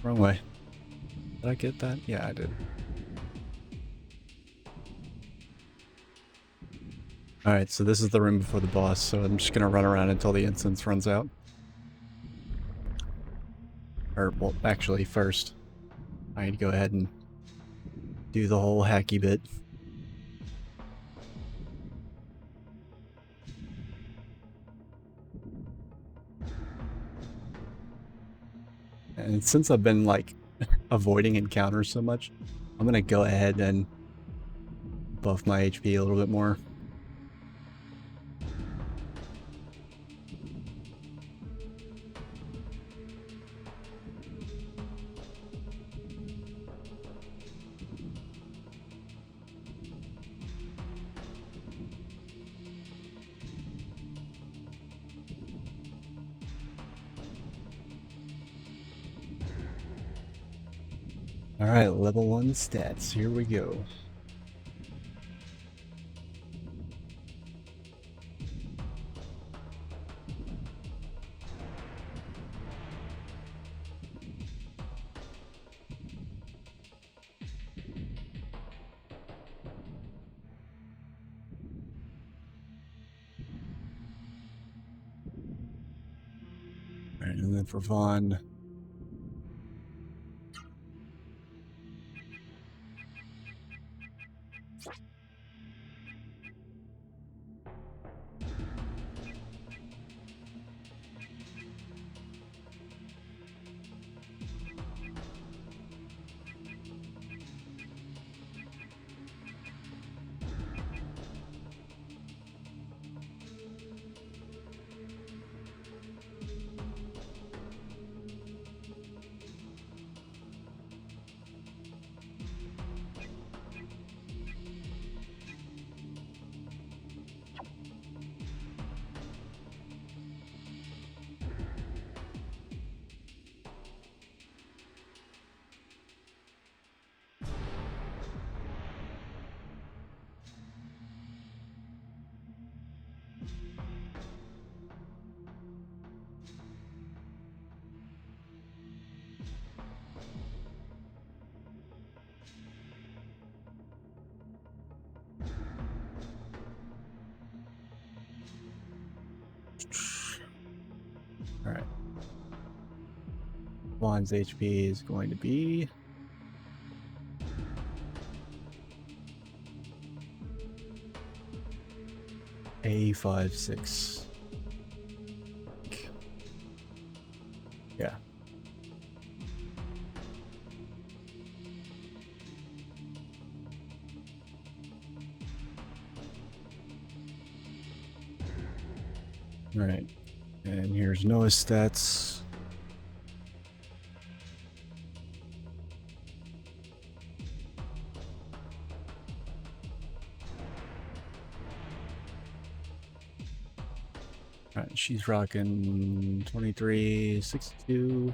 Wrong way. Did I get that? Yeah, I did. Alright, so this is the room before the boss, so I'm just gonna run around until the incense runs out. Or, well, actually, first, I need to go ahead and do the whole hacky bit. And since I've been, like, avoiding encounters so much, I'm gonna go ahead and buff my HP a little bit more. Alright, level 1 stats, here we go. All right, and then for Vaughn. All right. Vaughn's HP is going to be A56. Yeah. All right. And here's Noah's stats. All right, she's rocking 23, 62.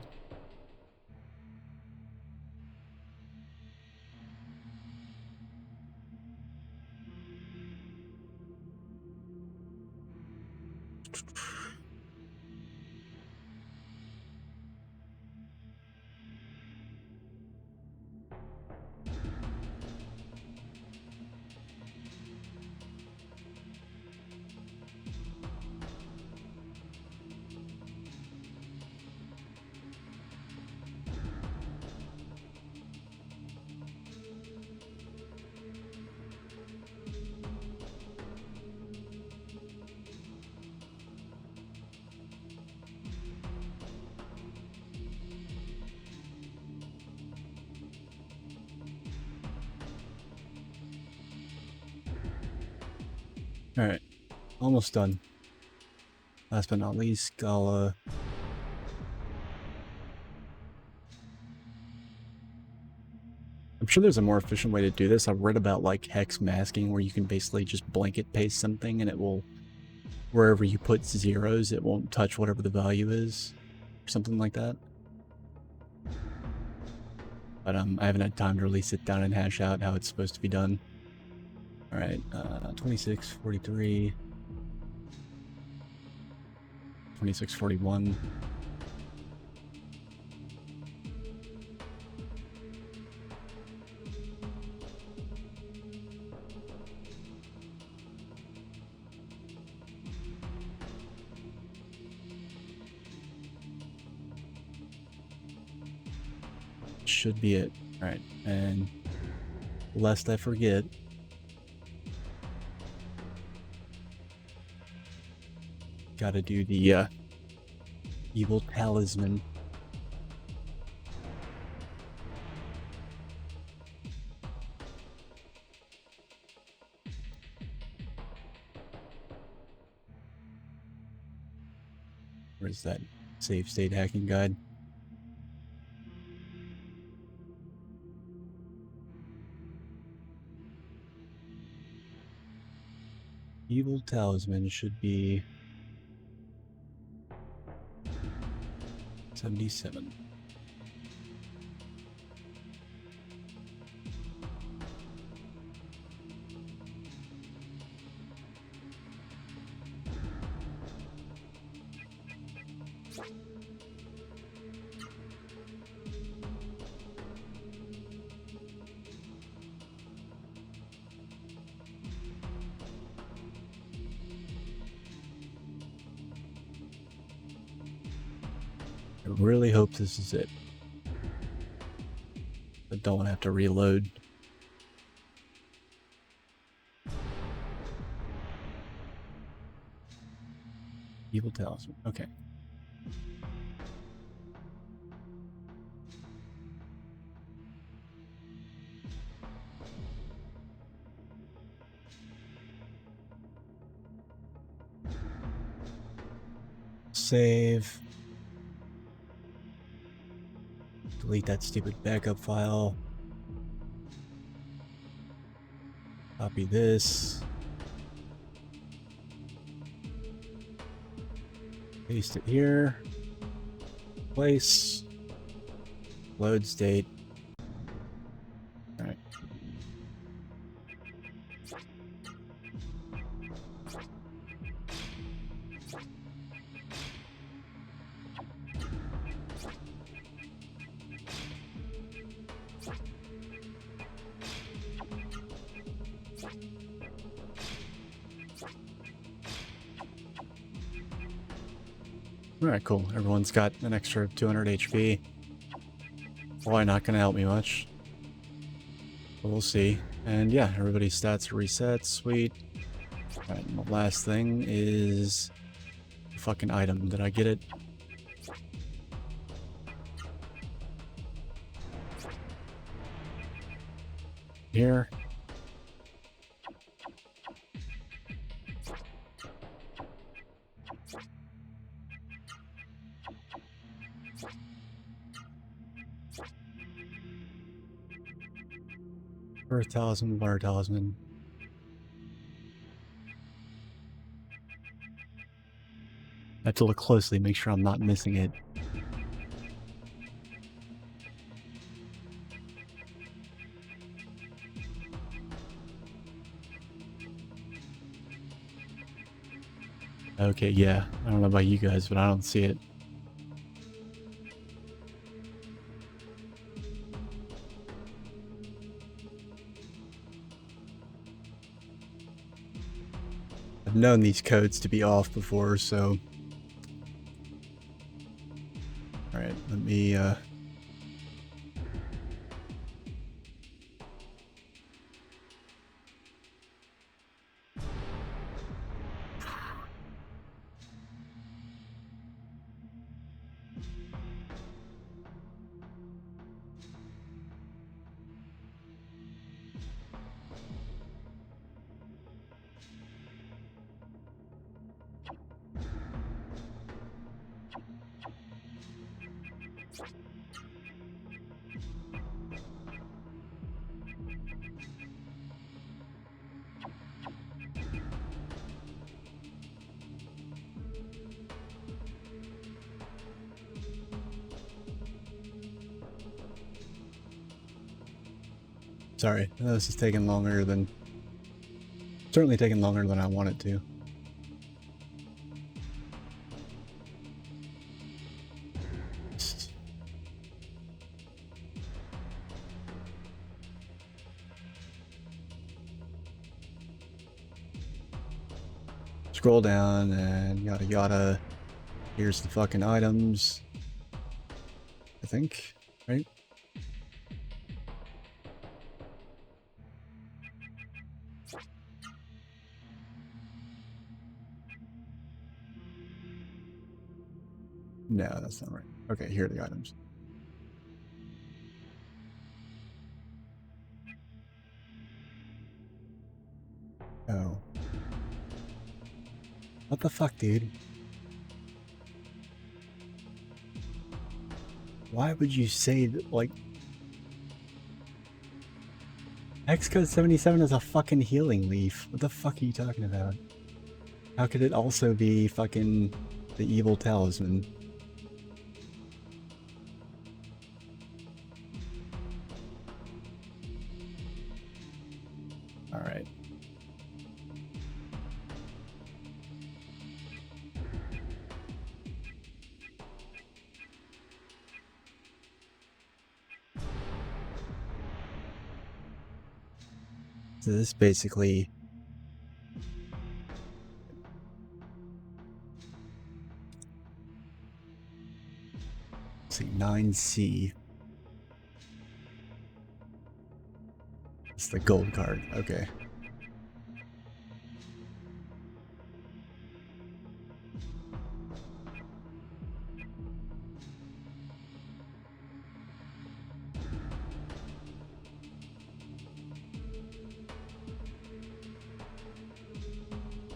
All right, almost done. Last but not least, Gala. I'm sure there's a more efficient way to do this. I've read about like hex masking where you can basically just blanket paste something and it will, wherever you put zeros, it won't touch whatever the value is, or something like that. But I haven't had time to really sit down and hash out how it's supposed to be done. All right, 26, 43, 26, 41. Should be it. All right, and lest I forget, gotta do the evil talisman. Where's that save state hacking guide? Evil talisman should be 77. I really hope this is it. I don't want to have to reload. Evil Talisman. Okay. Save. Delete that stupid backup file. Copy this. Paste it here. Place. Load state. Alright. Alright, cool. Everyone's got an extra 200 HP. Probably not going to help me much. But we'll see. And yeah, everybody's stats are reset. Sweet. Alright, and the last thing is the fucking item. Did I get it? Here. Earth Talisman, Water Talisman. I have to look closely, make sure I'm not missing it. Okay, yeah. I don't know about you guys, but I don't see it. I've known these codes to be off before, so... Alright, let me, sorry, this is taking longer than... Certainly taking longer than I want it to. Scroll down and yada yada. Here's the fucking items. I think, right? No, that's not right. Okay, here are the items. Oh. What the fuck, dude? Why would you say that, like... Xcode 77 is a fucking healing leaf. What the fuck are you talking about? How could it also be fucking the evil talisman? Alright. So this basically... Let's see, 9C. It's the gold card. Okay.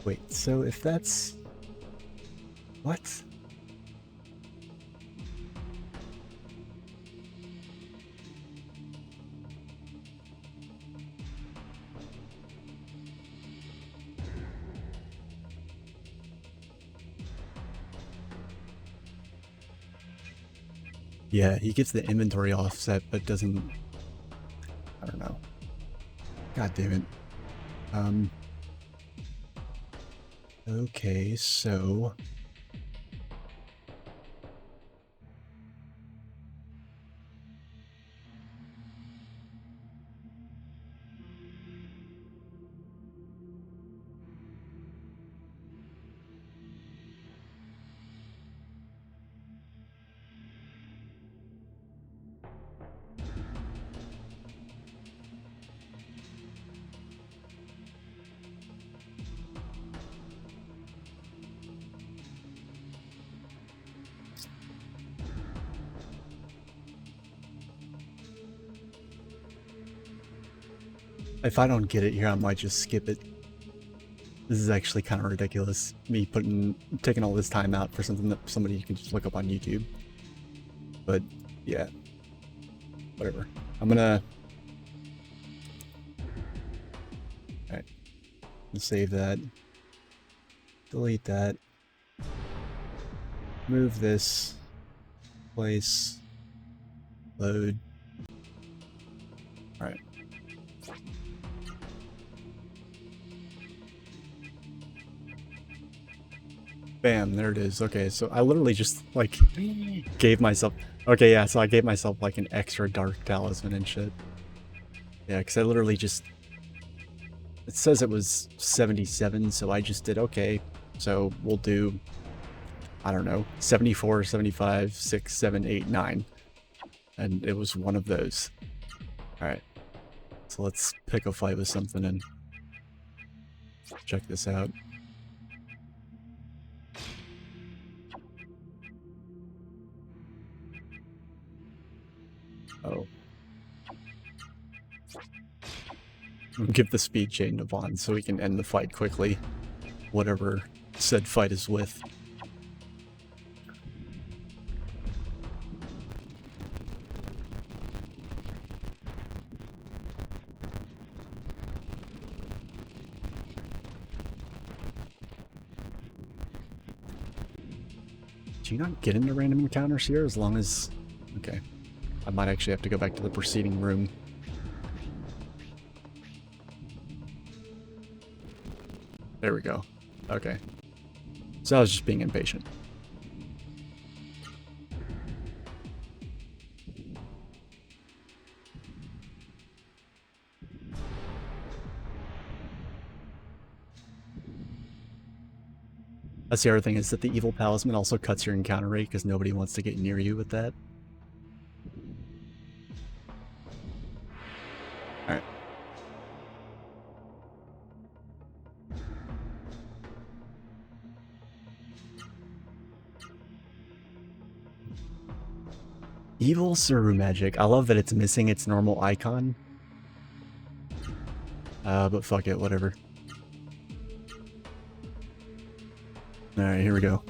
Wait, so if that's... What? Yeah, he gets the inventory offset, but doesn't... I don't know. God damn it. Okay, so... If I don't get it here, I might just skip it. This is actually kind of ridiculous. Me taking all this time out for something that somebody can just look up on YouTube. But, yeah. Whatever. I'm gonna... Alright. Save that. Delete that. Move this. Place. Load. Alright. Bam, there it is. Okay, so I literally just, like, gave myself... Okay, yeah, so I gave myself, like, an extra dark talisman and shit. Yeah, because I literally just... It says it was 77, so I just did, okay, so we'll do, I don't know, 74, 75, 6, 7, 8, 9. And it was one of those. Alright. So let's pick a fight with something and check this out. Oh. Give the speed chain to Vaughn so we can end the fight quickly. Whatever said fight is with. Do you not get into random encounters here as long as... Okay. I might actually have to go back to the preceding room. There we go. Okay. So I was just being impatient. That's the other thing, is that the evil talisman also cuts your encounter rate because nobody wants to get near you with that. Alright. Evil Suru Magic. I love that it's missing its normal icon. But fuck it, whatever. Alright, here we go.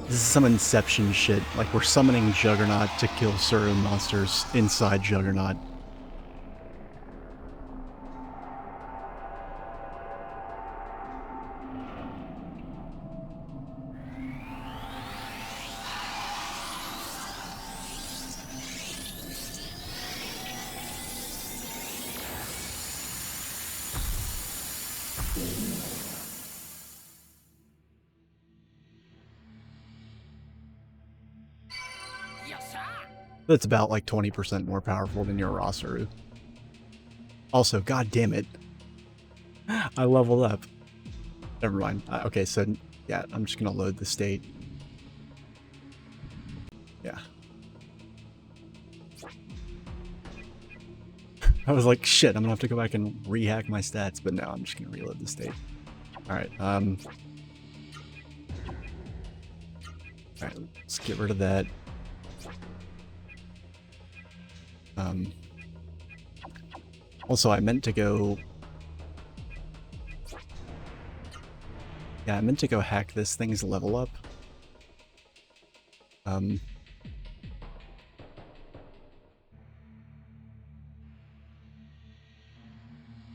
This is some Inception shit. Like, we're summoning Juggernaut to kill Suru monsters inside Juggernaut. That's about like 20% more powerful than your Rosaru. Also, god damn it. I leveled up. Never mind. Okay, so yeah, I'm just gonna load the state. Yeah. I was like, shit, I'm gonna have to go back and rehack my stats, but no, I'm just gonna reload the state. Alright, alright, let's get rid of that. Also, I meant to go... Yeah, I meant to go hack this thing's level up.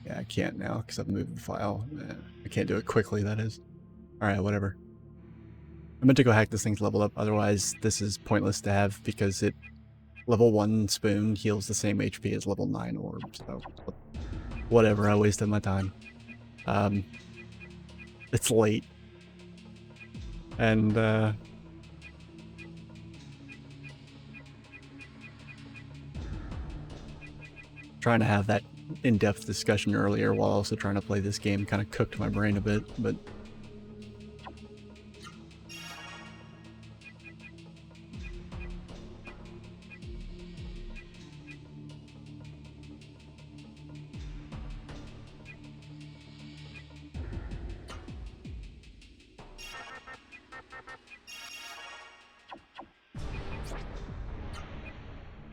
Yeah, I can't now because I've moved the file. I can't do it quickly, that is. Alright, whatever. I meant to go hack this thing's level up, otherwise this is pointless to have because it... Level 1 spoon heals the same HP as level 9 orb, so... Whatever, I wasted my time. It's late. And, trying to have that in-depth discussion earlier while also trying to play this game kind of cooked my brain a bit, but...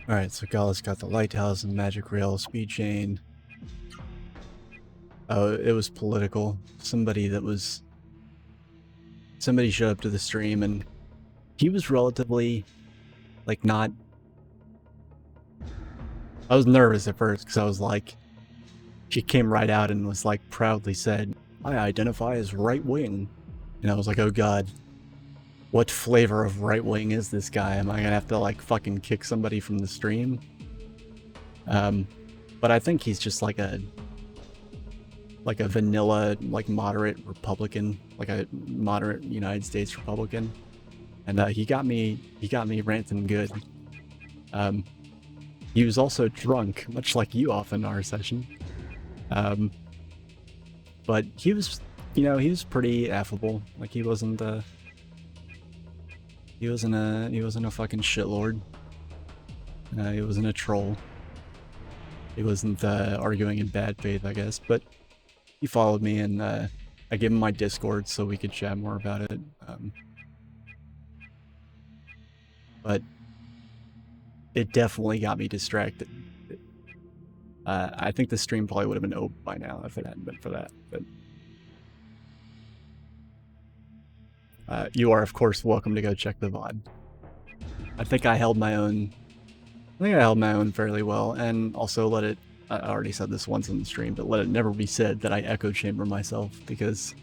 Alright, so Gala's got the lighthouse and magic rail speed chain. Oh, it was political. Somebody showed up to the stream and he was relatively, like, not... I was nervous at first because I was like... She came right out and was like, proudly said, I identify as right-wing. And I was like, oh god. What flavor of right-wing is this guy? Am I gonna have to, like, fucking kick somebody from the stream? But I think he's just like a vanilla, like, moderate Republican, like a moderate United States Republican. And he got me ranting good. He was also drunk, much like you often are, Session. But he was, you know, he was pretty affable. Like, he wasn't a fucking shitlord. He wasn't a troll. He wasn't arguing in bad faith, I guess. But he followed me, and I gave him my Discord so we could chat more about it. But it definitely got me distracted. I think the stream probably would have been over by now if it hadn't been for that. But you are, of course, welcome to go check the VOD. I think I held my own. I think I held my own fairly well, and also let it. I already said this once on the stream, but let it never be said that I echo chamber myself because.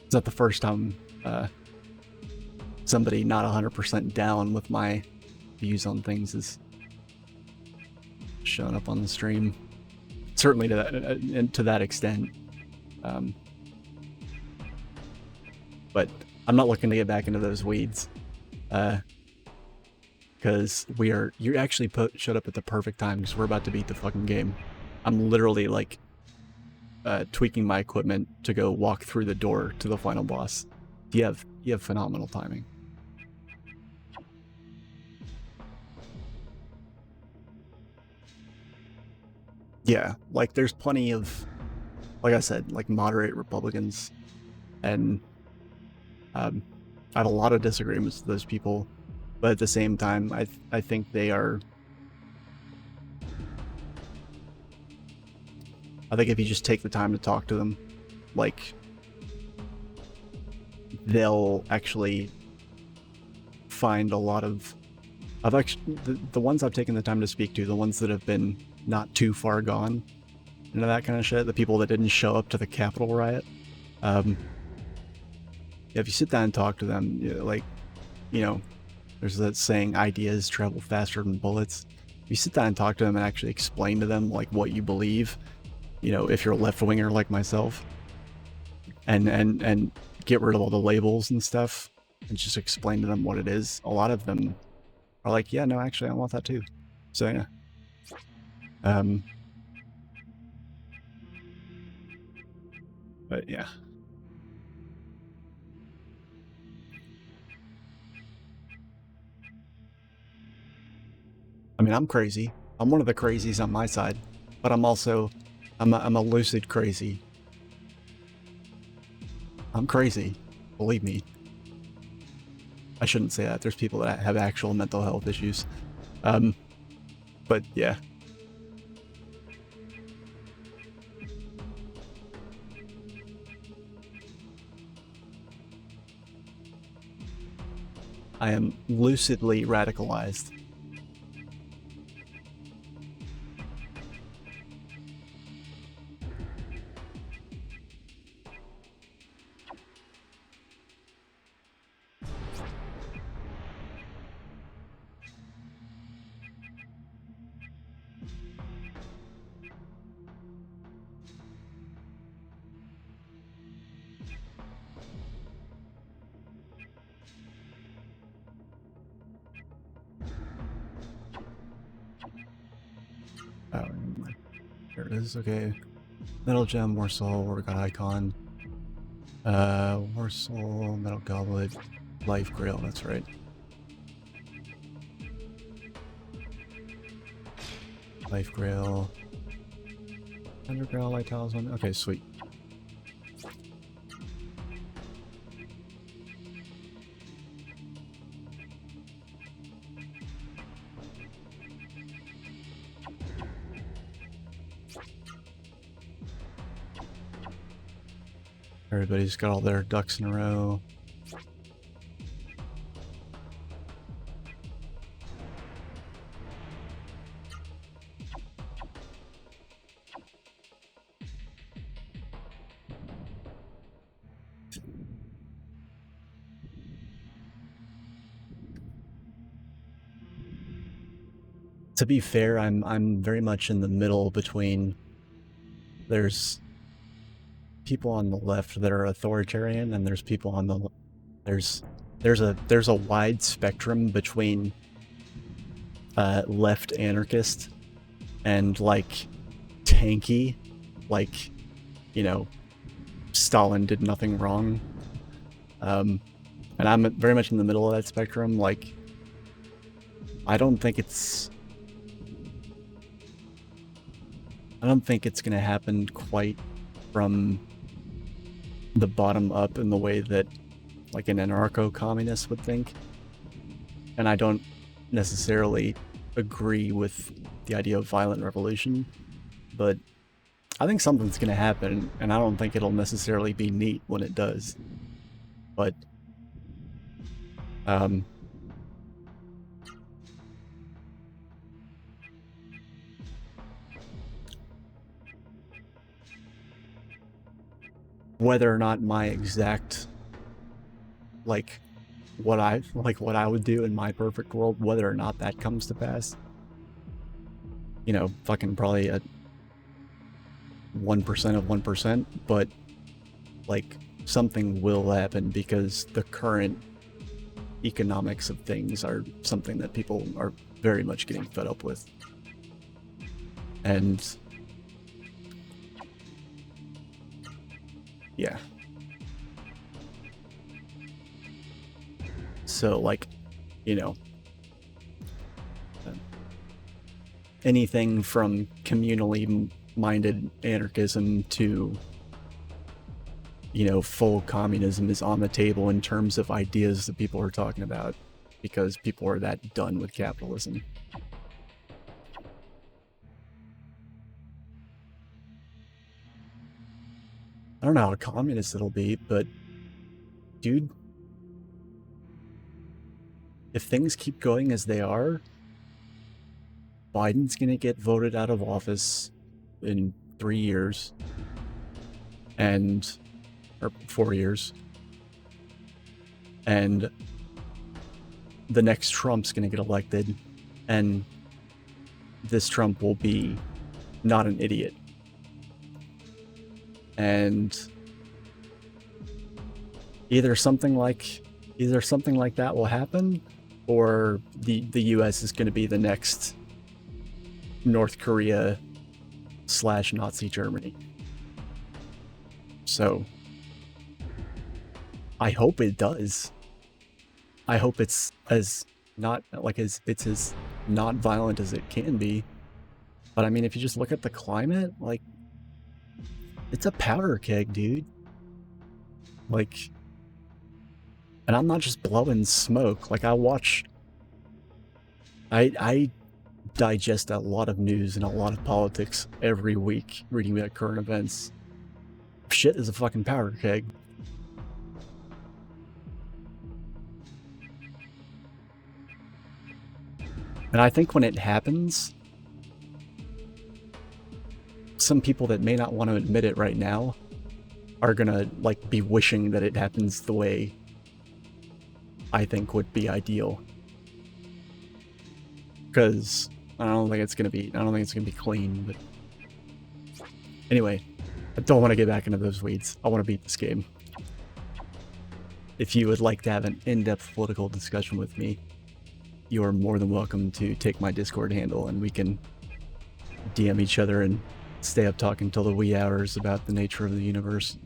It's not the first time somebody not 100% down with my views on things is showing up on the stream. Certainly to that extent. But I'm not looking to get back into those weeds. Because you actually showed up at the perfect time because we're about to beat the fucking game. I'm literally like tweaking my equipment to go walk through the door to the final boss. You have phenomenal timing. Yeah, like there's plenty of, like I said, like moderate Republicans, and I have a lot of disagreements with those people, but at the same time, I think they are. I think if you just take the time to talk to them, like, they'll actually find a lot of. I've actually the ones I've taken the time to speak to, the ones that have been not too far gone into that kind of shit, the people that didn't show up to the Capitol riot. If you sit down and talk to them, like, you know, there's that saying, ideas travel faster than bullets. If you sit down and talk to them and actually explain to them, like, what you believe, you know, if you're a left-winger like myself, and get rid of all the labels and stuff and just explain to them what it is, a lot of them are like, yeah, no, actually, I want that too. So, yeah. But, yeah. I mean, I'm crazy. I'm one of the crazies on my side, but I'm also, I'm a lucid crazy. I'm crazy, believe me. I shouldn't say that. There's people that have actual mental health issues. But yeah. I am lucidly radicalized. Oh, there it is. Okay. Metal gem, more soul, organ icon. More soul, metal goblet, life grail. That's right. Life grail. Underground light talisman. Okay, sweet. Everybody's got all their ducks in a row. To be fair, I'm very much in the middle between. There's people on the left that are authoritarian, and there's people on the there's a wide spectrum between left anarchist and like tanky, like, you know, Stalin did nothing wrong. And I'm very much in the middle of that spectrum. Like, I don't think it's gonna happen quite from the bottom up in the way that like an anarcho-communist would think. And I don't necessarily agree with the idea of violent revolution, but I think something's gonna happen, and I don't think it'll necessarily be neat when it does. But whether or not my exact like what I would do in my perfect world, whether or not that comes to pass, you know, fucking probably a 1% of 1%, but like something will happen because the current economics of things are something that people are very much getting fed up with. And yeah. So, like, you know, anything from communally minded anarchism to, you know, full communism is on the table in terms of ideas that people are talking about, because people are that done with capitalism. I don't know how communist it'll be, but dude, if things keep going as they are, Biden's gonna get voted out of office in 3 years, or 4 years, and the next Trump's gonna get elected, and this Trump will be not an idiot. And either something like that will happen, or the U.S. is going to be the next North Korea / Nazi Germany. So I hope it does. I hope it's as not like as it's as not violent as it can be. But I mean, if you just look at the climate, like, it's a powder keg, dude. Like, and I'm not just blowing smoke. Like, I digest a lot of news and a lot of politics every week, reading about current events. Shit is a fucking powder keg. And I think when it happens, some people that may not want to admit it right now are gonna, like, be wishing that it happens the way I think would be ideal. Because I don't think it's gonna be clean, but anyway, I don't want to get back into those weeds. I want to beat this game. If you would like to have an in-depth political discussion with me, you are more than welcome to take my Discord handle and we can DM each other and stay up talking till the wee hours about the nature of the universe.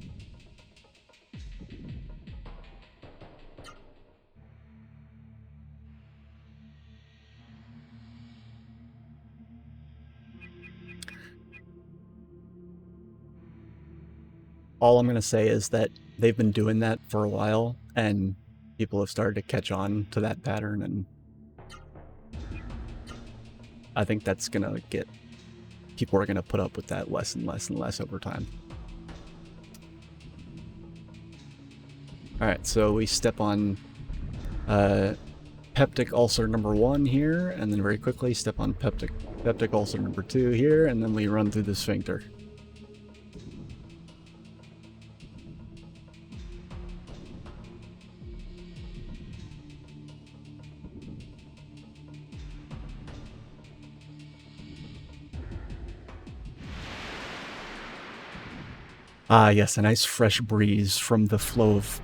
All I'm going to say is that they've been doing that for a while, and people have started to catch on to that pattern, and I think that's going to get... people are going to put up with that less and less and less over time. Alright, so we step on peptic ulcer number 1 here, and then very quickly step on peptic ulcer number 2 here, and then we run through the sphincter. Ah, yes, a nice fresh breeze from the flow of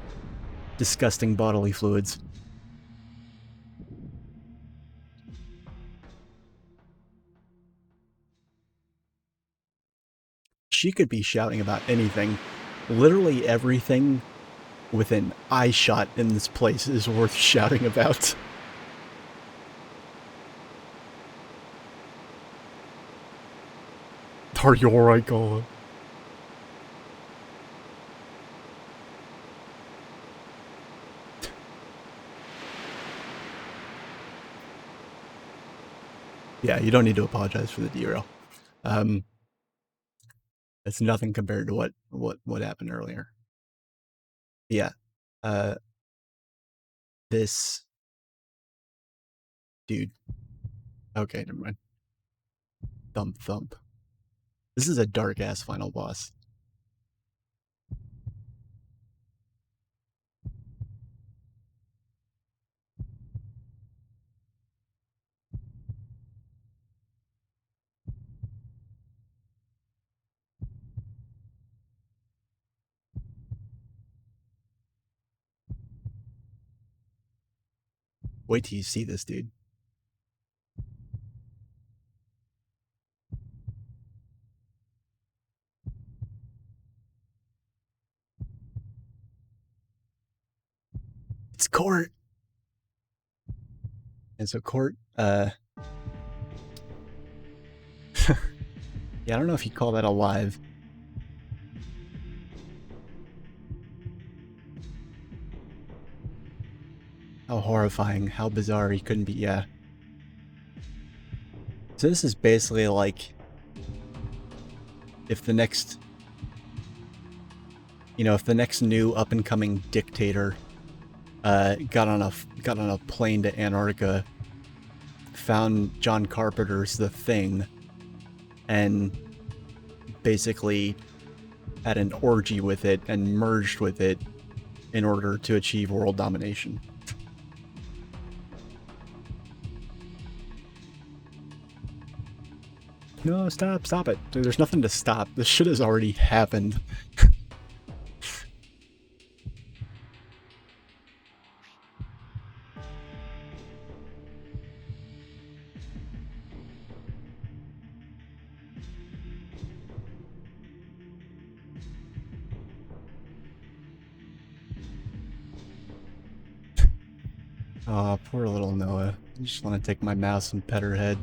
disgusting bodily fluids. She could be shouting about anything. Literally everything within eye shot in this place is worth shouting about. Are you alright, Gola? Yeah, you don't need to apologize for the derail. It's nothing compared to what happened earlier. Yeah. This dude. Okay, never mind. Thump thump. This is a dark ass final boss. Wait till you see this dude. It's Court. And so Court, yeah, I don't know if you call that alive. How horrifying, how bizarre he couldn't be, yeah. So this is basically like if the next, if the next new up-and-coming dictator got on a plane to Antarctica, found John Carpenter's The Thing, and basically had an orgy with it and merged with it in order to achieve world domination. No, stop it. Dude, there's nothing to stop. This shit has already happened. Oh, poor little Noah. I just want to take my mouse and pet her head.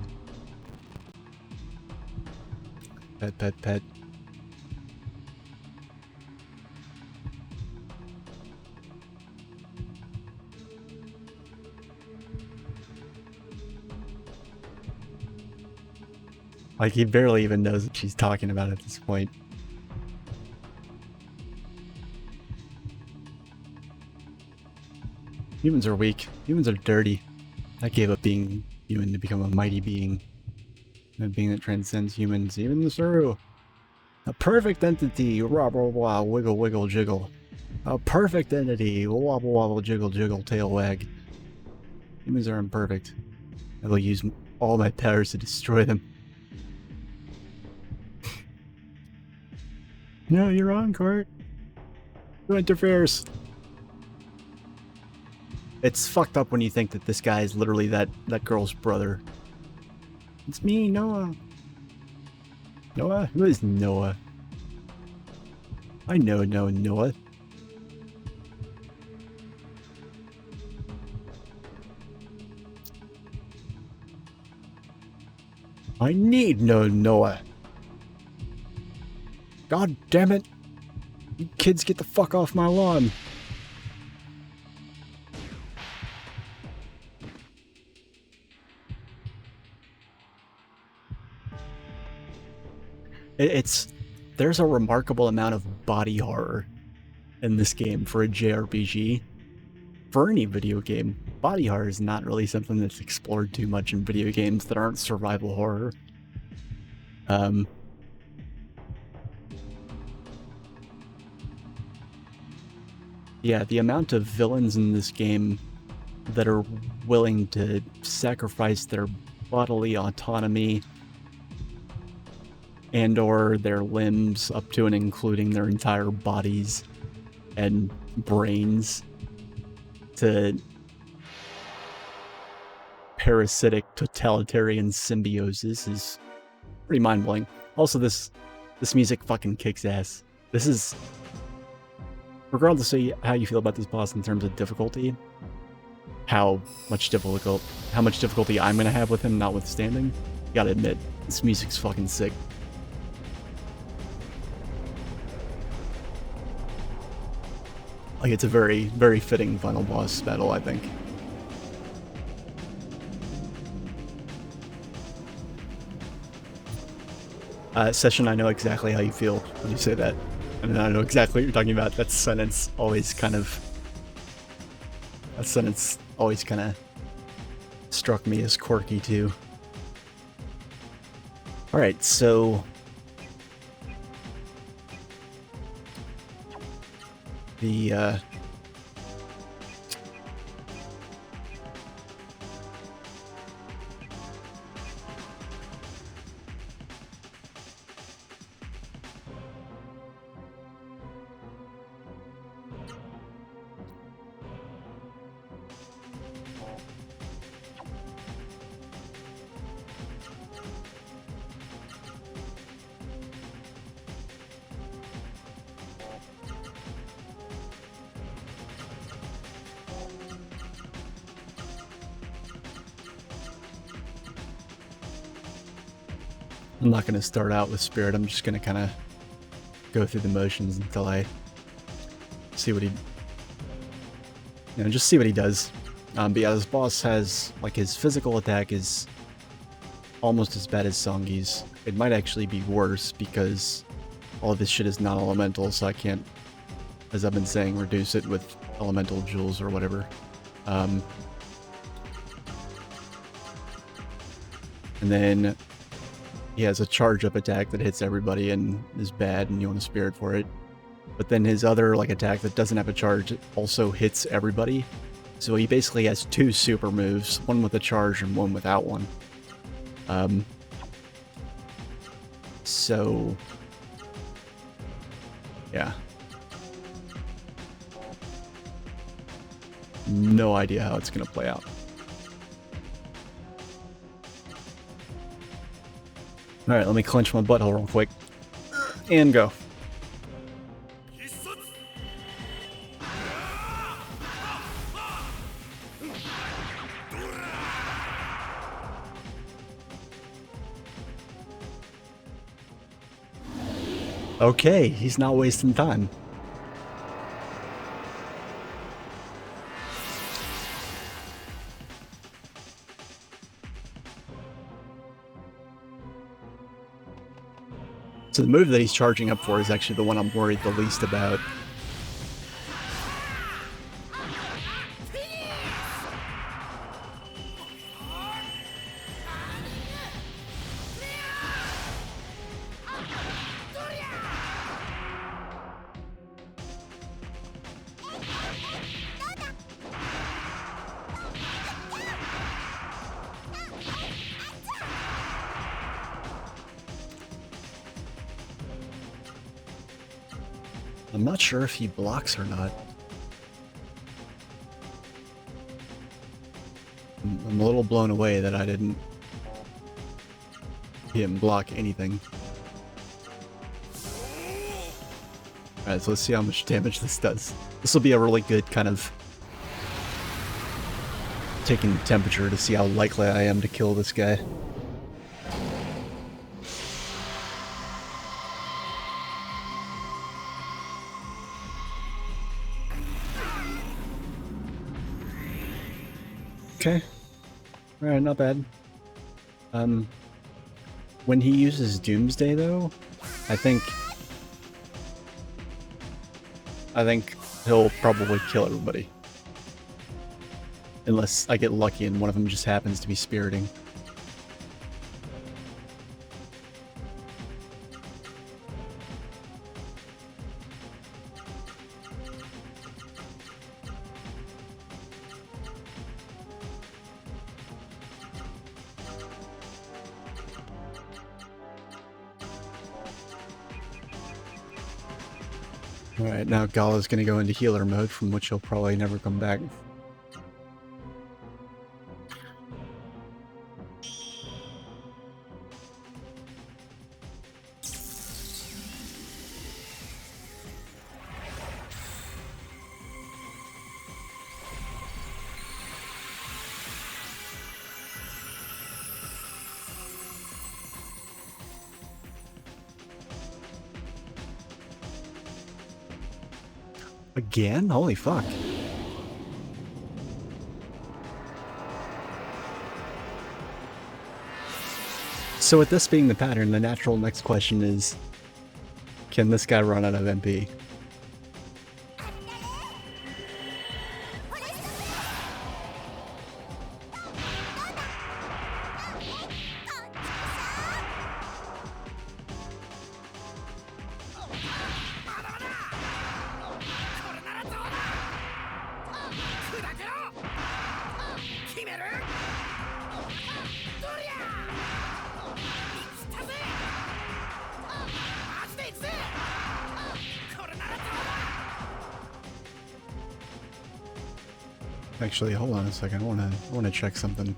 Pet, pet, pet. Like, he barely even knows what she's talking about at this point. Humans are weak. Humans are dirty. I gave up being human to become a mighty being. A being that transcends humans, even the Suru. A perfect entity, wobble wobble, wiggle wiggle jiggle. A perfect entity, wobble wobble jiggle jiggle, tail wag. Humans are imperfect. I will use all my powers to destroy them. No, you're wrong, Court. Who interferes? It's fucked up when you think that this guy is literally that girl's brother. It's me, Noah. Noah? Who is Noah? I know Noah. I need no Noah. God damn it. You kids get the fuck off my lawn. There's a remarkable amount of body horror in this game for a JRPG. For any video game, body horror is not really something that's explored too much in video games that aren't survival horror. Yeah, the amount of villains in this game that are willing to sacrifice their bodily autonomy and or their limbs up to and including their entire bodies and brains to parasitic totalitarian symbiosis is pretty mind-blowing. Also, this music fucking kicks ass. This is, regardless of how you feel about this boss in terms of difficulty, how much difficulty I'm gonna have with him notwithstanding, you gotta admit, this music's fucking sick. Like, it's a very, very fitting final boss battle, I think. Session, I know exactly how you feel when you say that. And I know exactly what you're talking about. That sentence always kind of struck me as quirky, too. Alright, so the I'm not going to start out with Spirit. I'm just going to kind of go through the motions until I see what he... just see what he does. But yeah, this boss has, like, his physical attack is almost as bad as Songi's. It might actually be worse because all of this shit is non-elemental, so I can't, as I've been saying, reduce it with elemental jewels or whatever. And then he has a charge-up attack that hits everybody and is bad, and you want a Spirit for it. But then his other attack that doesn't have a charge also hits everybody. So he basically has two super moves, one with a charge and one without one. So yeah. No idea how it's gonna play out. Alright, let me clench my butthole real quick. And go. Okay, he's not wasting time. So the move that he's charging up for is actually the one I'm worried the least about. I'm not sure if he blocks or not. I'm a little blown away that I didn't see him block anything. Alright, so let's see how much damage this does. This will be a really good kind of taking temperature to see how likely I am to kill this guy. Okay. Alright, not bad. When he uses Doomsday though, I think he'll probably kill everybody. Unless I get lucky and one of them just happens to be spiriting. Alright, now Gala's gonna go into healer mode, from which he'll probably never come back. Again? Holy fuck. So with this being the pattern, the natural next question is, can this guy run out of MP? Actually, hold on a second. I wanna check something.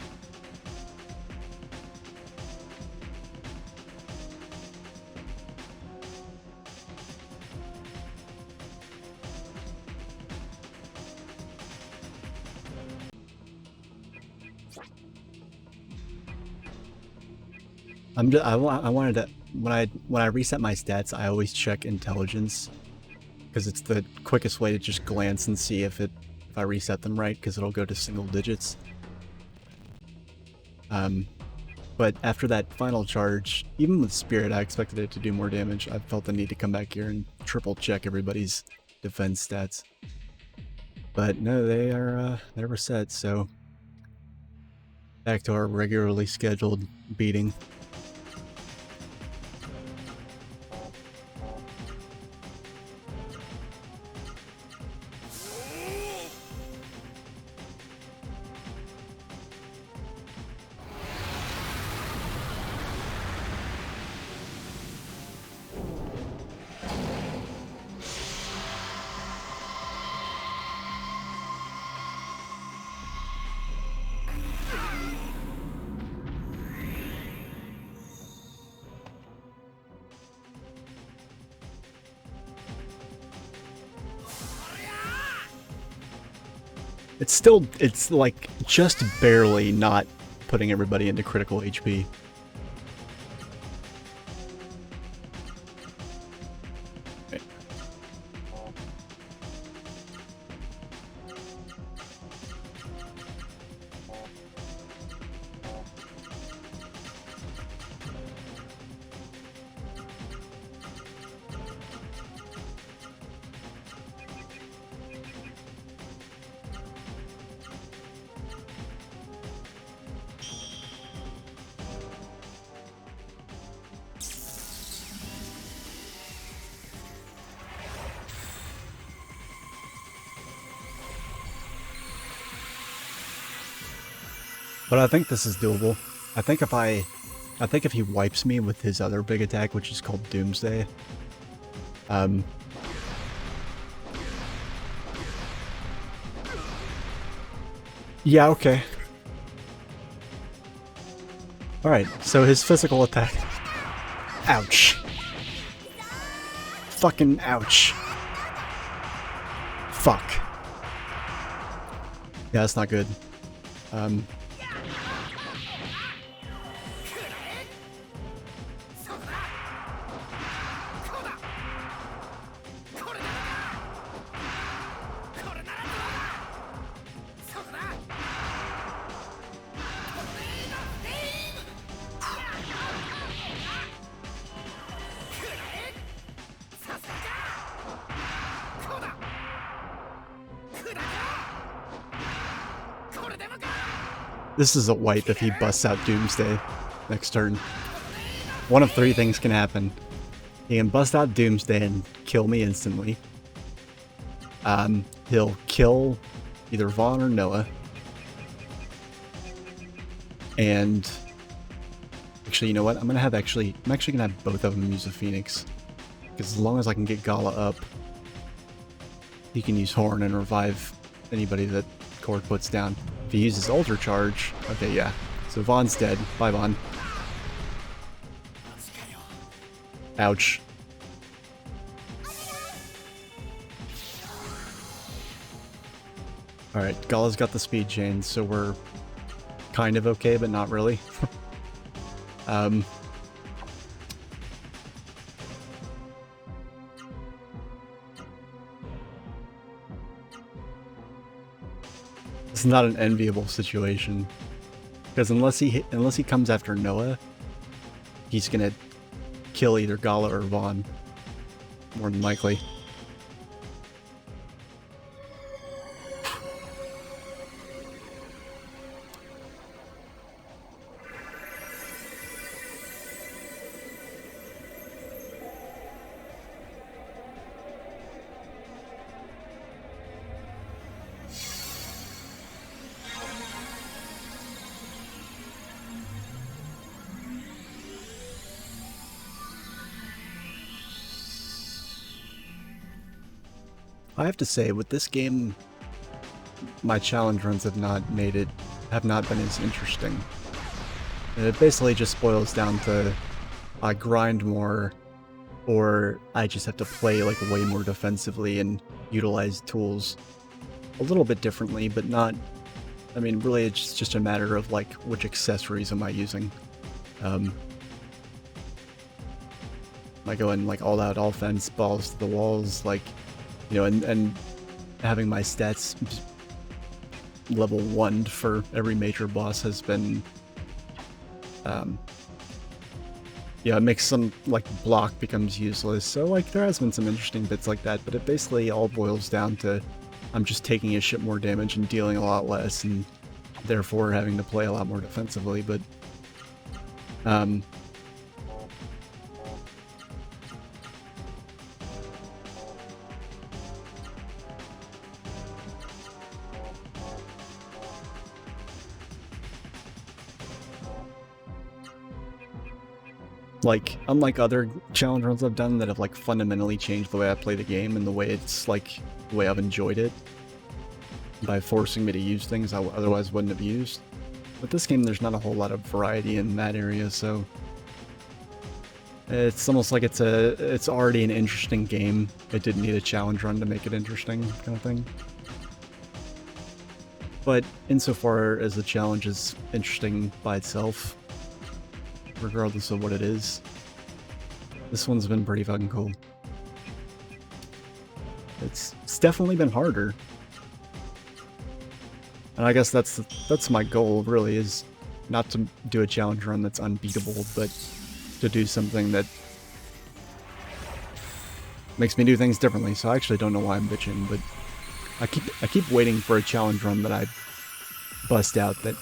I wanted to, when I reset my stats, I always check intelligence, because it's the quickest way to just glance and see if I reset them right, because it'll go to single digits. But after that final charge, even with Spirit, I expected it to do more damage. I felt the need to come back here and triple check everybody's defense stats. But no, they were set, so back to our regularly scheduled beating. It's like just barely not putting everybody into critical HP. Right. But I think this is doable. I think if he wipes me with his other big attack, which is called Doomsday, yeah, okay. Alright, so his physical attack. Ouch. Fucking ouch. Fuck. Yeah, that's not good. This is a wipe if he busts out Doomsday next turn. One of three things can happen. He can bust out Doomsday and kill me instantly. He'll kill either Vaughn or Noah. And actually, you know what? I'm actually gonna have both of them use a Phoenix. Because as long as I can get Gala up, he can use Horn and revive anybody that Cord puts down. If he uses Ultra Charge, okay, yeah. So Vaughn's dead. Bye, Vaughn. Ouch. Alright, Gala's got the speed chain, so we're kind of okay, but not really. It's not an enviable situation, because unless he comes after Noah, he's gonna kill either Gala or Vaughn, more than likely. I have to say, with this game, my challenge runs have not been as interesting. It basically just boils down to I grind more, or I just have to play like way more defensively and utilize tools a little bit differently, but not, I mean, really it's just a matter of like which accessories am I using. Am I going like all out offense, balls to the walls, like, you know, and having my stats level 1 for every major boss has been, yeah, it makes some, like, block becomes useless, so, like, there has been some interesting bits like that, but it basically all boils down to I'm just taking a shit more damage and dealing a lot less, and therefore having to play a lot more defensively, but, like, unlike other challenge runs I've done that have, like, fundamentally changed the way I play the game and the way it's, like, the way I've enjoyed it, by forcing me to use things I otherwise wouldn't have used. With this game, there's not a whole lot of variety in that area, so it's almost like it's already an interesting game. It didn't need a challenge run to make it interesting, kind of thing. But insofar as the challenge is interesting by itself, regardless of what it is, this one's been pretty fucking cool. It's definitely been harder. And I guess that's my goal, really, is not to do a challenge run that's unbeatable, but to do something that makes me do things differently. So I actually don't know why I'm bitching, but I keep waiting for a challenge run that I bust out that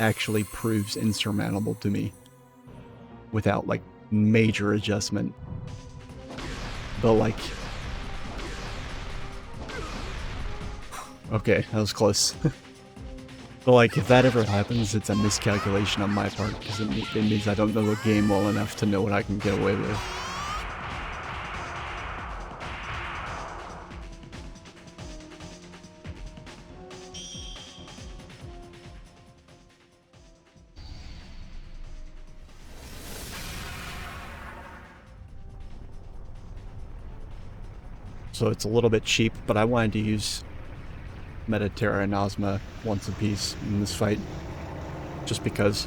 actually proves insurmountable to me without, like, major adjustment. But, like... Okay, that was close. But, like, if that ever happens, it's a miscalculation on my part, because it means I don't know the game well enough to know what I can get away with. So it's a little bit cheap, but I wanted to use Metaterra and Ozma once apiece in this fight, just because.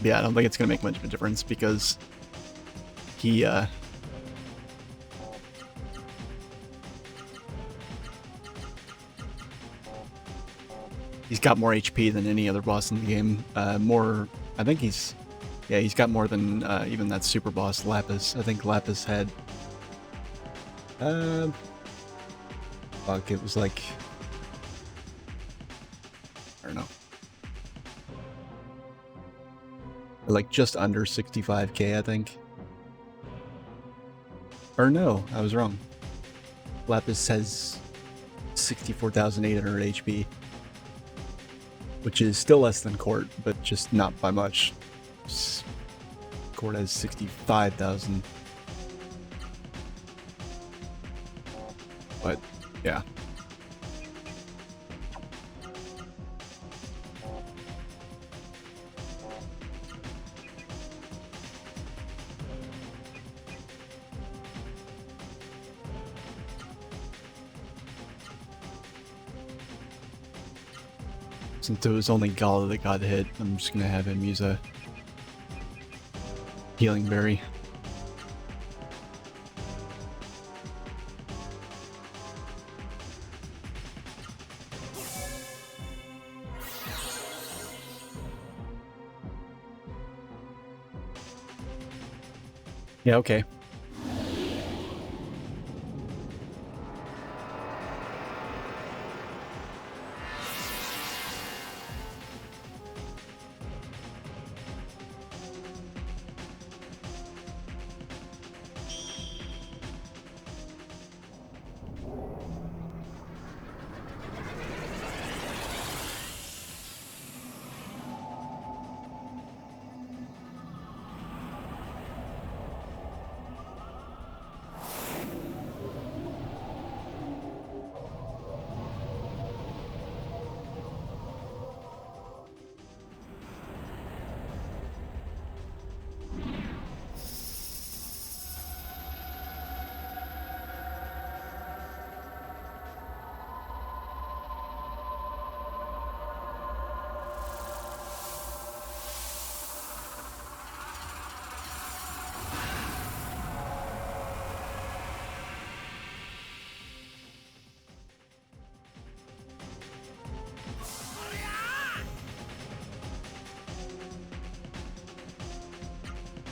Yeah, I don't think it's going to make much of a difference because he's got more HP than any other boss in the game. I think he's got more than even that super boss, Lapis. I think Lapis had, fuck, it was like, I don't know. Like just under 65k, I think. Or no, I was wrong. Lapis has 64,800 HP, which is still less than Court, but just not by much. Court has 65,000. But yeah. Since it was only Gala that got hit, I'm just gonna have him use a healing berry. Yeah, okay.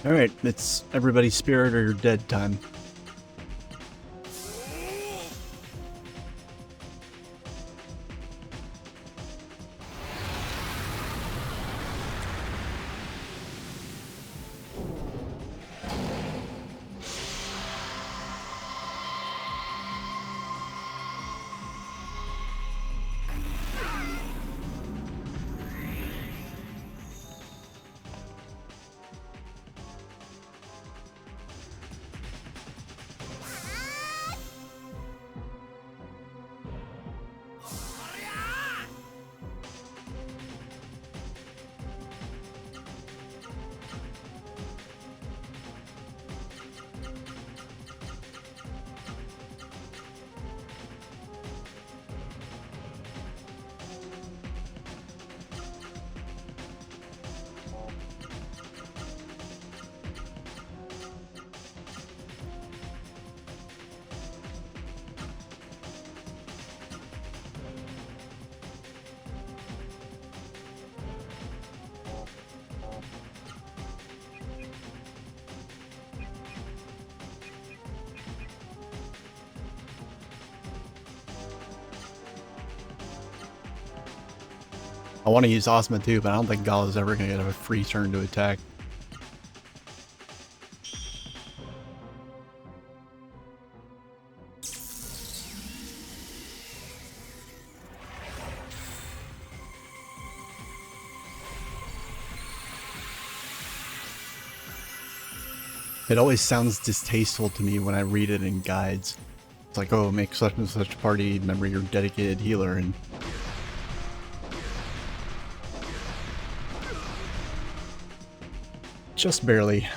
Alright, it's everybody's spirit or dead time. I want to use Ozma too, but I don't think Gala's ever going to get a free turn to attack. It always sounds distasteful to me when I read it in guides. It's like, oh, make such and such party member your dedicated healer, and just barely.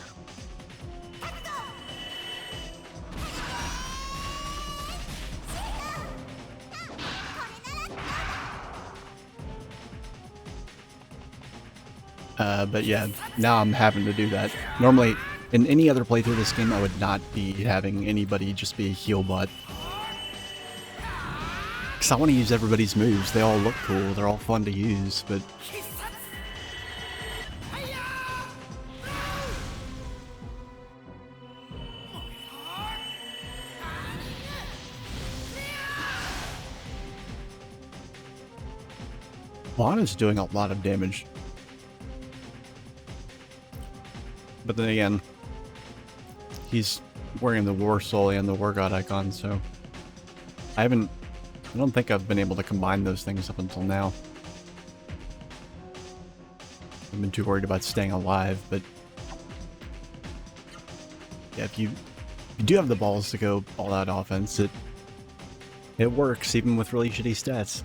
But yeah, now I'm having to do that. Normally, in any other playthrough of this game, I would not be having anybody just be a heal bot. Because I want to use everybody's moves. They all look cool, they're all fun to use, but... Lana's doing a lot of damage. But then again, he's wearing the War Soul and the War God icon, so... I don't think I've been able to combine those things up until now. I've been too worried about staying alive, but... Yeah, if you do have the balls to go all-out offense, it works, even with really shitty stats.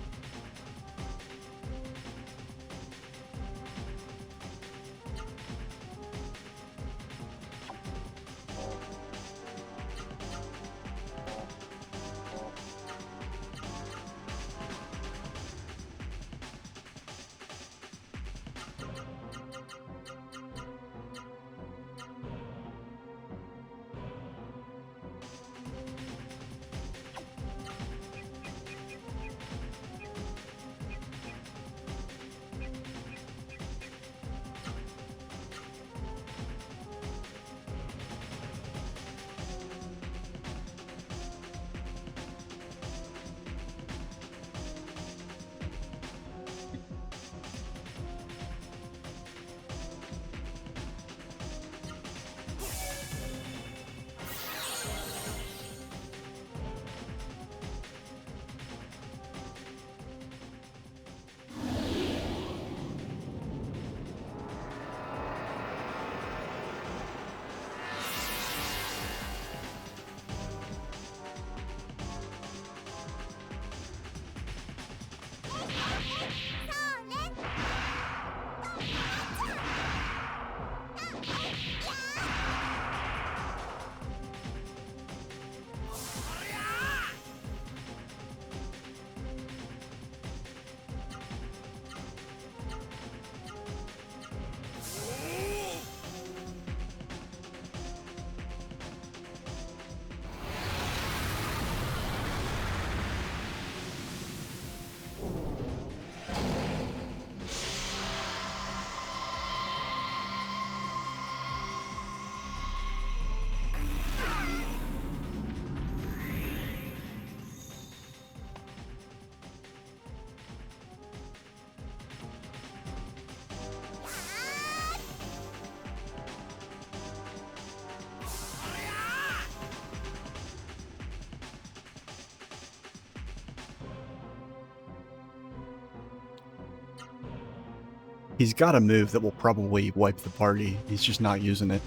He's got a move that will probably wipe the party. He's just not using it.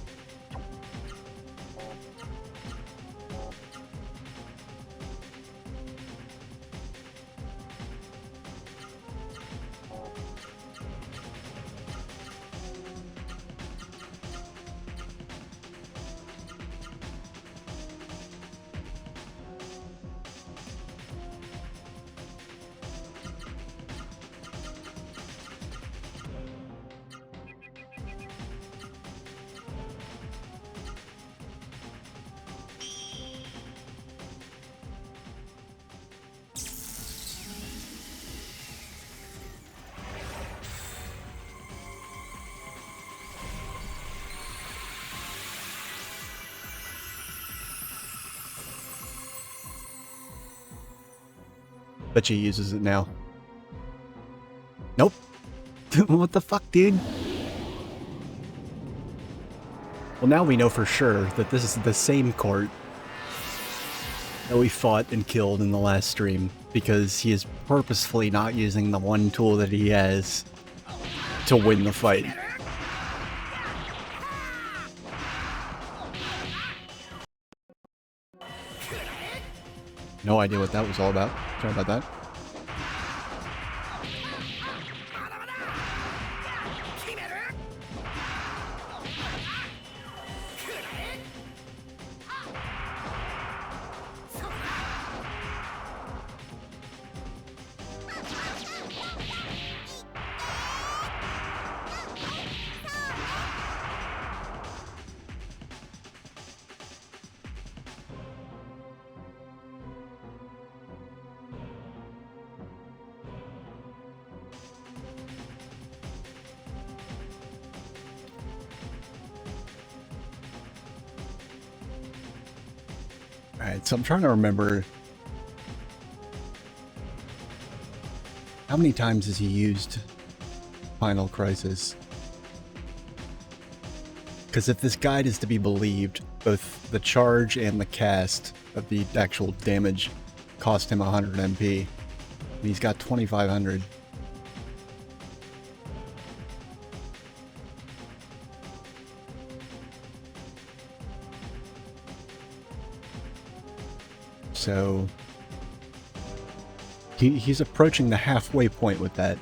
Bet she uses it now. Nope. What the fuck, dude? Well, now we know for sure that this is the same court that we fought and killed in the last stream, because he is purposefully not using the one tool that he has to win the fight. No idea what that was all about. Sorry about that. Alright, so I'm trying to remember how many times has he used Final Crisis? Because if this guide is to be believed, both the charge and the cast of the actual damage cost him 100 MP, and he's got 2500. So he's approaching the halfway point with that.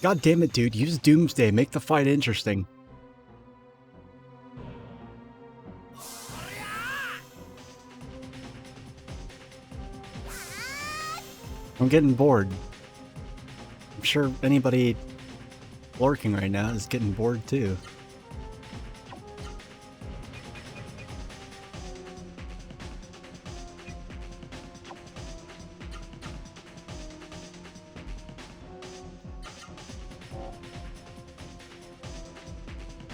God damn it, dude. Use Doomsday. Make the fight interesting. I'm getting bored. I'm sure anybody lurking right now is getting bored too.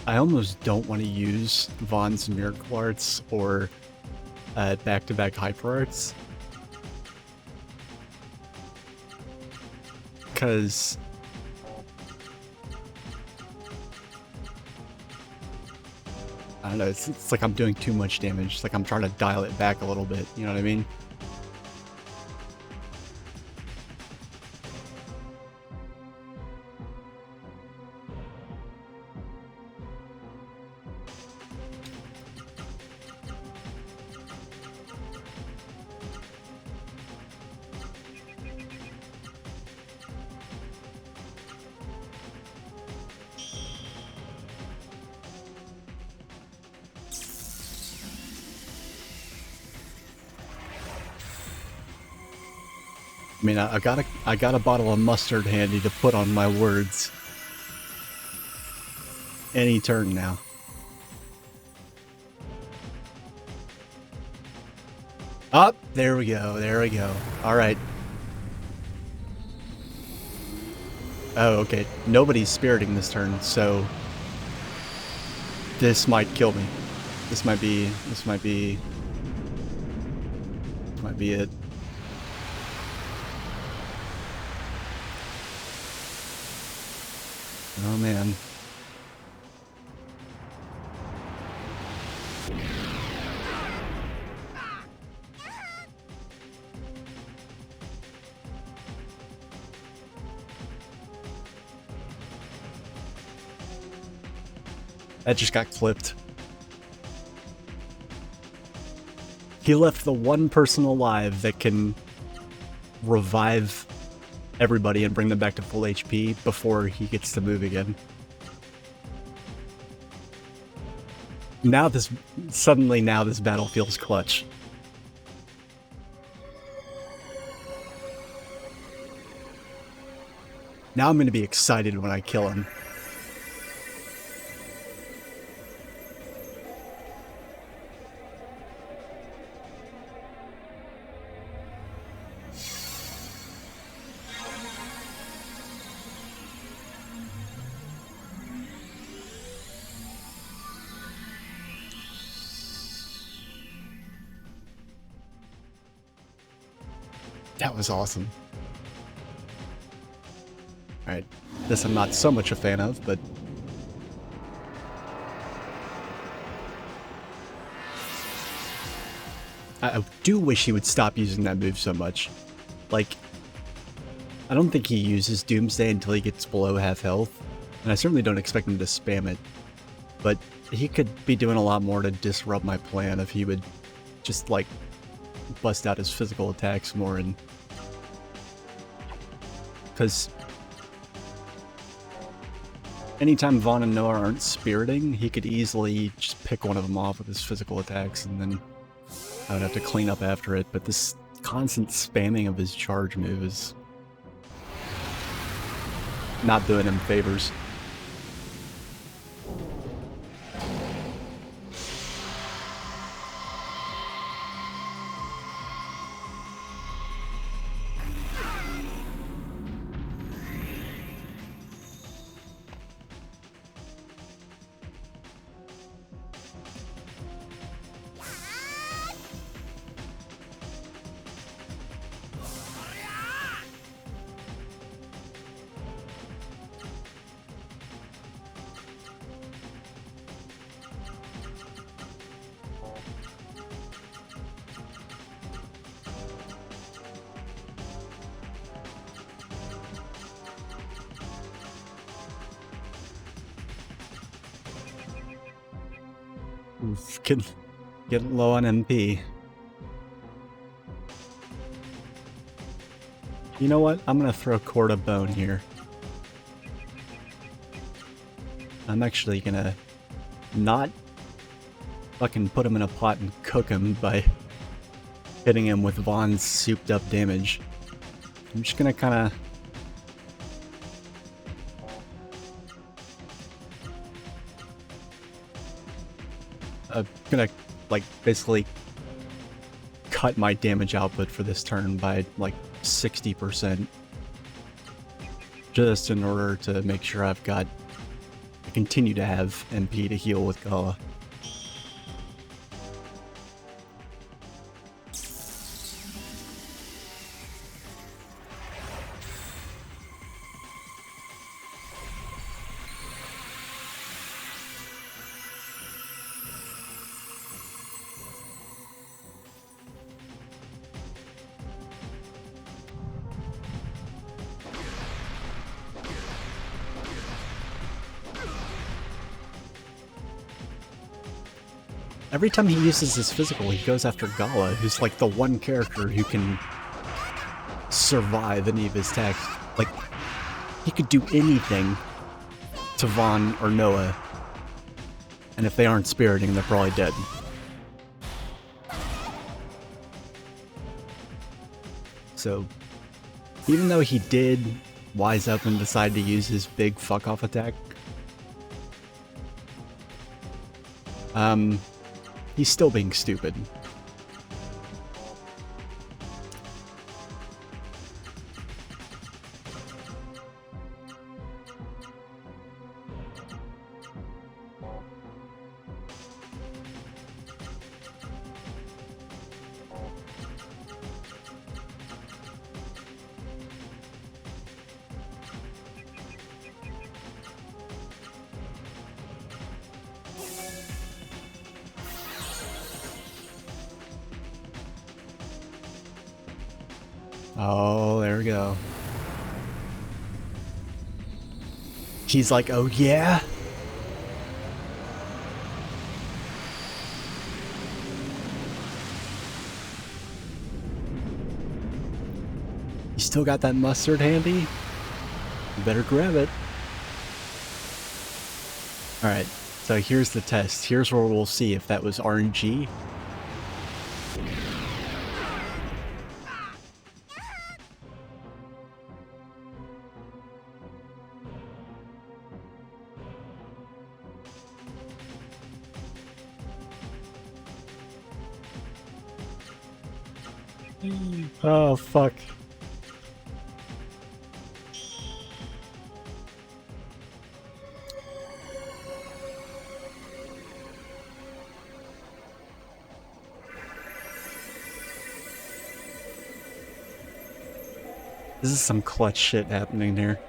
I almost don't want to use Vaughn's Miracle Arts or back-to-back Hyper Arts. Because I don't know, it's like I'm doing too much damage. It's like I'm trying to dial it back a little bit, you know what I mean? I mean, I got a bottle of mustard handy to put on my words. Any turn now. Up, there we go, there we go. All right. Oh, okay. Nobody's spiriting this turn, so this might kill me. This might be it. Oh man. That just got clipped. He left the one person alive that can revive everybody and bring them back to full HP before he gets to move again. Now this battle feels clutch. Now I'm going to be excited when I kill him. That was awesome. Alright, this I'm not so much a fan of, but... I do wish he would stop using that move so much. Like, I don't think he uses Doomsday until he gets below half health, and I certainly don't expect him to spam it. But he could be doing a lot more to disrupt my plan if he would just, like, bust out his physical attacks more and... Because anytime Vaughn and Noah aren't spiriting, he could easily just pick one of them off with his physical attacks, and then I would have to clean up after it. But this constant spamming of his charge move is not doing him favors. Getting low on MP. You know what? I'm gonna throw Cord a bone here. I'm actually gonna not fucking put him in a pot and cook him by hitting him with Vaughn's souped up damage. I'm just gonna kinda... gonna, like, basically cut my damage output for this turn by, like, 60%. Just in order to make sure I continue to have MP to heal with Gala. Every time he uses his physical, he goes after Gala, who's like the one character who can survive any of his attacks. Like, he could do anything to Vaughn or Noah, and if they aren't spiriting, they're probably dead. So, even though he did wise up and decide to use his big fuck-off attack, he's still being stupid. Oh, there we go. He's like, oh yeah? still got that mustard handy? You better grab it. Alright, so here's the test. Here's where we'll see if that was RNG. Oh, fuck. This is some clutch shit happening here.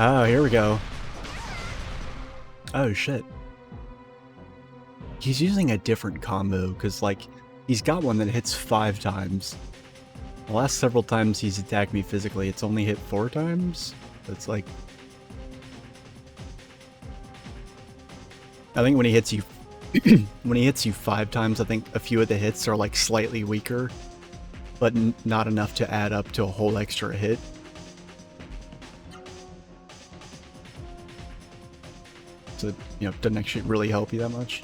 Oh, here we go. Oh, shit. He's using a different combo, because, like, he's got one that hits 5 times. The last several times he's attacked me physically, it's only hit 4 times? It's like... I think when he hits you... when he hits you 5 times, I think a few of the hits are, like, slightly weaker, but not enough to add up to a whole extra hit. So, you know, doesn't actually really help you that much.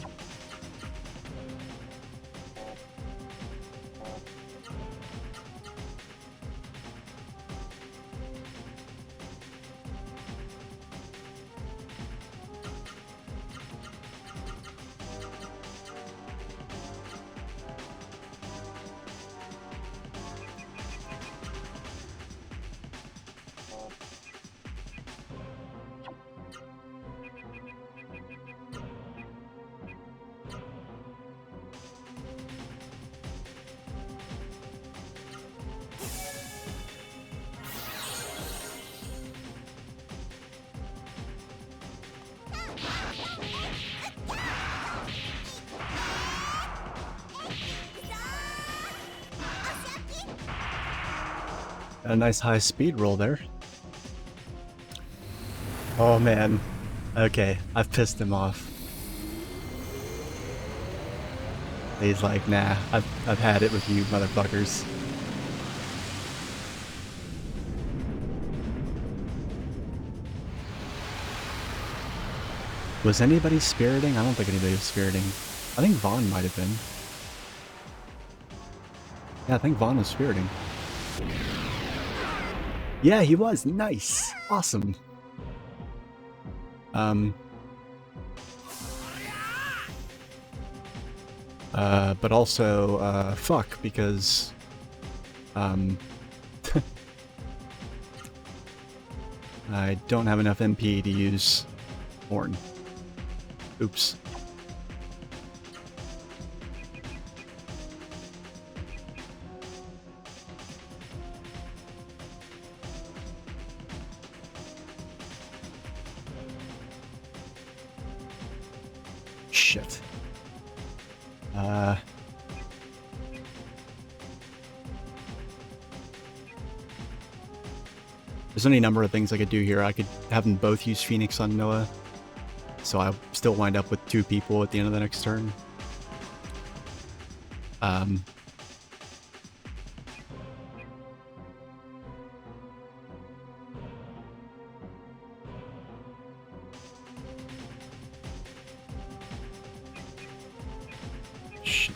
A nice high speed roll there. Oh man. Okay, I've pissed him off. He's like, nah, I've had it with you motherfuckers. Was anybody spiriting? I don't think anybody was spiriting. I think Vaughn might have been. Yeah, I think Vaughn was spiriting. Yeah, he was. Nice. Awesome. But also, fuck, because, I don't have enough MP to use Horn. Oops. Shit. There's any number of things I could do here. I could have them both use Phoenix on Noah, so I still wind up with 2 people at the end of the next turn. Shit.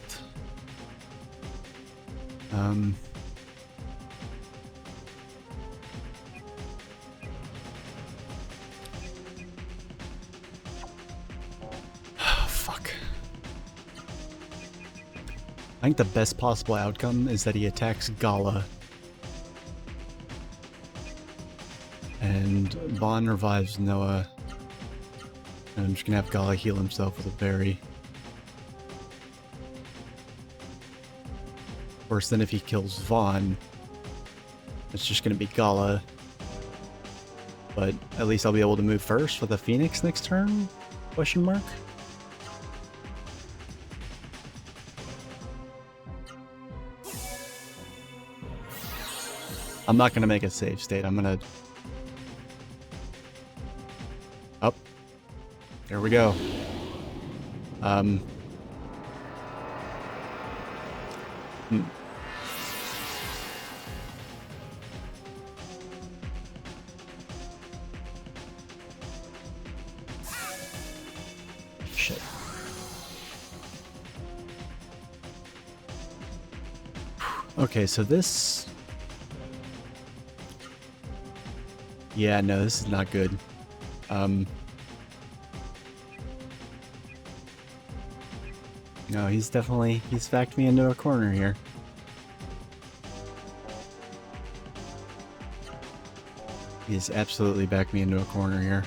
Fuck. I think the best possible outcome is that he attacks Gala. And Vaughn revives Noah. And I'm just gonna have Gala heal himself with a berry. Of course, then if he kills Vaughn, it's just gonna be Gala. But at least I'll be able to move first with a Phoenix next turn? Question mark? I'm not gonna make a save state. I'm gonna... Up. There we go. Shit. Okay, so this... Yeah, no, this is not good. No, he's backed me into a corner here. He's absolutely backed me into a corner here.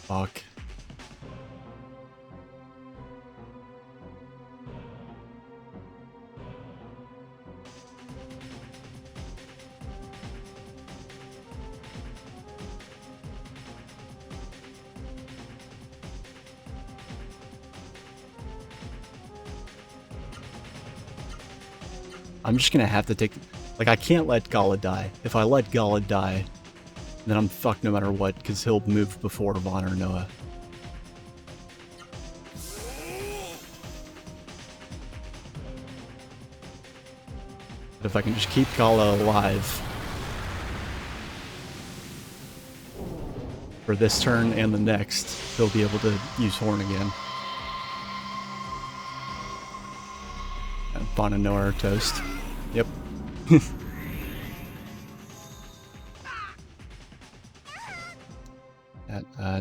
Fuck. I'm just gonna have to take... Like, I can't let Gala die. If I let Gala die, then I'm fucked no matter what, because he'll move before Vaughn or Noah. But if I can just keep Gala alive for this turn and the next, he'll be able to use Horn again. And Vaughn and Noah are toast. Yep.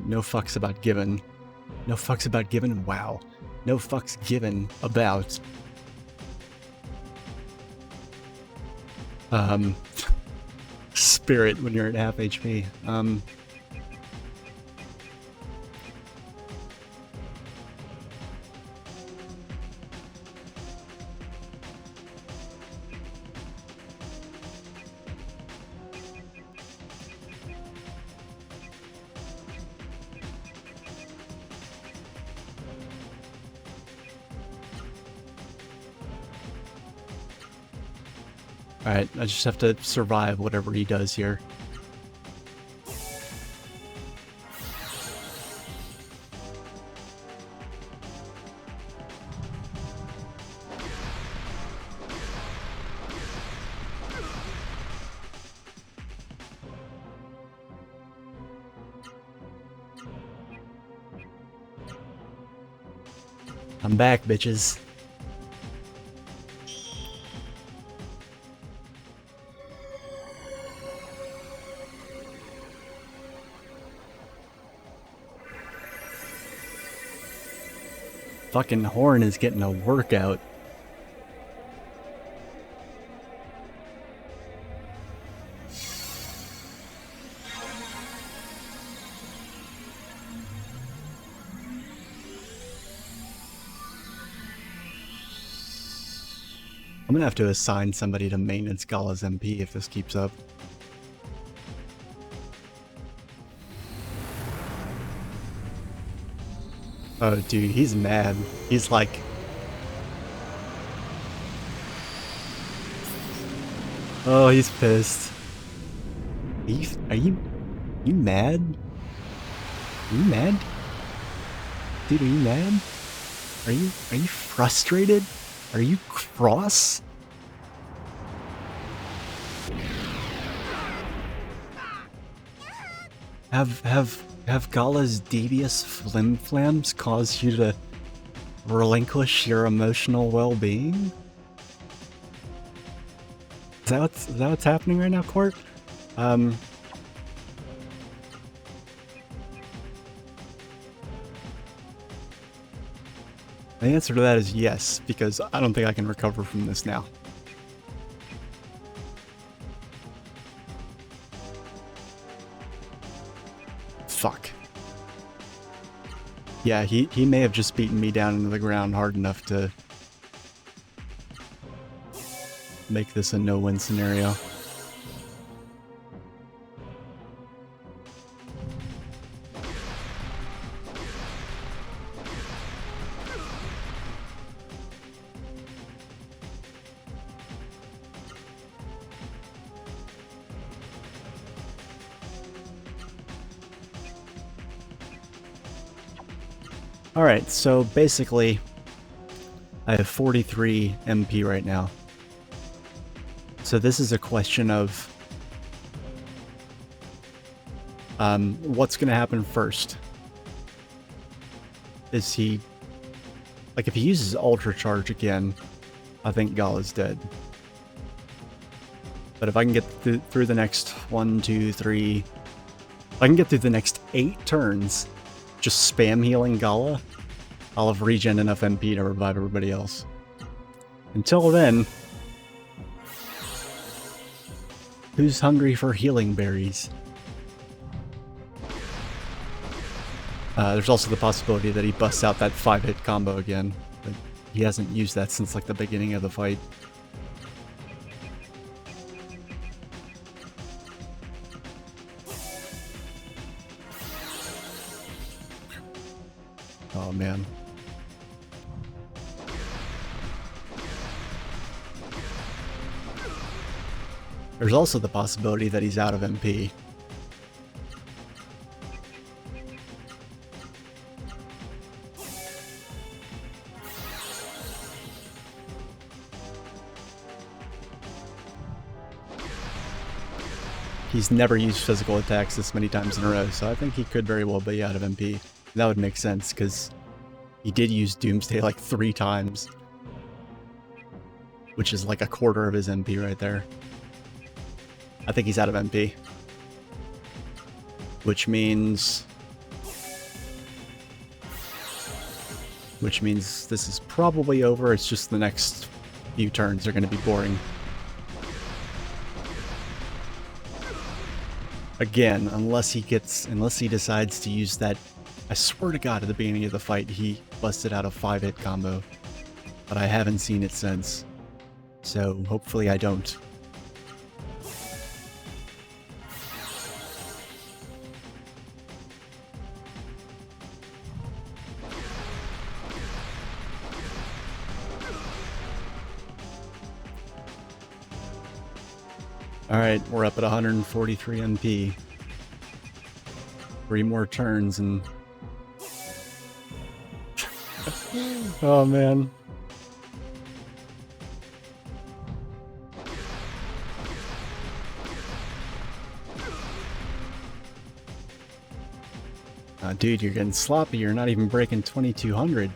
No fucks about given. No fucks about given. Wow. No fucks given about. Spirit when you're at half HP. Alright, I just have to survive whatever he does here. I'm back, bitches. Fucking Horn is getting a workout. I'm gonna have to assign somebody to maintenance Gala's MP if this keeps up. Oh, dude, he's mad. He's like... Oh, he's pissed. Are you mad? Are you mad? Dude, are you mad? Are you frustrated? Are you cross? Have Gala's devious flim-flams caused you to relinquish your emotional well-being? Is that what's happening right now, Court? The answer to that is yes, because I don't think I can recover from this now. Fuck. Yeah, he may have just beaten me down into the ground hard enough to make this a no-win scenario. Alright, so basically, I have 43 MP right now. So this is a question of what's going to happen first. Is he... Like, if he uses Ultra Charge again, I think Gala's dead. But if I can get through the next 1, 2, 3... If I can get through the next 8 turns, just spam healing Gala, I'll have regen enough MP to revive everybody else. Until then... Who's hungry for healing berries? There's also the possibility that he busts out that 5-hit combo again, but he hasn't used that since like the beginning of the fight. Oh man. There's also the possibility that he's out of MP. He's never used physical attacks this many times in a row, so I think he could very well be out of MP. That would make sense, because he did use Doomsday like 3 times. Which is like a quarter of his MP right there. I think he's out of MP. Which means this is probably over, it's just the next few turns are going to be boring. Again, unless he decides to use that... I swear to God, at the beginning of the fight, he busted out a 5-hit combo. But I haven't seen it since. So, hopefully I don't. Alright, we're up at 143 MP. 3 more turns and... Oh man. Dude, you're getting sloppy. You're not even breaking 2200.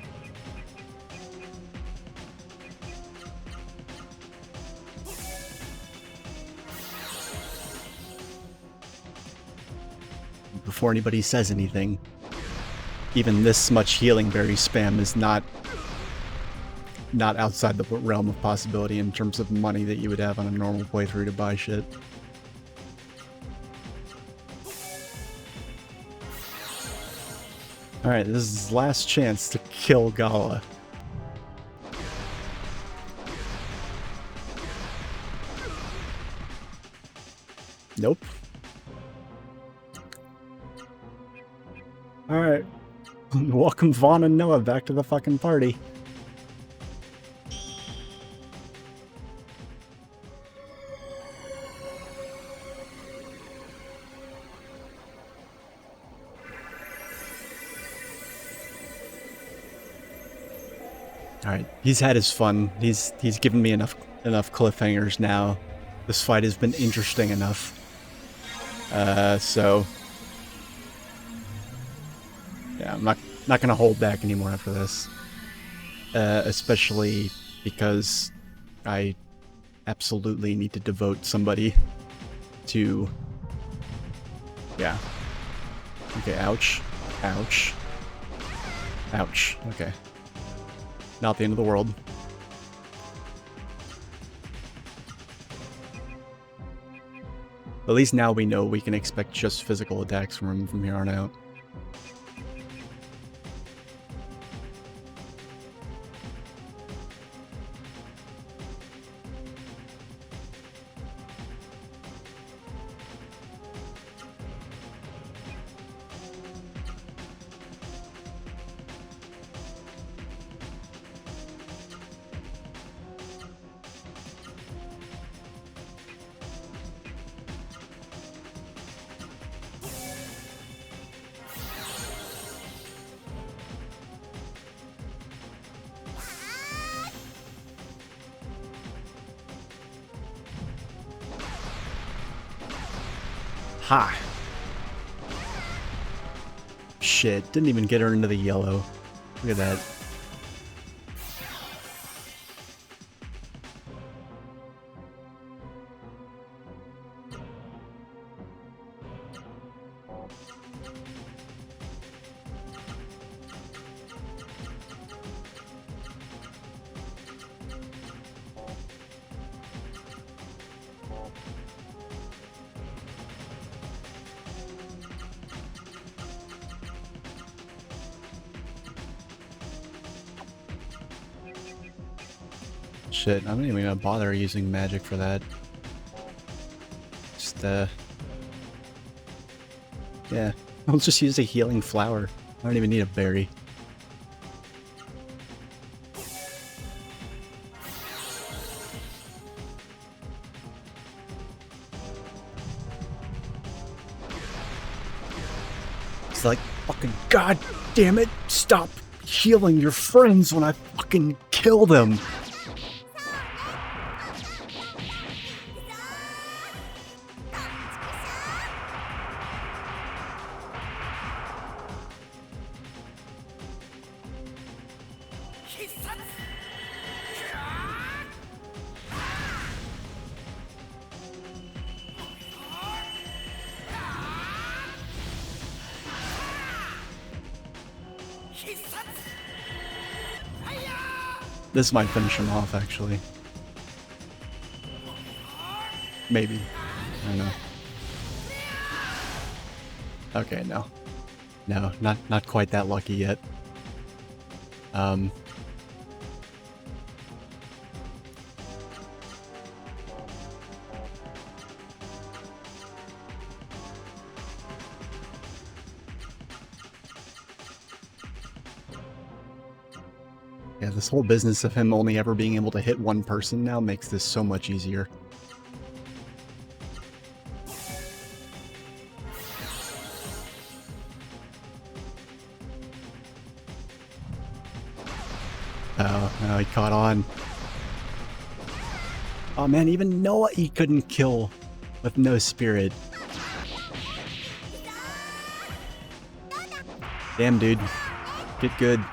Before anybody says anything, even this much healing berry spam is not outside the realm of possibility in terms of money that you would have on a normal playthrough to buy shit. Alright, this is his last chance to kill Gala. Nope. Alright. Welcome Vaughn and Noah back to the fucking party. Alright, he's had his fun. He's given me enough cliffhangers now. This fight has been interesting enough. So yeah, I'm not gonna hold back anymore after this. Especially because I absolutely need to devote somebody to... Yeah. Okay, ouch. Ouch. Ouch. Okay. Not the end of the world. At least now we know we can expect just physical attacks from him from here on out. Ha! Shit, didn't even get her into the yellow. Look at that. Shit, I'm not even gonna bother using magic for that. Just, yeah, I'll just use a healing flower. I don't even need a berry. It's like, fucking god damn it, stop healing your friends when I fucking kill them. This might finish him off, actually. Maybe. I don't know. Okay, no. No, not quite that lucky yet. Yeah, this whole business of him only ever being able to hit one person now makes this so much easier. Oh, no, he caught on. Oh man, even Noah he couldn't kill with no spirit. Damn, dude. Get good.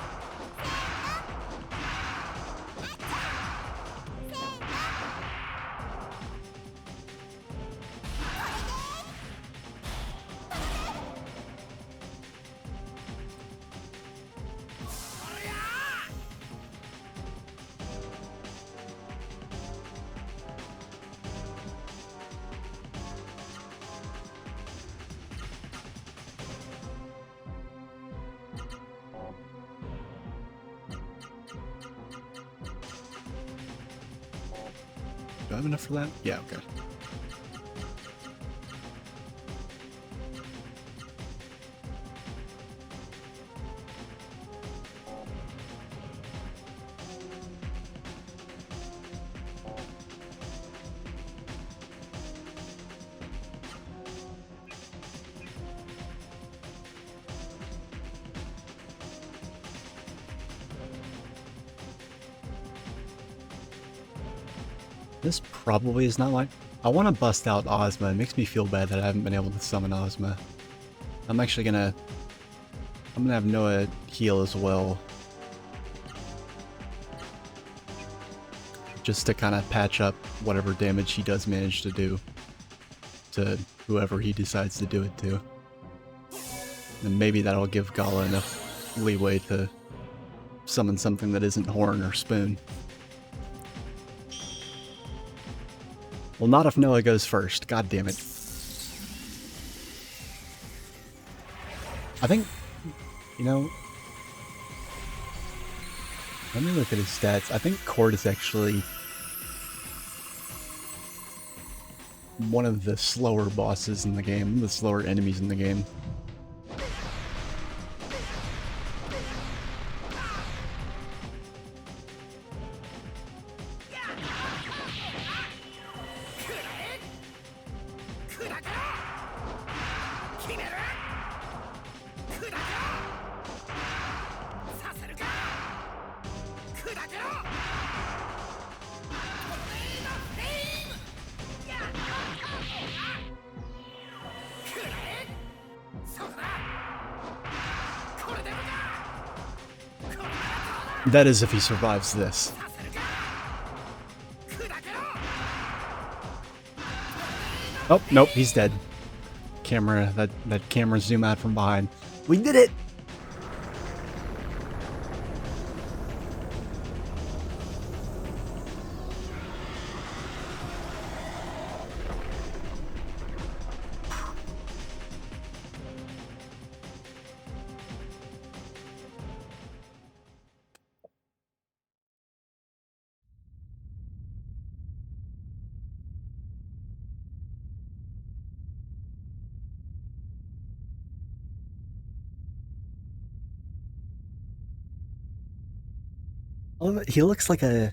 Do I have enough for that? Yeah, okay. This probably is not like... I want to bust out Ozma. It makes me feel bad that I haven't been able to summon Ozma. I'm actually gonna... I'm gonna have Noah heal as well. Just to kind of patch up whatever damage he does manage to do to whoever he decides to do it to. And maybe that'll give Gala enough leeway to summon something that isn't Horn or Spoon. Well, not if Noah goes first. God damn it. I think, you know, let me look at his stats. I think Cord is actually one of the slower bosses in the game, one of the slower enemies in the game. That is if he survives this. Oh, nope, he's dead. Camera, that camera zoom out from behind. We did it! Oh, he looks like a...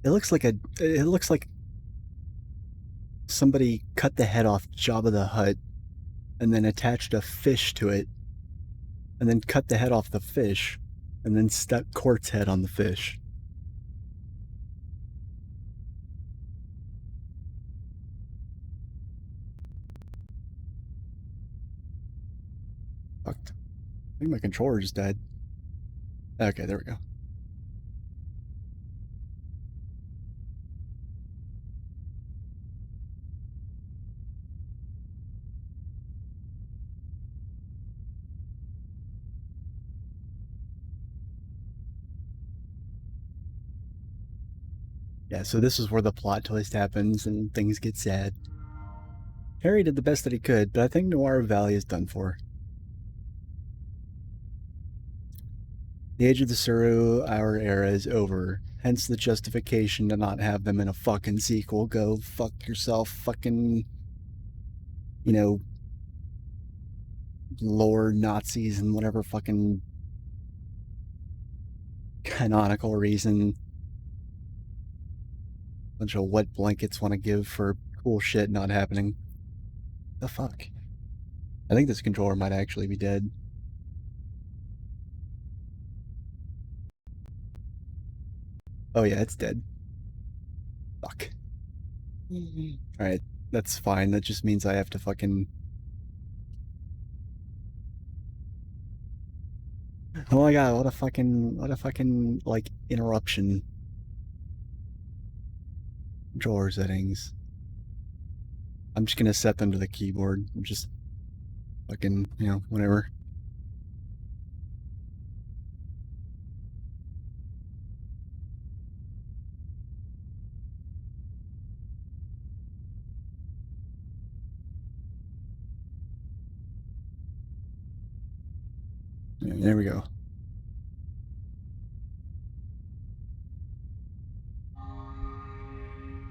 It looks like somebody cut the head off Jabba the Hutt and then attached a fish to it and then cut the head off the fish and then stuck Quart's head on the fish. Fucked. I think my controller just died. Okay, there we go. Yeah, so this is where the plot twist happens and things get sad. Harry did the best that he could, but I think Noir Valley is done for. The age of the Suru, our era is over. Hence the justification to not have them in a fucking sequel. Go fuck yourself, fucking, you know, lore Nazis and whatever fucking canonical reason bunch of wet blankets want to give for cool shit not happening. The fuck? I think this controller might actually be dead. Oh yeah, it's dead. Fuck. Alright, that's fine. That just means I have to fucking... Oh my god, what a fucking, like, interruption. Drawer settings. I'm just gonna set them to the keyboard. I'm just fucking, you know, whatever. Yeah, there we go.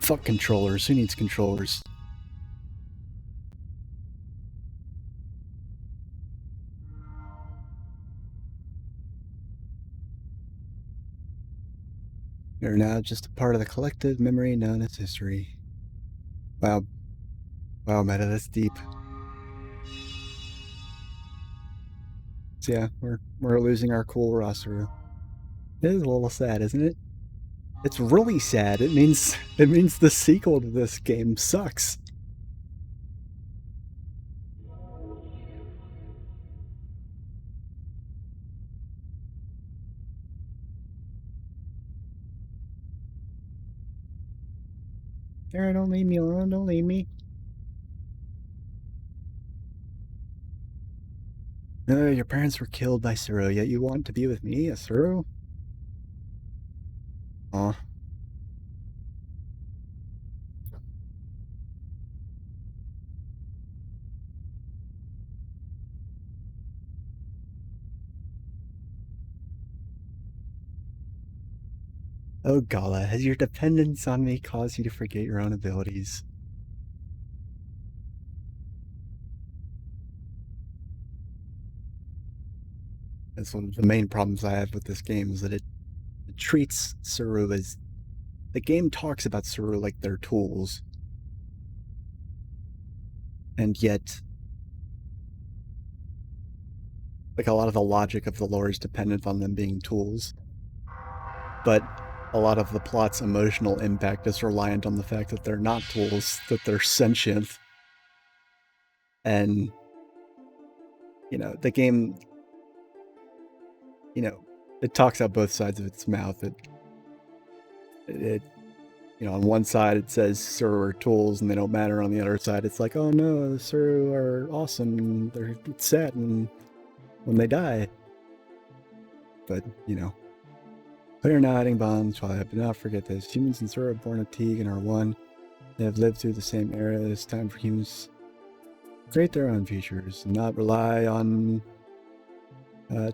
Fuck controllers. Who needs controllers? They're now just a part of the collective memory known as history. Wow. Wow, Meta, that's deep. So yeah, we're losing our cool roster. It is a little sad, isn't it? It's really sad. It means the sequel to this game sucks. Sarah, don't leave me alone. Don't leave me. No, your parents were killed by Suro, yet you want to be with me, a Suro? Aw. Oh, Gala, has your dependence on me caused you to forget your own abilities? That's one of the main problems I have with this game, is that it treats Suru as... The game talks about Suru like they're tools. And yet... Like, a lot of the logic of the lore is dependent on them being tools. But a lot of the plot's emotional impact is reliant on the fact that they're not tools, that they're sentient. And, you know, the game, you know, it talks out both sides of its mouth. It you know, on one side it says Suru are tools and they don't matter. On the other side, it's like, oh no, the Suru are awesome and they're sad and when they die. But, you know, we are not hiding bonds, while I do not forget this. Humans and Suru are born of Teague and are one. They have lived through the same era. It is time for humans to create their own futures and not rely on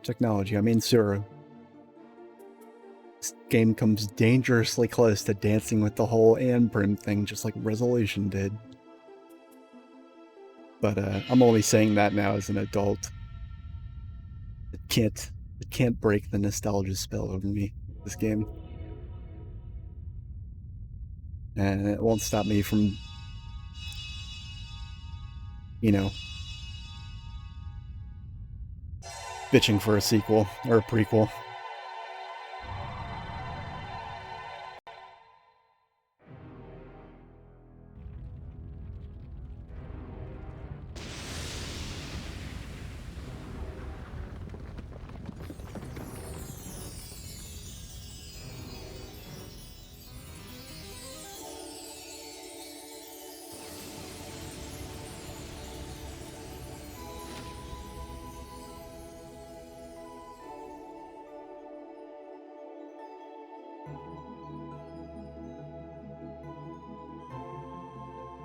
technology. I mean, Suru. This game comes dangerously close to dancing with the whole and Prim thing, just like Resolution did. But I'm only saying that now as an adult. It can't break the nostalgia spell over me, this game. And it won't stop me from, you know, bitching for a sequel or a prequel.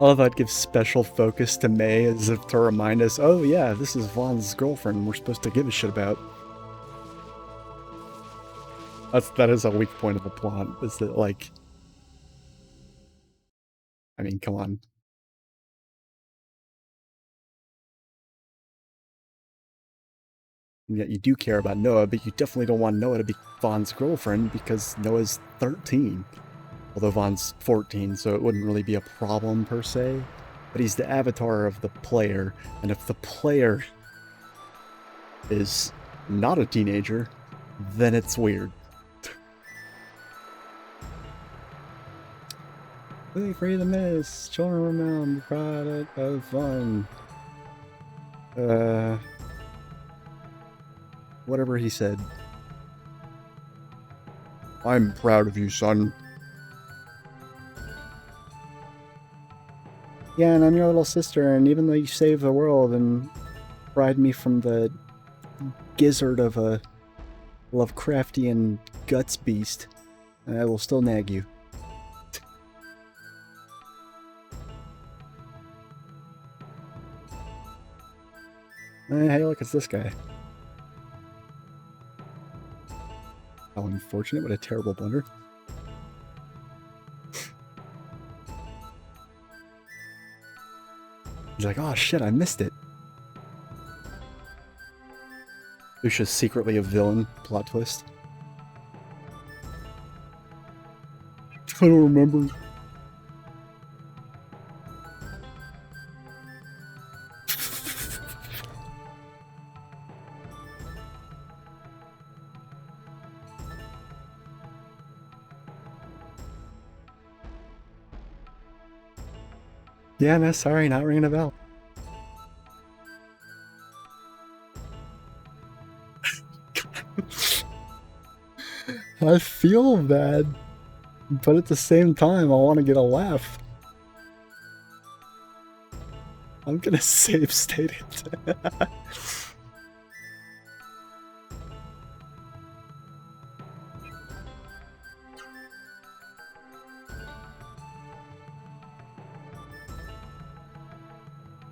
I love how it gives special focus to May as if to remind us, oh yeah, this is Vaughn's girlfriend we're supposed to give a shit about. That is a weak point of the plot, is that, like, I mean, come on. And yet you do care about Noah, but you definitely don't want Noah to be Vaughn's girlfriend because Noah's 13. Although Vaughn's 14, so it wouldn't really be a problem per se. But he's the avatar of the player, and if the player is not a teenager, then it's weird. We free the mist, children remember the product of fun. Whatever he said. I'm proud of you, son. Yeah, and I'm your little sister, and even though you saved the world and fried me from the gizzard of a Lovecraftian guts beast, I will still nag you. Hey, look, it's this guy. How unfortunate, what a terrible blunder. He's like, oh shit, I missed it. Lucia's secretly a villain, plot twist. I don't remember. Yeah, no, sorry, not ringing a bell. I feel bad, but at the same time, I want to get a laugh. I'm gonna save state it.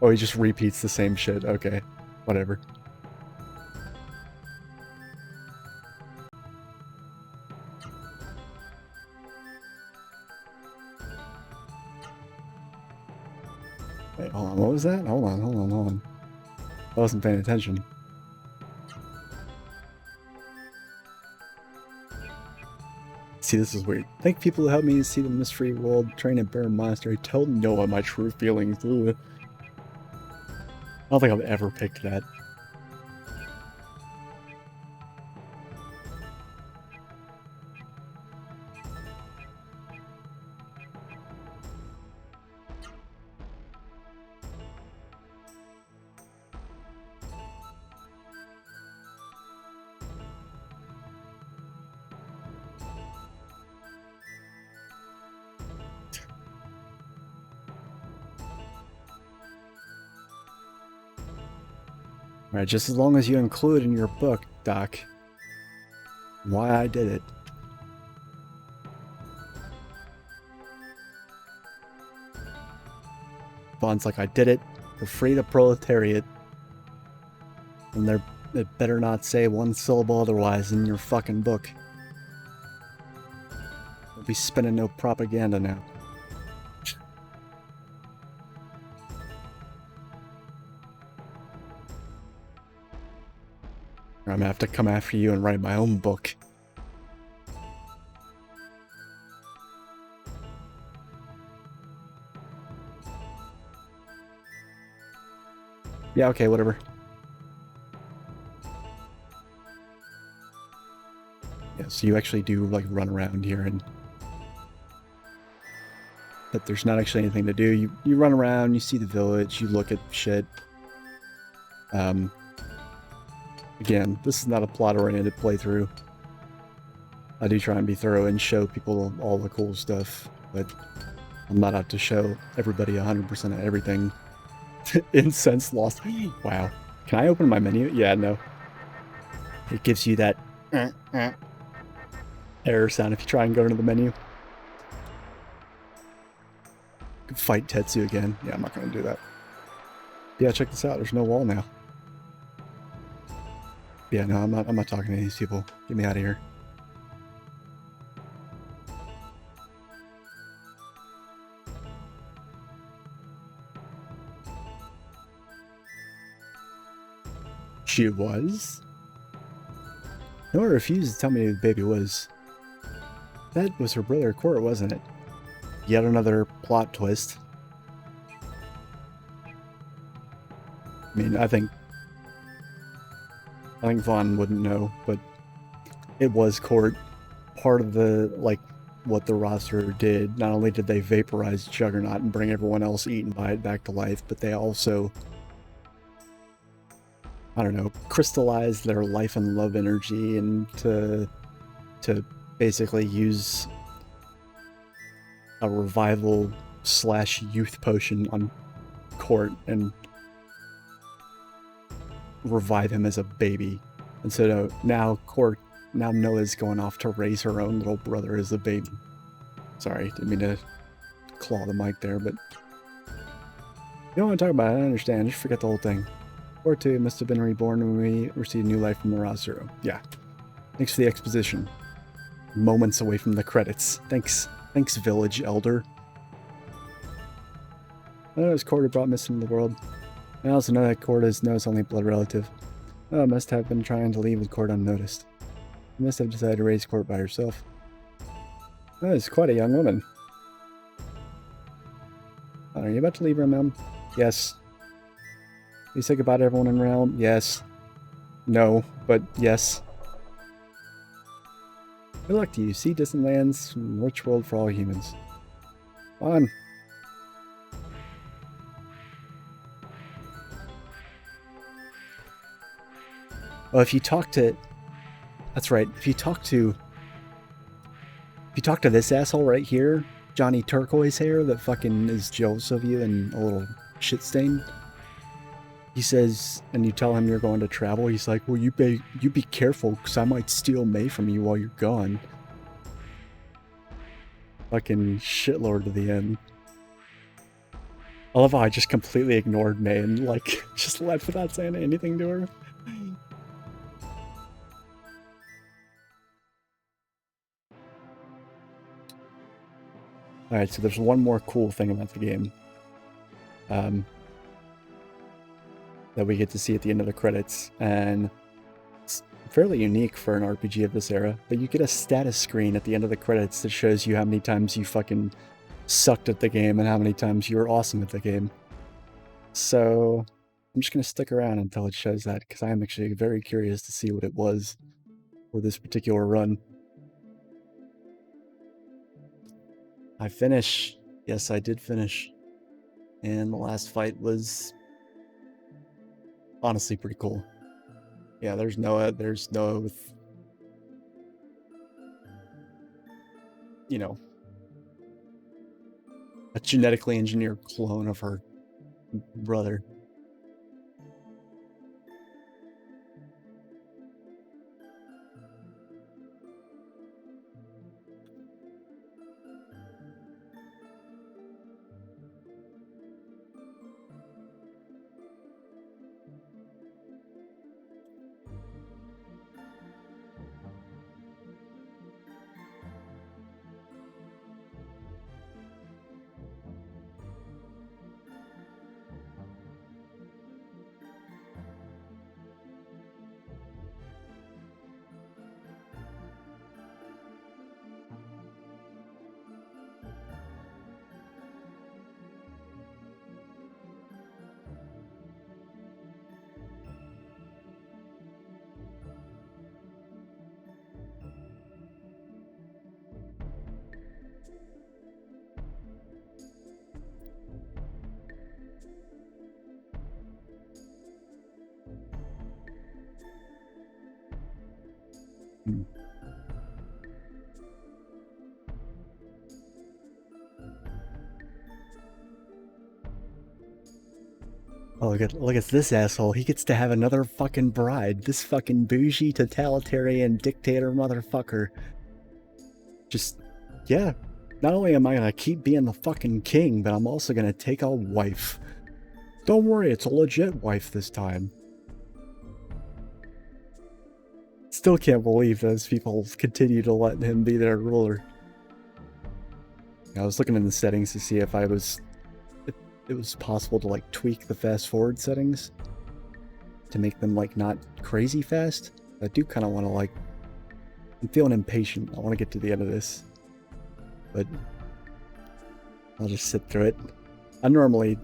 Oh, he just repeats the same shit. Okay, whatever. Wait, hold on, what was that? Hold on. I wasn't paying attention. See, this is weird. Thank people who helped me see the mystery world, train at Bear Monastery, tell Noah my true feelings. Ugh. I don't think I've ever picked that. Alright, just as long as you include in your book, Doc, why I did it. Bond's like, I did it to free the proletariat. And it better not say one syllable otherwise in your fucking book. We'll be spinning no propaganda now. Or I'm gonna have to come after you and write my own book. Yeah, okay, whatever. Yeah, so you actually do, like, run around here and... But there's not actually anything to do. You run around, you see the village, you look at shit. Again, this is not a plot-oriented playthrough. I do try and be thorough and show people all the cool stuff, but I'm not out to show everybody 100% of everything. Incense lost. Wow. Can I open my menu? Yeah, no. It gives you that error sound if you try and go into the menu. Fight Tetsu again. Yeah, I'm not going to do that. Yeah, check this out. There's no wall now. Yeah, no, I'm not talking to these people. Get me out of here. She was? No one refused to tell me who the baby was. That was her brother Court, wasn't it? Yet another plot twist. I mean, I think Vaughn wouldn't know, but it was Court. Part of the, like, what the roster did. Not only did they vaporize Juggernaut and bring everyone else eaten by it back to life, but they also, I don't know, crystallized their life and love energy and to basically use a revival / youth potion on Court and revive him as a baby. And so now Noah's going off to raise her own little brother as a baby. Sorry, didn't mean to claw the mic there, but you don't want to talk about it, I understand. Just forget the whole thing. Or two must have been reborn when we received new life from the roster. Yeah. Thanks for the exposition. Moments away from the credits. Thanks, village elder. I know his Corda brought Mist into the world. I also know that Corda is Noah's only blood relative. Oh, must have been trying to leave with Court unnoticed. You must have decided to raise Court by herself. Oh, it's quite a young woman. Are you about to leave Realm? Yes. You say goodbye to everyone in Realm? Yes. No, but yes. Good luck to you. See distant lands, rich world for all humans. On. Oh, if you talk to... That's right. If you talk to this asshole right here, Johnny Turquoise hair that fucking is jealous of you and a little shit stain. He says, and you tell him you're going to travel, he's like, well, you be careful, because I might steal May from you while you're gone. Fucking shitlord to the end. I love how I just completely ignored May and, like, just left without saying anything to her. Alright, so there's one more cool thing about the game. That we get to see at the end of the credits, and it's fairly unique for an RPG of this era, but you get a status screen at the end of the credits that shows you how many times you fucking sucked at the game and how many times you were awesome at the game. So I'm just going to stick around until it shows that, because I am actually very curious to see what it was for this particular run. I finish. Yes, I did finish. And the last fight was honestly pretty cool. Yeah, there's Noah with, you know, a genetically engineered clone of her brother. Oh, look at this asshole. He gets to have another fucking bride. This fucking bougie, totalitarian dictator motherfucker. Just, yeah. Not only am I gonna keep being the fucking king, but I'm also gonna take a wife. Don't worry, it's a legit wife this time. Still can't believe those people continue to let him be their ruler. I was looking in the settings to see if it was possible to like tweak the fast forward settings to make them like not crazy fast. I do kind of want to like, I'm feeling impatient. I want to get to the end of this, but I'll just sit through it. I normally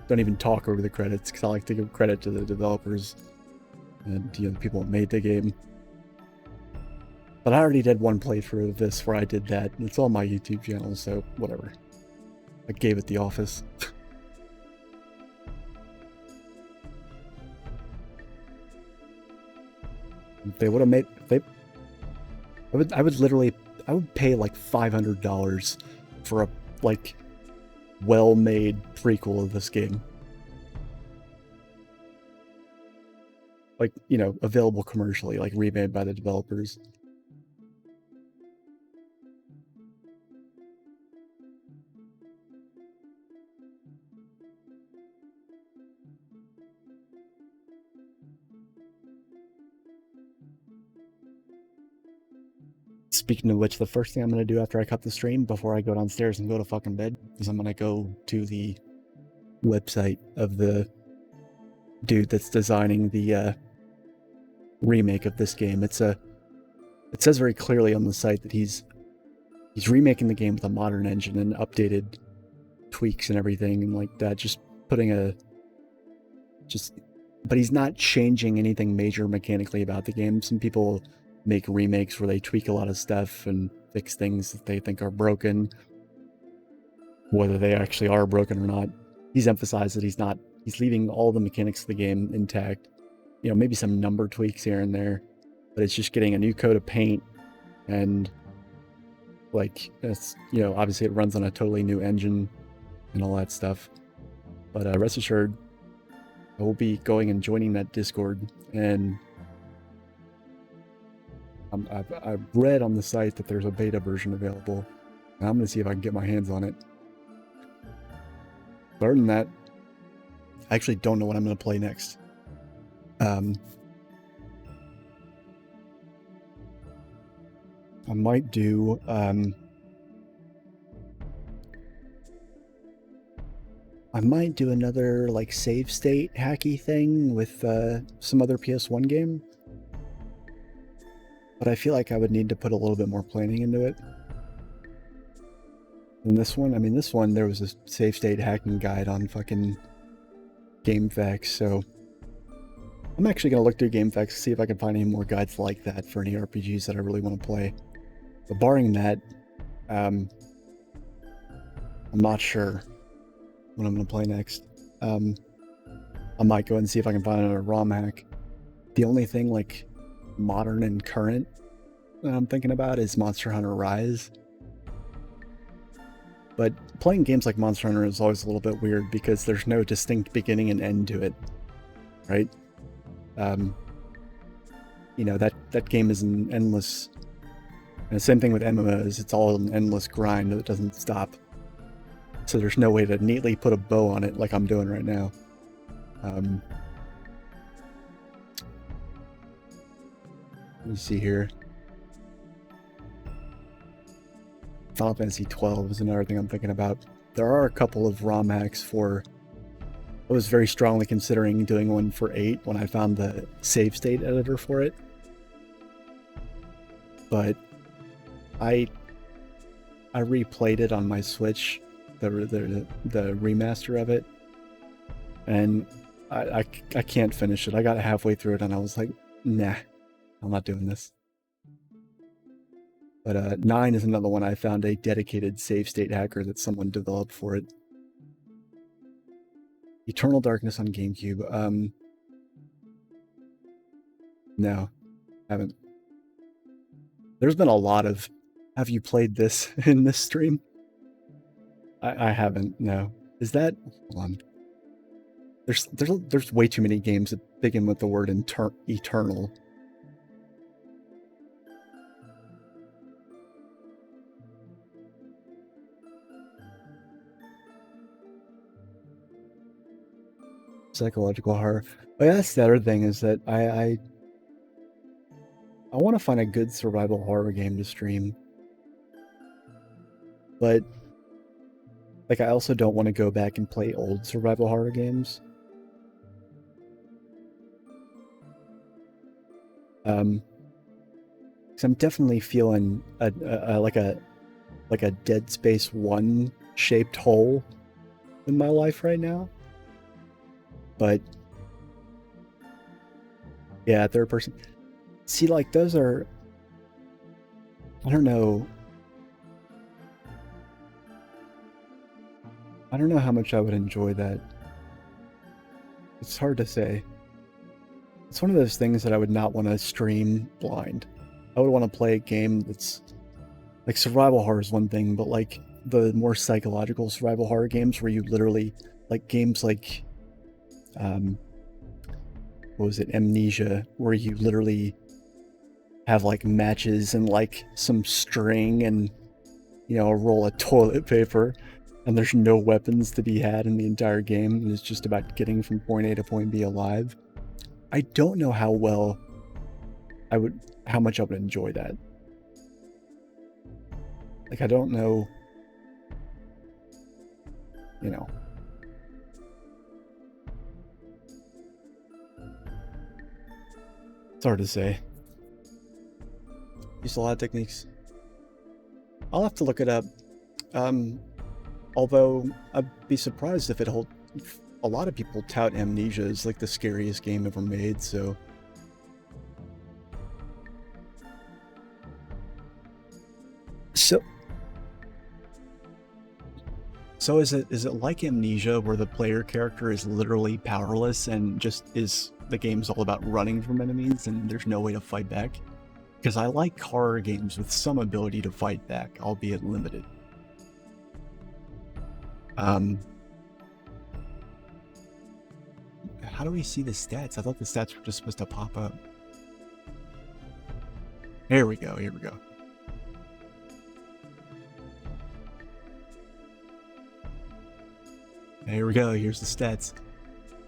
don't even talk over the credits because I like to give credit to the developers and the people that made the game. But I already did one playthrough of this where I did that, and it's on my YouTube channel, so whatever. I gave it the office. If they would have made, I would pay like $500 for a like well-made prequel of this game. Like, you know, available commercially, like remade by the developers. Speaking of which, the first thing I'm going to do after I cut the stream, before I go downstairs and go to fucking bed, is I'm going to go to the website of the dude that's designing the remake of this game. It says very clearly on the site that he's remaking the game with a modern engine and updated tweaks and everything and like that. But he's not changing anything major mechanically about the game. Some people make remakes where they tweak a lot of stuff and fix things that they think are broken, whether they actually are broken or not. He's emphasized that he's leaving all the mechanics of the game intact. You know, maybe some number tweaks here and there, but it's just getting a new coat of paint and like, it's, you know, obviously it runs on a totally new engine and all that stuff. But rest assured, I will be going and joining that Discord, and I've read on the site that there's a beta version available, and I'm going to see if I can get my hands on it. Other than that, I actually don't know what I'm going to play next. I might do another like save state hacky thing with some other PS1 game. But I feel like I would need to put a little bit more planning into it. And this one, there was a save state hacking guide on fucking GameFAQs, so I'm actually going to look through GameFAQs to see if I can find any more guides like that for any RPGs that I really want to play. But barring that, I'm not sure what I'm going to play next. I might go and see if I can find another ROM hack. The only thing like modern and current that I'm thinking about is Monster Hunter Rise. But playing games like Monster Hunter is always a little bit weird because there's no distinct beginning and end to it, right? You know, that game is an endless, and the same thing with MMOs, it's all an endless grind that doesn't stop. So there's no way to neatly put a bow on it like I'm doing right now. Let me see here. Final Fantasy 12 is another thing I'm thinking about. There are a couple of ROM hacks for... I was very strongly considering doing one for 8 when I found the save state editor for it. But I replayed it on my Switch, the remaster of it, and I can't finish it. I got halfway through it and I was like, nah, I'm not doing this. But 9 is another one I found a dedicated save state hacker that someone developed for it. Eternal Darkness on GameCube. No, haven't. There's been a lot of, have you played this in this stream? I haven't, no. Is that, hold on. There's way too many games that begin with the word eternal. Psychological horror. Oh yeah, that's the other thing, is that I want to find a good survival horror game to stream. But like, I also don't want to go back and play old survival horror games. Because I'm definitely feeling like a Dead Space 1 shaped hole in my life right now. But yeah, third person. See, like, those are, I don't know how much I would enjoy that. It's hard to say. It's one of those things that I would not want to stream blind. I would want to play a game that's like, survival horror is one thing, but like the more psychological survival horror games where you literally, like games like what was it, Amnesia, where you literally have like matches and like some string and, you know, a roll of toilet paper, and there's no weapons to be had in the entire game, and it's just about getting from point A to point B alive. I don't know how much I would enjoy that. Like, I don't know, you know. It's hard to say. Use a lot of techniques. I'll have to look it up. Although I'd be surprised if a lot of people tout Amnesia as like the scariest game ever made, so. So is it like Amnesia, where the player character is literally powerless and the game's all about running from enemies and there's no way to fight back? Because I like horror games with some ability to fight back, albeit limited. How do we see the stats? I thought the stats were just supposed to pop up. Here we go. Here we go. Here's the stats.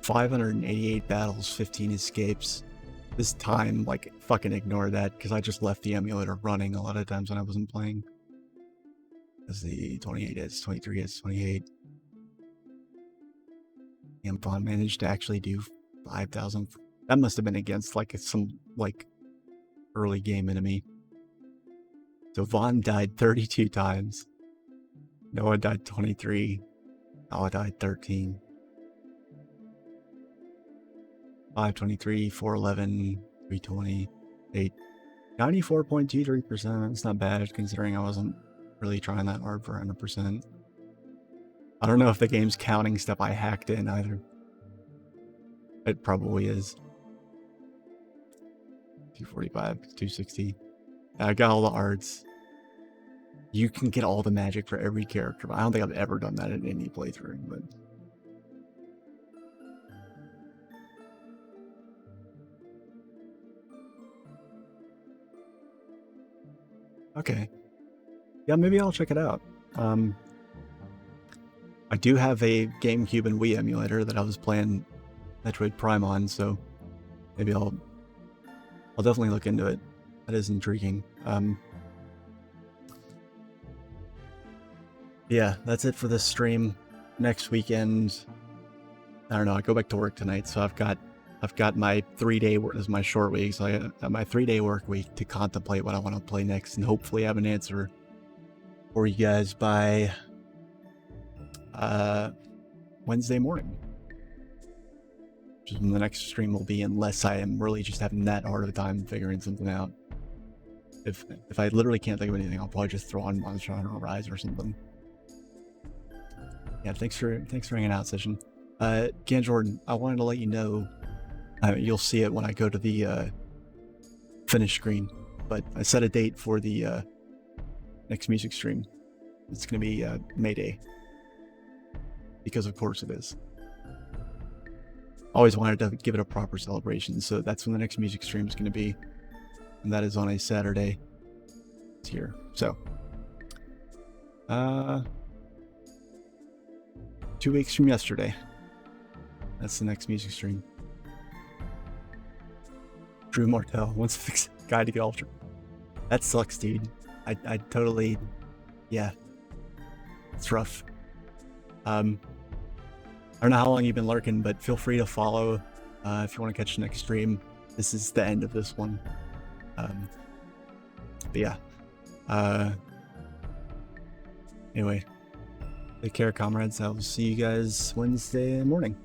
588 battles, 15 escapes. This time, like, fucking ignore that, because I just left the emulator running a lot of times when I wasn't playing. That's the 28 hits, 23 hits, 28. And Vaughn managed to actually do 5,000. That must have been against, like, some, like, early game enemy. So Vaughn died 32 times. Noah died 23. Noah died 13. 523, 411, 320, 8. 94.23%. That's not bad, considering I wasn't really trying that hard for 100%. I don't know if the game's counting stuff I hacked in either. It probably is. 245, 260. I got all the arts. You can get all the magic for every character, but I don't think I've ever done that in any playthrough, but... Okay. Yeah, maybe I'll check it out. I do have a GameCube and Wii emulator that I was playing Metroid Prime on, so maybe I'll definitely look into it. That is intriguing. Yeah, that's it for this stream. Next weekend, I don't know, I go back to work tonight, so I've got my 3-day work. This is my short week, so I got my 3-day work week to contemplate what I want to play next, and hopefully have an answer for you guys by Wednesday morning, which is when the next stream will be, unless I am really just having that hard of a time figuring something out. If I literally can't think of anything, I'll probably just throw on Monster Hunter Rise or something. Yeah, thanks for hanging out, Session. Gan Jordan, I wanted to let you know, you'll see it when I go to the finish screen. but I set a date for the next music stream. It's going to be May Day, because of course it is. Always wanted to give it a proper celebration, so that's when the next music stream is going to be, and that is on a Saturday. It's here, so 2 weeks from yesterday. That's the next music stream. Drew Martell wants to fix Guide to Get Ultra. That sucks, dude. I totally, yeah, it's rough. I don't know how long you've been lurking, but feel free to follow if you want to catch the next stream. This is the end of this one. But yeah. Anyway, take care, comrades. I will see you guys Wednesday morning.